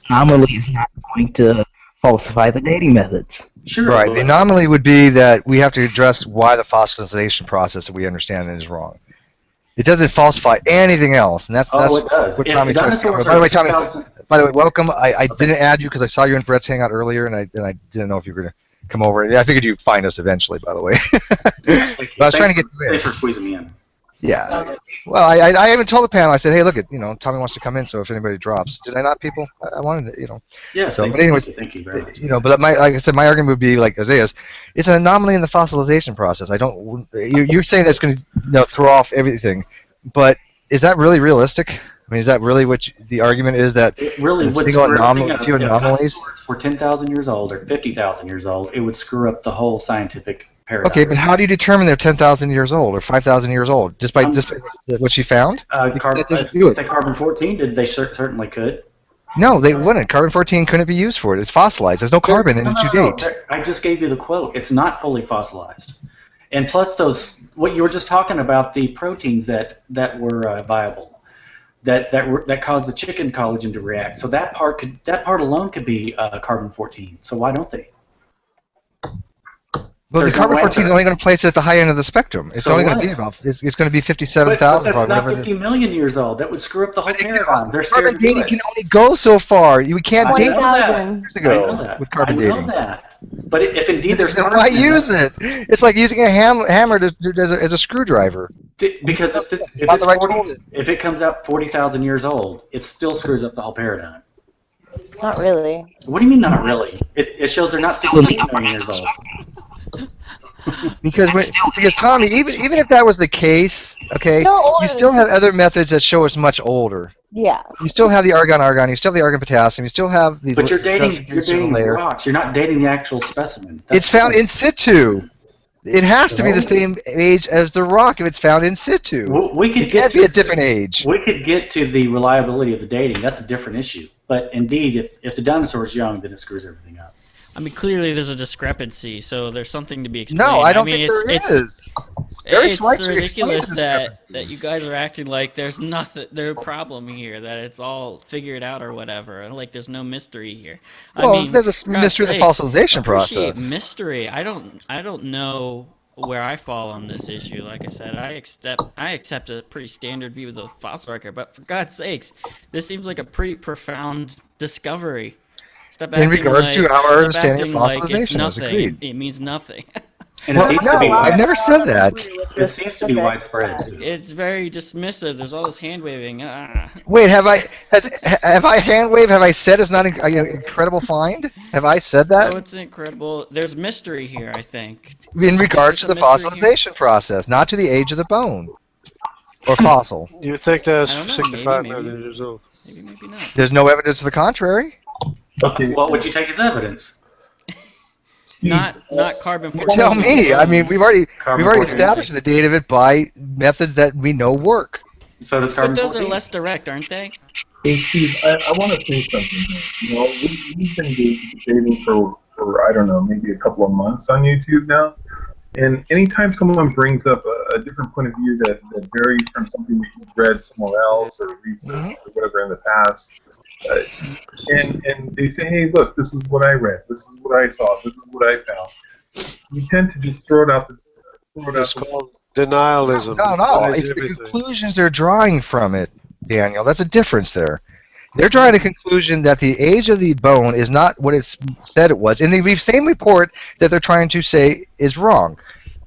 Anomaly is not going to falsify the dating methods. Sure. Right. The anomaly would be that we have to address why the fossilization process that we understand is wrong. It doesn't falsify anything else, and that's it does. what Tommy tries to. By the way, Tommy. By the way, welcome. I didn't add you because I saw you in Brett's Hangout earlier, and I didn't know if you were going to come over. I figured you'd find us eventually. By the way, but I was trying to get you in. Thanks for squeezing me in. Yeah. Well, I even told the panel. I said, hey, look, Tommy wants to come in, so if anybody drops, did I not, people? I wanted to, Yes. So, but anyways, thank you very much. but like I said, my argument would be like Isaiah's. It's an anomaly in the fossilization process. You're saying that's going to throw off everything, but is that really realistic? I mean, is that really what the argument is, that it really would single few anomalies? If we're 10,000 years old or 50,000 years old, it would screw up the whole scientific paradigm. Okay, but how do you determine they're 10,000 years old or 5,000 years old? Just by what she found? Carbon-14, they certainly could. No, they wouldn't. Carbon-14 couldn't be used for it. It's fossilized. There's no carbon in it to date. I just gave you the quote. It's not fully fossilized. And plus what you were just talking about, the proteins that were viable, that caused the chicken collagen to react. So that part alone could be carbon-14. So why don't they? Well, the carbon-14 is only going to place it at the high end of the spectrum. It's only going to be about. It's going to be 57,000. But that's not 50 million years old. That would screw up the whole paradigm. They're scared carbon to do dating it. can only go so far. We can't date years ago I know that. with carbon I know dating. that. But if indeed there's then carbon, why use it? It's like using a hammer as a screwdriver. Because if it comes out 40,000 years old, it still screws up the whole paradigm. Not really. What do you mean not really? It shows they're not 16 million years old. Because Tommy, even if that was the case, okay, you still have other methods that show it's much older. Yeah. You still have the argon, you still have the argon potassium, you still have the. But you're dating the rocks. You're not dating the actual specimen. It's found in situ. It has to be the same age as the rock if it's found in situ. It can't be a different age. We could get to the reliability of the dating. That's a different issue. But indeed, if the dinosaur is young, then it screws everything up. I mean, clearly there's a discrepancy, so there's something to be explained. No, I don't think there is. Very It's slight to explain ridiculous the that you guys are acting like there's no problem here, that it's all figured out or whatever, like there's no mystery here. I Well, mean, there's a for God's mystery of the sakes, fossilization appreciate process. mystery. I don't know where I fall on this issue. Like I said, I accept a pretty standard view of the fossil record, but for God's sakes, this seems like a pretty profound discovery. In regards to our Stop understanding of acting like it's fossilization, is nothing. agreed. It means nothing. And it seems to be. I've never said that. It seems to be widespread too. It's very dismissive. There's all this hand waving. Wait, have I hand waved? Have I said it's not an incredible find? Have I said that? So it's incredible. There's mystery here, I think. In regards to There's the a mystery here. fossilization process, not to the age of the bone or fossil. You think that's I don't know, 65 maybe. million years old? Maybe not. There's no evidence to the contrary. Okay. What would you take as evidence? Not carbon 14. Tell me. I mean, we've already Carbon-14. established the date of it by methods that we know work. So does But carbon those are 14? less direct, aren't they? Hey, Steve, I want to say something here. You know, we've been debating for, I don't know, maybe a couple of months on YouTube now. And anytime someone brings up a different point of view that varies from something that you've read somewhere else or researched or whatever in the past, and they say, hey, look, this is what I read, this is what I saw, this is what I found, you tend to just throw it out the... It's called denialism. No, Denies it's the everything. conclusions they're drawing from it, Daniel. That's a difference there. They're drawing a conclusion that the age of the bone is not what it's said it was in the same report that they're trying to say is wrong.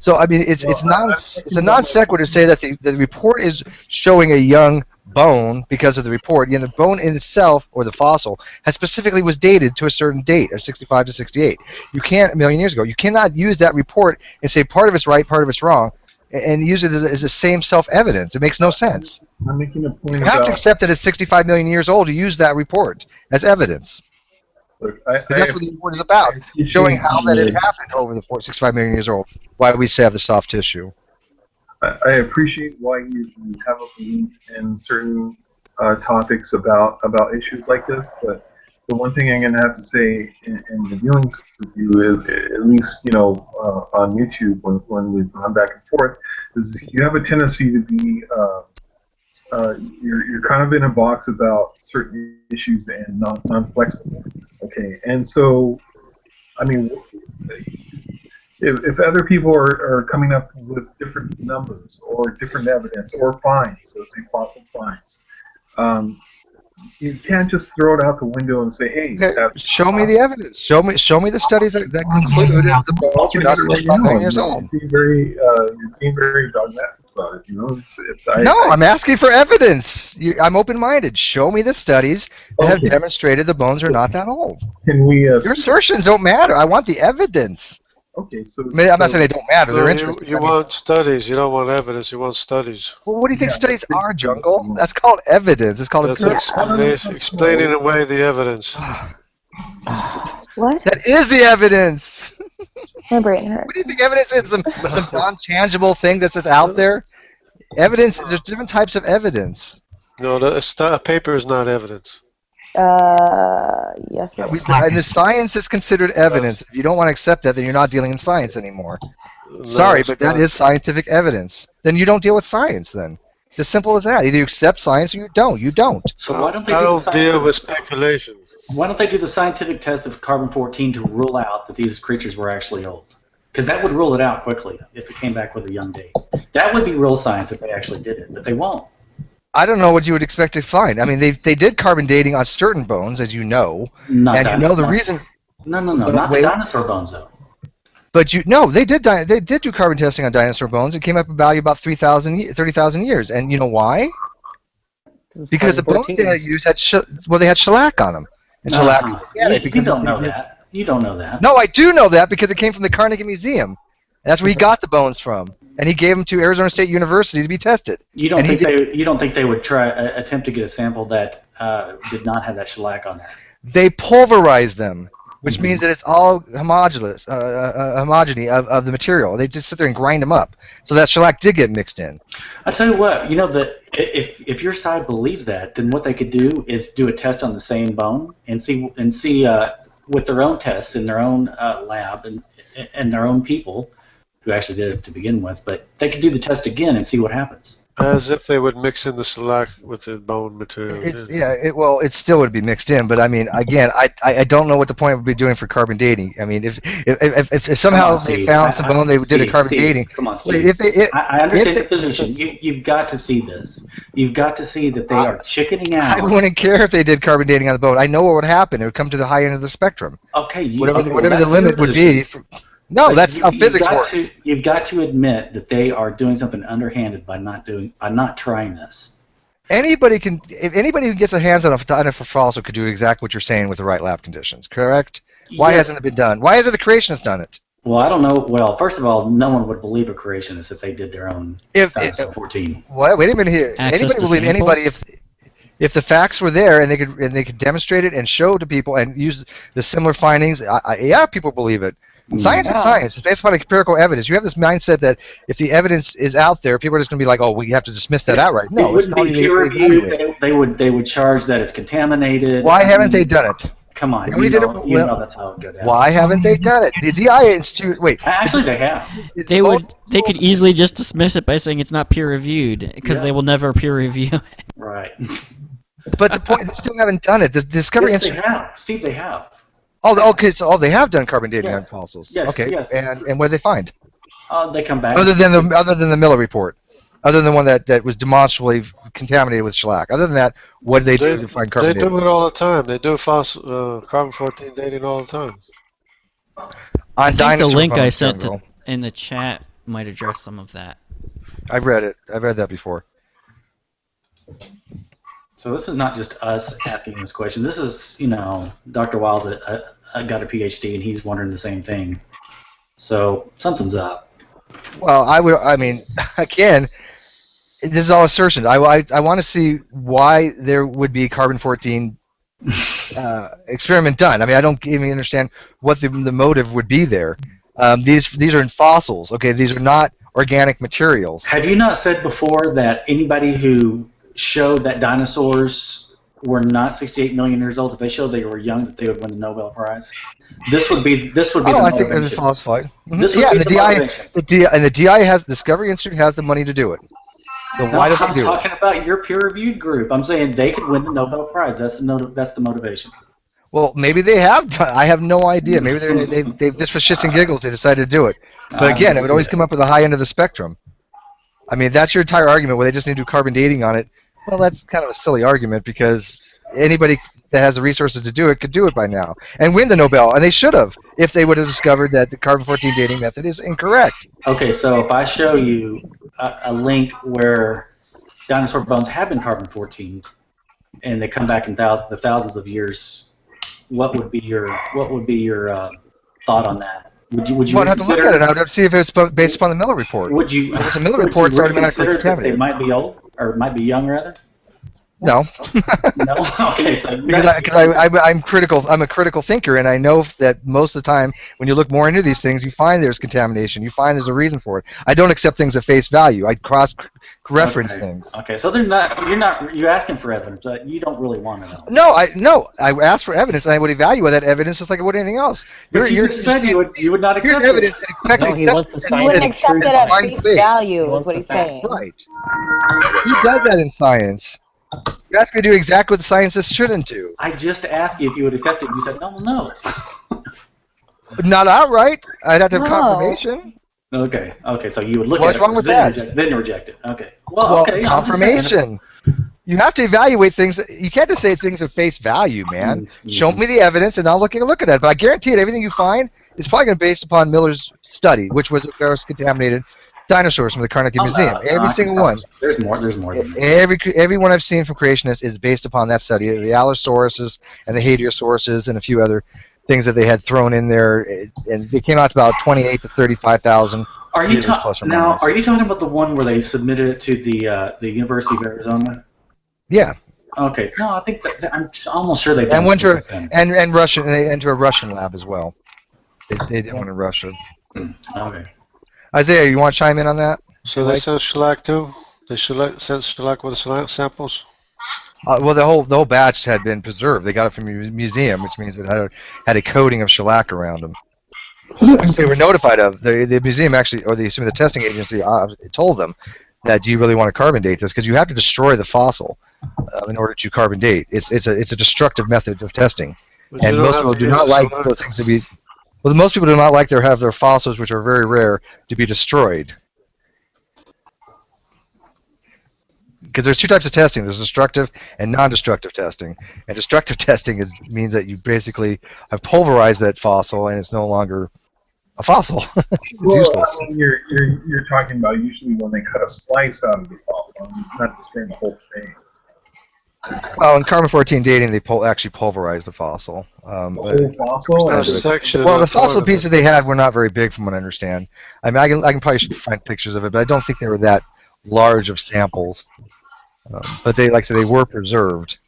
So I mean, it's a non sequitur to say that the report is showing a young bone because of the report. The bone in itself, or the fossil, has specifically was dated to a certain date of 65 to 68. You can't, a million years ago, you cannot use that report and say part of it's right, part of it's wrong, and use it as the same self-evidence. It makes no sense. I'm making a point You have to about... accept that it's 65 million years old to use that report as evidence. Look, Because that's what the report is about, showing how that it happened over the 65 million years old, why we say have the soft tissue. I appreciate why you have a belief in certain topics about issues like this, but the one thing I'm going to have to say in the dealings with you is, at least, you know, on YouTube, when we've gone back and forth, is you have a tendency to be, you're kind of in a box about certain issues and non-flexible. Okay, and so, I mean, if other people are coming up with different numbers or different evidence or finds, let's say fossil finds, you can't just throw it out the window and say, "Hey, show me the evidence. Show me the studies that conclude that the bones are not 65 million years old." You're being very dogmatic about it. You know, I'm asking for evidence. I'm open-minded. Show me the studies that have demonstrated the bones are not that old. Can we? Your assertions don't matter. I want the evidence. Okay, so I mean, I'm not saying they don't matter. They're interesting. You want studies. You don't want evidence. You want studies. Well, what do you think studies are, Jungle? That's called evidence. It's called explaining away the evidence. What? That is the evidence. My brain hurts. What do you think evidence is? Some non-tangible thing that's just out there? Evidence, there's different types of evidence. No, a paper is not evidence. Yes, it is. And the science is considered evidence. If you don't want to accept that, then you're not dealing in science anymore. Sorry, but that is scientific evidence. Then you don't deal with science then. It's as simple as that. Either you accept science or you don't. You don't. So why don't they I do don't the deal with speculation. Why don't they do the scientific test of carbon-14 to rule out that these creatures were actually old? Because that would rule it out quickly if it came back with a young date. That would be real science if they actually did it, but they won't. I don't know what you would expect to find. I mean, they did carbon dating on certain bones, as you know. Not and you know the reason. No, not the dinosaur bones though. But they did do carbon testing on dinosaur bones. It came up a value about 30,000 years. And you know why? Because the bones they had used they had shellac on them. And shellac. You don't know that. You don't know that. No, I do know that because it came from the Carnegie Museum. That's where he got the bones from, and he gave them to Arizona State University to be tested. You don't think they would attempt to get a sample that did not have that shellac on there? They pulverized them, which means that it's all homogeneous, homogeny of the material. They just sit there and grind them up, so that shellac did get mixed in. I tell you what, that if your side believes that, then what they could do is do a test on the same bone and see with their own tests in their own lab and their own people, who actually did it to begin with, but they could do the test again and see what happens. As if they would mix in the shellac with the bone material. It still would be mixed in, but I mean, again, I don't know what the point would be doing for carbon dating. I mean, if somehow they found some bone, they did a carbon dating. Come on, Steve. I understand your position. You've got to see this. You've got to see that they are chickening out. I wouldn't care if they did carbon dating on the bone. I know what would happen. It would come to the high end of the spectrum. Okay, whatever the limit would be. No, that's how physics works. You've got to admit that they are doing something underhanded by not trying this. Anybody who gets their hands on a fossil could do exactly what you're saying with the right lab conditions, correct? Why hasn't it been done? Why hasn't the creationists done it? Well, I don't know. Well, first of all, no one would believe a creationist if they did their own. If 14. Wait a minute here. Access Anybody to believe samples? anybody if the facts were there and they could demonstrate it and show to people and use the similar findings? Yeah, people believe it. Science is science. It's based upon empirical evidence. You have this mindset that if the evidence is out there, people are just going to be like, "Oh, we have to dismiss that outright." No, it wouldn't be peer reviewed. They would charge that it's contaminated. Why haven't they done it? Come on, you know that's how it goes. Why haven't they done it? The DI Institute. Wait, actually, they have. They could easily just dismiss it by saying it's not peer reviewed because they will never peer review it. Right. But the point, they still haven't done it. The Discovery Yes, Institute. they have. Steve, they have. Oh, okay. So they have done carbon dating on fossils. Yes, okay. yes. And what did they find? They come back. Other than the Miller report, other than the one that was demonstrably contaminated with shellac. Other than that, what did they do to find carbon dating? They do it all the time. They do carbon-14 dating all the time. I think the link I sent in the chat might address some of that. I've read it. I've read that before. So this is not just us asking this question. This is, Dr. Wiles got a PhD and he's wondering the same thing. So something's up. Well, again, this is all assertions. I want to see why there would be carbon-14 experiment done. I mean, I don't even understand what the motive would be there. These are in fossils. Okay, these are not organic materials. Have you not said before that anybody who showed that dinosaurs were not 68 million years old, if they showed they were young, that they would win the Nobel Prize? This would be the motivation. I think it's falsified. This Yeah, would and be the DI has Discovery Institute has the money to do it. So why don't I'm they do it? talking about your peer-reviewed group. I'm saying they could win the Nobel Prize. That's the motivation. Well, maybe they have done. I have no idea. Maybe they've just for shits and giggles they decided to do it. But again, it would always come up with the high end of the spectrum. I mean, that's your entire argument where they just need to do carbon dating on it. Well, that's kind of a silly argument because anybody that has the resources to do it could do it by now and win the Nobel, and they should have if they would have discovered that the carbon-14 dating method is incorrect. Okay, so if I show you a link where dinosaur bones have been carbon-14 and they come back in thousands of years, what would be your thought on that? Would you Well, I'd have to look at it. I would have to see if it's based upon the Miller report. Would you? If it's a Miller report, it's automatically consider that contaminated. they might be old or might be young rather? No. No. Okay. So because I'm critical. I'm a critical thinker, and I know that most of the time, when you look more into these things, you find there's contamination. You find there's a reason for it. I don't accept things at face value. I cross-reference things. Okay. So you're asking for evidence, but you don't really want to No. know. I asked for evidence, and I would evaluate that evidence just like I would anything else. But you said you would not accept evidence. No, he wants the scientific wouldn't accept it at face value, is what he's saying. Right. Who does that in science? You asked me to do exactly what the scientists shouldn't do. I just asked you if you would accept it, and you said no. Not outright. I'd have to have confirmation. Okay. So you would look What's at it. wrong with that? Then reject it. Okay. Well, okay. Confirmation. You have to evaluate things. You can't just say things at face value, man. Show me the evidence, and I'll look at it. But I guarantee it, everything you find is probably going to be based upon Miller's study, which was, of course, contaminated dinosaurs from the Carnegie Museum. Every single one. There's more than that. Every one I've seen from creationists is based upon that study. The Allosauruses and the Hadriosauruses and a few other things that they had thrown in there, and they came out to about 28 to 35,000. Are you talking about the one where they submitted it to the University of Arizona? Yeah. Okay. No, I think that I'm almost sure they and went to and Russian. And they went to a Russian lab as well. They didn't want to Russia. Okay. Isaiah, you want to chime in on that? So they sent shellac too? They sent shellac with the samples? Well, the whole batch had been preserved. They got it from a museum, which means it had a coating of shellac around them. which they were notified of. The museum actually, or the testing agency, told them that, do you really want to carbon date this? Because you have to destroy the fossil in order to carbon date. It's a destructive method of testing, But you and don't most have people to do use not the like select. those things to be. Well, most people do not like to have their fossils, which are very rare, to be destroyed. Because there's two types of testing. There's destructive and non-destructive testing. And destructive testing means that you basically have pulverized that fossil and it's no longer a fossil. It's useless. I mean, you're talking about usually when they cut a slice out of the fossil, not destroying the whole thing. Well, in carbon-14 dating, they actually pulverize the fossil. The whole fossil? A section. Well, the not part fossil of it. pieces they had were not very big, from what I understand. I mean, I can probably find pictures of it, but I don't think they were that large of samples. But they, like I said, they were preserved.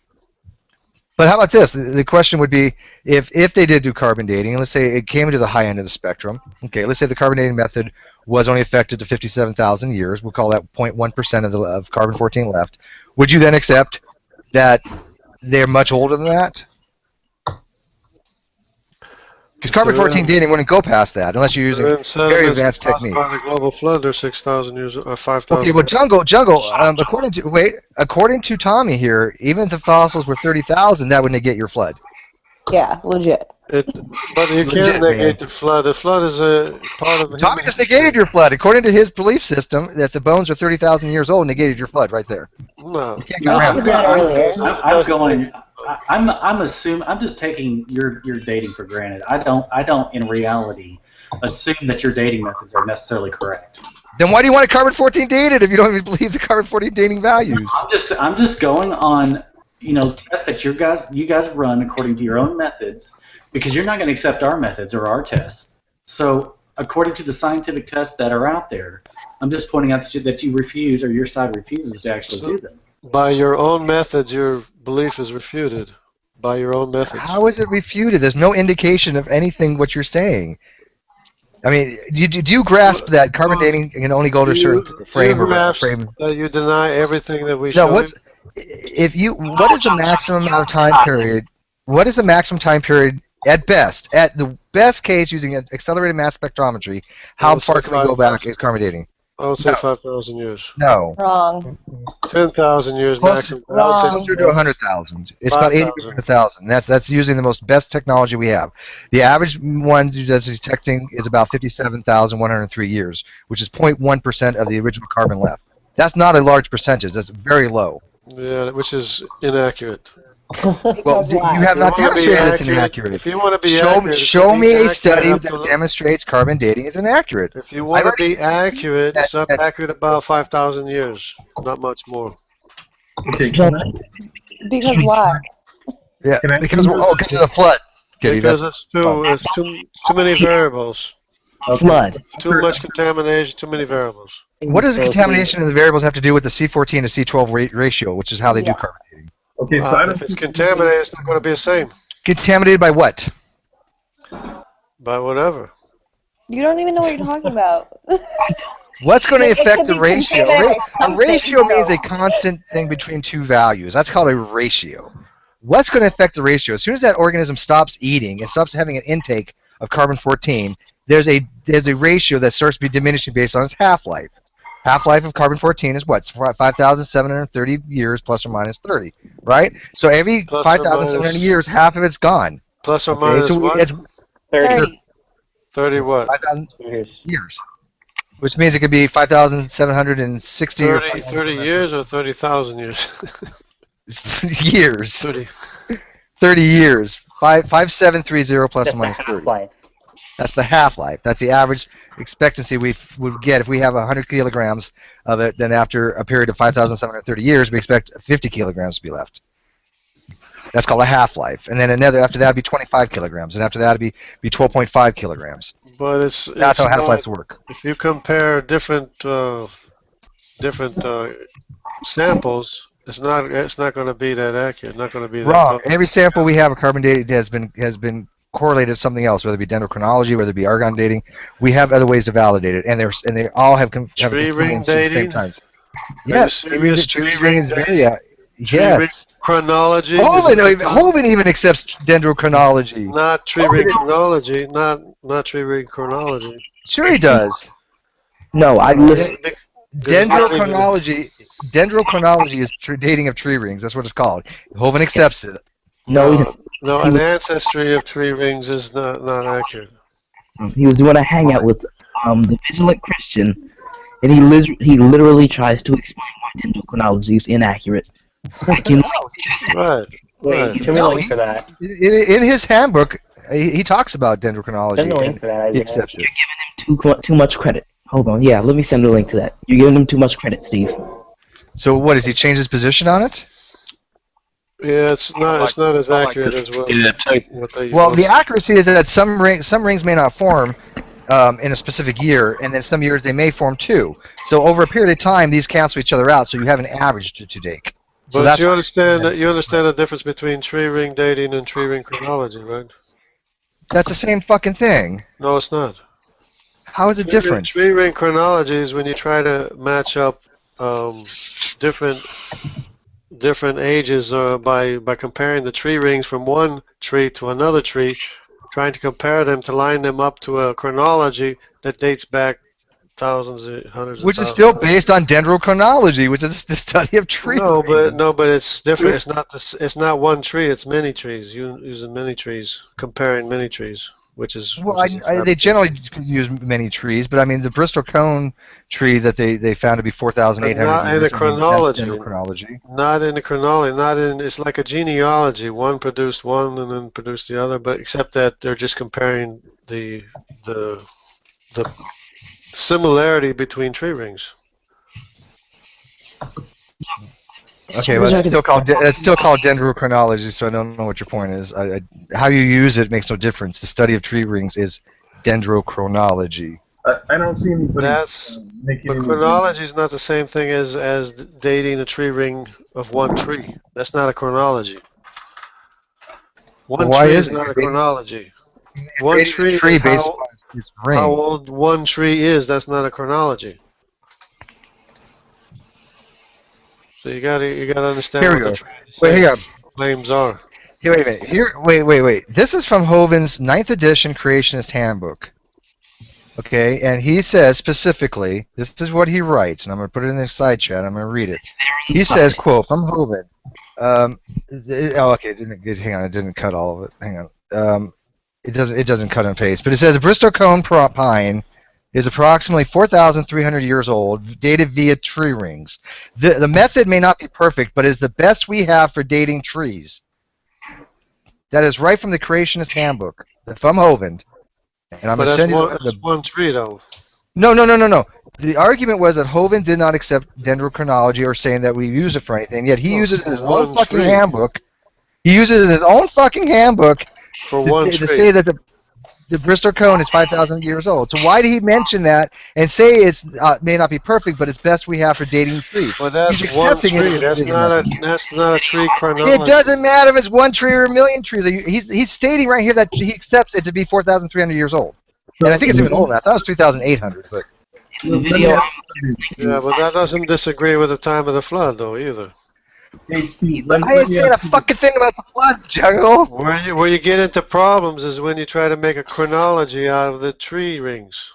But how about this? The question would be, if they did do carbon dating, and let's say it came into the high end of the spectrum. Okay, let's say the carbon dating method was only affected to 57,000 years. We'll call that 0.1% of carbon-14 left. Would you then accept that they're much older than that? Because carbon-14 dating wouldn't go past that unless you're using very advanced techniques. By the global flood, they're 6,000 years or 5,000. Okay, well, Jungle. According to Tommy here, even if the fossils were 30,000, that would negate your flood. Yeah, legit. But you can't negate the flood. The flood is a part of the. Tommy just negated your flood. According to his belief system, that the bones are 30,000 years old, negated your flood right there. No. You can't go around it. I'm just taking your dating for granted. I don't in reality assume that your dating methods are necessarily correct. Then why do you want a carbon-14 dated if you don't even believe the carbon-14 dating values? I'm just going on, tests that you guys run according to your own methods, because you're not going to accept our methods or our tests. So according to the scientific tests that are out there, I'm just pointing out that you refuse, or your side refuses to actually do them. By your own methods, your belief is refuted. By your own methods. How is it refuted? There's no indication of anything what you're saying. I mean, do you grasp that carbon dating can only go to a certain frame or frame? That you deny everything that we No, show what is the maximum amount of time period? What is the maximum time period at best? At the best case, using an accelerated mass spectrometry, how far can we go back as carbon dating? I would say 5,000 years. No. Wrong. 10,000 years maximum. Closer to 100,000. It's about 80 to 1,000. That's using the most best technology we have. The average one that's detecting is about 57,103 years, which is 0.1% of the original carbon left. That's not a large percentage. That's very low. Yeah, which is inaccurate. Well, you have not demonstrated it's inaccurate. If you want to be show me a study that demonstrates carbon dating is inaccurate. If you want to be accurate, it's up accurate about 5,000 years, not much more. Because why? Yeah, because of the flood. Because it's too many variables. Flood. Too much contamination, too many variables. What does the contamination of the variables have to do with the C14 to C12 ratio, which is how they do carbon dating? Okay, so I don't if it's contaminated, it's not going to be the same. Contaminated by what? By whatever. You don't even know what you're talking about. What's going to affect the ratio? A ratio something, means a constant thing between two values. That's called a ratio. What's going to affect the ratio? As soon as that organism stops eating and stops having an intake of carbon-14, there's a ratio that starts to be diminishing based on its half-life. Half-life of carbon-14 is what? 5,730 years plus or minus 30, right? So every 5,700 years, half of it's gone. Plus or minus so what? It's 30. 30 what? 5,000 years. Which means it could be 5,760 30 years or 30,000 years? years. 30. 30 years. 5730 plus or minus 30. That's the half-life. That's the average expectancy we would get if we have 100 kilograms of it. Then after a period of 5,730 years, we expect 50 kilograms to be left. That's called a half-life. And then after that would be 25 kilograms. And after that would be 12.5 kilograms. But that's how half-lives work. If you compare different samples, it's not going to be that accurate. Not going to be that wrong. Every sample we have of carbon dating has been correlated to something else, whether it be dendrochronology, whether it be argon dating. We have other ways to validate it, and they all have tree ring dating. at the same time. Yes, tree ring is very Yes. Chronology. Hovind even accepts dendrochronology. Not tree ring chronology. Not tree ring chronology. Sure he does. No, I listen. Dendrochronology is dating of tree rings. That's what it's called. Hovind accepts it. No, he doesn't. No, an ancestry of tree rings is not accurate. He was doing a hangout with the Vigilant Christian, and he literally tries to explain why dendrochronology is inaccurate. I can Right. Wait, send me a link for that. In his handbook, he talks about dendrochronology. Send the link for that. He accepts it. too much credit. Hold on, yeah, let me send a link to that. You're giving him too much credit, Steve. So what, does he change his position on it? Yeah, it's not as accurate as what they Well, the accuracy is that some rings may not form in a specific year, and then some years they may form too. So over a period of time, these cancel each other out, so you have an average to date. So But that's you understand the difference between tree ring dating and tree ring chronology, right? That's the same fucking thing. No, it's not. How is it different? Tree ring chronology is when you try to match up different ages by comparing the tree rings from one tree to another tree, trying to compare them to line them up to a chronology that dates back thousands, hundreds. Which is still based on dendrochronology, which is the study of trees. No, but it's different. It's not one tree. It's many trees. Using many trees, comparing many trees, which is. Well, they generally use many trees, but I mean the Bristol cone tree that they found to be 4,800 not years. in the chronology. Dendrochronology. Not in the chronology. Not in. It's like a genealogy. One produced one and then produced the other, but except that they're just comparing the similarity between tree rings. Okay, well, it's still called dendrochronology, so I don't know what your point is. How you use it makes no difference. The study of tree rings is dendrochronology. I don't see anybody making But any chronology is not the same thing as dating a tree ring of one tree. That's not a chronology. One Why tree is is it? not You're a chronology. One creating a tree tree is based on its ring. how old one tree is. That's not a chronology. So you gotta understand Here we what the go. tree Wait, hang on. claims are. Here, wait a minute. Here, wait. This is from Hovind's 9th edition Creationist Handbook. Okay, and he says specifically, this is what he writes, and I'm going to put it in the side chat. I'm going to read it. He says, quote, from Hovind. Okay, hang on, it didn't cut all of it. Hang on. It doesn't cut and paste, but it says Bristol cone pine is approximately 4,300 years old, dated via tree rings. The method may not be perfect, but is the best we have for dating trees. That is right from the Creationist Handbook from Hovind. And I'm But going to send you that's one tree, though. No. The argument was that Hovind did not accept dendrochronology or saying that we use it for anything, yet he uses it in his own fucking handbook. He uses it in his own fucking handbook to say that the Bristol cone is 5,000 years old. So why did he mention that and say it's may not be perfect, but it's best we have for dating trees? Well, that's He's one accepting tree. it. That's not a tree chronology. It doesn't matter if it's one tree or a million trees. He's stating right here that he accepts it to be 4,300 years old. And I think it's even older than that. I thought it was 3,800, but... Yeah, but that doesn't disagree with the time of the flood, though, either. Hey, Steve, I ain't saying a fucking thing about the flood, Jungle. Where you get into problems is when you try to make a chronology out of the tree rings.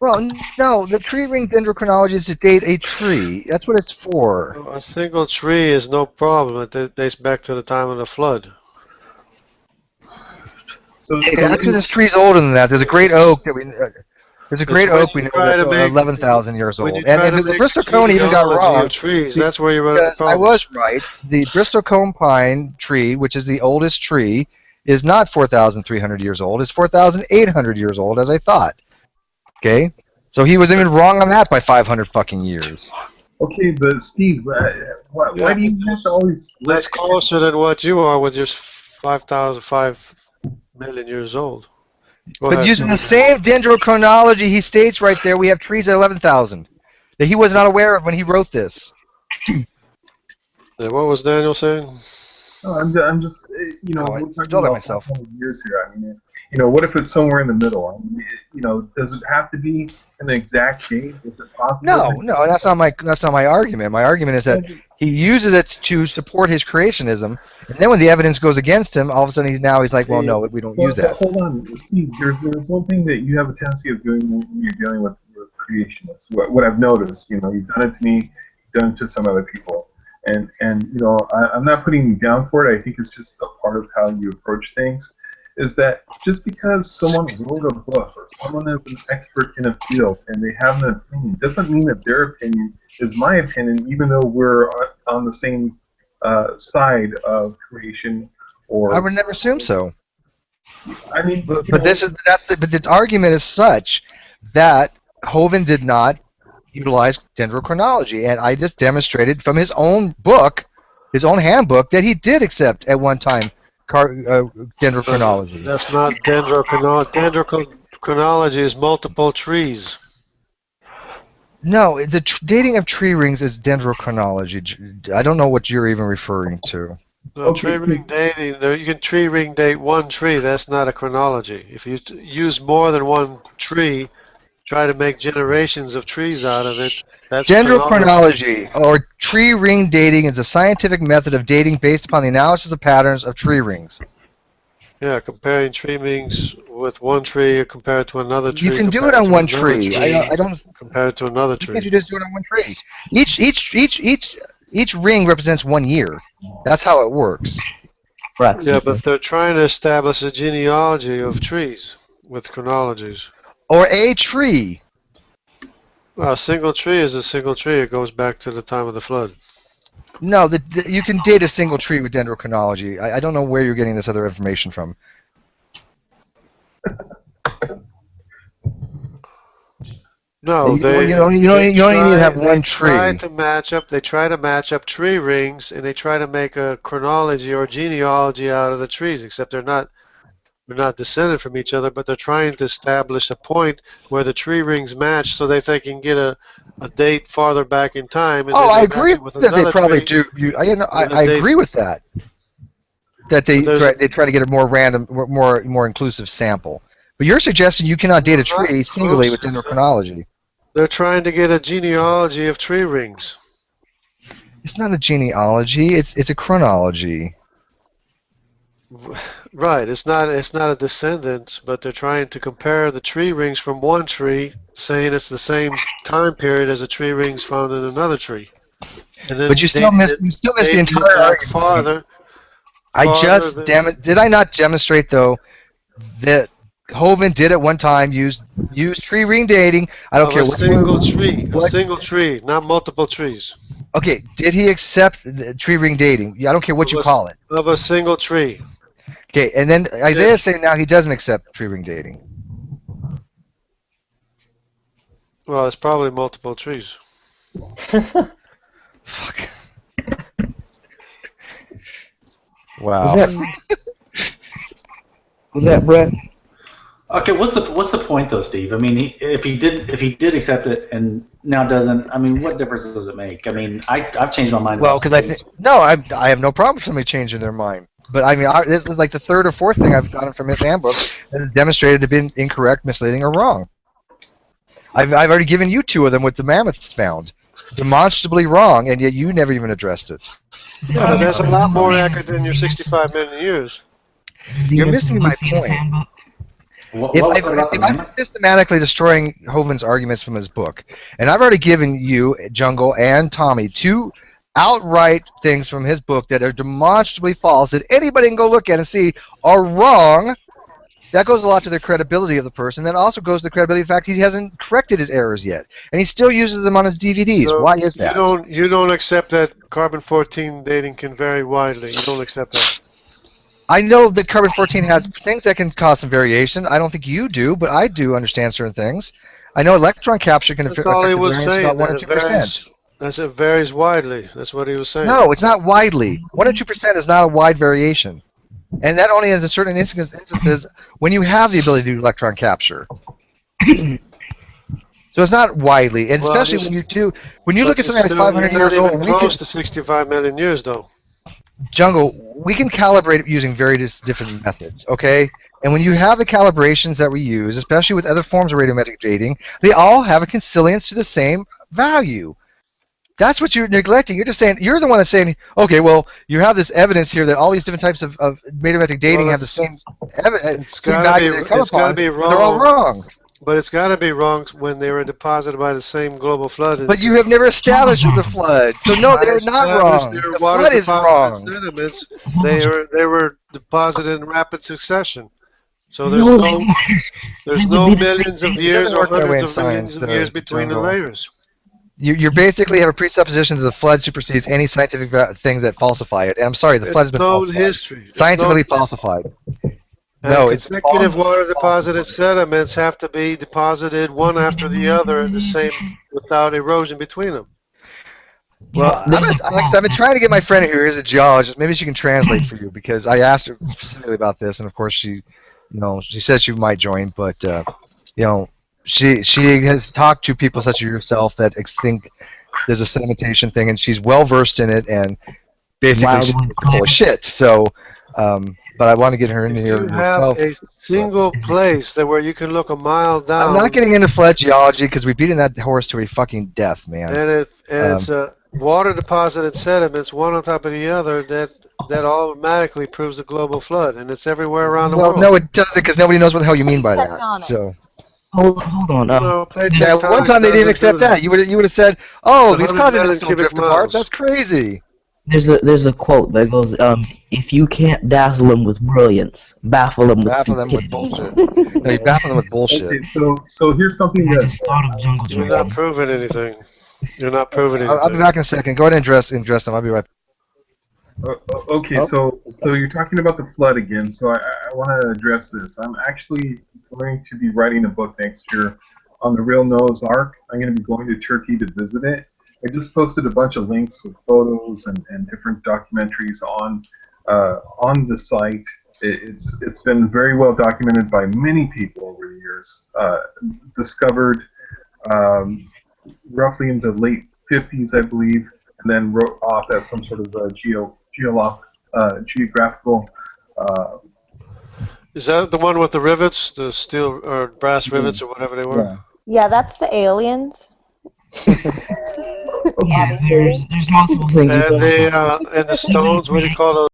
Well, no, the tree ring dendrochronology is to date a tree. That's what it's for. A single tree is no problem. It dates back to the time of the flood. Actually, this tree's older than that. There's a great oak that we... There's a great oak we know that's 11,000 years old. And the Bristol cone even got wrong. Trees, that's where you run into I problems. was right. The Bristol cone pine tree, which is the oldest tree, is not 4,300 years old. It's 4,800 years old, as I thought. Okay? So he was even wrong on that by 500 fucking years. Okay, but Steve, why do you have to always... That's closer than what you are with your 5 million years old. Go But ahead. using the same dendrochronology he states right there, we have trees at 11,000 that he was not aware of when he wrote this. Yeah, what was Daniel saying? No, I'm just, you know, No, I we're talking told it about myself. 500 years here. I mean, you know, what if it's somewhere in the middle? I mean, you know, does it have to be an exact date? Is it possible? No, that's not my argument. My argument is that he uses it to support his creationism, and then when the evidence goes against him, all of a sudden he's like, well, no, we don't use But that. hold on, Steve. There's one thing that you have a tendency of doing when you're dealing with creationists. What I've noticed, you know, you've done it to me, you've done it to some other people, and you know, I'm not putting you down for it. I think it's just a part of how you approach things. Is that just because someone wrote a book or someone is an expert in a field and they have an opinion doesn't mean that their opinion is my opinion, even though we're on the same side of creation. Or I would never assume so. I mean, but the argument is such that Hovind did not utilize dendrochronology, and I just demonstrated from his own book, his own handbook, that he did accept at one time dendrochronology. That's not dendrochronology. Dendrochronology is multiple trees. No, the dating of tree rings is dendrochronology. I don't know what you're even referring to. No, tree ring dating, you can tree ring date one tree. That's not a chronology. If you use more than one tree, try to make generations of trees out of it. That's Dendrochronology, or tree ring dating, is a scientific method of dating based upon the analysis of patterns of tree rings. Yeah, comparing tree rings with one tree compared to another tree. You can do it on one tree. I don't compare it to another tree. Can't you just do it on one tree? Each ring represents 1 year. That's how it works. Yeah, but they're trying to establish a genealogy of trees with chronologies. Or a tree. Well, a single tree is a single tree. It goes back to the time of the flood. No, you can date a single tree with dendrochronology. I don't know where you're getting this other information from. No, you only need to have one tree. They try to match up tree rings, and they try to make a chronology or genealogy out of the trees. Except they're not descended from each other, but they're trying to establish a point where the tree rings match, so that they can get a date farther back in time. And I agree that they probably do. I agree with that. That they try to get a more random, more inclusive sample. But you're suggesting you cannot date a tree singly with dendrochronology. They're trying to get a genealogy of tree rings. It's not a genealogy. It's a chronology. Right. It's not a descendant, but they're trying to compare the tree rings from one tree, saying it's the same time period as the tree rings found in another tree. And then but you still miss the entire argument. Farther. Did I not demonstrate though that Hovind did at one time use tree ring dating? I don't care what a single tree, not multiple trees. Okay, did he accept the tree ring dating? I don't care what you call it. Of a single tree. Okay, and then Isaiah's saying now he doesn't accept tree ring dating. Well, it's probably multiple trees. Fuck. Wow. Was that Brett? Okay, what's the point though, Steve? I mean, if he did accept it and now doesn't, I mean, what difference does it make? I mean, I've changed my mind. Well, because I have no problem with somebody changing their mind. But I mean, this is like the third or fourth thing I've gotten from his handbook that is demonstrated to be incorrect, misleading, or wrong. I've already given you 2 of them with the mammoths found, demonstrably wrong, and yet you never even addressed it. Yeah, but that's a lot more accurate than your 65 million years. You're missing my point. If I'm systematically destroying Hovind's arguments from his book, and I've already given you, Jungle and Tommy, 2 outright things from his book that are demonstrably false that anybody can go look at and see are wrong, that goes a lot to the credibility of the person. That also goes to the credibility of the fact he hasn't corrected his errors yet, and he still uses them on his DVDs. So why is that? You don't accept that carbon-14 dating can vary widely. You don't accept that. I know that carbon-14 has things that can cause some variation. I don't think you do, but I do understand certain things. I know electron capture can affect the variance about 1 or 2%. It varies widely. That's what he was saying. No, it's not widely. 1 or 2% is not a wide variation. And that only in certain instances when you have the ability to do electron capture. So it's not widely, and especially when you look at something that's 500 years old. Close to 65 million years, though. Jungle, we can calibrate it using various different methods, okay? And when you have the calibrations that we use, especially with other forms of radiometric dating, they all have a consilience to the same value. That's what you're neglecting. You're just saying, you're the one that's saying, okay, well, you have this evidence here that all these different types of radiometric dating have the same value they come upon. Be wrong. They're all wrong. But it's got to be wrong when they were deposited by the same global flood. But you have never established with the flood, so no, they're not wrong. The flood is wrong. Sediments, they were deposited in rapid succession. So there's no millions of years or hundreds of millions of years between the layers. You basically have a presupposition that the flood supersedes any scientific things that falsify it. And I'm sorry, the flood has been falsified. History. Scientifically falsified. No, consecutive water deposited sediments have to be deposited one after the other at the same, without erosion between them. Well, I've been trying to get my friend who is a geologist. Maybe she can translate for you, because I asked her specifically about this, and of course she said she might join, but she has talked to people such as yourself that think there's a sedimentation thing, and she's well versed in it, and basically she's full of shit. So. But I want to get her in here herself. You have a single place where you can look a mile down. I'm not getting into flood geology because we've beaten that horse to a fucking death, man. And it's water deposited sediments, one on top of the other, that automatically proves a global flood, and it's everywhere around the world. No, it doesn't, because nobody knows what the hell you mean by that. So. Hold on. One time they didn't accept that. You would have said, "Oh, these continents don't drift apart. That's crazy." There's a quote that goes, if you can't dazzle them with brilliance, baffle them with stupidity. Bullshit. No, you baffle them with bullshit. Okay, so here's something I just thought of Jungle You're not proving anything. You're not proving anything. I'll be back in a second. Go ahead and address them. I'll be right back. Okay, so you're talking about the flood again, so I want to address this. I'm actually going to be writing a book next year on the real Noah's Ark. I'm going to be going to Turkey to visit it. I just posted a bunch of links with photos and different documentaries on the site. It's been very well documented by many people over the years. Discovered roughly in the late 50s, I believe, and then wrote off as some sort of a geographical. Is that the one with the rivets, the steel or brass rivets or whatever they were? Yeah, that's the aliens. Yeah, there's multiple things. And the stones, what do you call those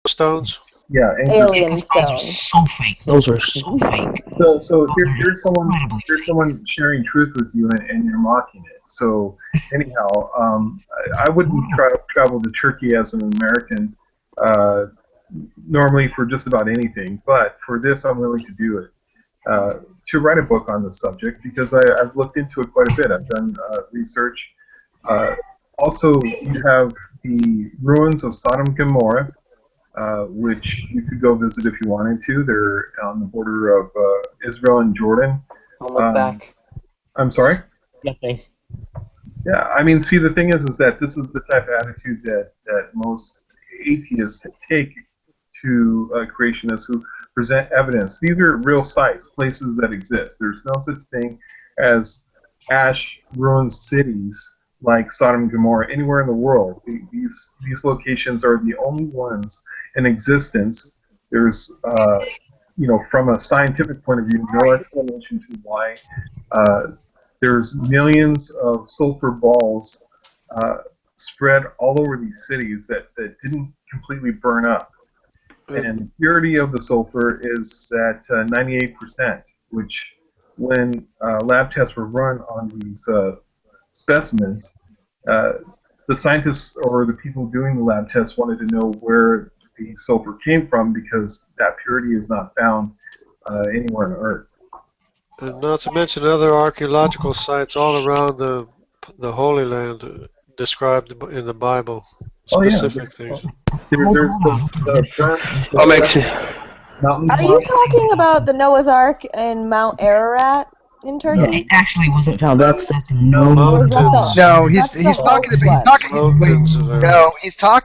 stones? Yeah, alien stones. Are so fake. Those are so fake. So here's someone sharing truth with you, and you're mocking it. So anyhow, I wouldn't travel to Turkey as an American normally for just about anything, but for this I'm willing to do it. To write a book on the subject, because I've looked into it quite a bit. I've done research. Also, you have the ruins of Sodom and Gomorrah, which you could go visit if you wanted to. They're on the border of Israel and Jordan. I'll look back. I'm sorry? Nothing. Yeah, I mean, see, the thing is that this is the type of attitude that most atheists take to creationists who present evidence. These are real sites, places that exist. There's no such thing as ash ruined cities like Sodom and Gomorrah anywhere in the world. These locations are the only ones in existence. There's, from a scientific point of view, no explanation to why there's millions of sulfur balls spread all over these cities that didn't completely burn up. And the purity of the sulfur is at 98%, which when lab tests were run on these specimens, the scientists or the people doing the lab tests wanted to know where the sulfur came from, because that purity is not found anywhere on Earth. And not to mention other archaeological sites all around the Holy Land described in the Bible. Specific things. There's I'll make sure. Are you talking about the Noah's Ark in Mount Ararat in Turkey? It actually wasn't found. That's no. No, he's talking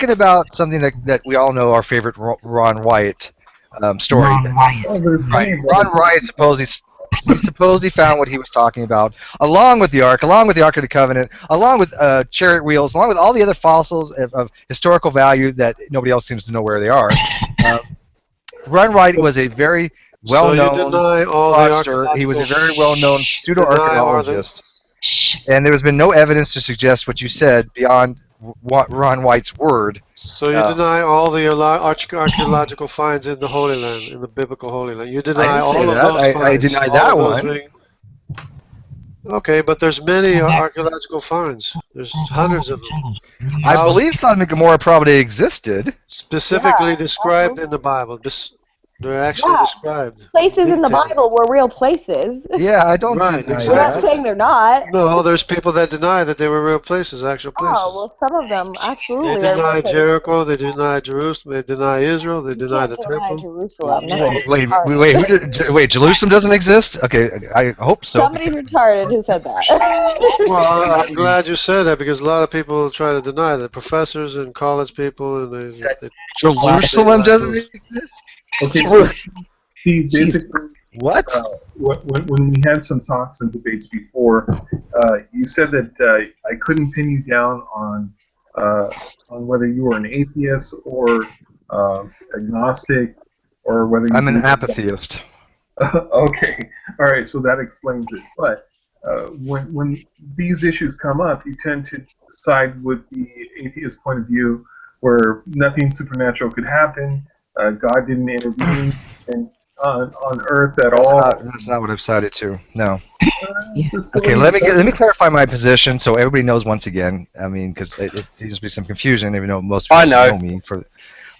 about something that we all know, our favorite Ron Wyatt story. Ron Wyatt. Right. Ron Wyatt supposedly He supposedly found what he was talking about, along with the Ark of the Covenant, along with chariot wheels, along with all the other fossils of historical value that nobody else seems to know where they are. Ron White was a very well-known So you deny all the fraudster. He was a very well-known pseudo-archaeologist. And there has been no evidence to suggest what you said beyond Ron White's word. So you deny all the archaeological finds in the Holy Land, in the biblical Holy Land. You deny all of those finds. I deny that one. Okay, but there's many archaeological finds. There's hundreds of them. I believe Sodom and Gomorrah probably existed. Specifically described in the Bible. They're actually described. Places in the Bible were real places. Yeah, I don't Right, deny We're not that. saying they're not. No, there's people that deny that they were real places, actual places. Oh, well, some of them absolutely They are real deny places. Jericho, they deny Jerusalem, they deny Israel, they deny the temple. Jerusalem. Wait, Jerusalem doesn't exist? Okay, I hope so. Somebody's retarded who said that. Well, I'm glad you said that because a lot of people try to deny that. Professors and college people, and they Jerusalem doesn't exist? Okay, see, basically, what? When we had some talks and debates before, you said that I couldn't pin you down on whether you were an atheist or agnostic or whether I'm an apatheist. Okay, all right, so that explains it. But when these issues come up, you tend to side with the atheist point of view, where nothing supernatural could happen. God didn't intervene on Earth at all. That's not what I've sided to. No. Okay, let me clarify my position so everybody knows once again. I mean, because it seems to be some confusion, even though most people know me.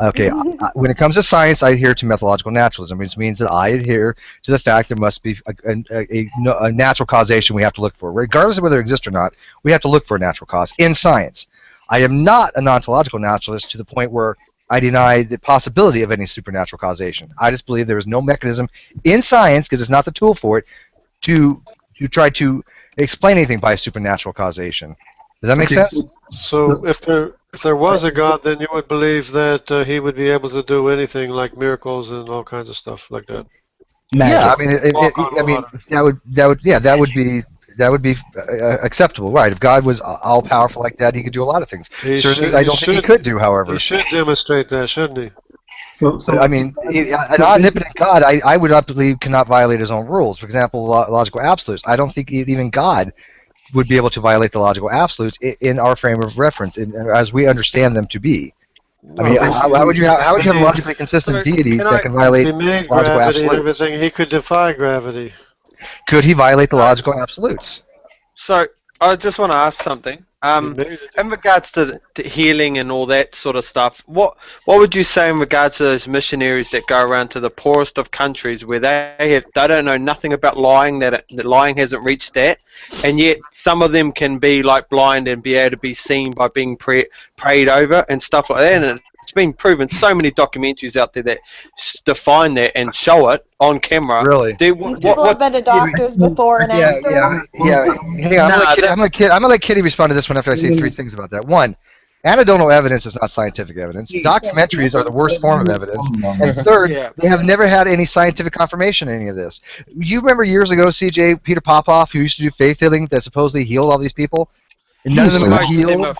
Okay, when it comes to science, I adhere to methodological naturalism, which means that I adhere to the fact there must be a natural causation we have to look for. Regardless of whether it exists or not, we have to look for a natural cause in science. I am not an ontological naturalist to the point where I deny the possibility of any supernatural causation. I just believe there is no mechanism in science, because it's not the tool for it, to try to explain anything by supernatural causation. Does that make sense? So if there was a God, then you would believe that he would be able to do anything like miracles and all kinds of stuff like that. Yeah, I mean, that would be acceptable, right? If God was all powerful like that, he could do a lot of things. Certain things I don't think he could do, however. He should demonstrate that, shouldn't he? So I mean, an omnipotent God, I would not believe cannot violate his own rules. For example, logical absolutes. I don't think even God would be able to violate the logical absolutes in our frame of reference, as we understand them to be. I mean, how would you have a logically consistent deity that can violate He made logical gravity and absolutes? everything. He could defy gravity. Could he violate the logical absolutes? So I just want to ask something. In regards to healing and all that sort of stuff, what would you say in regards to those missionaries that go around to the poorest of countries where they don't know nothing about lying, that lying hasn't reached that, and yet some of them can be like blind and be able to be seen by being prayed over and stuff like that, and it's been proven so many documentaries out there that define that and show it on camera. Really? These people have been to doctors before and after. Yeah. Hang on, I'm gonna let Kitty respond to this one after I say three things about that. One, anecdotal evidence is not scientific evidence. Documentaries are the worst form of evidence. And third, they have never had any scientific confirmation in any of this. You remember years ago, CJ, Peter Popoff, who used to do faith healing that supposedly healed all these people? And none of them got healed?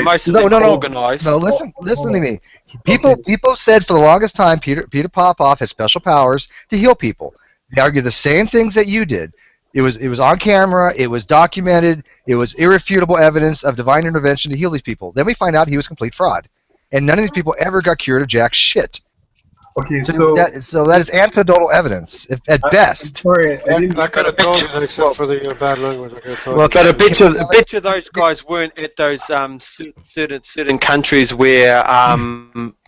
Most of them organized. No, listen to me. People said for the longest time Peter Popoff has special powers to heal people. They argue the same things that you did. It was on camera. It was documented. It was irrefutable evidence of divine intervention to heal these people. Then we find out he was complete fraud, and none of these people ever got cured of jack shit. Okay, so that is anecdotal evidence at best. Sorry, I could have told you that except for the bad language. I could have told you. But a bet you those guys weren't at those certain countries where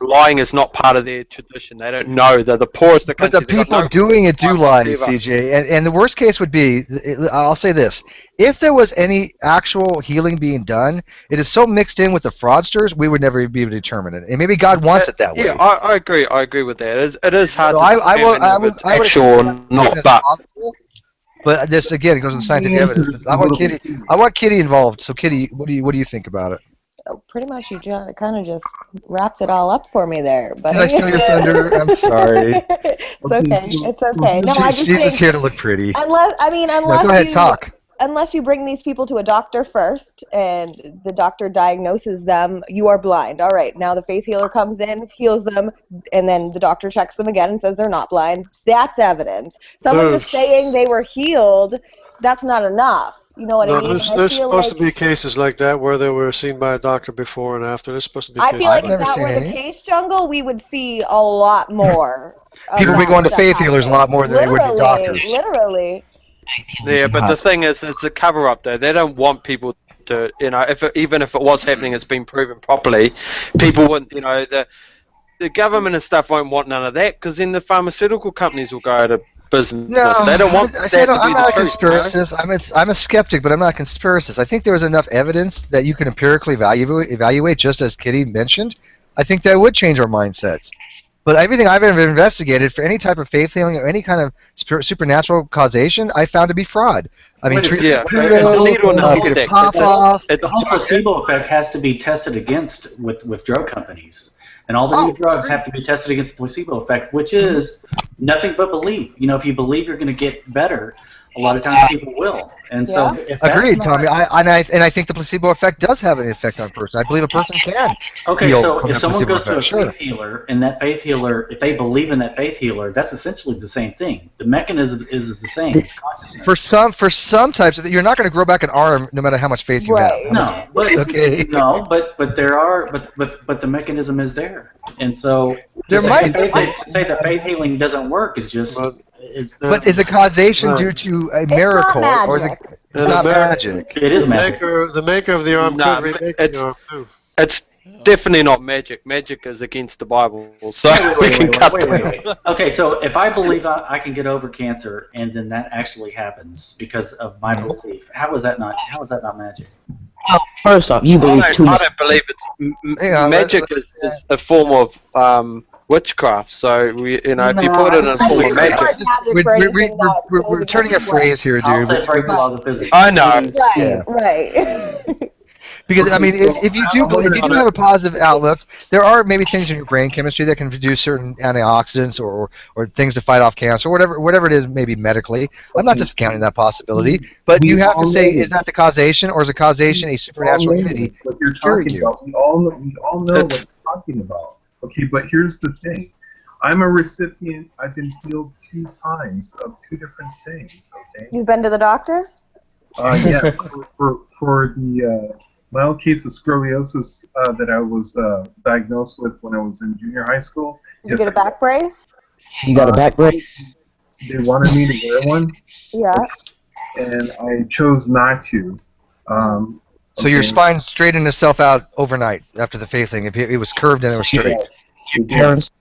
lying is not part of their tradition. They don't know. They're the poorest of But countries. the people doing it do lie, CJ. And the worst case would be, I'll say this, if there was any actual healing being done, it is so mixed in with the fraudsters, we would never be able to determine it. And maybe God wants it that way. Yeah, I agree. I agree with that. It is hard So to determine I if would it's actual or not. But this again, it goes to scientific evidence. I want Kitty involved. So Kitty, what do you think about it? pretty much you kind of just wrapped it all up for me there. But Did I steal your thunder? I'm sorry. It's okay. It's okay. No, I just She's just think here to look pretty. unless go ahead, you talk. unless you bring these people to a doctor first and the doctor diagnoses them, you are blind. All right, now the faith healer comes in, heals them, and then the doctor checks them again and says they're not blind. That's evidence. Someone just saying they were healed, that's not enough. You know what I mean? There's supposed to be cases like that where they were seen by a doctor before and after. There's supposed to be I cases feel like like if that were the case, Jungle, we would see a lot more. People of would be that going to stuff faith healers a lot more than they would to doctors. Literally. Yeah, but the thing is, it's a cover-up though. They don't want people to, even if it was happening, it's been proven properly. People wouldn't, the government and stuff won't want none of that because then the pharmaceutical companies will go out of business. No, they don't want I that said, to be I'm the not a truth, conspiracist. I'm a skeptic, but I'm not a conspiracist. I think there was enough evidence that you can empirically evaluate, just as Kitty mentioned. I think that would change our mindsets. But everything I've ever investigated for any type of faith healing or any kind of supernatural causation, I found to be fraud. I mean, the whole placebo effect has to be tested against with drug companies. And all the new drugs have to be tested against the placebo effect, which is nothing but belief. If you believe you're going to get better, a lot of times people will. And so, if that's agreed, not, Tommy. I think the placebo effect does have an effect on a person. I believe a person can. Okay, heal so from if the someone placebo goes to a effect, faith healer, and that faith healer, if they believe in that faith healer, that's essentially the same thing. The mechanism is the same. It's consciousness. For some types, you're not going to grow back an arm no matter how much faith you have. No, but okay. but there are but the mechanism is there, and so There might say that faith healing doesn't work is just. But is a causation due to a miracle, or is it? It's not magic. It is magic. The maker of the arm could remake the arm too. It's definitely not magic. Magic is against the Bible, so we can cut that. Okay, so if I believe I can get over cancer, and then that actually happens because of my belief, how is that not magic? Well, first off, you believe too much. I don't believe it's magic is a form of witchcraft. So if you put it in a form of magic, we're turning a phrase here, dude. I know. Right. Because I mean, if you do have a positive outlook, there are maybe things in your brain chemistry that can produce certain antioxidants or things to fight off cancer, whatever it is, maybe medically. I'm not discounting that possibility, but you have to say, is that the causation, or is the causation a supernatural entity? What you're talking about, we all know what you're talking about. Okay, but here's the thing. I'm a recipient. I've been healed 2 times of 2 different things. Okay. You've been to the doctor? Yeah, for the mild case of scoliosis that I was diagnosed with when I was in junior high school. Did you get a back brace? You got a back brace? They wanted me to wear one. Yeah. And I chose not to. So your spine straightened itself out overnight after the faith thing. It was curved and it was straight. Your parents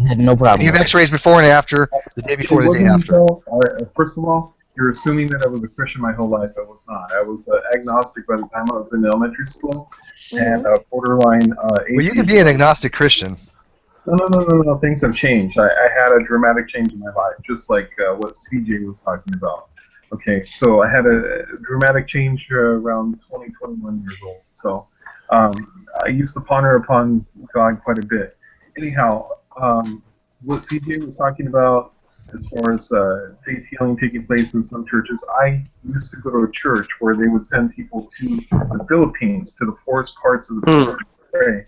had no problem. And you have X-rays before and after, the day before, the day after. First of all, you're assuming that I was a Christian my whole life. I was not. I was agnostic by the time I was in elementary school, and borderline atheist. Well, you can be an agnostic Christian. No. Things have changed. I had a dramatic change in my life, just like what CJ was talking about. Okay, so I had a dramatic change around 20, 21 years old. So I used to ponder upon God quite a bit. Anyhow, what CJ was talking about as far as faith healing taking place in some churches, I used to go to a church where they would send people to the Philippines, to the forest parts of the Philippines to pray,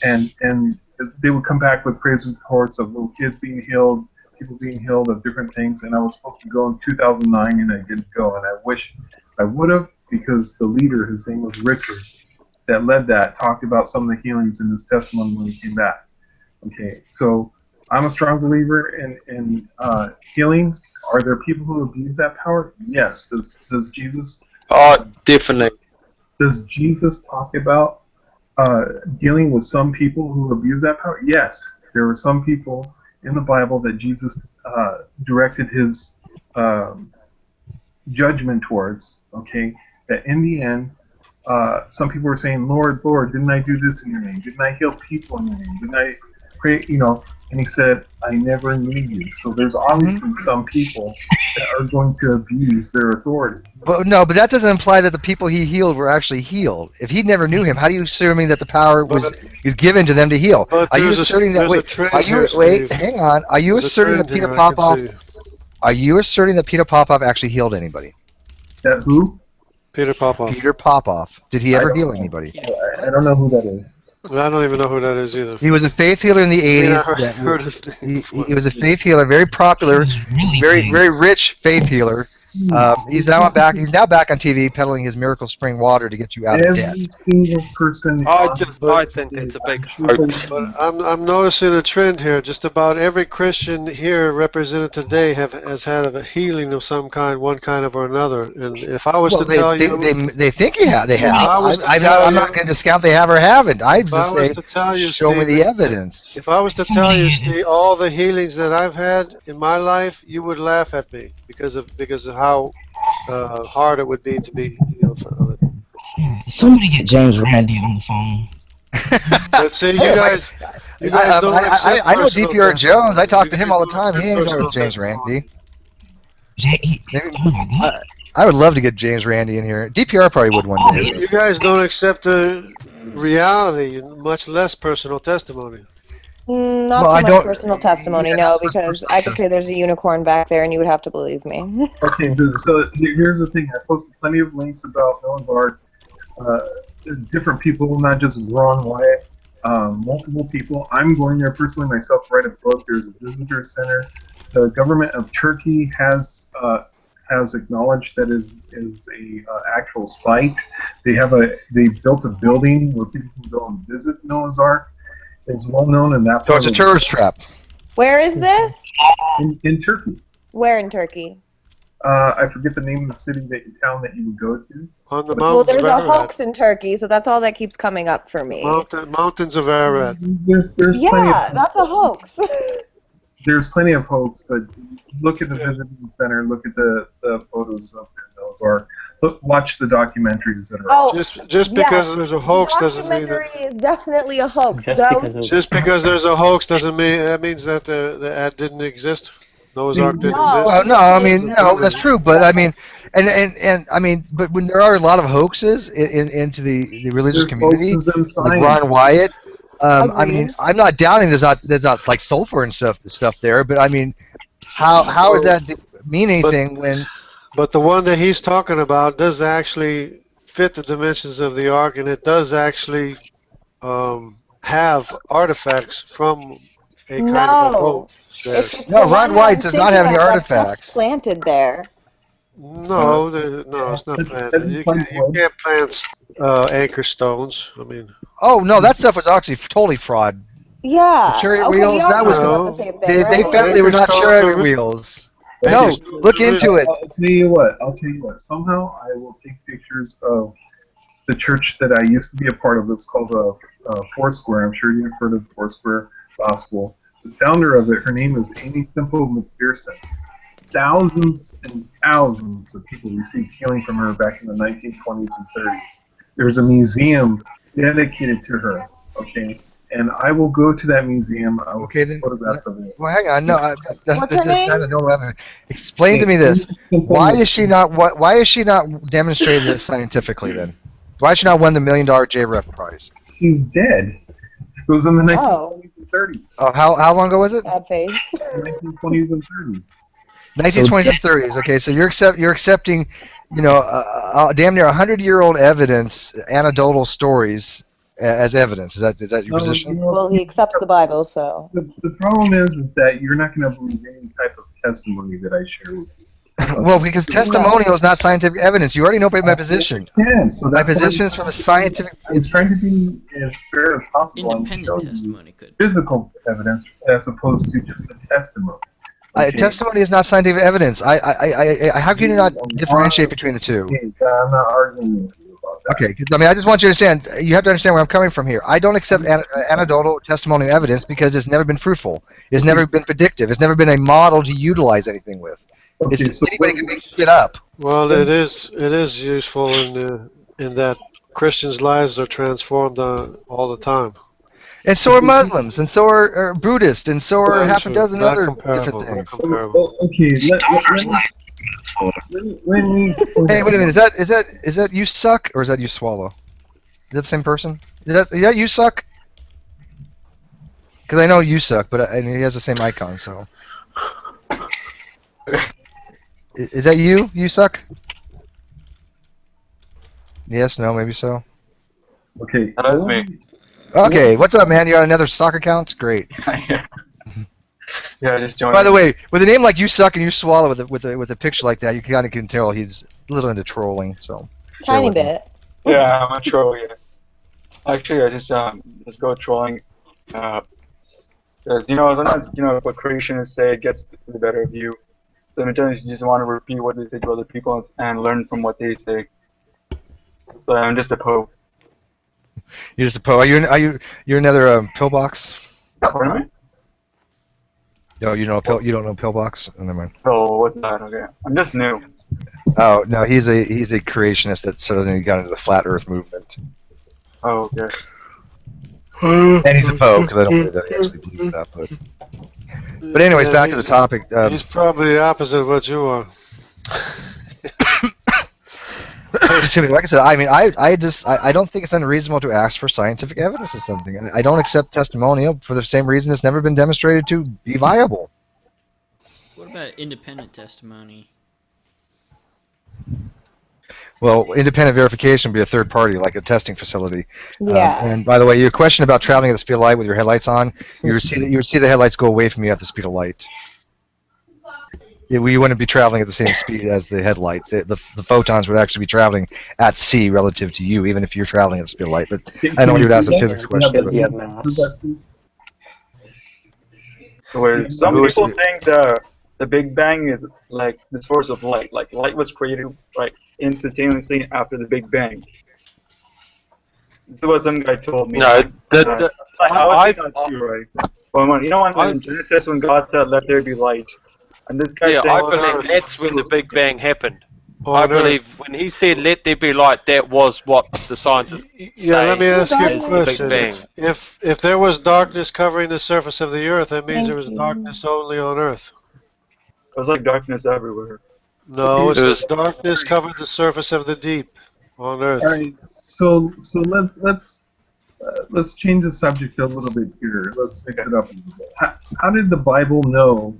and they would come back with praise reports of little kids being healed, people being healed of different things, and I was supposed to go in 2009 and I didn't go, and I wish I would have, because the leader, his name was Richard, that led that, talked about some of the healings in his testimony when he came back. Okay, so I'm a strong believer in healing. Are there people who abuse that power? Yes. Does Jesus? Oh, definitely. Does Jesus talk about dealing with some people who abuse that power? Yes. There were some people in the Bible that Jesus directed his judgment towards. Okay, that in the end, some people were saying, "Lord, Lord, didn't I do this in your name? Didn't I heal people in your name? Didn't I pray?" And he said, I never knew you. So there's obviously some people that are going to abuse their authority. But no, but that doesn't imply that the people he healed were actually healed. If he never knew him, how do you assuming that the power was given to them to heal? But Are you there's asserting that? there's a Wait, trend are you here, wait? Steve. Hang on. Are you There's a asserting that trend Peter here, I can Popoff? see. Are you asserting that Peter Popoff actually healed anybody? That who? Peter Popoff. Peter Popoff. Did he I ever don't heal know. anybody? I don't know who that is. I don't even know who that is either. He was a faith healer in the I mean, I 80s. That heard his name. he was a faith healer, very popular, very rich faith healer. He's now back on TV peddling his miracle spring water to get you out of debt. Every single person. I think it's a big hoax. But I'm noticing a trend here. Just about every Christian here represented today has had a healing of some kind, one kind of or another. And if I was to tell you, they think they have. I'm not going to discount they have or haven't. I just say, show me the evidence. If I was to tell you, Steve, all the healings that I've had in my life, you would laugh at me because of how hard it would be to be healed from it. Somebody get James Randi on the phone. But see, you guys don't accept I know personal DPR testimony. Jones. I talk to him all the time. He hangs out with James Randi. I would love to get James Randi in here. DPR probably would one day. You guys don't accept the reality, much less personal testimony. Not Well, I so don't- much personal testimony, no, because I could say there's a unicorn back there and you would have to believe me. Okay, so here's the thing. I posted plenty of links about Noah's Ark. Different people, not just Ron Wyatt. Multiple people. I'm going there personally myself to write a book. There's a visitor center. The government of Turkey has acknowledged that is a actual site. They built a building where people can go and visit Noah's Ark. It's well known in that. So it's a tourist trap. Where is this? In Turkey. Where in Turkey? I forget the name of the town that you would go to. On the Well, mountains there's of a Ararat. hoax in Turkey, so that's all that keeps coming up for me. Mountains of Ararat. There's plenty Yeah, of, that's a hoax. there's plenty of hoax, but look at the visiting center, look at the photos of Noah's Ark. Watch the documentaries that are. Oh, Just because there's a hoax doesn't mean that. Documentary is definitely a hoax. Just because there's a hoax doesn't mean that means that the ad didn't exist. Noah's Ark didn't exist. Well, no, I mean, no, that's true, but I mean, and I mean, but when there are a lot of hoaxes into the religious community, like Ron Wyatt, I mean, I'm not doubting there's not like sulfur and stuff there, but I mean, how does that mean anything when? But the one that he's talking about does actually fit the dimensions of the Ark, and it does actually have artifacts from a kind of a boat. there. No, Ron White does not have any artifacts. Planted there. No, no, it's not planted. You can't plant anchor stones. I mean. Oh no, that stuff was actually totally fraud. Yeah. The chariot okay, wheels. That was. the same thing, They right? found they were not chariot wheels. No, look into it. I'll tell you what. Somehow I will take pictures of the church that I used to be a part of. It's called Foursquare. I'm sure you've heard of Foursquare Gospel. The founder of it, her name is Amy Simple McPherson. Thousands and thousands of people received healing from her back in the 1920s and 30s. There's a museum dedicated to her. Okay. And I will go to that museum. I will take photographs of it. Well, hang on. No, What's her name? Explain to me this. Why is she not? Why is she not demonstrating this scientifically then? Why has she not won the $1 million JREF prize? She's dead. It was in the 1920s and 30s. Oh, how long ago was it? Bad face. 1920s and 30s. 1920s and 30s. Okay, so you're accepting, damn near 100-year-old evidence, anecdotal stories as evidence. Is that your position? Well, he accepts the Bible, so. The problem is that you're not going to believe any type of testimony that I share with you. Well, because testimonial is not scientific evidence. You already know my position. Yeah, so my position is from a scientific. I'm trying to be as fair as possible. Independent testimony could. Physical evidence as opposed to just a testimony. Testimony is not scientific evidence. How can you not differentiate between the two? I'm not arguing with you about that. Okay, I mean, I just want you to understand. You have to understand where I'm coming from here. I don't accept anecdotal testimonial evidence because it's never been fruitful. It's never been predictive. It's never been a model to utilize anything with. Okay, It's anybody can make it up. Well, it is useful in that Christians' lives are transformed all the time. And so are Muslims, and so are Buddhists, and so are half a True. dozen Not other comparable. different things. Not comparable. Okay, let me. Hey, wait a minute. Is that you suck or is that you swallow? Is that the same person? Is that you suck? Because I know you suck, but and he has the same icon. So, is that you? You suck? Yes. No. Maybe so. Okay. That's me. Okay. What's up, man? You got another sock account? Great. Yeah, I just joined. By the way, with a name like you suck and you swallow with a picture like that, you kind of can tell he's a little into trolling. So. Tiny bit. Yeah, I'm a troll. Yeah. Actually, I just go trolling. Because sometimes what creationists say gets the better of you. So sometimes you just want to repeat what they say to other people and learn from what they say. So I'm just a pope. You're just a po. You're another pillbox? Pardon me? No, you don't know pillbox. Oh, never mind. Oh, what's that? Okay, I'm just new. Oh no, he's a creationist that suddenly got into the flat Earth movement. Oh, okay. And he's a pope because I don't believe that he actually believes that. But anyways, back to the topic. He's probably the opposite of what you are. Like I said, I mean, I don't think it's unreasonable to ask for scientific evidence of something. I don't accept testimonial for the same reason it's never been demonstrated to be viable. What about independent testimony? Well, independent verification would be a third party, like a testing facility. Yeah. And by the way, your question about traveling at the speed of light with your headlights on, you would see the headlights go away from you at the speed of light. We wouldn't be traveling at the same speed as the headlights. The photons would actually be traveling at c relative to you, even if you're traveling at the speed of light. But I know you would ask a physics question. Where some people think the Big Bang is like the source of light. Like light was created like instantaneously after the Big Bang. This is what some guy told me. No, I right. When in Genesis when God said, "Let there be light," and this guy. Yeah, I believe that's when the Big Bang happened. I believe when he said "Let there be light," that was what the scientists say. Let me ask you a is the Big question. Bang. If there was darkness covering the surface of the Earth, that means there was darkness only on Earth. It was like darkness everywhere. No, it says darkness covered the surface of the deep on Earth. All right, so let's change the subject a little bit here. Let's mix it up a little bit. How did the Bible know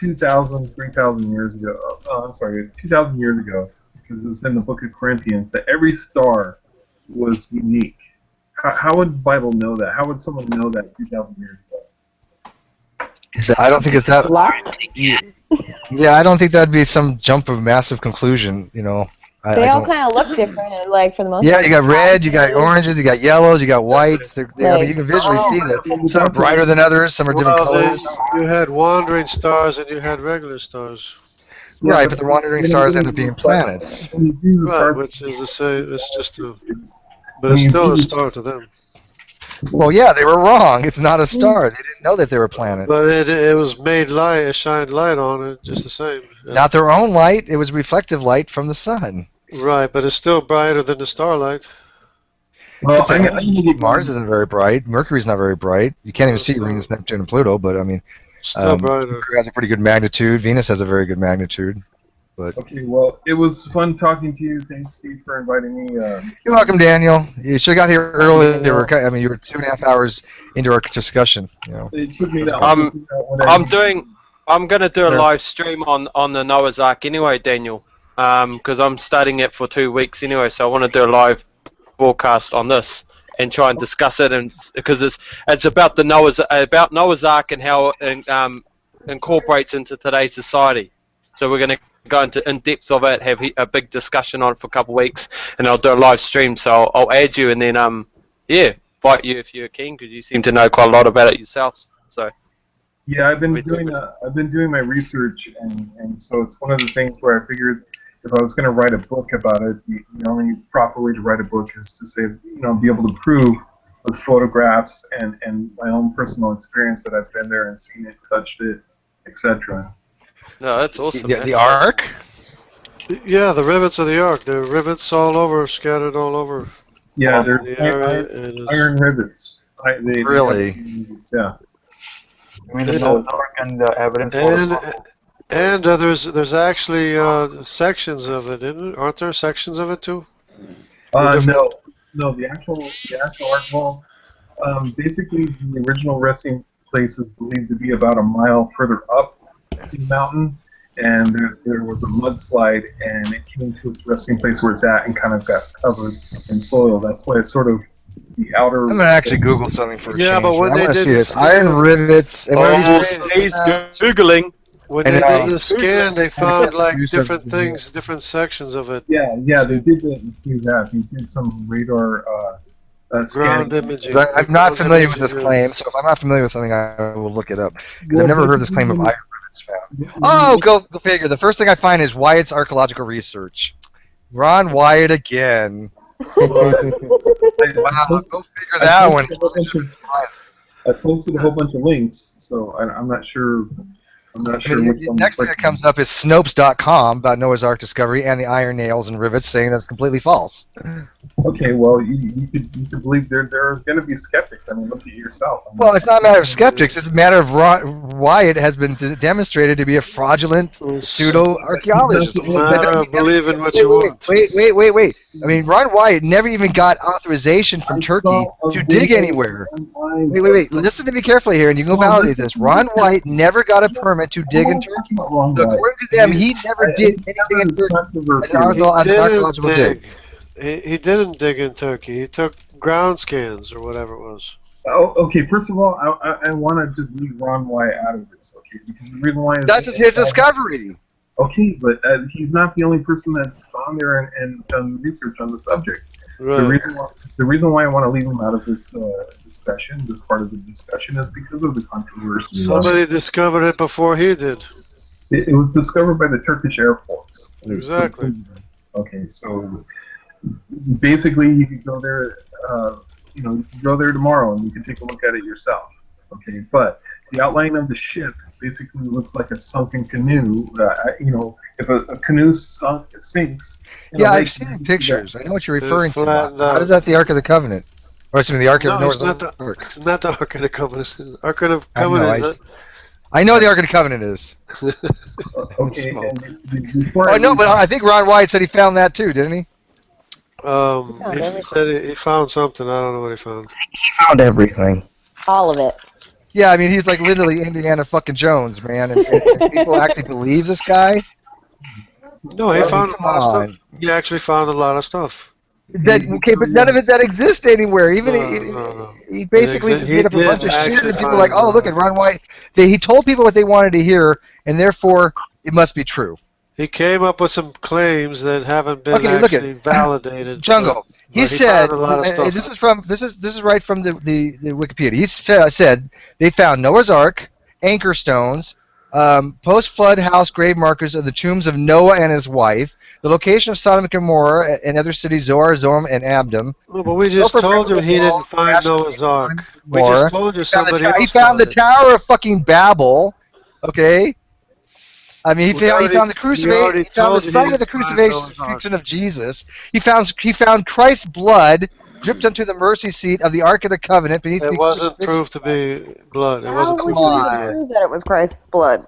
2,000, 3,000 years ago? Oh, I'm sorry, 2,000 years ago, because it was in the Book of Corinthians that every star was unique. How would the Bible know that? How would someone know that 2,000 years ago? I don't think it's that. Yeah, I don't think that'd be some jump of massive conclusion. They all kind of look different, like for the most Yeah, part. you got red, you got oranges, you got yellows, you got whites. I mean, you can visually see that some are brighter than others, some are different colors. You had wandering stars and you had regular stars. Right, but the wandering stars end up being planets. Right, which is the same. It's just a, but it's still a star to them. Well, yeah, they were wrong. It's not a star. They didn't know that they were planets. But it was made light. It shined light on it, just the same. Not their own light. It was reflective light from the sun. Right, but it's still brighter than the starlight. Well, Mars isn't very bright. Mercury's not very bright. You can't even see Uranus, Neptune, and Pluto. But I mean, Mercury has a pretty good magnitude. Venus has a very good magnitude. But okay, well, it was fun talking to you. Thanks, Steve, for inviting me. You're welcome, Daniel. You should have got here early. You were 2.5 hours into our discussion. It took me that I'm going to do a live stream on the Noah's Ark anyway, Daniel, because I'm studying it for 2 weeks anyway. So I want to do a live broadcast on this and try and discuss it, and because it's about the Noah's Ark and how it incorporates into today's society. So we're going to go into in depth of it, have a big discussion on it for a couple of weeks, and I'll do a live stream. So I'll add you, and then invite you if you're keen, because you seem to know quite a lot about it yourselves. So yeah, I've been doing my research, and so it's one of the things where I figured if I was going to write a book about it, the only proper way to write a book is to say, be able to prove with photographs and my own personal experience that I've been there and seen it, touched it, etc. No, that's awesome. The Ark? Yeah, the rivets of the Ark. There are rivets all over, scattered all over. Yeah, there's iron rivets. They Really? Yeah. I mean, the note and the evidence. And there's actually sections of it, isn't it? Aren't there sections of it too? No, the actual article. Basically, the original resting place is believed to be about a mile further up the mountain, and there was a mudslide, and it came to its resting place where it's at, and kind of got covered in soil. That's why it's sort of the outer. I'm gonna actually Google something for a Yeah, change. but when I they want to did see this this- iron rivets. And where are these Stays googling. When And they then, did the scan, they found like Use different of- things, different sections of it. Yeah, they did that. They did some radar Ground scanning. imaging. I'm not familiar with this claim, so if I'm not familiar with something, I will look it up because Well, I've never heard this claim of basically- iron rivets found. Oh, go figure. The first thing I find is Wyatt's archaeological research. Ron Wyatt again. Wow, go figure that one. I posted a whole bunch of links, so I'm not sure. I'm not sure which one. Next thing that comes up is Snopes.com about Noah's Ark discovery and the iron nails and rivets, saying that's completely false. Okay, well, you could believe there are going to be skeptics. I mean, look at it yourself. Well, it's not a matter of skeptics. It's a matter of Wyatt has been demonstrated to be a fraudulent pseudo-archaeologist. It's a matter of believing what you want. Wait. I mean, Ron Wyatt never even got authorization from Turkey to dig anywhere. Wait. Listen to me carefully here, and you can go validate this. Ron Wyatt never got a permit to dig in Turkey. So according to them, he never did anything in Turkey as an archaeological dig. He didn't dig in Turkey. He took ground scans or whatever it was. Oh, okay. First of all, I want to just leave Ron Wyatt out of this, okay? Because the reason why that's his discovery. Okay, but he's not the only person that's gone there and done research on the subject. Right. The reason why I want to leave him out of this discussion, this part of the discussion, is because of the controversy. Somebody discovered it before he did. It was discovered by the Turkish Air Force. Exactly. Okay, so basically you could go there. You can go there tomorrow and you can take a look at it yourself. Okay, but the outline of the ship basically looks like a sunken canoe. If a canoe sinks. Yeah, I've seen the pictures. I know what you're referring to. flattened How out. is that the Ark of the Covenant? Or excuse me, the Ark of No, the it's not the Ark of the Covenant. Ark of the Covenant. I know the Ark of the Covenant is. Okay. Oh, no, but I think Ron Wyatt said he found that too, didn't he? He said he found something. I don't know what he found. He found everything. All of it. Yeah, I mean, he's like literally Indiana fucking Jones, man. And people actually believe this guy? No, he found a come lot of on. stuff. He actually found a lot of stuff. Okay, but none of it that exists anywhere. Even he basically just made up a bunch of shit, and people are like, "Oh, look at Ron Wyatt." He told people what they wanted to hear, and therefore it must be true. He came up with some claims that haven't been actually validated. Jungle. but He said, found a lot of stuff. this is right from the Wikipedia. He said they found Noah's Ark, anchor stones, post-flood house grave markers of the tombs of Noah and his wife, the location of Sodom and Gomorrah and other cities, Zoar, Zoram, and Abdom. No, but we just told you he didn't find Noah's Ark. We More. just told you somebody else He found the Tower of fucking Babel. Okay. I mean, he found the crucifix. He found the site of the crucifixion of Jesus. He found Christ's blood dripped onto the mercy seat of the Ark of the Covenant beneath the It wasn't crucifix. proved to be blood. It How wasn't would proved you to be even blood. prove that it was Christ's blood?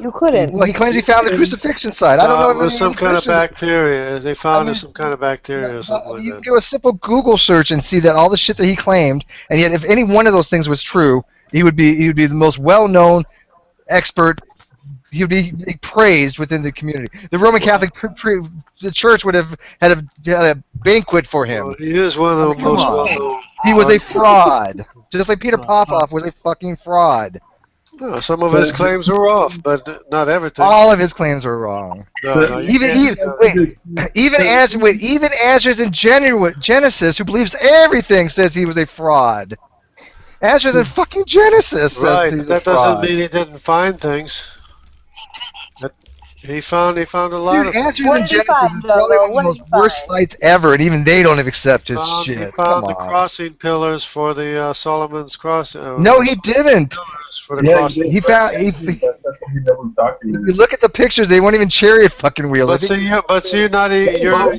You couldn't. Well, he claims he found the crucifixion site. I don't know if it was any some kind of Christians- bacteria. They found some kind of bacteria or something like You that. can do a simple Google search and see that all the shit that he claimed, and yet if any one of those things was true, he would be the most well-known expert. He would be praised within the community. The Roman Catholic the Church would have had a banquet for him. Well, he is one of the Come most on. well-known. He was a fraud, just like Peter Popoff was a fucking fraud. No, some of his claims were off, but not everything. All of his claims were wrong. No, you can't- Even Answers in Genesis, who believes everything, says he was a fraud. Answers in fucking Genesis says Right, he's that a doesn't fraud. mean he didn't find things. He found a lot Dude, of Answers What in did he Genesis find, is Joe? probably one of the What did most he worst find? sites ever, and even they don't accept his He shit. Come found the on. crossing pillars for the Solomon's cross. No, he didn't. For the Yeah, crossing. He found. That's something that was If documented. you look at the pictures, they weren't even chariot fucking wheels. But see, you're not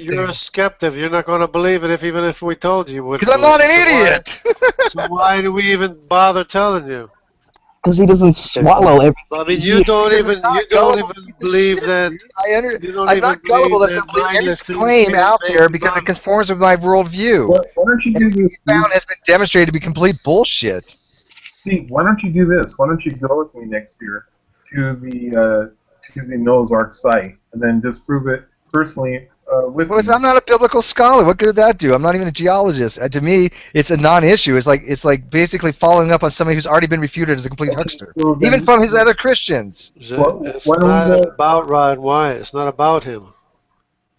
you're a skeptic. You're not going to believe it even if we told you. Because I'm not an idiot. So why do we even bother telling you? Because he doesn't swallow everything. I mean, you don't even believe that. You don't I'm even not gullible. believe That's that going to believe every mindless things claim can out make there you because it bother. conforms with my worldview. Why don't you do this? Found has been demonstrated to be complete bullshit. Steve, why don't you do this? Why don't you go with me next year to the Noah's Ark site and then disprove it personally with me? I'm not a biblical scholar. What good did that do? I'm not even a geologist. To me, it's a non-issue. It's like basically following up on somebody who's already been refuted as a complete huckster, Well, then- even from his other Christians. It's why don't not we go- about Ryan White. It's not about him.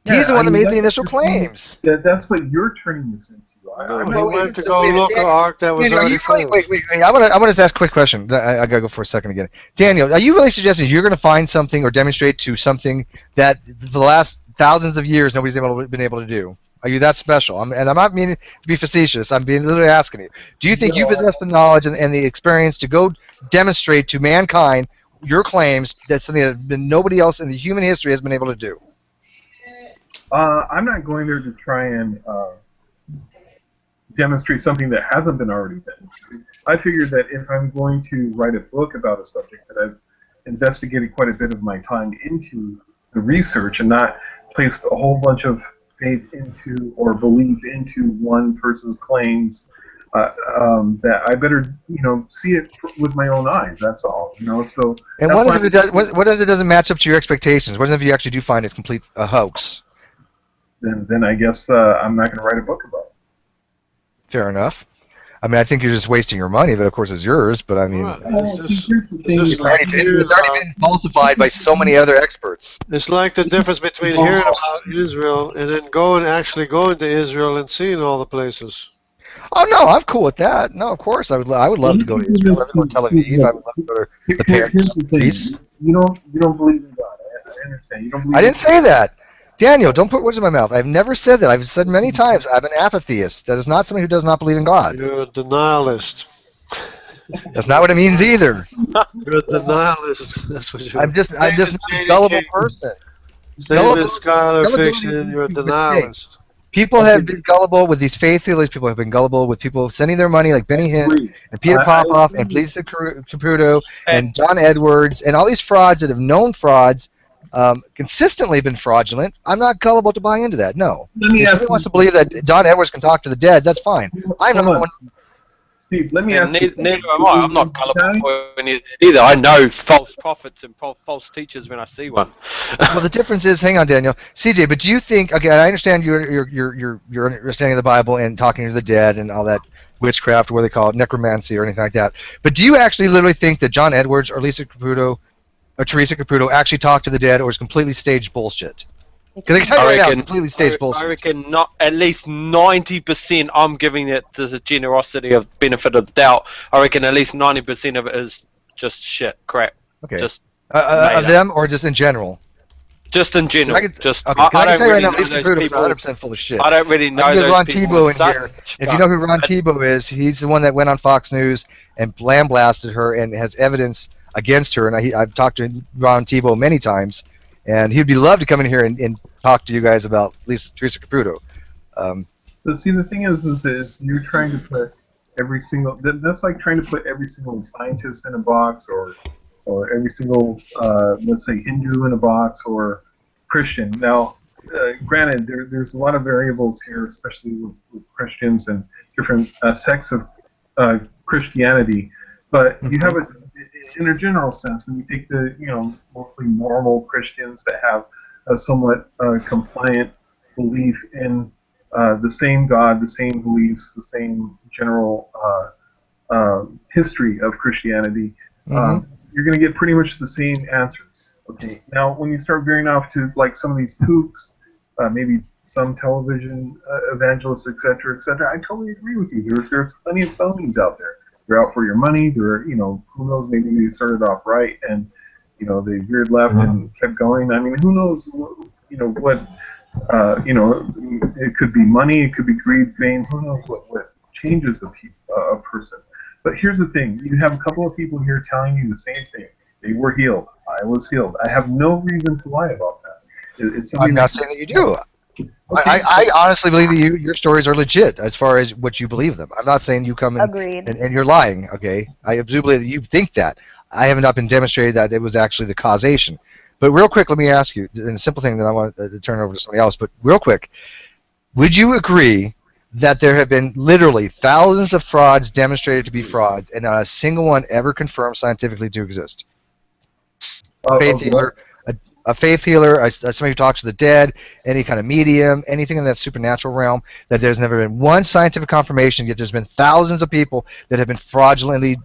He's the I one that mean, made the that's initial what you're saying. claims. That's what you're turning this into. He went to go look at Ark that was Daniel, already wait. I want to just ask a quick question. I gotta go for a second again. Daniel, are you really suggesting you're going to find something or demonstrate to something that for the last thousands of years nobody's been able to do? Are you that special? And I'm not meaning to be facetious. I'm being literally asking you. Do you think you possess the knowledge and the experience to go demonstrate to mankind your claims that something that nobody else in the human history has been able to do? I'm not going there to try and demonstrate something that hasn't been already demonstrated. I figured that if I'm going to write a book about a subject that I've investigated quite a bit of my time into the research and not placed a whole bunch of faith into or belief into one person's claims, that I better see it with my own eyes. That's all. So. And what if it doesn't match up to your expectations? What if you actually do find it's complete a hoax? Then I guess I'm not going to write a book about it. Fair enough. I mean, I think you're just wasting your money, but of course it's yours. But I mean, it's already been falsified by so many other experts. It's like the difference between hearing about Israel and then actually going to Israel and seeing all the places. Oh no, I'm cool with that. No, of course I would love to go to Israel. I'd love to go to Tel Aviv. I would love to go to the Paris. Greece. You don't believe in God. I understand. You don't believe. I didn't say that. Daniel, don't put words in my mouth. I've never said that. I've said many times I'm an apatheist. That is not somebody who does not believe in God. You're a denialist. That's not what it means either. You're a denialist. That's what you're. I'm just a gullible person. David Schuyler fiction. You're a denialist. People have been gullible with these faith healers. People have been gullible with people sending their money, like Benny Hinn and Peter Popoff and Lisa Caputo and John Edwards and all these frauds that have known frauds. Consistently been fraudulent. I'm not gullible to buy into that. No. If somebody wants to believe that John Edwards can talk to the dead, that's fine. I'm not one. Steve, let me ask you. Neither am I. I'm not gullible for any either. I know false prophets and false teachers when I see one. Well, the difference is, hang on, Daniel, CJ. But do you think? Okay, I understand your understanding of the Bible and talking to the dead and all that witchcraft, or what they call it, necromancy or anything like that. But do you actually literally think that John Edwards or Lisa Caputo or Teresa Caputo actually talked to the dead, or is completely staged bullshit? Because I can tell you right now, it's completely staged bullshit. I reckon not at least 90%. I'm giving it to the generosity of benefit of the doubt. I reckon at least 90% of it is just shit, crap. Okay. Just of them, or just in general? Just in general. I can tell you right now, Lisa Caputo is 100% full of shit. I don't really know those Ron people. Tebow in here. If you know who Ron Tebow is, he's the one that went on Fox News and blasted her and has evidence against her. And I've talked to Ron Tebow many times, and he'd be love to come in here and talk to you guys about Teresa Caputo. But see, the thing is you're trying to put every single. That's like trying to put every single scientist in a box, or every single, let's say, Hindu in a box, or Christian. Now, granted, there's a lot of variables here, especially with Christians and different sects of Christianity. But you have a, in a general sense, when you take the mostly normal Christians that have a somewhat compliant belief in the same God, the same beliefs, the same general history of Christianity. You're going to get pretty much the same answers. Okay. Now, when you start veering off to like some of these kooks, maybe some television evangelists, etc., I totally agree with you. There's plenty of phonies out there. They're out for your money. They're, who knows? Maybe they started off right, and they veered left and kept going. I mean, who knows, what, it could be money, it could be greed, fame, who knows what changes a person. But here's the thing, you have a couple of people here telling you the same thing. They were healed. I was healed. I have no reason to lie about that. I'm not saying that you do. I honestly believe that your stories are legit as far as what you believe them. I'm not saying you come in and you're lying, okay? I do believe that you think that. I have not been demonstrated that it was actually the causation. But real quick, let me ask you, and a simple thing that I want to turn over to somebody else, but real quick, would you agree that there have been literally thousands of frauds demonstrated to be frauds and not a single one ever confirmed scientifically to exist? Faith healer, a faith healer, somebody who talks to the dead, any kind of medium, anything in that supernatural realm, that there's never been one scientific confirmation, yet there's been thousands of people that have been fraudulently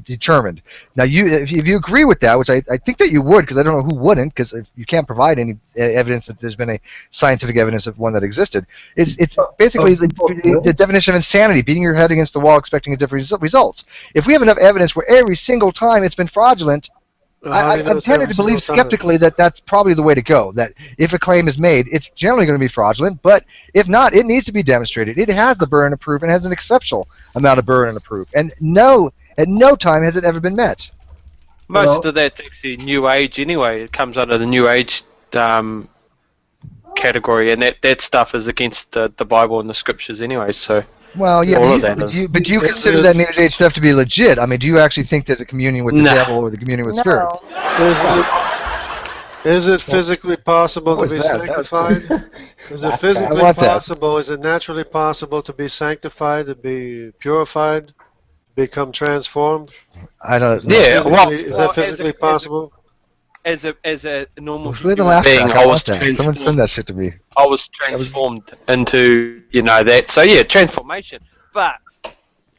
determined. Now, if you agree with that, which I think that you would, because I don't know who wouldn't, because you can't provide any evidence that there's been a scientific evidence of one that existed. It's basically the definition of insanity, beating your head against the wall expecting a different results. If we have enough evidence where every single time it's been fraudulent, I'm tended to believe skeptically that that's probably the way to go, that if a claim is made, it's generally going to be fraudulent, but if not, it needs to be demonstrated. It has the burden of proof and has an exceptional amount of burden of proof. And at no time has it ever been met. Most of that's actually New Age anyway. It comes under the New Age category, and that stuff is against the Bible and the scriptures anyway, so... Well, yeah, but do you consider that New Age stuff to be legit? I mean, do you actually think there's a communion with the devil or the communion with spirits? Is it physically possible to be sanctified? Is it physically possible? Is it naturally possible to be sanctified, to be purified, become transformed? I don't. Yeah. Is that physically possible? As a normal human being, I was transformed. Someone send that shit to me. I was transformed into that. So yeah, transformation. But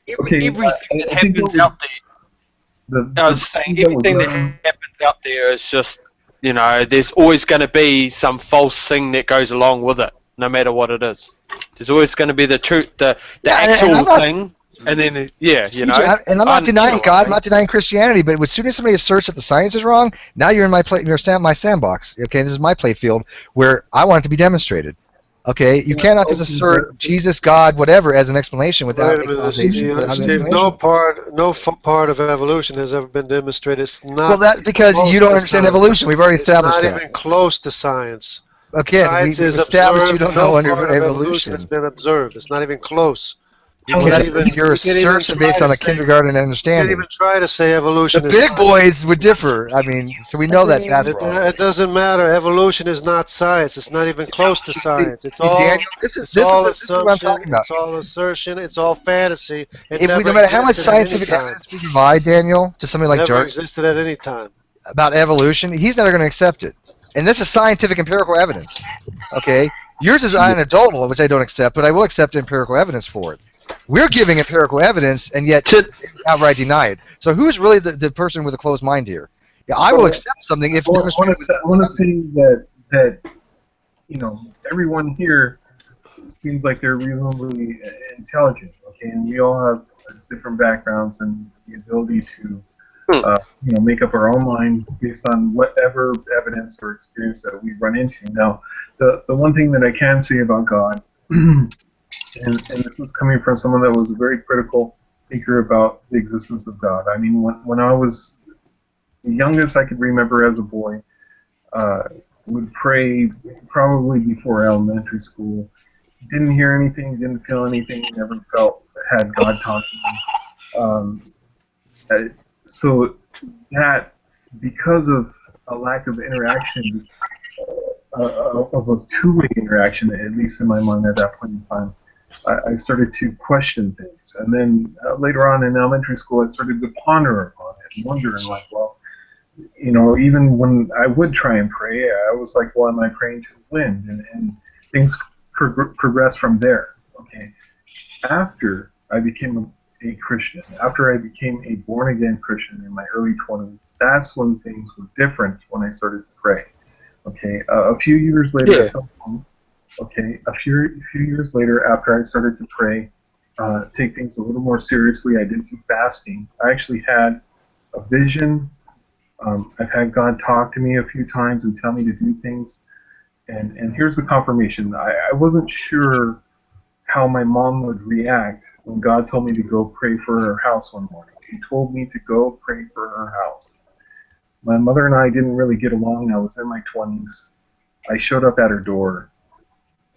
everything that happens out there, I was saying everything that happens out there is just there's always going to be some false thing that goes along with it, no matter what it is. There's always going to be the truth, the actual thing. And then, and I'm not denying God, I'm not denying Christianity, but as soon as somebody asserts that the science is wrong, now you're in my sandbox. Okay, this is my play field where I want it to be demonstrated. Okay, you cannot just assert Jesus, God, whatever as an explanation without a causation. Steve, no part of evolution has ever been demonstrated. It's not. Well, that's because you don't understand evolution. We've already established that. It's not even close to science. Okay, we've established you don't know under evolution. It's been observed. It's not even close. That's your assertion based on a kindergarten understanding. You can't even try to say evolution. The big boys would differ. I mean, so we know that that's wrong. It doesn't matter. Evolution is not science. It's not even close to science. It's all assumption. It's all assertion. It's all fantasy. No matter how much scientific evidence we provide, Daniel, to somebody like Never Dirk, existed at any time about evolution, he's never going to accept it. And this is scientific empirical evidence. Okay, yours is anecdotal, which I don't accept, but I will accept empirical evidence for it. We're giving empirical evidence, and yet outright deny it. So who's really the person with a closed mind here? Yeah, I will accept something if demonstrated. I want to say that everyone here seems like they're reasonably intelligent. Okay, and we all have different backgrounds and the ability to make up our own mind based on whatever evidence or experience that we run into. Now, the one thing that I can say about God. And this is coming from someone that was a very critical thinker about the existence of God. I mean, when I was the youngest I could remember as a boy, would pray probably before elementary school. Didn't hear anything, didn't feel anything, never had God talk to me. So that, because of a lack of interaction, of a two-way interaction, at least in my mind at that point in time, I started to question things. And then later on in elementary school, I started to ponder upon it and wonder, and like, well, even when I would try and pray, I was like, well, am I praying to the wind? And things progressed from there. Okay. After I became a Christian, after I became a born-again Christian in my early 20s, that's when things were different when I started to pray. Okay. A few years later, a few years later, after I started to pray, take things a little more seriously, I did some fasting. I actually had a vision I've had God talk to me a few times and tell me to do things. And here's the confirmation. I wasn't sure how my mom would react when God told me to go pray for her house one morning. He told me to go pray for her house. My mother and I didn't really get along. I was in my 20s. I showed up at her door,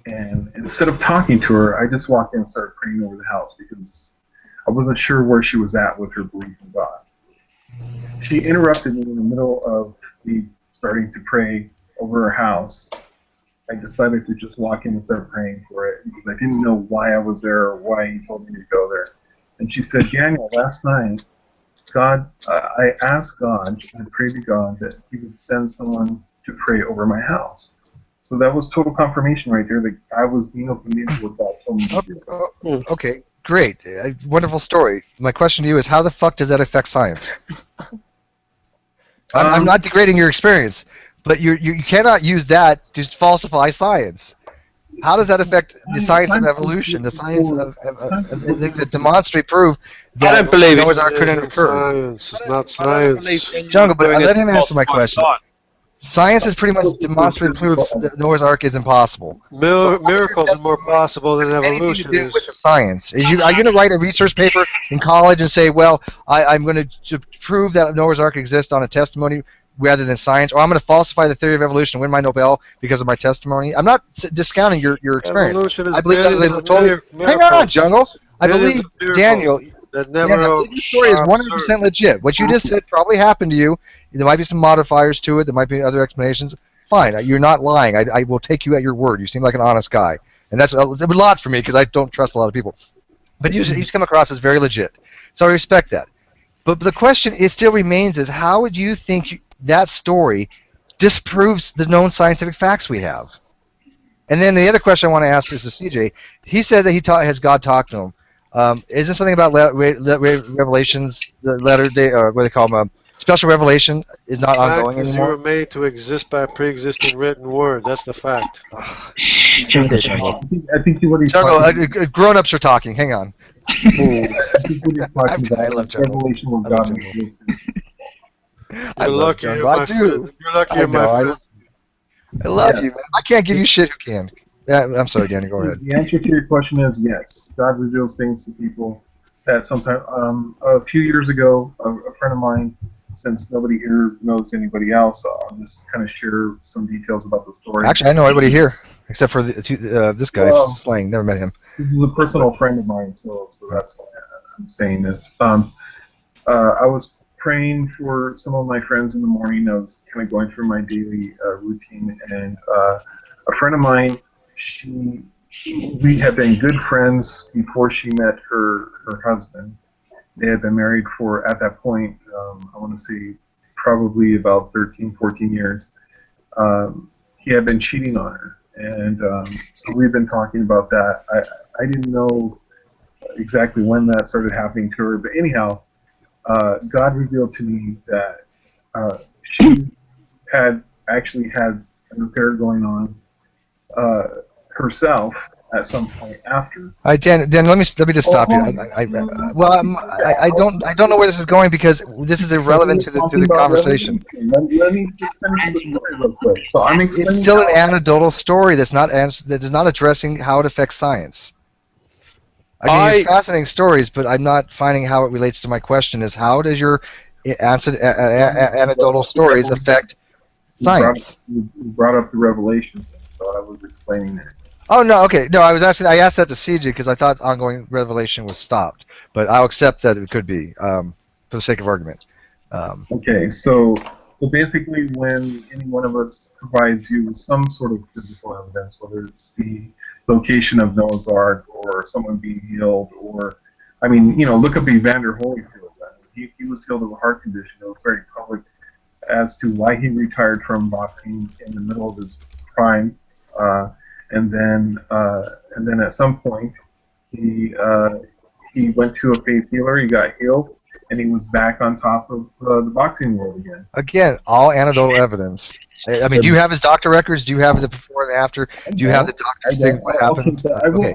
and instead of talking to her, I just walked in and started praying over the house because I wasn't sure where she was at with her belief in God. She interrupted me in the middle of me starting to pray over her house. I decided to just walk in and start praying for it because I didn't know why I was there or why he told me to go there. And she said, Daniel, last night, I asked God and prayed to God that he would send someone to pray over my house. So that was total confirmation right there that I was being obedient to what God told me to do. Okay, great. Wonderful story. My question to you is, how the fuck does that affect science? I'm not degrading your experience, but you cannot use that to falsify science. How does that affect the science of evolution, the science of things that demonstrate prove that I don't believe Noah's it. Ark couldn't have occurred? Science. It's not science. Jungle, but let him answer my question. Science has pretty much demonstrated proves that Noah's Ark is impossible. Miracles are more possible than evolution With the science. Are you going to write a research paper in college and say, well, I'm going to prove that Noah's Ark exists on a testimony rather than science, or I'm going to falsify the theory of evolution and win my Nobel because of my testimony? I'm not discounting your experience. Evolution is I believe that was billions of totally. Hang on, Jungle. I believe, Daniel, that never your story is 100% legit. What you just said probably happened to you. There might be some modifiers to it. There might be other explanations. Fine, you're not lying. I will take you at your word. You seem like an honest guy, and that's a lot for me because I don't trust a lot of people. But you come across as very legit, so I respect that. But the question still remains: is how would you think that story disproves the known scientific facts we have? And then the other question I want to ask is to CJ. He said that has God talked to him. Is this something about revelations, the letter day, or what do they call them? Special revelation is not ongoing fact is anymore. you were made to exist by a pre-existing written word. That's the fact. Jungle. I think what he's Jungle, grown-ups are talking. Hang on. I think what he's talking about I love is Jungle. revelation with God in existence. I love Jungle. I do. You're lucky you're my friend. I love you, man. I can't give you shit. Who can? I'm sorry, Danny. Go ahead. The answer to your question is yes. God reveals things to people that sometimes. A few years ago, a friend of mine, since nobody here knows anybody else, I'll just kind of share some details about the story. Actually, I know everybody here except for this guy, Slang. Never met him. This is a personal friend of mine, so that's why I'm saying this. I was praying for some of my friends in the morning. I was kind of going through my daily routine, and a friend of mine, we had been good friends before she met her husband. They had been married for, at that point, I want to say probably about 13, 14 years. He had been cheating on her, and so we've been talking about that. I didn't know exactly when that started happening to her, but anyhow, God revealed to me that she had actually had an affair going on herself at some point after. Dan, let me just stop you. I don't know where this is going because this is irrelevant to the conversation. Let me just finish the story real quick. So I'm explaining. It's still an anecdotal story that is not addressing how it affects science. I mean, fascinating stories, but I'm not finding how it relates to my question. Is how does your anecdotal stories affect science? You brought up the revelation thing, so I was explaining it. Oh no, okay, no. I asked that to CJ because I thought ongoing revelation was stopped, but I'll accept that it could be for the sake of argument. Okay, so basically, when any one of us provides you with some sort of physical evidence, whether it's the location of Noah's Ark or someone being healed, or I mean, look up Evander Holyfield. He was healed of a heart condition. It was very public as to why he retired from boxing in the middle of his prime. And then at some point, he went to a faith healer. He got healed, and he was back on top of the boxing world again. Again, all anecdotal evidence. I mean, do you have his doctor records? Do you have the before and after? Do you have the doctor's thing? What happened? Okay.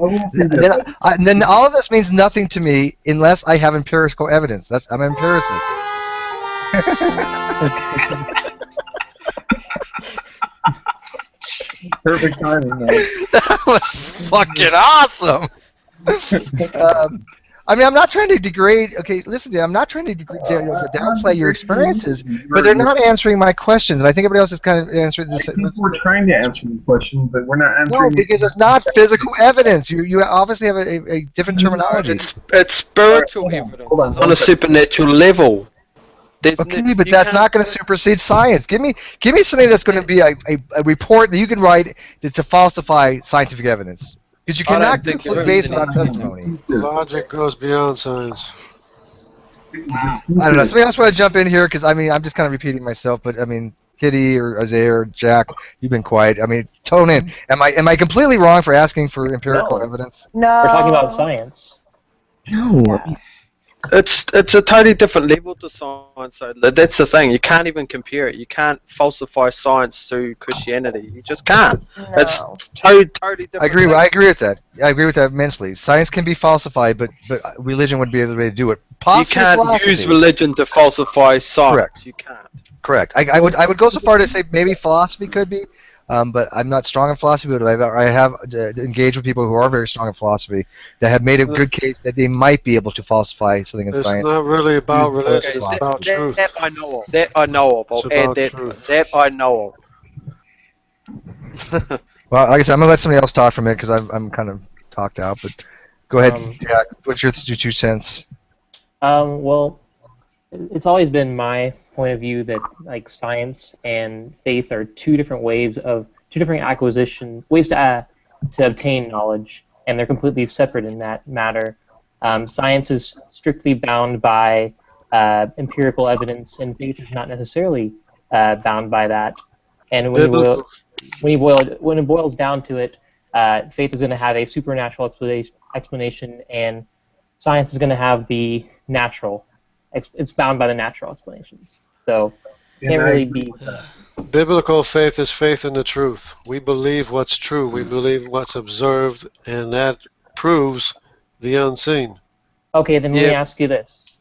Then all of this means nothing to me unless I have empirical evidence. I'm an empiricist. Perfect timing, man. That was fucking awesome. I mean, I'm not trying to degrade. Okay, listen, I'm not trying to downplay your experiences, but they're not answering my questions, and I think everybody else is kind of answering this. I think we're trying to answer the question, but we're not No, answering. because it's not physical evidence. You obviously have a different terminology. It's spiritual evidence. It's on a supernatural level. Okay, but that's not going to supersede science. Give me something that's going to be a report that you can write to falsify scientific evidence. Because you cannot completely base it on testimony. Logic goes beyond science. I don't know. Somebody else want to jump in here? Because I mean, I'm just kind of repeating myself. But I mean, Kitty or Isaiah or Jack, you've been quiet. I mean, tone in. Am I completely wrong for asking for empirical evidence? No. We're talking about science. No. It's a totally different level to science. So that's the thing. You can't even compare it. You can't falsify science to Christianity. You just can't. No. It's totally different. I agree with that. I agree with that immensely. Science can be falsified, but religion would be the way to do it. Possibly you can't philosophy. use religion to falsify science. Correct. You can't. Correct. I would go so far to say maybe philosophy could be, but I'm not strong in philosophy. But I have engaged with people who are very strong in philosophy that have made a good case that they might be able to falsify something in It's science. not really about religion. It's about truth. That I know of. That I know of. I'll It's add about that. truth. That I know of. Well, like I said, I'm gonna let somebody else talk for a minute because I'm kind of talked out. But go ahead, Jack. What's your 2 cents? Well, it's always been my point of view that like science and faith are two different ways to obtain knowledge, and they're completely separate in that matter. Science is strictly bound by empirical evidence, and faith is not necessarily bound by that. And when it boils down to it, faith is going to have a supernatural explanation, and science is going to have the natural. It's bound by the natural explanations. So can't really be. Biblical faith is faith in the truth. We believe what's true. We believe what's observed, and that proves the unseen. Okay, then let me ask you this: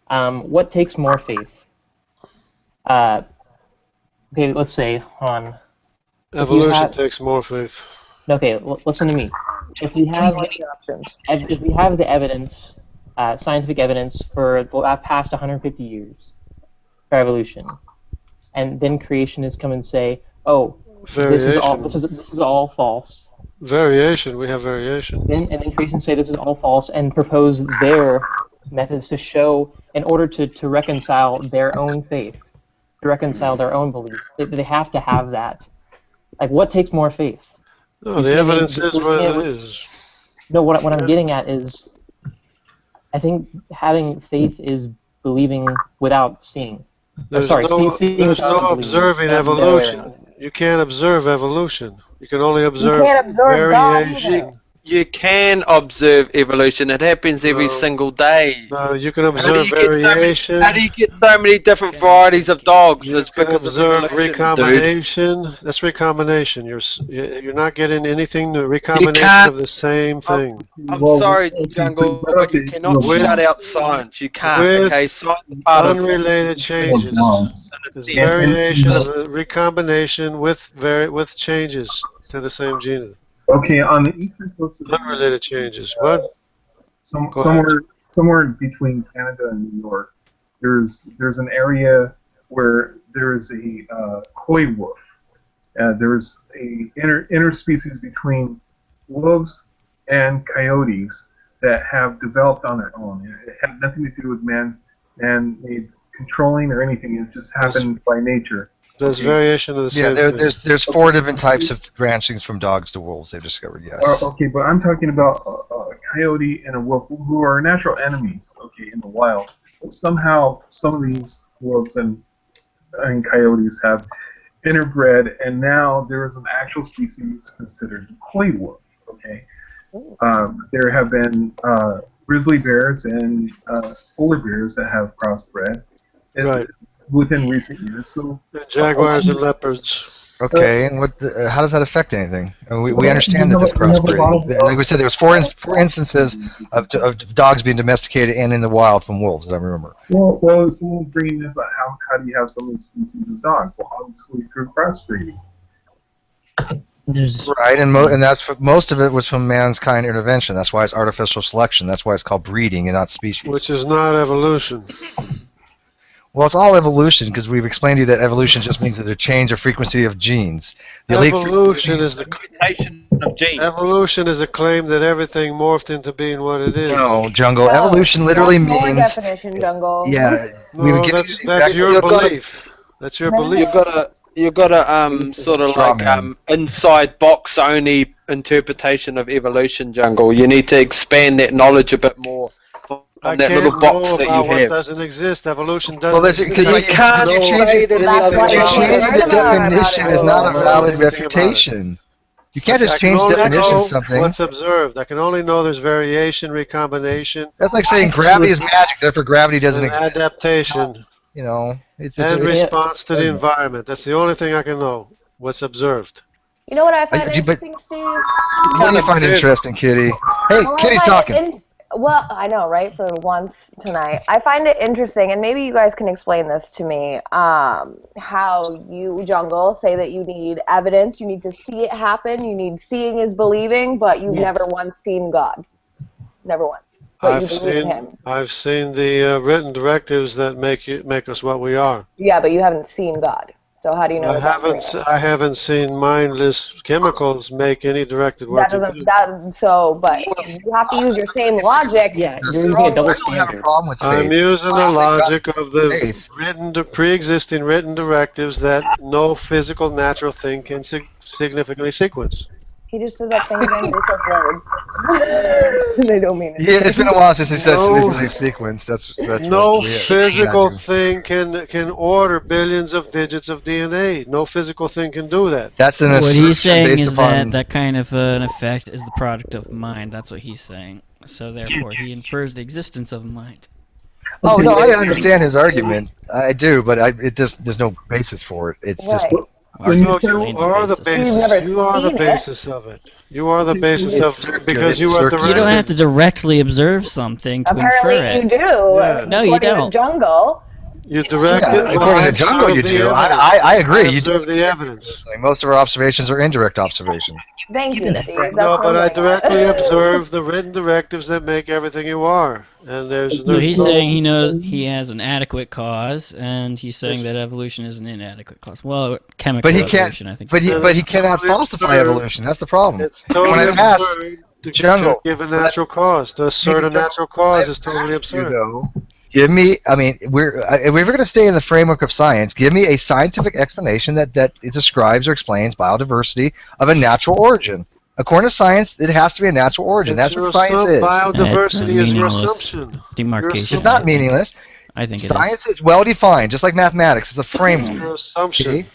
what takes more faith? Okay, let's say on. Evolution takes more faith. Okay, listen to me. If we have the evidence, scientific evidence for the past 150 years for evolution, and then creationists come and say, "Oh, this is all false." Variation. We have variation. And then creationists say this is all false and propose their methods to show, in order to reconcile their own faith, to reconcile their own belief. They have to have that. Like, what takes more faith? No, the evidence is what it is. No, what I'm getting at is, I think having faith is believing without seeing. There's Seeing no without believing. observing evolution. You can't observe evolution. You can only observe variation. You can observe evolution. It happens every single day. No, you can observe variation. How do you get so many different varieties of dogs? You can observe recombination. That's recombination. You're not getting anything new. Recombination of the same thing. I'm sorry, Jungle, but you cannot shut out science. You can't. Okay, science is part of unrelated changes. There's variation, recombination with changes to the same genus. Okay, on the eastern coast of unrelated changes. What? Somewhere between Canada and New York, there's an area where there is a coy wolf. There's a interspecies between wolves and coyotes that have developed on their own. It had nothing to do with man-made controlling or anything. It just happened by nature. There's variation of the same thing. There's 4 different types of branchings from dogs to wolves they've discovered, yes. Okay, but I'm talking about a coyote and a wolf who are natural enemies, okay, in the wild. But somehow some of these wolves and coyotes have interbred, and now there is an actual species considered coy wolf, okay? There have been grizzly bears and polar bears that have crossbred. Right. Within recent years, so and jaguars and leopards. Okay, and how does that affect anything? We understand that there's crossbreeding. Like we said, there was four instances of dogs being domesticated and in the wild from wolves, as I remember. Well, someone's bringing up how do you have so many species of dogs? Well, obviously through crossbreeding. Right, and that's most of it was from mankind intervention. That's why it's artificial selection. That's why it's called breeding and not species. Which is not evolution. Well, it's all evolution because we've explained to you that evolution just means that a change of frequency of genes. Evolution is the mutation of genes. Evolution is a claim that everything morphed into being what it is. No, Jungle. Evolution literally That's more means. definition, Jungle. Yeah, we would No, give that's your belief. That's your belief. You've got a sort of like inside box only interpretation of evolution, Jungle. You need to expand that knowledge a bit more. On that little box that you what have. doesn't exist. Evolution doesn't exist. You can't say that Changing the definition is not a valid refutation. You can't just change definition of something. What's observed. I can only know there's variation, recombination. That's like saying gravity is magic, therefore gravity doesn't exist. Adaptation. You know, it's response to the environment. That's the only thing I can know. What's observed. You know what I find interesting, Steve? What do you find interesting, Kitty? Hey, Kitty's talking. Well, I know, right? For once tonight. I find it interesting, and maybe you guys can explain this to me, how you, Jungle, say that you need evidence, you need to see it happen, you need seeing is believing, but you've never once seen God. Never once. But you believe in him. I've seen the written directives that make us what we are. Yeah, but you haven't seen God. So how do you know I haven't seen mindless chemicals make any directed work. But you have to use your same logic. Yeah, you're using a double standard. I'm using the logic of the pre-existing written directives that no physical natural thing can significantly sequence. He just said that thing again, but he says words. They don't mean it. Yeah, it's been a while since he said significantly sequence. That's no physical thing can order billions of digits of DNA. No physical thing can do that. That's an What assertion he's saying based is upon that kind of an effect is the product of mind. That's what he's saying. So therefore, he infers the existence of mind. Oh no, I understand his argument. I do, but there's no basis for it. It's just. You are the basis of it. You are the basis of it because you are directed. You don't have to directly observe something to Apparently infer it. you do. Yeah. No, you don't. Jungle. You direct it. According to Jungle, you do. I agree. You observe the evidence. Like most of our observations are indirect observations. Thank you, Steve. No, but I directly observe the written directives that make everything you are. And So he's saying he has an adequate cause, and he's saying that evolution is an inadequate cause. Well, chemical evolution, I think. But he cannot falsify evolution. That's the problem. It's totally when I asked to give a natural cause, to assert a natural cause is totally absurd. Give me, if we're going to stay in the framework of science, give me a scientific explanation that it describes or explains biodiversity of a natural origin. According to science, it has to be a natural origin. That's what science is. Biodiversity is your assumption. Demarcation. It's not meaningless. I think science is well defined, just like mathematics. It's a framework. It's your assumption. Okay?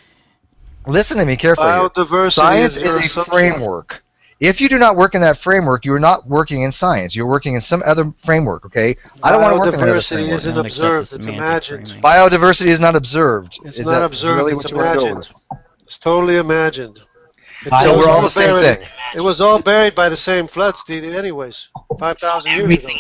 Listen to me carefully. Biodiversity Science is is a framework. If you do not work in that framework, you are not working in science. You're working in some other framework, okay? I don't want to work in another framework. Biodiversity isn't observed, it's imagined. Biodiversity is not observed. It's not observed, really it's what you want to go imagined. It's totally imagined. So we're all the same thing. It was all buried by the same flood, Steve, anyways, 5,000 years ago.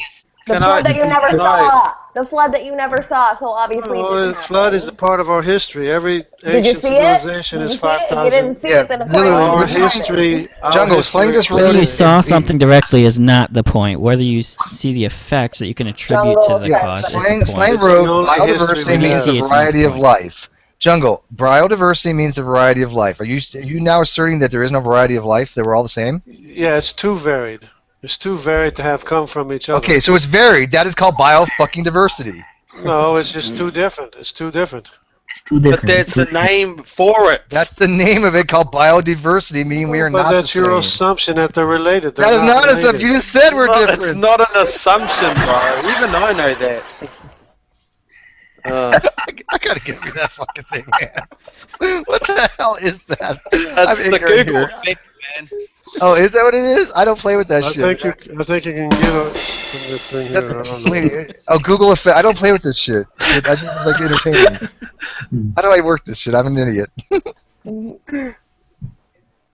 The flood that you never saw. The flood that you never saw. So obviously. The flood is a part of our history. Every Did you ancient see it? civilization is If you 5,000. didn't see it, then Our history. Jungle, explain this Whether you saw something directly is not the point. Whether you see the effects that you can attribute to the cause is the point. Slang wrote biodiversity means the variety of life. Jungle, biodiversity means the variety of life. Are you now asserting that there is no variety of life? That we're all the same? Yeah, it's too varied. It's too varied to have come from each other. Okay, so it's varied. That is called bio-fucking-diversity. No, it's just too different. It's too different. But that's the name for it. That's the name of it, called biodiversity, meaning we are not the same. But that's your assumption that they're related. That is not an assumption. You just said we're different. It's not an assumption, bro. Even I know that. I gotta get rid of that fucking thing, man. What the hell is that? That's the Google effect, man. Oh, is that what it is? I don't play with that shit. I think you can get it from this thing here. I don't know. Wait, Google effect. I don't play with this shit. I just like entertaining. How do I work this shit? I'm an idiot.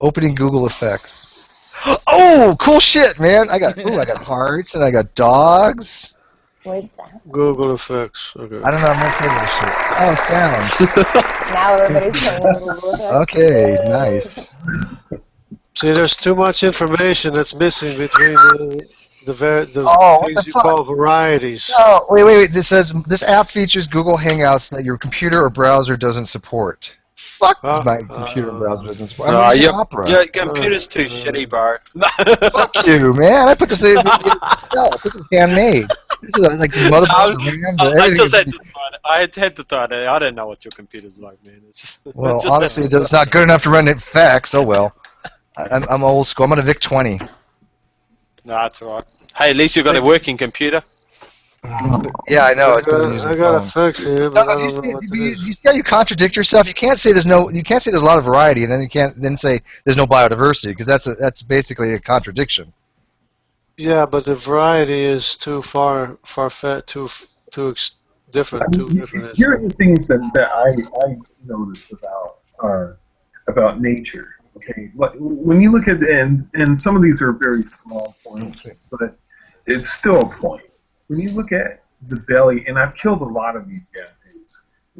Opening Google effects. Oh, cool shit, man! I got hearts and I got dogs. Where's that? Google effects. Okay. I don't know. I'm not playing that shit. Oh, sounds. Now everybody's playing with Google effects. Okay, nice. See, there's too much information that's missing between the Oh, what things the you fuck? call varieties. Oh, wait. This says this app features Google Hangouts that your computer or browser doesn't support. Fuck my computer and browser doesn't support. I'm using Opera. Your computer's too shitty, bro. Fuck you, man. I put this in myself. This is handmade. This is like the motherboard, the RAM, I just everything. I had to throw it. I don't know what your computer's like, man. It's just, Well, it's just honestly, it's not good enough to run it fax. Oh well. I'm old school. I'm on a VIC 20. Nah, that's alright. Hey, at least you got a working computer. Yeah, I know. I got a fix here, but I don't know what it is. You see how you contradict yourself? You can't say there's a lot of variety, and then you can't then say there's no biodiversity, because that's basically a contradiction. Yeah, but the variety is too far-fetched, different. Too different. Here are the things that I notice about nature. Okay, when you look at and some of these are very small points, but it's still a point. When you look at the belly, and I've killed a lot of these guys.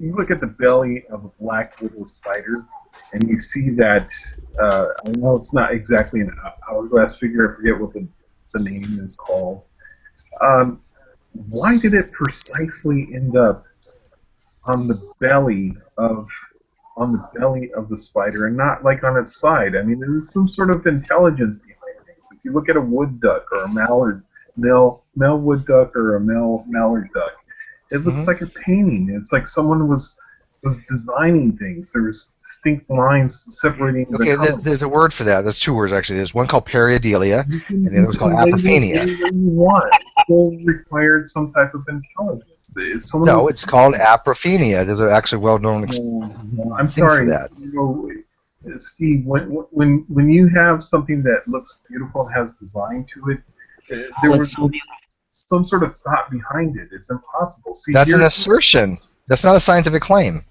You look at the belly of a black widow spider, and you see that. I know it's not exactly an hourglass figure. I forget what the name is called. Why did it precisely end up on the belly of the spider and not like on its side? I mean, there's some sort of intelligence behind things. If you look at a wood duck or a male wood duck or a male mallard duck, it looks like a painting. It's like someone was designing things. There was distinct lines separating Okay, the colors. there's a word for that. There's two words actually. There's one called Periodelia, and the other was called apophenia. Still required some type of intelligence. No, it's called apophenia. There's an actually well-known. I'm sorry, for that. Steve. When you have something that looks beautiful and has design to it, there was some sort of thought behind it. It's impossible. See, That's an assertion. That's not a scientific claim.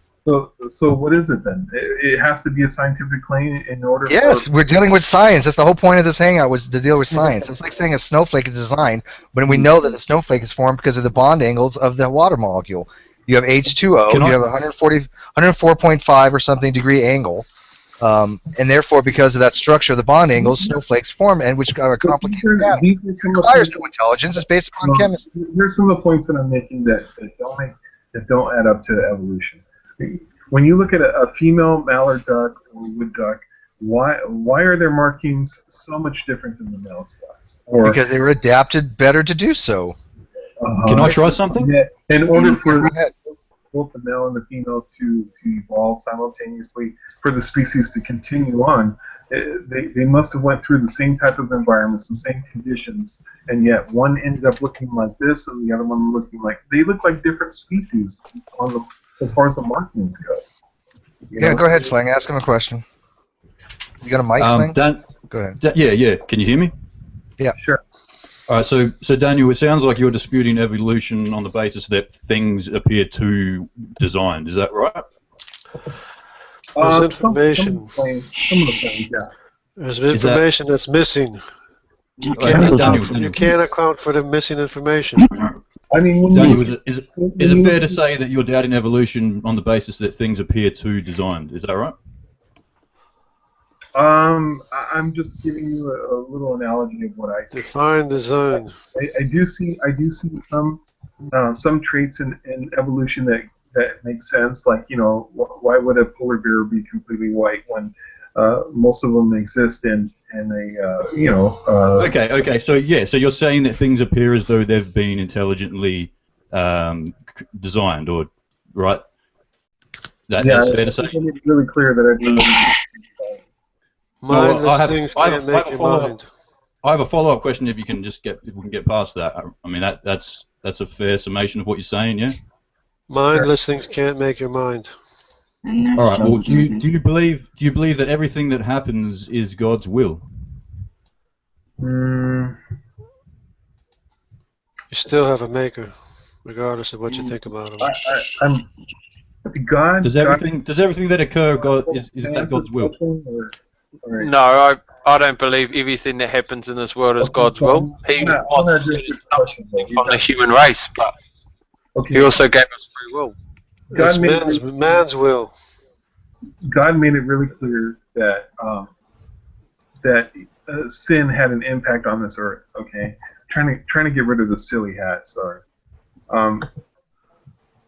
So what is it then? It has to be a scientific claim in order. Yes, we're dealing with science. That's the whole point of this hangout, was to deal with science. It's like saying a snowflake is designed, when we know that the snowflake is formed because of the bond angles of the water molecule. You have H2O, you have 104.5 or something degree angle, and therefore because of that structure of the bond angles, snowflakes form, and which are a complicated pattern. It requires no intelligence. It's based upon chemistry. Here's some of the points that I'm making that don't add up to evolution. When you look at a female mallard duck or wood duck, why are their markings so much different than the male spots? Because they were adapted better to do so. Can I try something? In order for both the male and the female to evolve simultaneously, for the species to continue on, they must have went through the same type of environments, the same conditions, and yet one ended up looking like this and the other one looking like... They look like different species as far as the markings go. Yeah, go ahead, Slang. Ask him a question. You got a mic, Slang? Go ahead. Yeah. Can you hear me? Yeah. Sure. All right, so Daniel, it sounds like you're disputing evolution on the basis that things appear too designed. Is that right? There's information. Some of the claims, yeah. There's information that's missing. You can't account for the missing information. I mean, Daniel, is it fair to say that you're doubting evolution on the basis that things appear too designed? Is that right? I'm just giving you a little analogy of what I see. Define design. I do see some traits in evolution that make sense. Like, why would a polar bear be completely white when most of them exist in a Okay. So you're saying that things appear as though they've been intelligently designed, or right? That's fair to say. It's really clear that I do. Mindless things can't make your mind. I have a follow-up question. If we can get past that. I mean, that's a fair summation of what you're saying, yeah. Mindless things can't make your mind. All right. Well, do you believe that everything that happens is God's will? You still have a maker, regardless of what you think about him. God. Does everything that occur is that God's will? No, I don't believe everything that happens in this world is God's will. He wants something from the human race, but He also gave us free will. God It's man's will. God made it really clear that sin had an impact on this earth. Okay, trying to get rid of the silly hat. Sorry.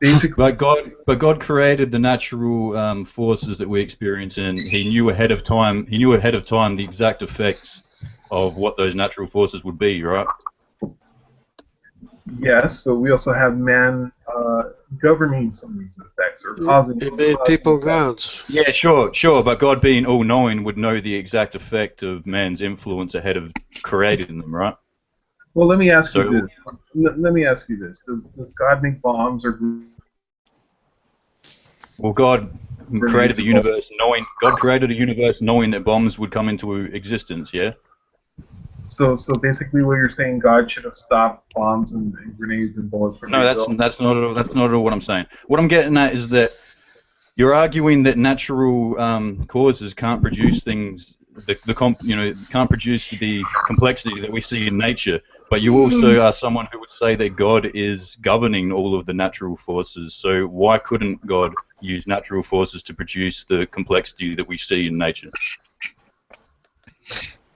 Basically, but God created the natural forces that we experience, and He knew ahead of time. He knew ahead of time the exact effects of what those natural forces would be, right? yes, but we also have man governing some of these effects or causing. He made people gods. Yeah, sure, but God, being all-knowing, would know the exact effect of man's influence ahead of creating them, right? Well, let me ask you this. Let me ask you this: Does God make bombs or? Well, God created the universe knowing. God created a universe knowing that bombs would come into existence. Yeah. So basically, what you're saying, God should have stopped bombs and grenades and bullets from. No, that's not at all what I'm saying. What I'm getting at is that you're arguing that natural causes can't produce things. Can't produce the complexity that we see in nature. But you also are someone who would say that God is governing all of the natural forces. So why couldn't God use natural forces to produce the complexity that we see in nature?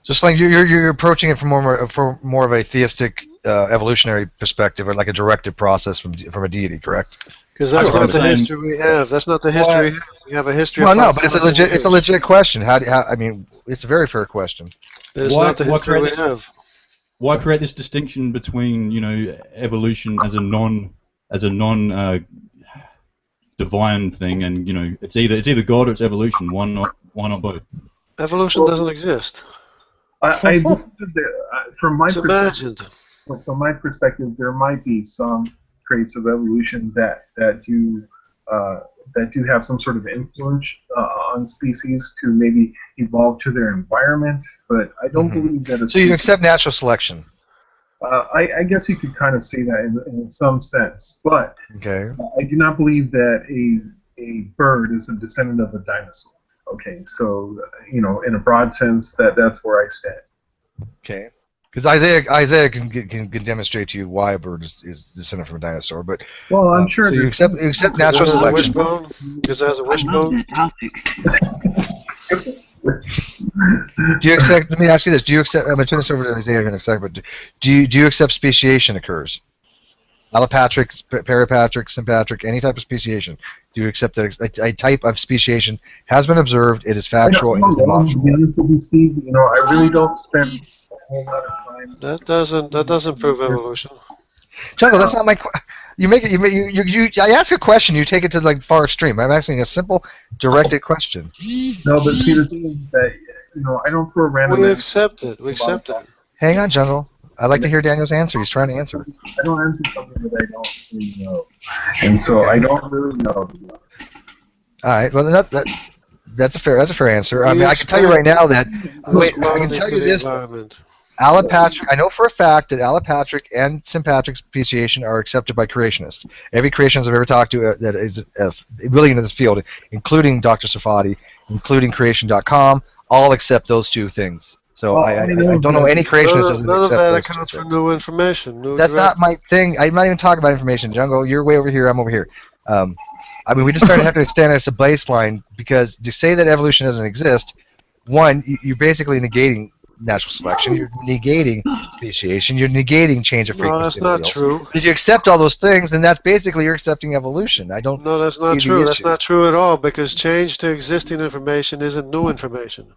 Just like you're approaching it from more of a theistic evolutionary perspective, or like a directed process from a deity, correct? Because that's not the history we have. That's not the history we have. We have a history. Well, no, but it's a legit question. I mean, it's a very fair question. It's not the history we have. Why create this distinction between evolution as a non divine thing, and it's either God or it's evolution. Why not both? Evolution doesn't exist. From my perspective, there might be some traits of evolution that do have some sort of influence on species to maybe evolve to their environment, but I don't believe that. So you accept natural selection? I guess you could kind of say that in some sense, but I do not believe that a bird is a descendant of a dinosaur. Okay, so in a broad sense, that's where I stand. Okay, because Isaiah can demonstrate to you why a bird is descended from a dinosaur, but I'm sure. So you accept natural selection. Because it has a wishbone. Do you accept? Let me ask you this: do you accept? I'm going to turn this over to Isaiah in a second, but do you accept speciation occurs? Allopatric, peripatric, sympatric, any type of speciation. Do you accept that a type of speciation has been observed? It is factual. It is demonstrable. I really don't spend a whole lot of time. That doesn't prove evolution. Jungle, that's not my. I ask a question, you take it to like far extreme. I'm asking a simple, directed question. No, but see, the thing is that I don't throw random. We accept it. We accept it. Hang on, Jungle. I'd like to hear Daniel's answer. He's trying to answer. I don't answer something that I don't really know, and so I don't really know. All right. Well, that's a fair answer. I mean, I can tell you right now that. Wait, I can tell you this. Allopatric. I know for a fact that allopatric and sympatric speciation are accepted by creationists. Every creationist I've ever talked to that is really into this field, including Dr. Safadi, including Creation.com, all accept those two things. So I don't know any creationist doesn't none of accept that those accounts two for things. new information. That's not my thing. I'm not even talking about information, Jungle. You're way over here. I'm over here. I mean, we just started having to stand as a baseline because to say that evolution doesn't exist, one, you're basically negating natural selection. You're negating speciation. You're negating change of frequency. No, that's not true. If you accept all those things, then that's basically you're accepting evolution. I don't. No, that's not true. That's not true at all because change to existing information isn't new information.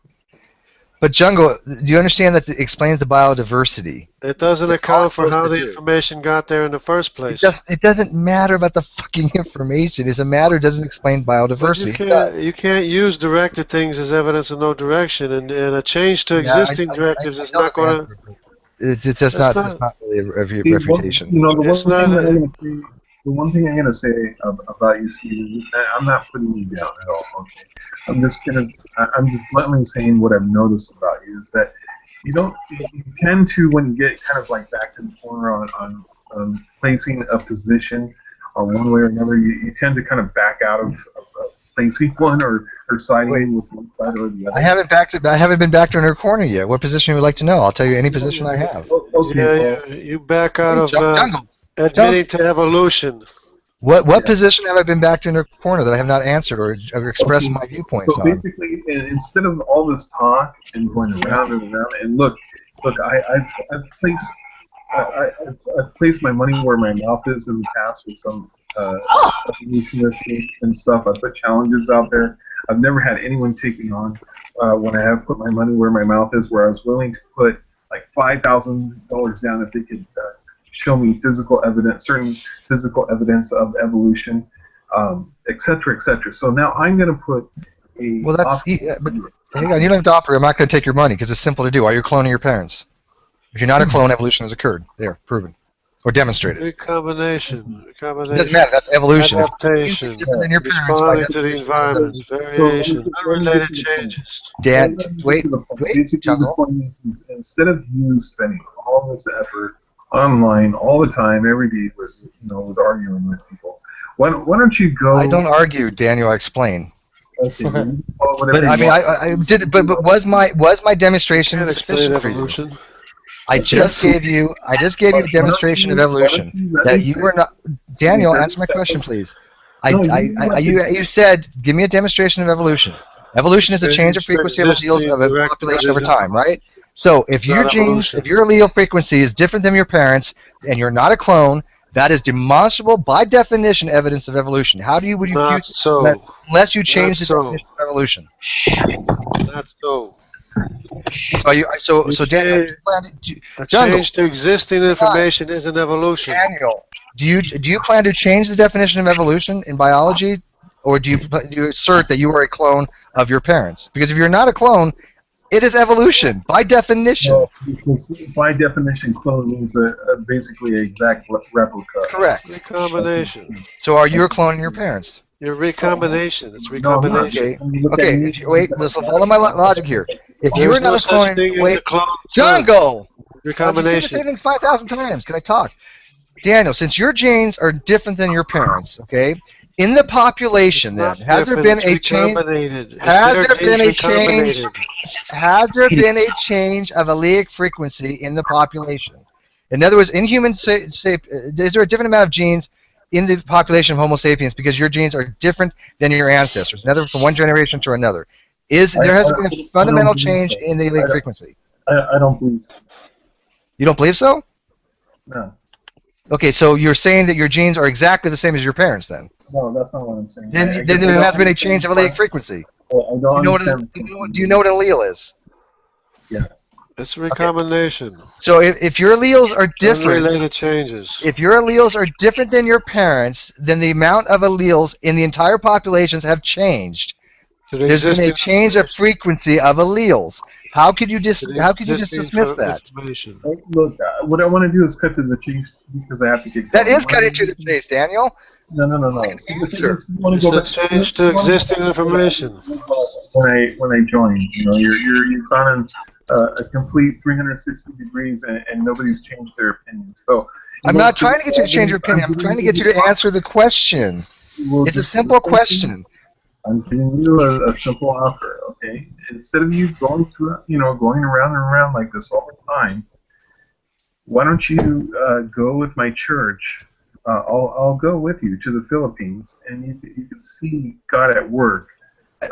But Jungle, do you understand that it explains the biodiversity? It doesn't account for how the information got there in the first place. It doesn't matter about the fucking information. It's a matter. It doesn't explain biodiversity. You can't use directed things as evidence of no direction, and a change to existing directives is not going to. It's just not. It's not really a refutation. The one thing I'm going to say about you, Steve, I'm not putting you down at all. Okay, I'm just bluntly saying what I've noticed about you is that you tend to, when you get kind of like back to the corner on placing a position one way or another, you tend to kind of back out of placing one or siding with one side or the other. I haven't been backed in her corner yet. What position would you like to know? I'll tell you any position I have. You back out of Jungle. admitting to evolution. What position have I been backed in her corner that I have not answered or expressed my viewpoints So on? basically, instead of all this talk and going around and around, and look, I've placed my money where my mouth is in the past with some evolutionists and stuff. I put challenges out there. I've never had anyone take me on when I have put my money where my mouth is, where I was willing to put like $5,000 down if they could show me physical evidence, certain physical evidence of evolution, et cetera, et cetera. So now I'm going to put a... Well, but hang on, you don't have to offer. I'm not going to take your money because it's simple to do. Are you cloning your parents? If you're not a clone, evolution has occurred. There, proven. Or demonstrated. Recombination. It doesn't matter, that's evolution. Adaptation. Than your parents Responding to the environment. Variation. Unrelated changes. Wait, basically the point is, instead of you spending all this effort online all the time, every day, with arguing with people, why don't you go... I don't argue, Daniel. I explain. Okay, but I mean, I did. But was my demonstration sufficient for you? I just gave you a demonstration of evolution that you were not. Daniel, answer my question, please. You said, give me a demonstration of evolution. Evolution is a change of frequency of alleles of a population over time, right? So if your genes, if your allele frequency is different than your parents, and you're not a clone, that is demonstrable by definition evidence of evolution. How do you would you Not fuse so. unless you change Not the so. definition of evolution? Not so. So Daniel, A change to existing information is an evolution. Daniel, do you plan to change the definition of evolution in biology, or do you assert that you are a clone of your parents? Because if you're not a clone, it is evolution by definition. Well, because by definition, clone means basically an exact replica. Correct. Recombination. So are you a clone of your parents? Your recombination. It's recombination. Okay. Wait. Listen. Follow my logic here. If you are not a clone, wait. Jungle. Recombination. You've said the same things 5,000 times. Can I talk? Daniel, since your genes are different than your parents, okay? In the population, then, has there been a change? Has there been a change? Has there been a change of allelic frequency in the population? In other words, in human, is there a different amount of genes in the population of Homo sapiens because your genes are different than your ancestors, in other words, from one generation to another? There has been a fundamental change in the allelic frequency? I don't believe so. You don't believe so? No. Okay, so you're saying that your genes are exactly the same as your parents, then? No, that's not what I'm saying. Then there has been a change of allelic frequency. Well, I don't understand. Do you know what an allele is? Yes. It's recombination. So if your alleles are different, Unrelated changes. if your alleles are different than your parents, then the amount of alleles in the entire populations have changed. There's been a change of frequency of alleles. How could you just dismiss that? Look, what I want to do is cut to the chase because I have to get. That is cutting to the chase, Daniel. No. It's a change to existing information. When I joined, you've gone in a complete 360 degrees and nobody's changed their opinions. So I'm not trying to get you to change your opinion. I'm trying to get you to answer the question. It's a simple question. I'm giving you a simple offer, okay? Instead of you going through, going around and around like this all the time, why don't you go with my church? I'll go with you to the Philippines, and you can see God at work.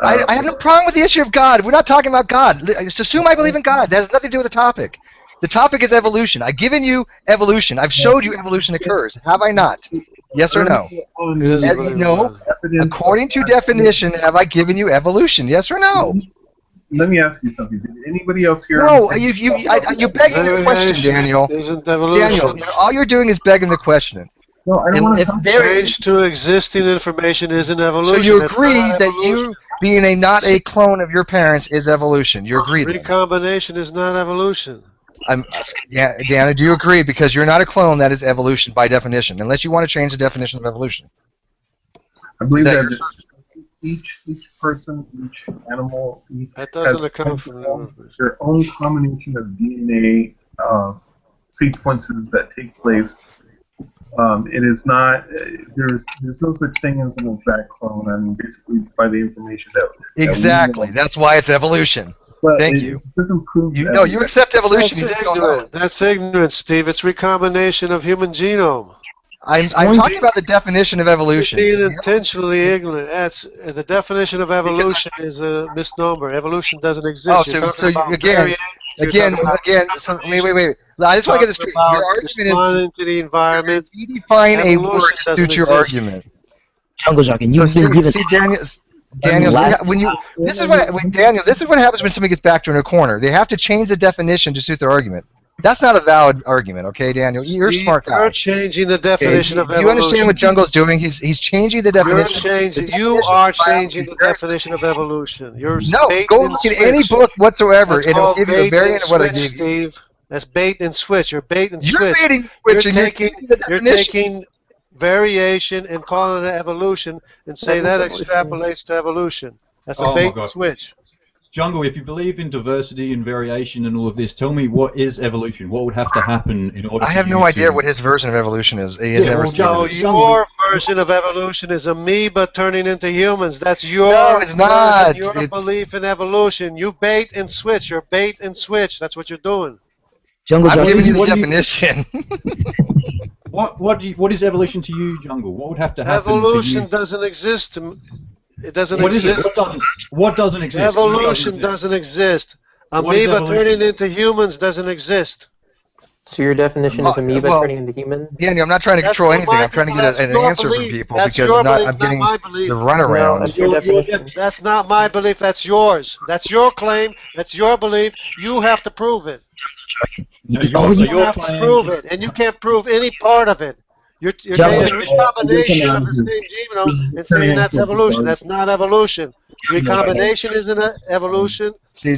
I have no problem with the issue of God. We're not talking about God. Just assume I believe in God. That has nothing to do with the topic. The topic is evolution. I've given you evolution. I've showed you evolution occurs. Have I not? Yes or no? No. According to definition, have I given you evolution? Yes or no? Let me ask you something. Did anybody else here? No, you're begging the question, Daniel. Daniel, all you're doing is begging the question. No, I don't want to change to existing information is an evolution. So you agree that you being not a clone of your parents is evolution. You agree. Recombination is not evolution. Dana, do you agree? Because you're not a clone, that is evolution by definition, unless you want to change the definition of evolution. I believe that each person, each animal, that doesn't has account for their own combination of DNA sequences that take place It is not. There's no such thing as an exact clone. I mean, basically, by the information that Exactly. That's why it's evolution. But Thank it you. doesn't prove. No, you accept evolution. That's You just don't know. ignorant. That's ignorant, Steve. It's recombination of human genome. I'm talking about the definition of evolution. You're being intentionally ignorant. That's the definition of evolution is a misnomer. Evolution doesn't exist. Oh, You're so talking about again. variation. You're talking about So, wait. I just want to get this straight. Your argument responding to the environment. is you define a Evolution word to doesn't suit your exist. argument. Jungle Jockey, So you've been given. see, Daniel, when you this is what happens when somebody gets backed into a corner. They have to change the definition to suit their argument. That's not a valid argument, okay, Daniel? You're a smart guy. You're changing the definition of Do evolution. you understand what Jungle's doing? He's changing the definition. You are changing the definition of evolution. You're No, bait go and look at any switch. book whatsoever. That's It'll called give you a bait variant and of what I switch, gave you. Steve. That's bait and switch. You're bait and You're switch. baiting and switching. You're taking variation and calling it evolution and say that extrapolates to evolution. That's a Oh my bait and God. switch. Jungle, if you believe in diversity and variation and all of this, tell me what is evolution? What would have to happen in order I have for no you idea to... what his version of evolution is. He has Yeah, never well, seen Jungle, it. Your version of evolution is amoeba turning into humans. That's your No, it's not. version, your belief in evolution. You bait and switch. You're bait and switch. That's what you're doing. Jungle I'm Jockey, giving you the definition. What is evolution to you, Jungle? What would have to happen Evolution for you? doesn't exist. It doesn't What is exist. it? What doesn't exist? Evolution doesn't exist. What is Amoeba evolution? turning into humans doesn't exist. So your definition is amoeba well, turning into human? Daniel, I'm not trying to That's control not anything. my I'm trying to belief. get an That's your answer belief. from people That's because your I'm belief, getting not my belief. the runaround. That's your definition. That's not my belief. That's yours. That's your claim. That's your belief. You have to prove it. You have to prove it, and you can't prove any part of it. You're taking a recombination of the same genome and saying that's evolution. That's not evolution. Recombination isn't evolution. See,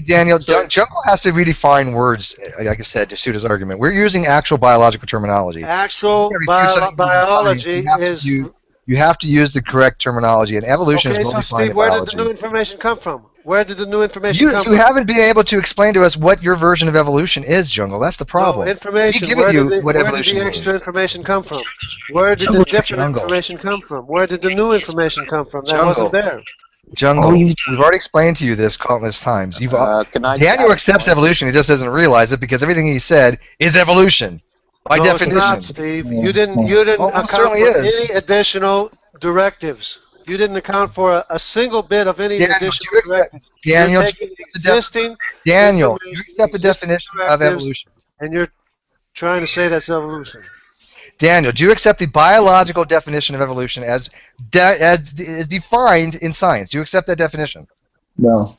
Daniel, Jungle has to redefine words, like I said, to suit his argument. We're using actual biological terminology. Actual biology is. You have to use the correct terminology, and evolution Okay, is so well-defined Steve, where did biology. the new information come from? Where did the new information come You from? haven't been able to explain to us what your version of evolution is, Jungle. That's the problem. No, information. We've given you what where evolution did the extra information come from? Where did the different information come from? Where did the new information come from? That wasn't there. Jungle, we've already explained to you this countless times. Daniel accepts evolution. He just doesn't realize it because everything he said is evolution by No, definition. it's not, Steve. You didn't account certainly for is. any additional directives. You didn't account for a single bit of any Daniel, additional do you accept- directives. Daniel, You're do taking you accept the existing Daniel, information, you accept the existing definition of directives, evolution. and you're trying to say that's evolution. Daniel, do you accept the biological definition of evolution as is defined in science? Do you accept that definition? No.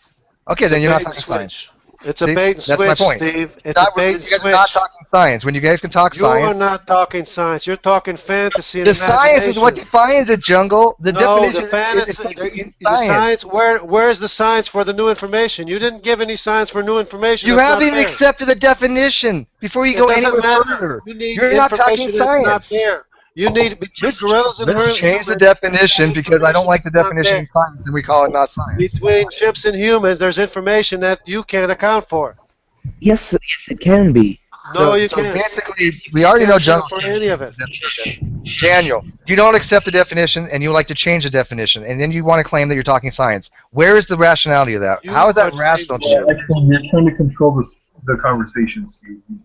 Okay, then you're not Bait and talking switch. science. It's See? a bait and That's my switch, point. Steve. It's Not- a bait you and guys are switch. not talking science. When you guys can talk You are science, not talking science. You're talking fantasy and the science is what imagination. defines it, Jungle. The No, definition the fantasy, is in the science. science. Where's the science for the new information? You didn't give any science for new information. You that's haven't not even there. accepted the definition before you It go doesn't anywhere matter. further. You need You're not talking information that's not science. there. You need between gorillas and Let's change the definition because I don't like the definition in science and we call it not science. Between chimps and humans, there's information that you can't account for. Yes, it can be. No, you so can't. basically, we already know Can't Jungle. account for any of it. Daniel, you don't accept the definition and you like to change the definition, and then you want to claim that you're talking science. Where is the rationality of that? How is that rational to you? Actually, you're trying to control the conversations.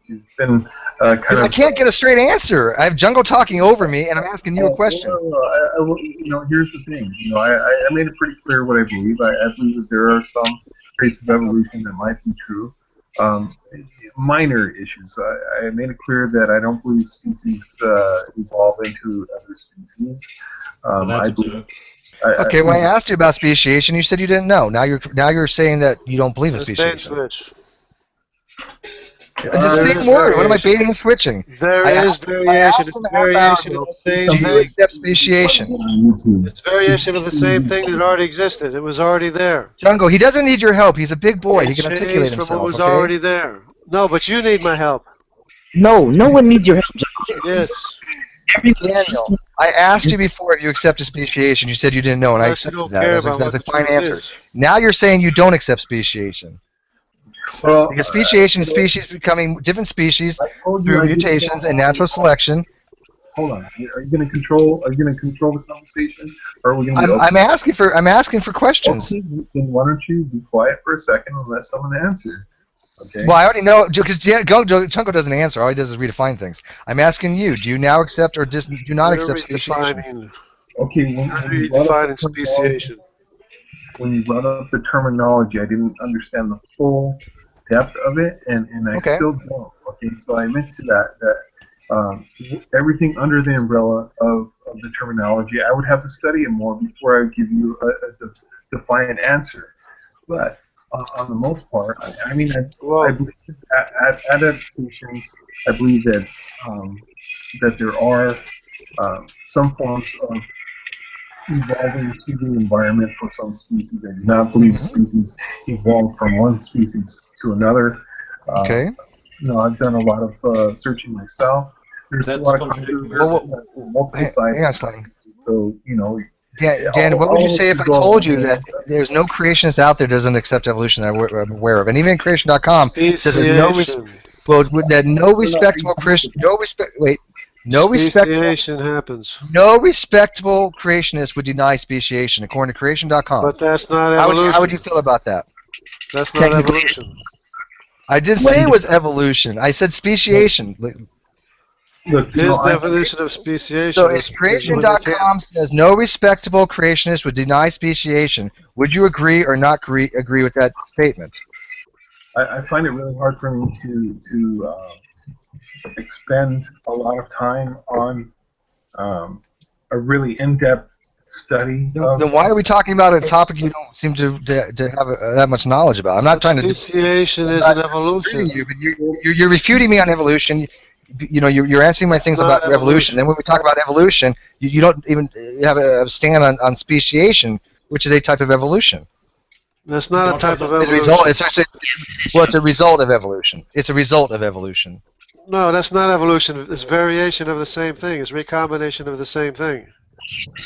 You've been kind Because I of. can't get a straight answer. I have Jungle talking over me, and I'm asking you a question. Here's the thing. I made it pretty clear what I believe. I believe that there are some traits of evolution that might be true. Minor issues. I made it clear that I don't believe species evolve into other species. I believe. Okay, when I asked you about speciation, you said you didn't know. Now you're saying that you don't believe in It's bait and speciation. switch. It's the same word. What am I baiting and switching? There is variation. It's variation of the same Do you thing. accept speciation? It's variation of the same thing that already existed. It was already there. Jungle, he doesn't need your help. He's a big boy. He It can articulate changed from himself. what was Okay? already there. No, but you need my help. No, no one needs your help. Yes. Daniel, I asked you before if you accepted speciation. You said you didn't know, and I Yes, you accepted don't that. care That's about that's a what the fine truth answer. is. Now you're saying you don't accept speciation. Well, Because speciation is species becoming different species you I through did mutations that. and natural selection, hold on. Are you going to control? Are you going to control the conversation, or are we going to be open? I'm asking for questions. Okay, then why don't you be quiet for a second and let someone answer? Okay. Well, I already know because Chunko doesn't answer. All he does is redefine things. I'm asking you: do you now accept or do not accept speciation? Okay, when you brought up the speciation. When you brought up the terminology, I didn't understand the full depth of it, and I still don't. Okay, so I meant to that everything under the umbrella of the terminology, I would have to study it more before I give you a defiant answer. But on the most part, I believe that adaptations. I believe that that there are some forms of evolving to the environment for some species. I do not believe species evolve from one species to another. Okay. No, I've done a lot of searching myself. There's a lot of multiple sides. So, you know. Dan, what would you say if I told you that there's no creationist out there that doesn't accept evolution that I'm aware of? And even Creation.com says that no respectable Christian, no speciation happens. No respectable creationist would deny speciation, according to Creation.com. But that's not evolution. How would you feel about that? That's not evolution. I didn't say it was evolution. I said speciation. Look, his definition of speciation. So if Creation.com says no respectable creationist would deny speciation, would you agree or not agree with that statement? I find it really hard for me to expend a lot of time on a really in-depth study. Then why are we talking about a topic you don't seem to have that much knowledge about? I'm not trying to. Speciation is an evolution. You're refuting me on evolution. You know, you're answering my things about evolution. Then when we talk about evolution, you don't even have a stand on speciation, which is a type of evolution. That's not a type of evolution. It's a result of evolution. It's a result of evolution. No, that's not evolution. It's variation of the same thing. It's recombination of the same thing.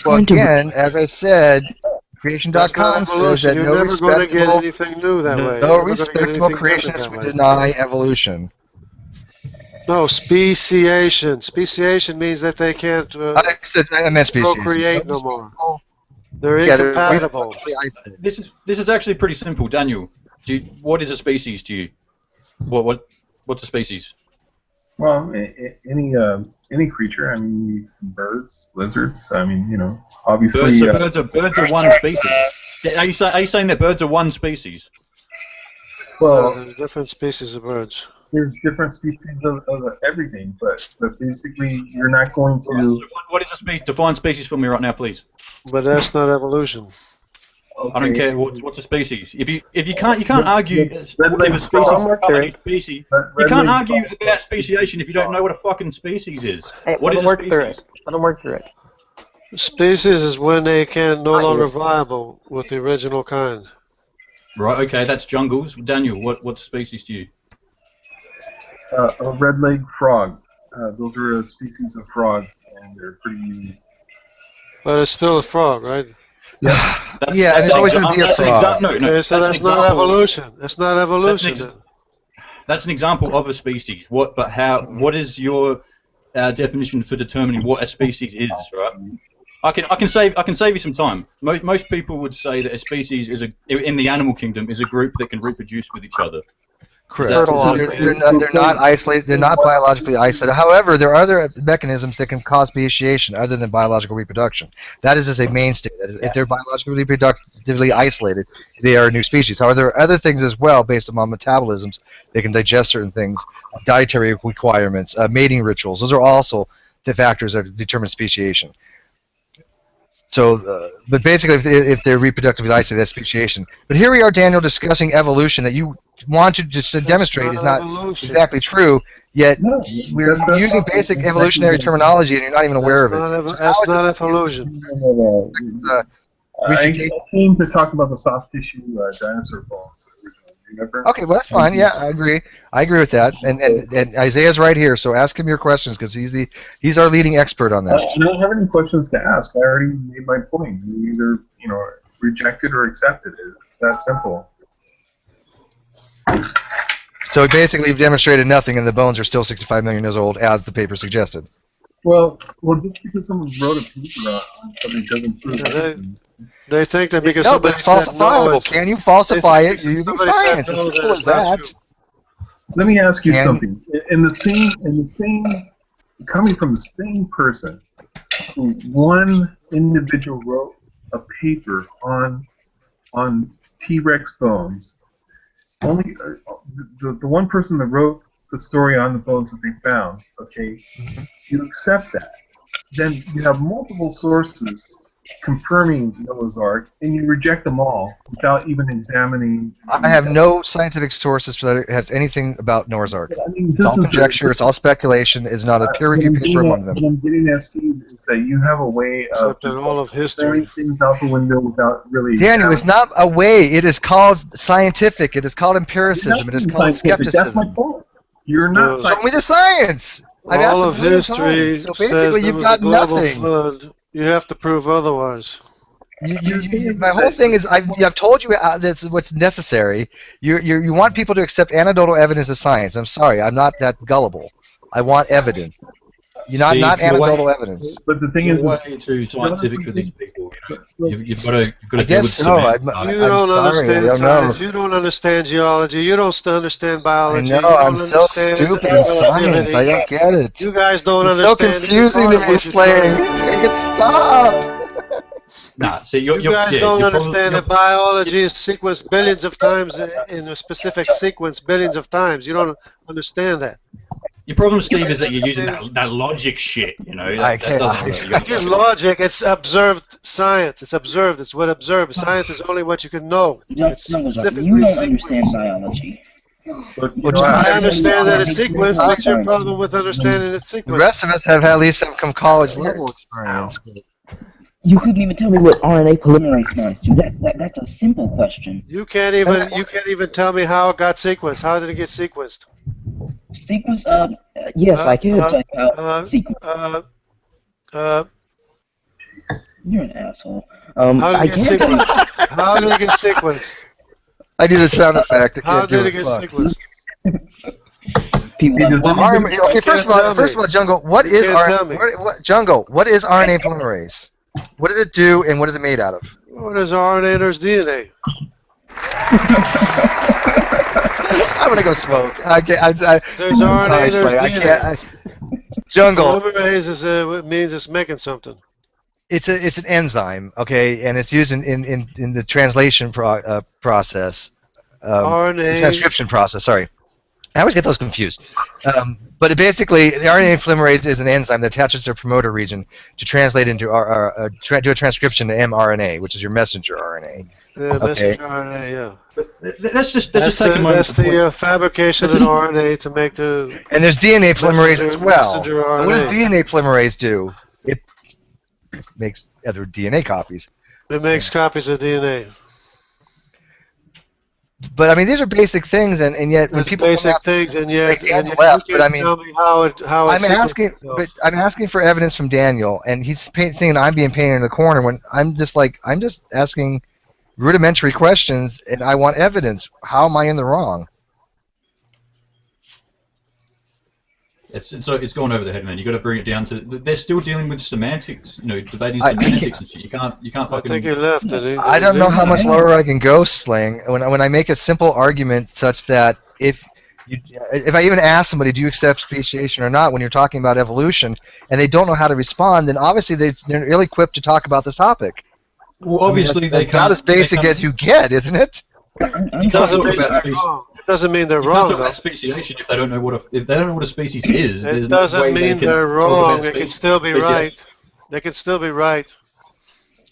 Well, again, as I said, Creation.com says that no respectable creationists would deny evolution. No, speciation. Speciation means that they can't procreate no more. They're incompatible. This is actually pretty simple, Daniel. What is a species to you? What's a species? Well, any creature. I mean, birds, lizards. I mean, you know, obviously. Birds are one species. Are you saying that birds are one species? Well, there's different species of birds. There's different species of everything, but basically, you're not going to. So what is a species? Define species for me right now, please. But that's not evolution. Okay. I don't care what's a species. If you can't argue if a species. You can't argue about speciation if you don't know what a fucking species is. Hey, what is a species? Let them work through it. Species is when they can no longer viable with the original kind. Right. Okay, that's jungles. Daniel, what's species to you? A red-legged frog. Those are a species of frog, and they're pretty unique. But it's still a frog, right? Yeah. And it's always going to be a frog. Okay, so that's not evolution. That's not evolution. That's an example of a species. What is your definition for determining what a species is? Right. I can save you some time. Most people would say that a species in the animal kingdom is a group that can reproduce with each other. Correct. They're not isolated. They're not biologically isolated. However, there are other mechanisms that can cause speciation other than biological reproduction. That is just a mainstay. If they're biologically reproductively isolated, they are a new species. However, there are other things as well based upon metabolisms. They can digest certain things, dietary requirements, mating rituals. Those are also the factors that determine speciation. So, but basically, if they're reproductively isolated, that's speciation. But here we are, Daniel, discussing evolution that you want to just to demonstrate is not exactly true. Yet we're using basic evolutionary terminology, and you're not even aware of it. That's not evolution. I came to talk about the soft tissue dinosaur bones originally. Okay, well that's fine. Yeah, I agree. I agree with that. And Isaiah's right here, so ask him your questions because he's our leading expert on that. I don't have any questions to ask. I already made my point. You either reject it or accept it. It's that simple. So basically, you've demonstrated nothing, and the bones are still 65 million years old, as the paper suggested. Well, just because someone wrote a paper on something doesn't prove anything. They think that because No, but somebody it's said no, falsifiable. Can you falsify it using somebody said science? As no, simple then as it's not that. Let me ask you And- something. In the same, coming from the same person, who one individual wrote a paper on T-Rex bones. Only the one person that wrote the story on the bones that they found. Okay, you accept that. Then you have multiple sources confirming Noah's Ark, and you reject them all without even examining. I have no scientific sources that has anything about Noah's Ark. I mean, It's all conjecture. It's all speculation. It's not a peer-reviewed paper among them. What I'm getting at, Steve, is that you have a way of Except in all of history. throwing things out the window without really. Daniel, it's not a way. It is called scientific. It is called empiricism. It is called Scientific. That's my skepticism. point. You're not. Show me the science. I've asked All a of million history times. So says basically, there you've was got a global nothing. flood. You have to prove otherwise. My whole thing is I've told you that's what's necessary. You want people to accept anecdotal evidence as science. I'm sorry, I'm not that gullible. I want evidence. You're not Steve, anecdotal evidence. But the thing you're is, way too scientific for these people. You've got to I deal guess with so. cement. You don't sorry, understand I don't science. know. You don't understand geology. You don't understand biology. I know, You don't I'm so understand stupid in science. relativity. I don't get it. You guys don't It's so understand. confusing to me, Slang. Make it stop. Nah, see, You guys yeah, don't you're understand that biology is sequenced billions of times in a specific sequence, billions of times. You don't understand that. Your problem, Steve, is that you're using that logic shit. You know, that doesn't work. You It's logic. It's observed science. It's observed. It's what observed. Science is only what you can know. It's You specifically don't sequenced. understand biology. I understand that it's sequenced. What's your problem with understanding it's The sequenced? rest of us have at least some college level experience. You couldn't even tell me what RNA polymerase binds to. That's a simple question. You can't even tell me how it got sequenced. How did it get sequenced? Sequence? Yes, I can tell you how sequence. You're an asshole. How I did it can't get tell you. sequenced? How did it get sequenced? I need a sound effect. I How can't do did it get Fuck. sequenced? Okay, first of all, Jungle, what You is can't tell me. Jungle? What is RNA polymerase? What does it do, and what is it made out of? What is RNA? There's DNA. I'm gonna go smoke. There's I'm RNA, sorry, there's Slay, DNA. Jungle. Polymerase is it means it's making something. It's an enzyme, okay, and it's used in the translation process, RNA. the transcription process. Sorry, I always get those confused. But basically, the RNA polymerase is an enzyme that attaches to a promoter region to translate into do a transcription to mRNA, which is your messenger RNA. Yeah, messenger RNA. Yeah. Let's just take a moment. That's the fabrication of an RNA to make the. And there's DNA polymerase as well. Messenger And what does RNA. DNA polymerase do? It makes other DNA copies. It makes copies of DNA. But I mean, these are basic things, and yet when That's people basic come out, things, and yet, Daniel and yet left, you but I can't mean, tell me how it I'm sequenced asking, itself. but I'm asking for evidence from Daniel, and he's saying I'm being painted in the corner when I'm just asking rudimentary questions, and I want evidence. How am I in the wrong? It's going over the head, man. You got to bring it down to. They're still dealing with semantics. You know, debating semantics and shit. You can't. I Fucking. think he left. I don't know how much lower I can go, Sling. When I make a simple argument such that if I even ask somebody, do you accept speciation or not, when you're talking about evolution, and they don't know how to respond, then obviously they're ill-equipped to talk about this topic. Well, obviously that's about as basic as you get, isn't it? It doesn't mean they're wrong. It doesn't mean they're You wrong, can't talk though. about speciation if they don't know what a species is. It there's no doesn't way they mean can they're talk wrong. about They can species- still be speciation. right. They can still be right.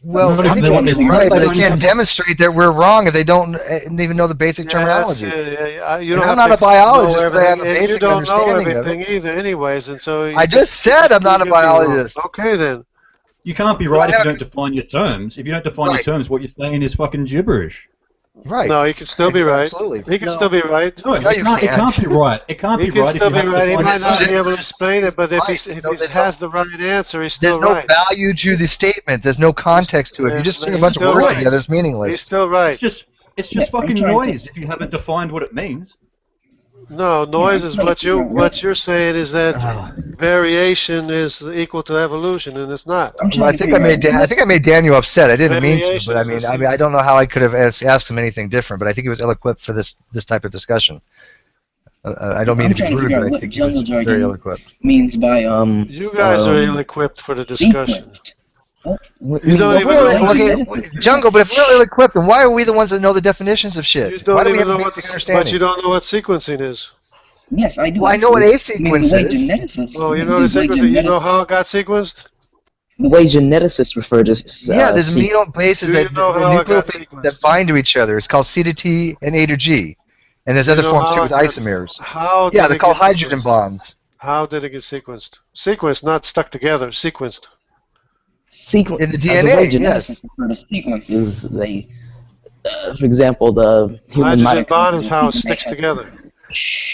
Well, Not I if think they want they're this right, but they right. can't demonstrate that we're wrong if they don't even know the basic terminology. You And don't I'm have not to a biologist, know but I have a everything, and you basic don't know understanding of everything it. either, anyways, and so. I just said I'm not a biologist. Okay, then. You can't be right if you don't define your terms. If you don't define your terms, what you're saying is fucking gibberish. Right. No, he can still be right. Absolutely. He can still be right. No, it can't be right. It can't He be can right if still you be haven't right. He defined might your not be terms. able to explain it, but if he has the right answer, he's still There's no right. value to the statement. There's no context to it. If you just string a bunch of still words right. together, it's meaningless. He's still right. It's just fucking noise if you haven't defined what it means. No, noise is what you're saying is that variation is equal to evolution, and it's not. Well, I think I made Daniel upset. I didn't mean to, but I mean, I don't know how I could have asked him anything different. But I think he was ill-equipped for this type of discussion. I don't mean to be rude, but I think he was very ill-equipped. Means by You guys are ill-equipped for the discussion. You don't even know. Jungle, but if we're ill-equipped, then why are we the ones that know the definitions of shit? Why do we have a basic understanding? But you don't know what sequencing is. Yes, I do. Well, I know what a sequence is. Oh, you know the sequence? You know how it got sequenced? The way geneticists refer to yeah, there's amino bases that bind to each other. It's called C to T and A to G. And there's other forms too with isomers. Yeah, they're called hydrogen bonds. How did it get sequenced? Sequenced, not stuck together. Sequenced. In the DNA, the way geneticists refer to sequence is they, for example, the human hydrogen bond is how it sticks together.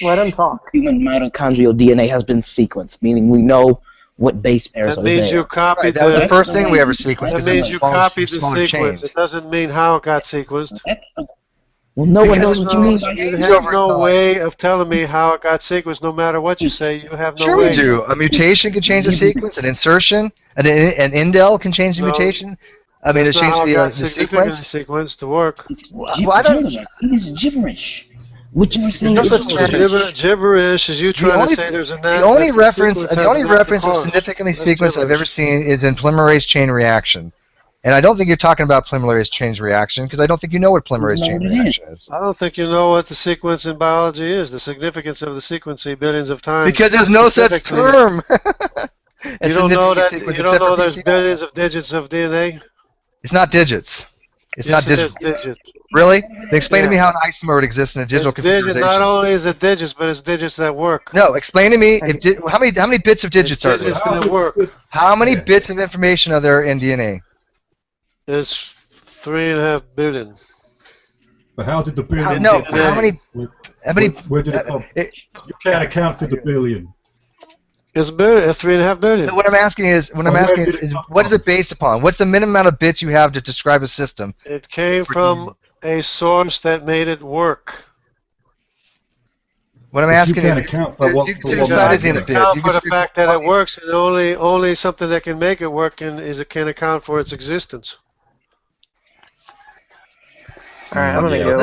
Let him talk. Human mitochondrial DNA has been sequenced, meaning we know what base pairs That are means there. you copied that was the first thing we ever sequenced. That means you copied the sequence. It doesn't mean how it got sequenced. Well, no one knows what you mean by You have no way of telling me how it got sequenced. No matter what you say, you have no way. Sure we do. A mutation can change the sequence. An insertion, an indel can change the mutation. I mean, it changed the sequence to work. Well, I don't. It's gibberish. What you were saying is gibberish. Is you trying to say there's a the only reference of significantly sequence I've ever seen is in polymerase chain reaction. And I don't think you're talking about polymerase chain reaction because I don't think you know what polymerase chain reaction is. I don't think you know what the sequence in biology is. The significance of the sequencing billions of times. Because there's no such term. You don't know that. You don't know there's billions of digits of DNA. It's not digits. It's not digits. Digits. Really? Then explain to me how an isomer would exist in a digital configuration. Not only is it digits, but it's digits that work. No, explain to me how many bits of digits are there? Digits that work. How many bits of information are there in DNA? There's 3.5 billion. But how did the billion? How many? Where did it come? You can't account for the billion. It's 3.5 billion. What I'm asking is, what is it based upon? What's the minimum amount of bits you have to describe a system? It came from a source that made it work. What I'm asking is, you can account for the fact that it works, and only something that can make it work is it can account for its existence. All right, I'm gonna go.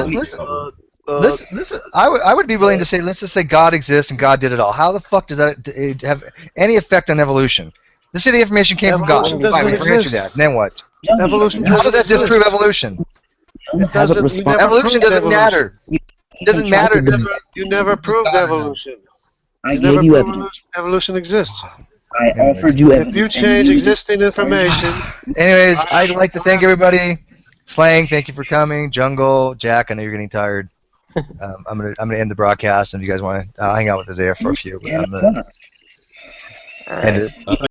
Listen. I would be willing to say, let's just say God exists and God did it all. How the fuck does that have any effect on evolution? Let's say the information came from God. Fine, we grant you that. Then what? Evolution. How does that disprove evolution? It doesn't. Evolution doesn't matter. It doesn't matter. You never proved evolution. I gave you evidence. Evolution exists. I offered you evidence. If you change existing information. Anyways, I'd like to thank everybody. Slang, thank you for coming. Jungle, Jack, I know you're getting tired. I'm gonna end the broadcast, and if you guys want to hang out with Isaiah for a few. But I'm gonna end it.